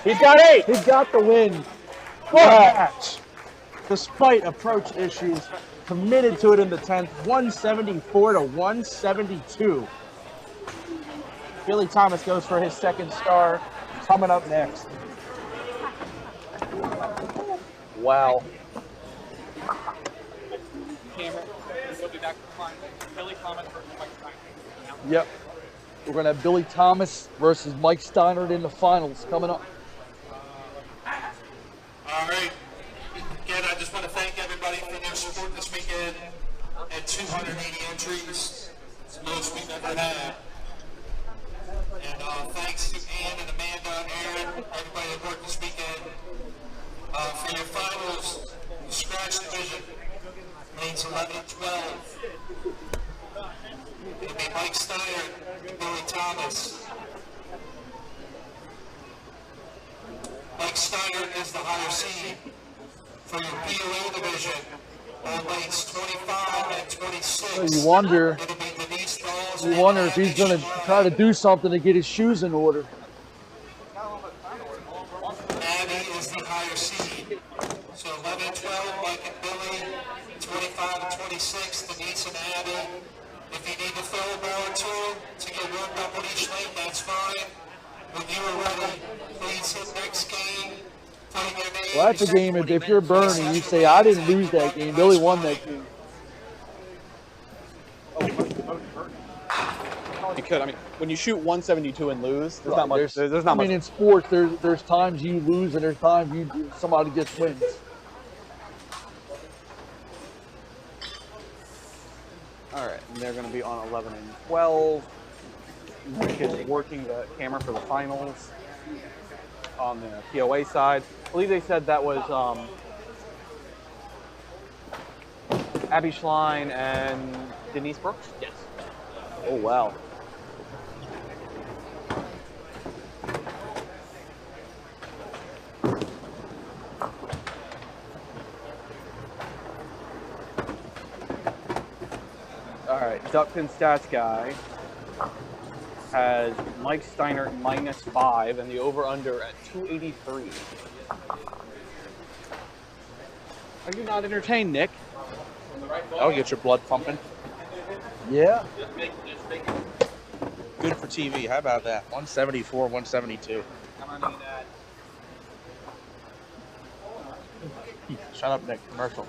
He's got 8. He got the win. What a match. Despite approach issues, committed to it in the 10th. 174 to 172. Billy Thomas goes for his 2nd star. Coming up next. Wow. Cameron, we'll be back to the final. Billy Thomas versus Mike Steiner. Yep. We're going to have Billy Thomas versus Mike Steiner in the finals coming up. All right. Again, I just want to thank everybody for their support this weekend. At 280 entries. It's the most we've ever had. And thanks to Ann and Amanda, Aaron, everybody that worked this weekend. For your finals, the scratch division, lanes 11 and 12. It'll be Mike Steiner, Billy Thomas. Mike Steiner is the higher seed. For your POA division, On lanes 25 and 26. So you wonder It'll be Denise Knowles if and he's going to Abby try to Schlein. do something to get his shoes in order. Abby is the higher seed. So 11 and 12, Mike and Billy. 25 and 26, Denise and Abby. If you need to throw a ball or two to get warmed up on each lane, that's fine. When you are ready, please hit next game. Putting your name. Well, that's a game. If you're Bernie, you say, I didn't lose that game. Billy won that game. You could. I mean, when you shoot 172 and lose, there's not much. There's not I much. mean, in sports, there's times you lose and there's times somebody just wins. All right, and they're going to be on 11 and 12. Nick is working the camera for the finals on the POA side. I believe they said that was Abby Schlein and Denise Brooks. Yes. Oh wow. All right, Duckpin Stats guy has Mike Steiner -5 and the over-under at 283. Are you not entertained, Nick? That'll get your blood pumping. Yeah. Good for TV. How about that? 174, 172. Shut up, Nick. Commercial.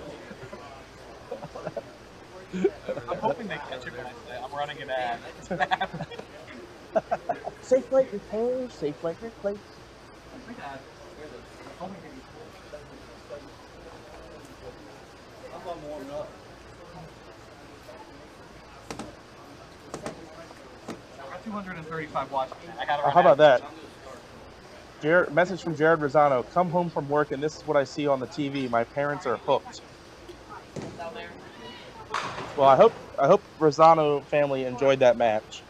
I'm hoping they catch it when I say I'm running an ad. Safe flight repairs. Safe flight replace. I'm warming up. I got 235 watching. I got How about that? Message from Jared Rosano. Come home from work and this is what I see on the TV. My parents are hooked. Well, I hope Rosano family enjoyed that match,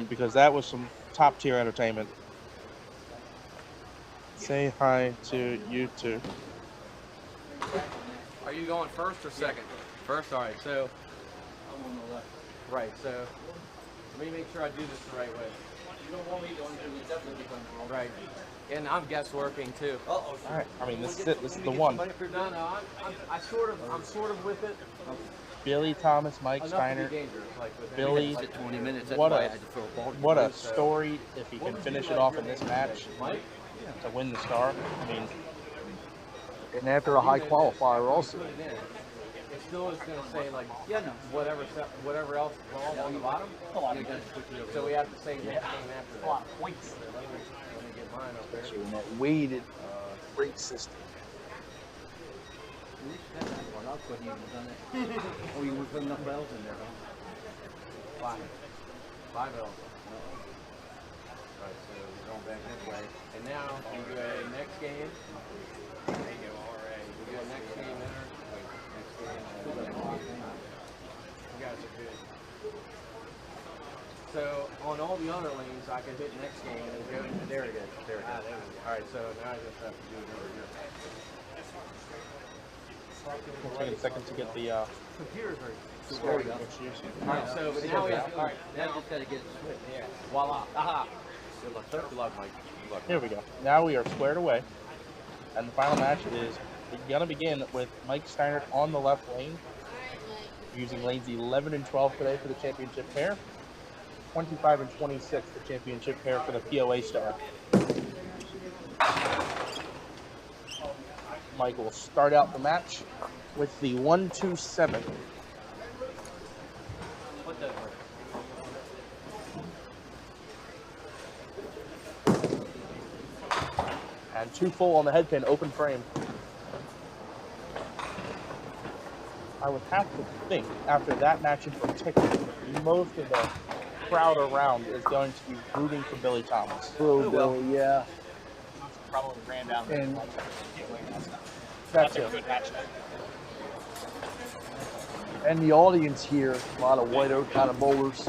because that was some top tier entertainment. Say hi to you two. Are you going first or second? First, all right. So, I'm on the left. Right. So, let me make sure I do this the right way. You don't want me to undo it. Definitely going right. And I'm guess working too. All right. I mean, this is it. This is the one. No, I'm sort of with it. Billy Thomas, Mike Steiner, Billy. 20 minutes. What a story if he can finish it off in this match to win the star. I mean, And after a high qualifier also. It still is going to say like whatever else wrong on the bottom. So we have to say next game after that. A lot of points. Let me get mine up there. In that weighted rate system. Oh, you want to put enough bells in there, huh? 5 L's. Right, so we're going back this way. And now we do a next game. There you go, alright. We do a next game enter. Wait, next game. You guys are good. So on all the other lanes, I can hit next game and go. There it is. There it is. Alright, so now I just have to do it over here. we'll take a second to get the Computers are scoring. Alright, so but now we have alright, now just gotta get it switched. Yeah. Voila. Aha. Good luck. Good luck, Mike. Good luck. Here we go. Now we are squared away, and the final match is gonna begin with Mike Steiner on the left lane, using lanes 11 and 12 today for the championship pair. 25 and 26, the championship pair for the POA star. Mike will start out the match with the 1-2-7. And 2 full on the head pin, open frame. I would have to think, after that match in particular, most of the crowd around is going to be rooting for Billy Thomas. Billy, yeah. Probably ran down. And That's a it. good match. And the audience here, a lot of White Oak kind of bowlers.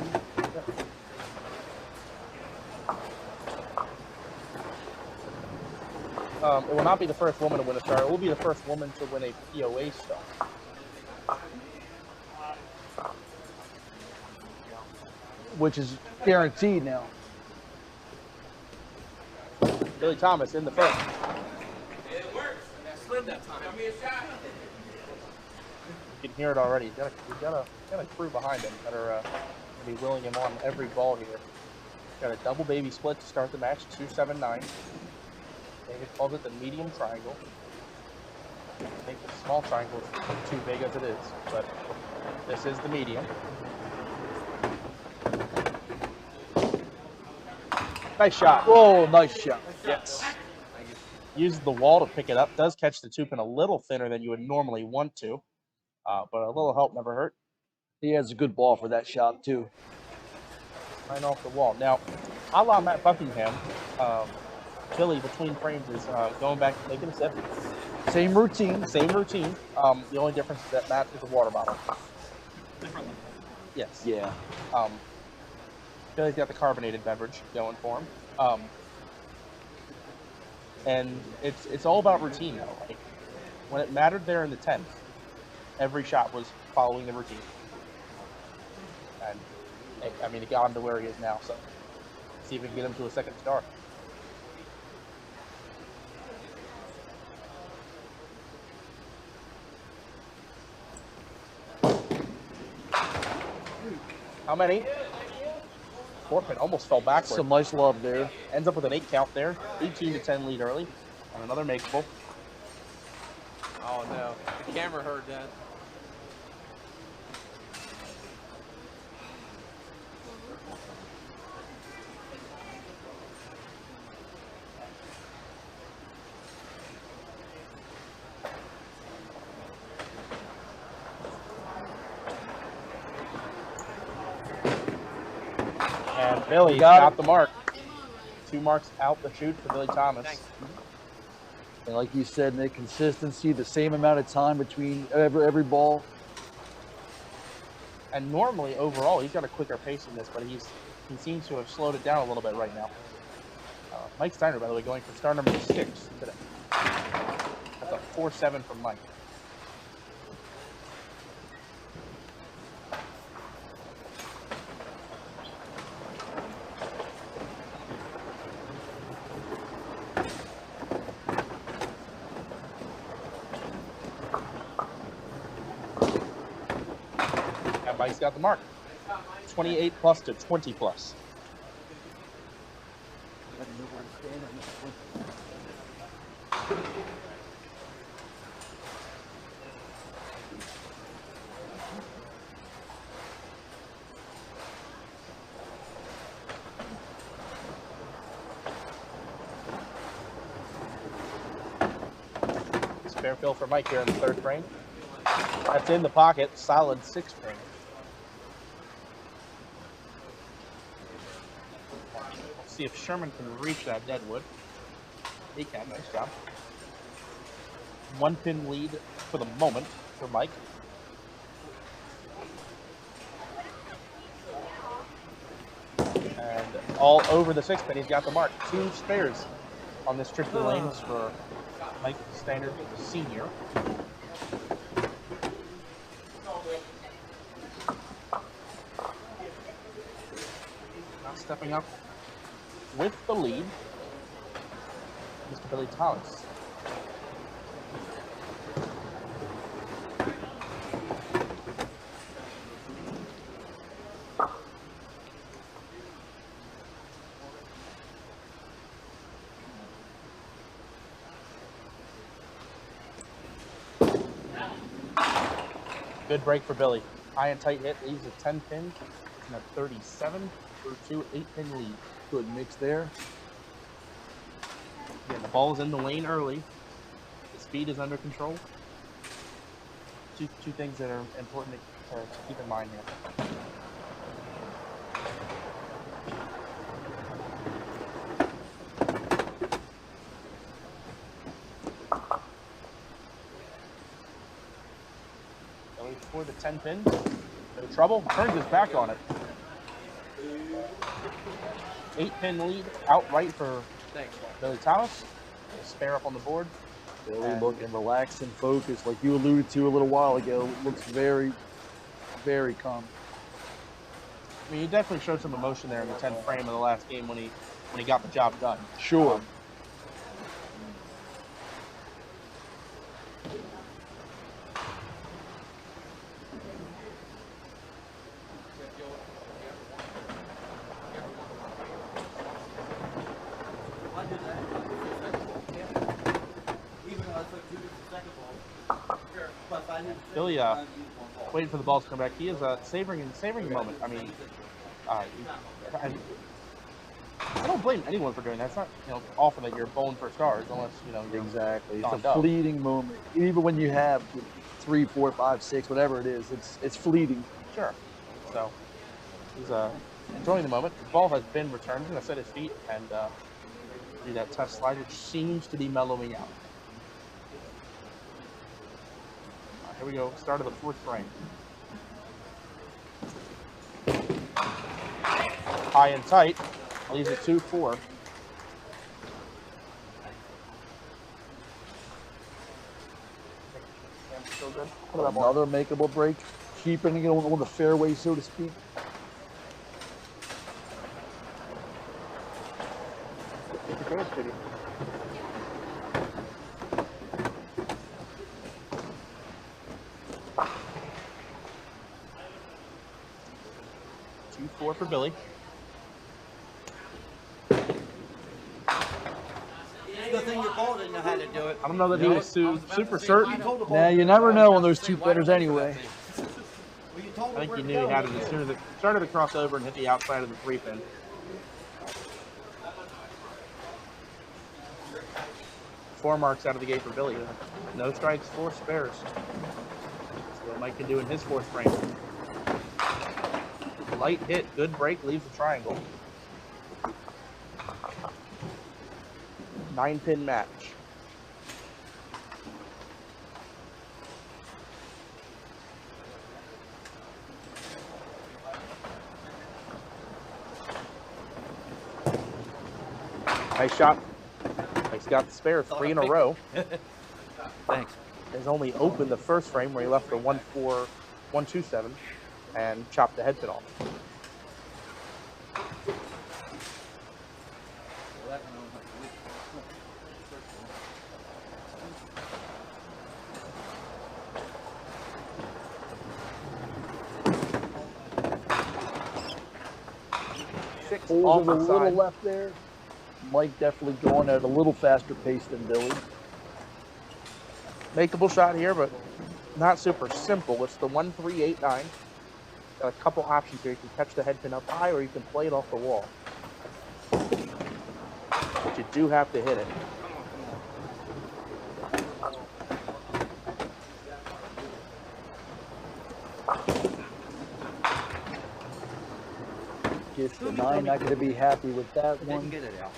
It will not be the first woman to win a star. It will be the first woman to win a POA star. which is guaranteed now. Billy Thomas in the first. It works. That slid that time. Give me a shot. You can hear it already. He's got a crew behind him that are going to be willing him on every ball here. Got a double baby split to start the match, 2-7-9. David calls it the medium triangle. I think the small triangle is too big as it is, but this is the medium. Nice shot. Oh, nice shot. Yes. Uses the wall to pick it up. Does catch the two pin a little thinner than you would normally want to, but a little help never hurt. He has a good ball for that shot, too. Right off the wall. Now, a la Matt Buckingham, Billy between frames is going back to taking a sip. Same routine. Same routine. The only difference is that Matt is a water bottle. Differently. Yes. Yeah. Billy's got the carbonated beverage going for him. And it's all about routine though. Like, when it mattered there in the 10th, every shot was following the routine. And I mean, it got him to where he is now. So see if we can get him to a second star. How many? 4 pin almost fell backward. Some nice love there. Ends up with an 8 count there. 18-10 lead early. And another makeable. Oh no, the camera heard that. And Billy got the mark. 2 marks out the chute for Billy Thomas. And like you said, Nick, consistency, the same amount of time between every ball. And normally, overall, he's got a quicker pace in this, but he seems to have slowed it down a little bit right now. Mike Steiner, by the way, going for star number 6 today. That's a 4-7 from Mike. Mike's got the mark. 28 plus to 20 plus. Spare fill for Mike here in the 3rd frame. That's in the pocket, solid 6 frame. See if Sherman can reach that deadwood. He can. Nice job. 1 pin lead for the moment for Mike. And all over the 6 pin, he's got the mark. 2 spares on this trip to the lanes for Mike Steiner, senior. Now stepping up with the lead, Mr. Billy Thomas. Good break for Billy. High and tight hit, leaves a 10 pin and a 37 for 2 8-pin lead. Good mix there. Again, the ball is in the lane early. The speed is under control. Two things that are important to keep in mind here. Going for the 10 pin. No trouble. Turns his back on it. 8-pin lead outright for Billy Thomas. Spare up on the board. Billy looking relaxed and focused, like you alluded to a little while ago. Looks very, very calm. I mean, he definitely showed some emotion there in the 10th frame of the last game when he got the job done. Sure. Billy, waiting for the ball to come back. He is savoring the moment. I mean, I don't blame anyone for doing that. It's not awful that you're bowling for stars unless you're Exactly. It's a gone down. fleeting moment. Even when you have 3, 4, 5, 6, whatever it is, it's fleeting. Sure. So he's enjoying the moment. The ball has been returned. He's gonna set his feet and do that test slide, which seems to be mellowing out. Here we go, start of the 4th frame. High and tight, leaves it 2-4. Still good. Another makeable break, keeping it on the fairway, so to speak. Take your chance, Kitty. Four for Billy. Good thing your ball didn't know how to do it. I don't know that he was super certain. Now you never know on those 2 putters anyway. I think he knew he had it as soon as it started to cross over and hit the outside of the 3-pin. Four marks out of the gate for Billy. No strikes, 4 spares. That's what Mike can do in his 4th frame. Light hit, good break, leaves the triangle. 9-pin match. Nice shot. Mike's got the spare 3 in a row. Thanks. He's only opened the 1st frame where he left the 1-4, 1-2-7 and chopped the head pin off. Holes a little left there. Mike definitely going at a little faster pace than Billy. Makeable shot here, but not super simple. It's the 1-3-8-9. Got a couple options here. You can catch the head pin up high, or you can play it off the wall. But you do have to hit it. Gets the 9, not going to be happy with that one. Get it out.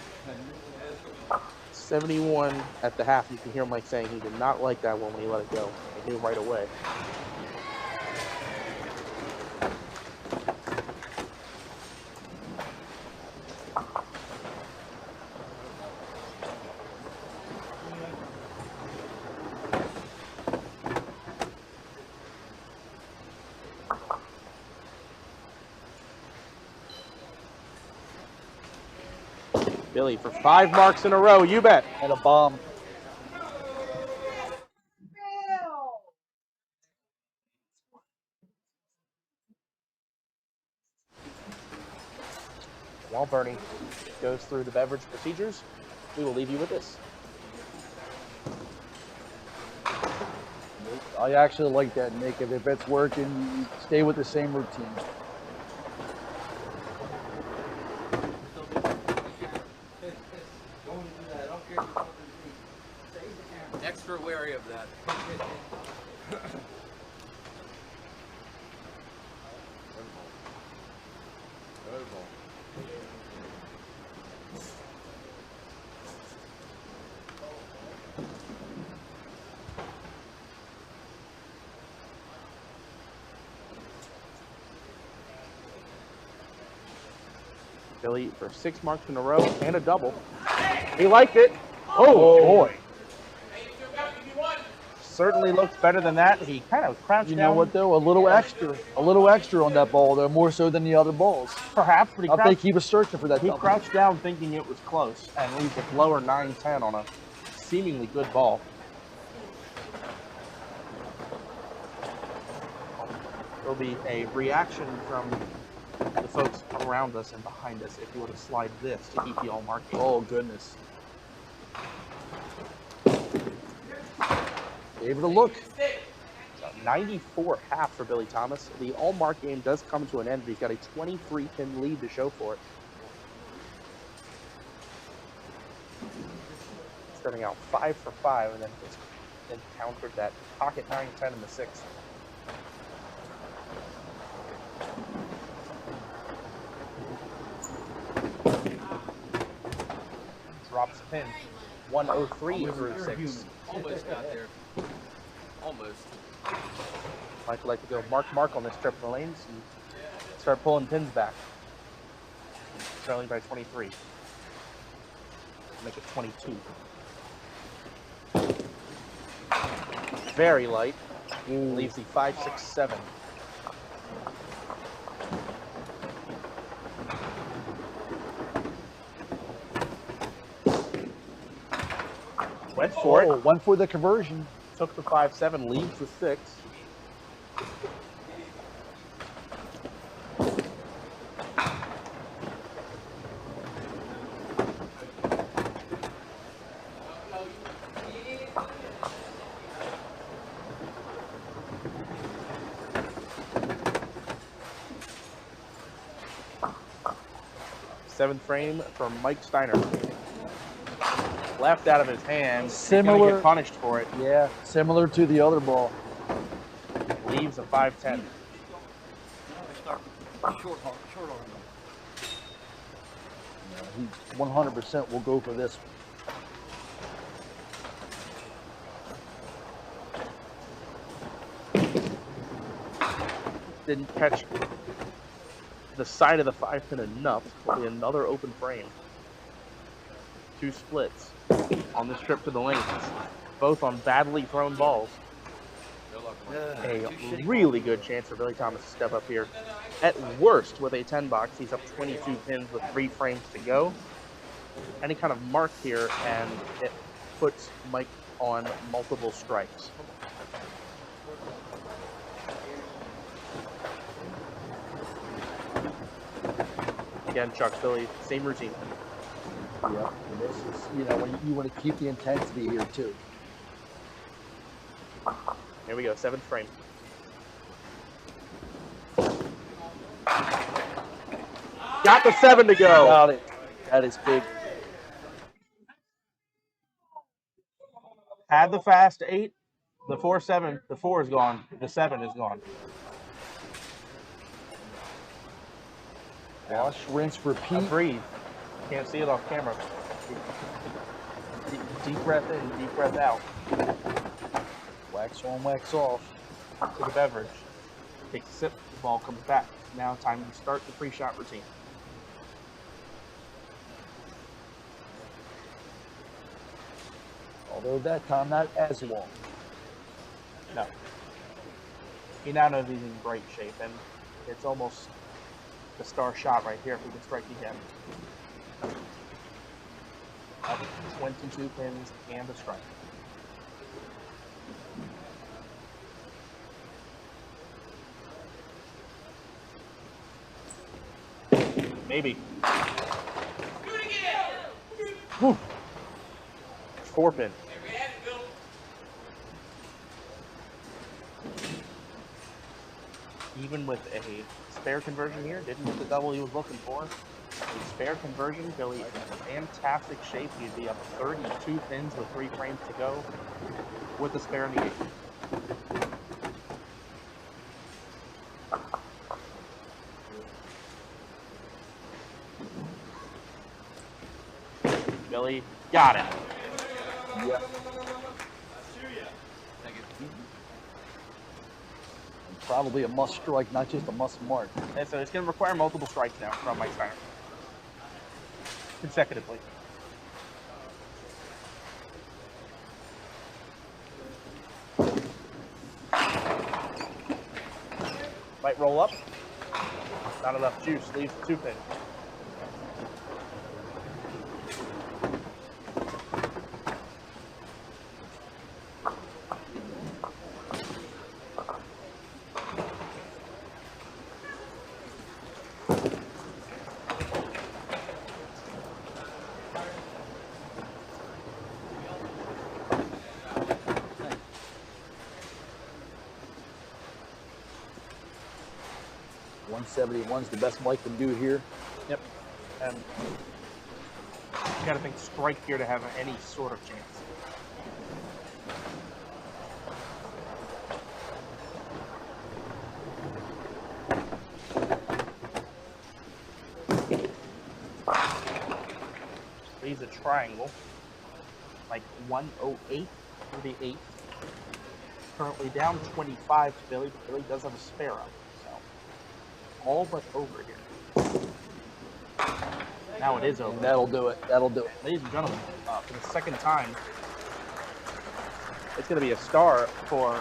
71 at the half. You can hear Mike saying he did not like that one when he let it go. He knew right away. Billy for 5 marks in a row, you bet. And a bomb. While Bernie goes through the beverage procedures, we will leave you with this. I actually like that, Nick. If it's working, you stay with the same routine. Extra wary of that. Billy for 6 marks in a row and a double. He liked it. Oh boy. certainly looks better than that. He kind of crouched You down. know what though? A little extra on that ball though, more so than the other balls. Perhaps, but I think he was searching for that. he double. crouched down thinking it was close and leaves a lower 9-10 on a seemingly good ball. There'll be a reaction from the folks around us and behind us if you were to slide this to EPL marking. Oh goodness. Gave it a look. 94 half for Billy Thomas. The all-mark game does come to an end, but he's got a 23-pin lead to show for it. Starting out 5 for 5, and then encountered that pocket 9-10 in the 6th. Drops a pin. 103 through 6. Almost got there. Almost. Mike would like to go mark on this trip in the lanes and start pulling pins back. Trailing by 23. Make it 22. Very light. Leaves the 5, 6, 7. Went for it. Went for the conversion. Took the 5-7, leaves the 6. Seventh frame from Mike Steiner. Left out of his hand. Similar. He's gonna get punished for it. Yeah, similar to the other ball. Leaves a 5-10. Short arm. He 100% will go for this. Didn't catch the side of the 5-pin enough. Will be another open frame. 2 splits on this trip to the lanes, both on badly thrown balls. A really good chance for Billy Thomas to step up here. At worst, with a 10 box, he's up 22 pins with 3 frames to go. Any kind of mark here, and it puts Mike on multiple strikes. Again, Chuck, Billy, same routine. Yeah, and this is, you know, when you want to keep the intensity here too. Here we go, 7th frame. Got the 7 to go. Got it. That is big. Had the fast 8, the 4-7, the 4 is gone, the 7 is gone. Wash, rinse, repeat. Breathe. Can't see it off camera. Deep breath in, deep breath out. Wax on, wax off. Take a beverage. Takes a sip, the ball comes back. Now time to start the pre-shot routine. Although that time not as long. No. He now knows he's in great shape, and it's almost the star shot right here if we can strike again. Up 22 pins and a strike. Maybe. Whew. 4 pin. Even with a spare conversion here, didn't get the double he was looking for. A spare conversion, Billy in fantastic shape. He'd be up 32 pins with 3 frames to go with the spare in the 8th. Billy got it. Yeah. Probably a must strike, not just a must mark. And so it's going to require multiple strikes now from Mike Steiner. Consecutively. Might roll up. Not enough juice. Leaves the 2-pin. $171's the best Mike can do here. Yep. And you got to think strike here to have any sort of chance. Leaves a triangle, like 108 for the 8th. Currently down 25 to Billy, but Billy does have a spare up, so all but over here. Now it is over. And that'll do it. That'll do it. Ladies and gentlemen, for the second time, it's going to be a star for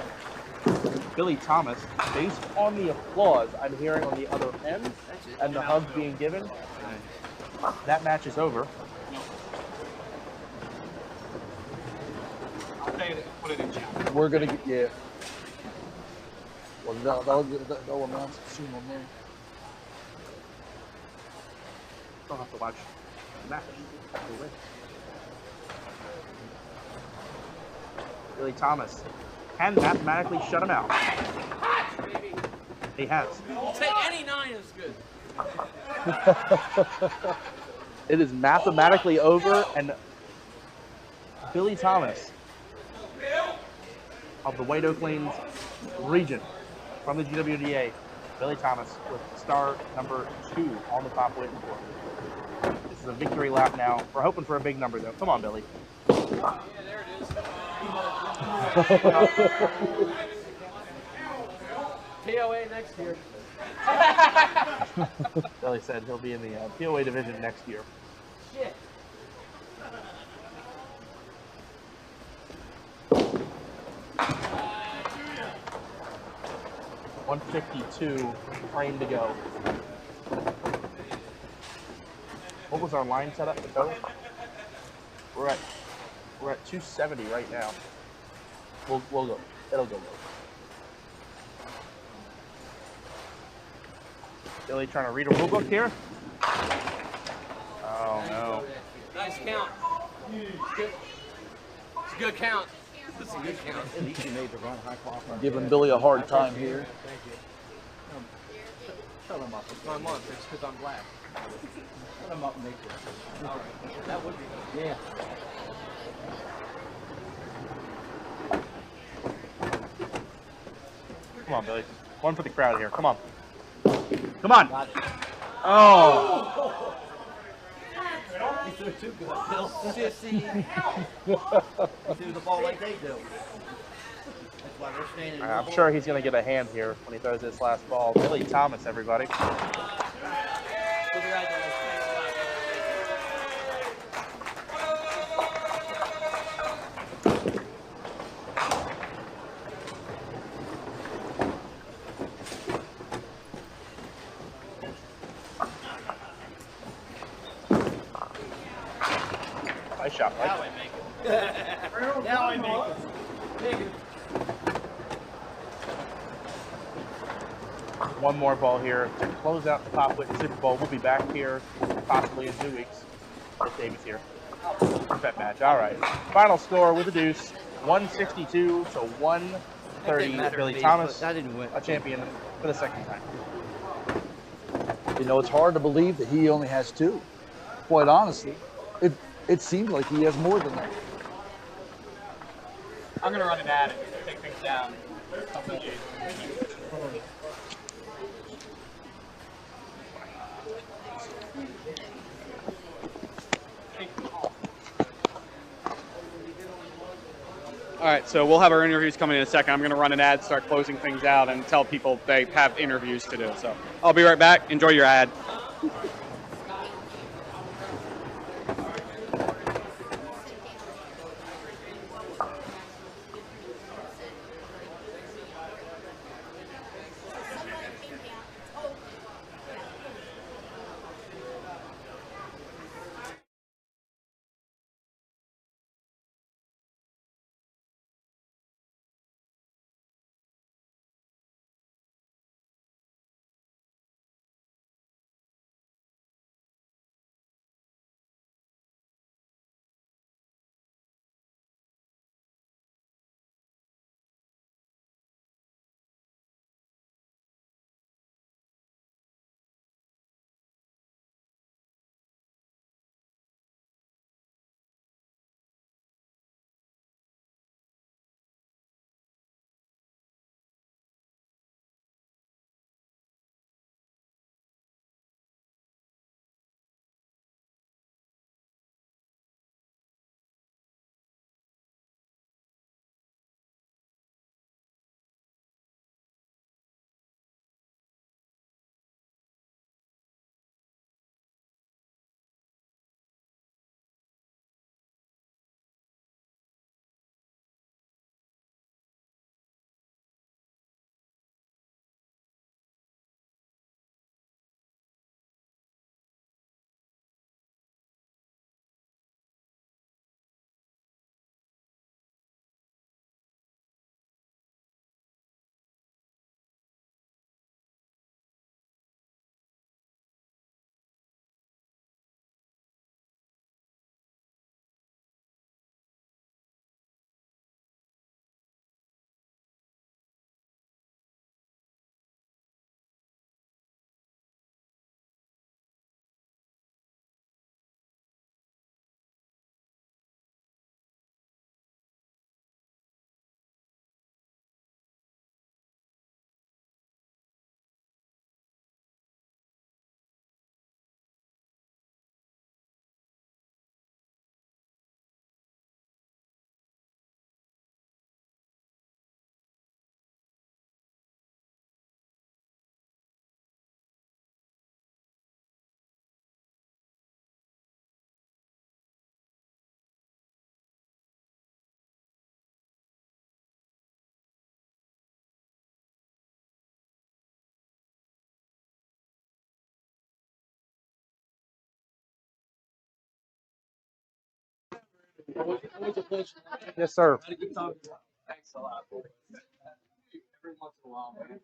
Billy Thomas, based on the applause I'm hearing on the other end and the hugs being given. That match is over. Put it in chat. We're gonna get Well, they'll announce it soon on there. Don't have to watch the match. Billy Thomas can mathematically shut him out. He has. We'll take any 9 is good. It is mathematically over, and Billy Thomas of the White Oak Lanes region from the GWDA, Billy Thomas with star number 2 on the top Whitten board. This is a victory lap now. We're hoping for a big number though. Come on, Billy. Yeah, there it is. POA next year. Billy said he'll be in the POA division next year. Shit. $152 frame to go. What was our line set up to go? We're at 270 right now. We'll go. It'll go low. Billy trying to read a rule book here. Oh no. Nice count. It's a good count. It's a good count. At least you made the run high qualifier. Giving Billy a hard time here. Thank you. Shut him up. It's my month. It's because I'm black. Shut him up and make it. All right. That would be good. Yeah. Come on, Billy. One for the crowd here. Come on. Come on. Oh. You threw too good, Bill. Sissy. You threw the ball like they do. That's why we're standing. I'm sure he's going to get a hand here when he throws this last ball. Billy Thomas, everybody. Nice shot, Mike. Now I make it. Now I make it. Make it. One more ball here to close out the top Whitten Super Bowl. We'll be back here possibly in 2 weeks. If David's here. Bet match. All right. Final score with a deuce: 162 to 130. Billy Thomas, I didn't win. a champion for the second time. You know, it's hard to believe that he only has 2. Quite honestly, it seems like he has more than that. I'm gonna run an ad and take things down. All right, so we'll have our interviews coming in a second. I'm going to run an ad, start closing things out, and tell people they have interviews to do. So I'll be right back. Enjoy your ad. Yes, sir. Thanks a lot. Every once in a while, man.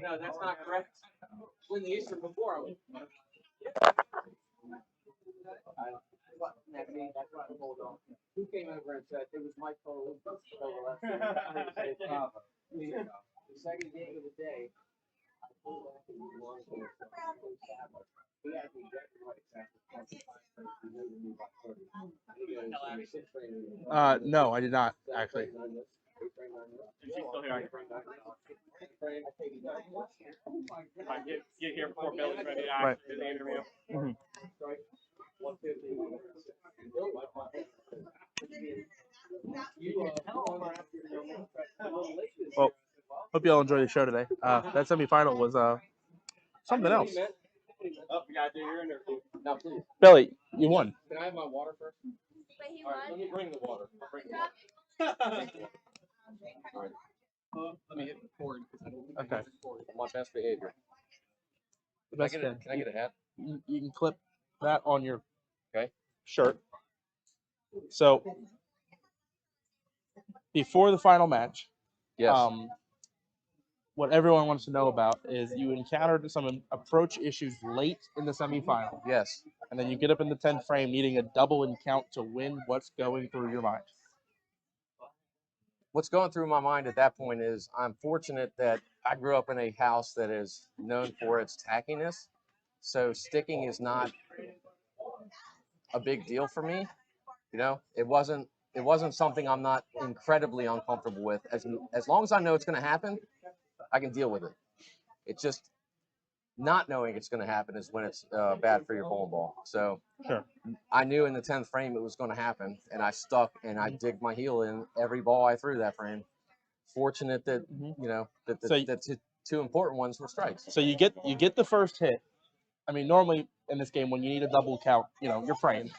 No, that's not correct. When the Easter before, I was. That's why I hold on. Who came over and said it was my fault? The second game of the day. He had me No, I did not actually. Get here before Billy's ready to Right. do the interview. Mhm. Well, hope you all enjoy the show today. That semifinal was something else. Oh, we gotta do your interview. Now, please. Billy, you won. Can I have my water first? Wait, he All right, let me bring the water. I'll bring the water. All right. Let me hit record because I don't think Okay. on my best behavior. The best Can I get a hat? You can clip that on your Okay. shirt. So before the final match, Yes. what everyone wants to know about is you encountered some approach issues late in the semifinal, Yes. and then you get up in the 10th frame needing a double and count to win. What's going through your mind? What's going through my mind at that point is I'm fortunate that I grew up in a house that is known for its tackiness. So sticking is not a big deal for me. You know, it wasn't something I'm not incredibly uncomfortable with. As long as I know it's going to happen, I can deal with it. It's just not knowing it's going to happen is when it's bad for your bowling ball. So Sure. I knew in the 10th frame it was going to happen, and I stuck and I digged my heel in every ball I threw that frame. Fortunate that you know that the two important ones were strikes. So you get the first hit. I mean, normally in this game when you need a double count, you're framed.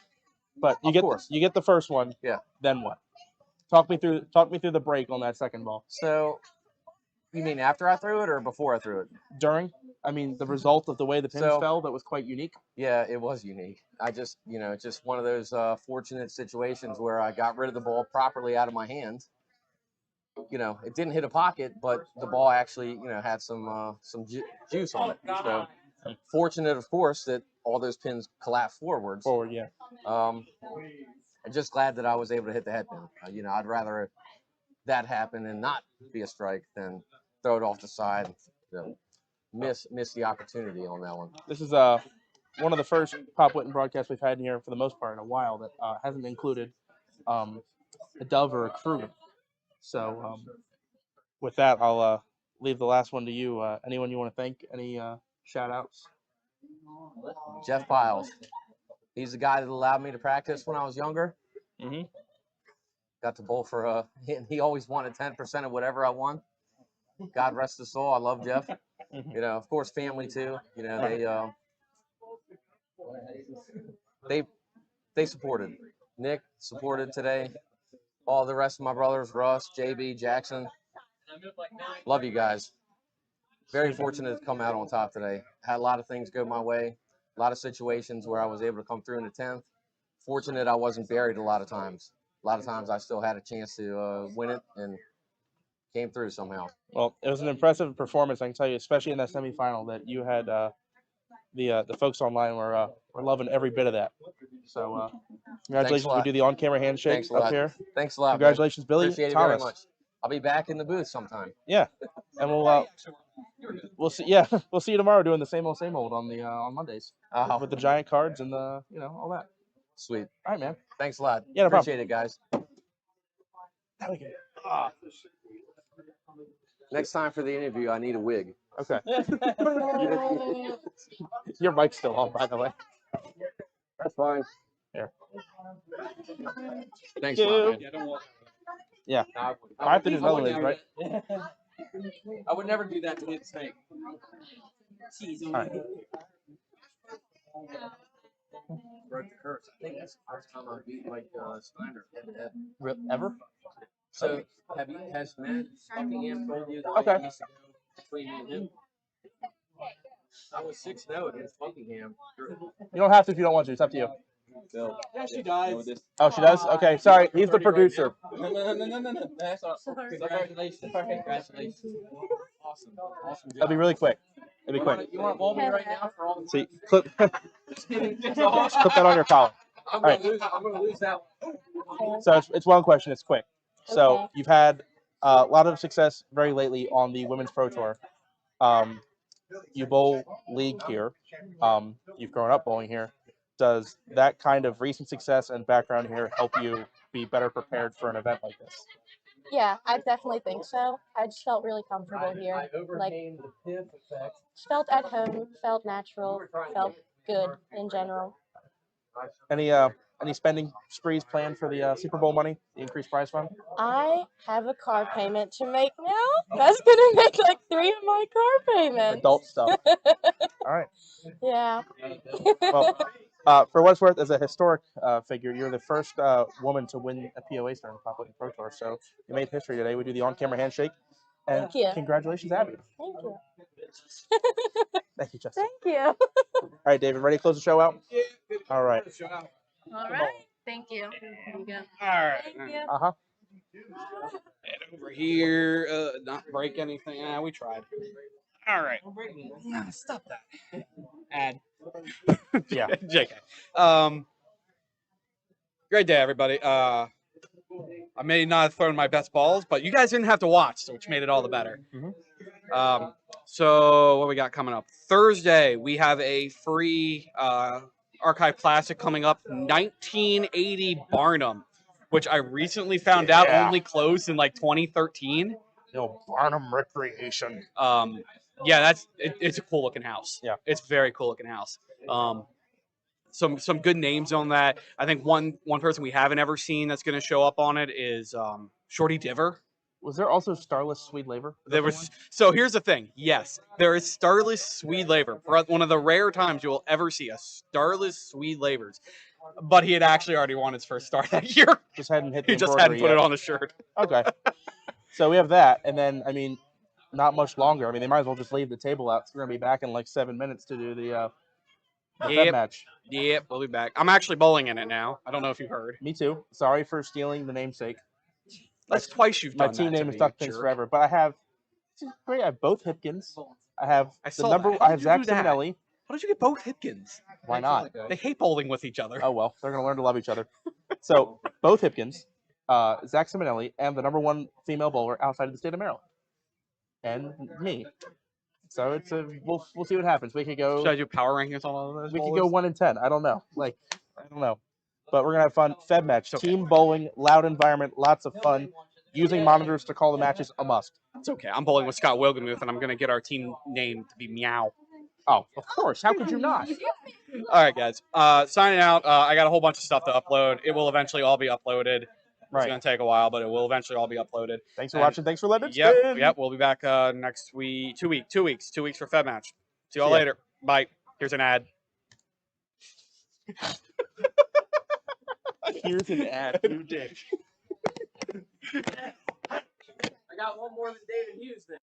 But you get the first one. Yeah. Then what? Talk me through the break on that second ball. So, you mean after I threw it or before I threw it? During. I mean, the result of the way the pins fell, that was quite unique. Yeah, it was unique. I just, it's just one of those fortunate situations where I got rid of the ball properly out of my hand. It didn't hit a pocket, but the ball actually, had some juice on it. So, fortunate, of course, that all those pins collapsed forwards. Forward, yeah. I'm just glad that I was able to hit the head pin. I'd rather that happen and not be a strike than throw it off the side and miss the opportunity on that one. This is one of the first Pop Whitten broadcasts we've had in here for the most part in a while that hasn't included a dove or a crew. So with that, I'll leave the last one to you. Anyone you want to thank? Any shout outs? Jeff Piles. He's the guy that allowed me to practice when I was younger. Mm-hmm. Got to bowl for he always wanted 10% of whatever I won. God rest his soul. I love Jeff. Of course, family too. They supported. Nick supported today. All the rest of my brothers, Russ, JB, Jackson. Love you guys. Very fortunate to come out on top today. Had a lot of things go my way. A lot of situations where I was able to come through in the 10th. Fortunate I wasn't buried a lot of times. A lot of times I still had a chance to win it and came through somehow. Well, it was an impressive performance, I can tell you, especially in that semifinal that you had the folks online were loving every bit of that. So congratulations. We do the on-camera handshake up here. Thanks a lot. Congratulations, man. Billy. Appreciate it very much. I'll be back in the booth sometime. Yeah, and we'll see. Yeah, we'll see you tomorrow doing the same old on Mondays with the giant cards and the all that. Sweet. All right, man. Thanks a lot. Yeah, no Appreciate it, guys. Next time for the interview, I need a wig. Okay. Your mic's still on, by the way. That's fine. Here. Thanks a lot, man. Yeah. I have to do another one, right? I would never do that to hit snake. All right. Broke the curse. I think that's the first time I beat Steiner Ever? So has Matt Buckingham told you that Okay. he used to go between me and him? I was 6-0 against Buckingham. You don't have to if you don't want to. It's up to you. Yeah, she does. Oh, she does? Okay, sorry. He's the producer. No. That's all. Congratulations. Congratulations. Awesome. Awesome It'll job. be really quick. It'll be quick. You want to bowl me right now for all the See, clip, clip that on your collar. I'm All right. gonna lose that one. So it's one question. It's quick. So Okay. you've had a lot of success very lately on the Women's Pro Tour. You bowl league here. You've grown up bowling here. Does that kind of recent success and background here help you be better prepared for an event like this? Yeah, I definitely think so. I just felt really comfortable here. Like, felt at home, felt natural, felt good in general. Any spending sprees planned for the Super Bowl money, the increased prize fund? I have a car payment to make now. That's gonna make like 3 of my car payments. Adult stuff. All right. Yeah. Well, for what it's worth, as a historic figure, you're the first woman to win a POA star in the Pop Pro Tour. So you made history today. We do the on-camera handshake. And Thank you. Congratulations, Abby. Thank you. Thank you, Justin. Thank you. All right, David, ready to close the show out? All right. All right. Thank you. There you go. All right. Thank you. Uh-huh. Head over here. Not break anything. We tried. All right. Stop that. Add. Yeah. JK. Great day, everybody. I may not have thrown my best balls, but you guys didn't have to watch, which made it all the better. So what we got coming up? Thursday, we have a free Archive Classic coming up, 1980 Barnum, which I recently found out only closed in like 2013. Barnum Recreation. Yeah, it's a cool looking house. Yeah, it's a very cool looking house. Some good names on that. I think one person we haven't ever seen that's going to show up on it is Shorty Diver. Was there also Starless Swede Laver? There was. So here's the thing. Yes, there is Starless Swede Laver. One of the rare times you will ever see a Starless Swede Lavers. But he had actually already won his first star that year. Just hadn't hit the He just hadn't put it on the shirt. Okay. So we have that, and then not much longer. They might as well just leave the table out. We're gonna be back in like 7 minutes to do the Fed match. Yep, we'll be back. I'm actually bowling in it now. I don't know if you heard. Me too. Sorry for stealing the namesake. That's twice you've done my team that name to is me, stuck things jerk. forever, but I have both Hipkins. I have I the saw number. that. How I have did you Zach do that? Simonelli. How did you get both Hipkins? Why not? They hate bowling with each other. Oh well, they're gonna learn to love each other. So both Hipkins, Zach Simonelli, and the number 1 female bowler outside of the state of Maryland, and me. So it's we'll see what happens. We could go. Should I do power rankings on all of those? We could go 1 in 10. I don't know. I don't know. But we're gonna have fun. Fed match, okay. Team bowling, loud environment, lots of fun. Using monitors to call the matches, a must. It's okay. I'm bowling with Scott Wilgemuth, and I'm gonna get our team name to be Meow. Oh, of course. How could you not? All right, guys. Signing out. I got a whole bunch of stuff to upload. It will eventually all be uploaded. It's going to take a while, but it will eventually all be uploaded. Thanks for watching. Thanks for letting it spin. Yep. We'll be back next week. 2 weeks. 2 weeks for Fed match. See y'all later. Bye. Here's an ad. Here's an ad. You dick. I got one more than David Hughes then.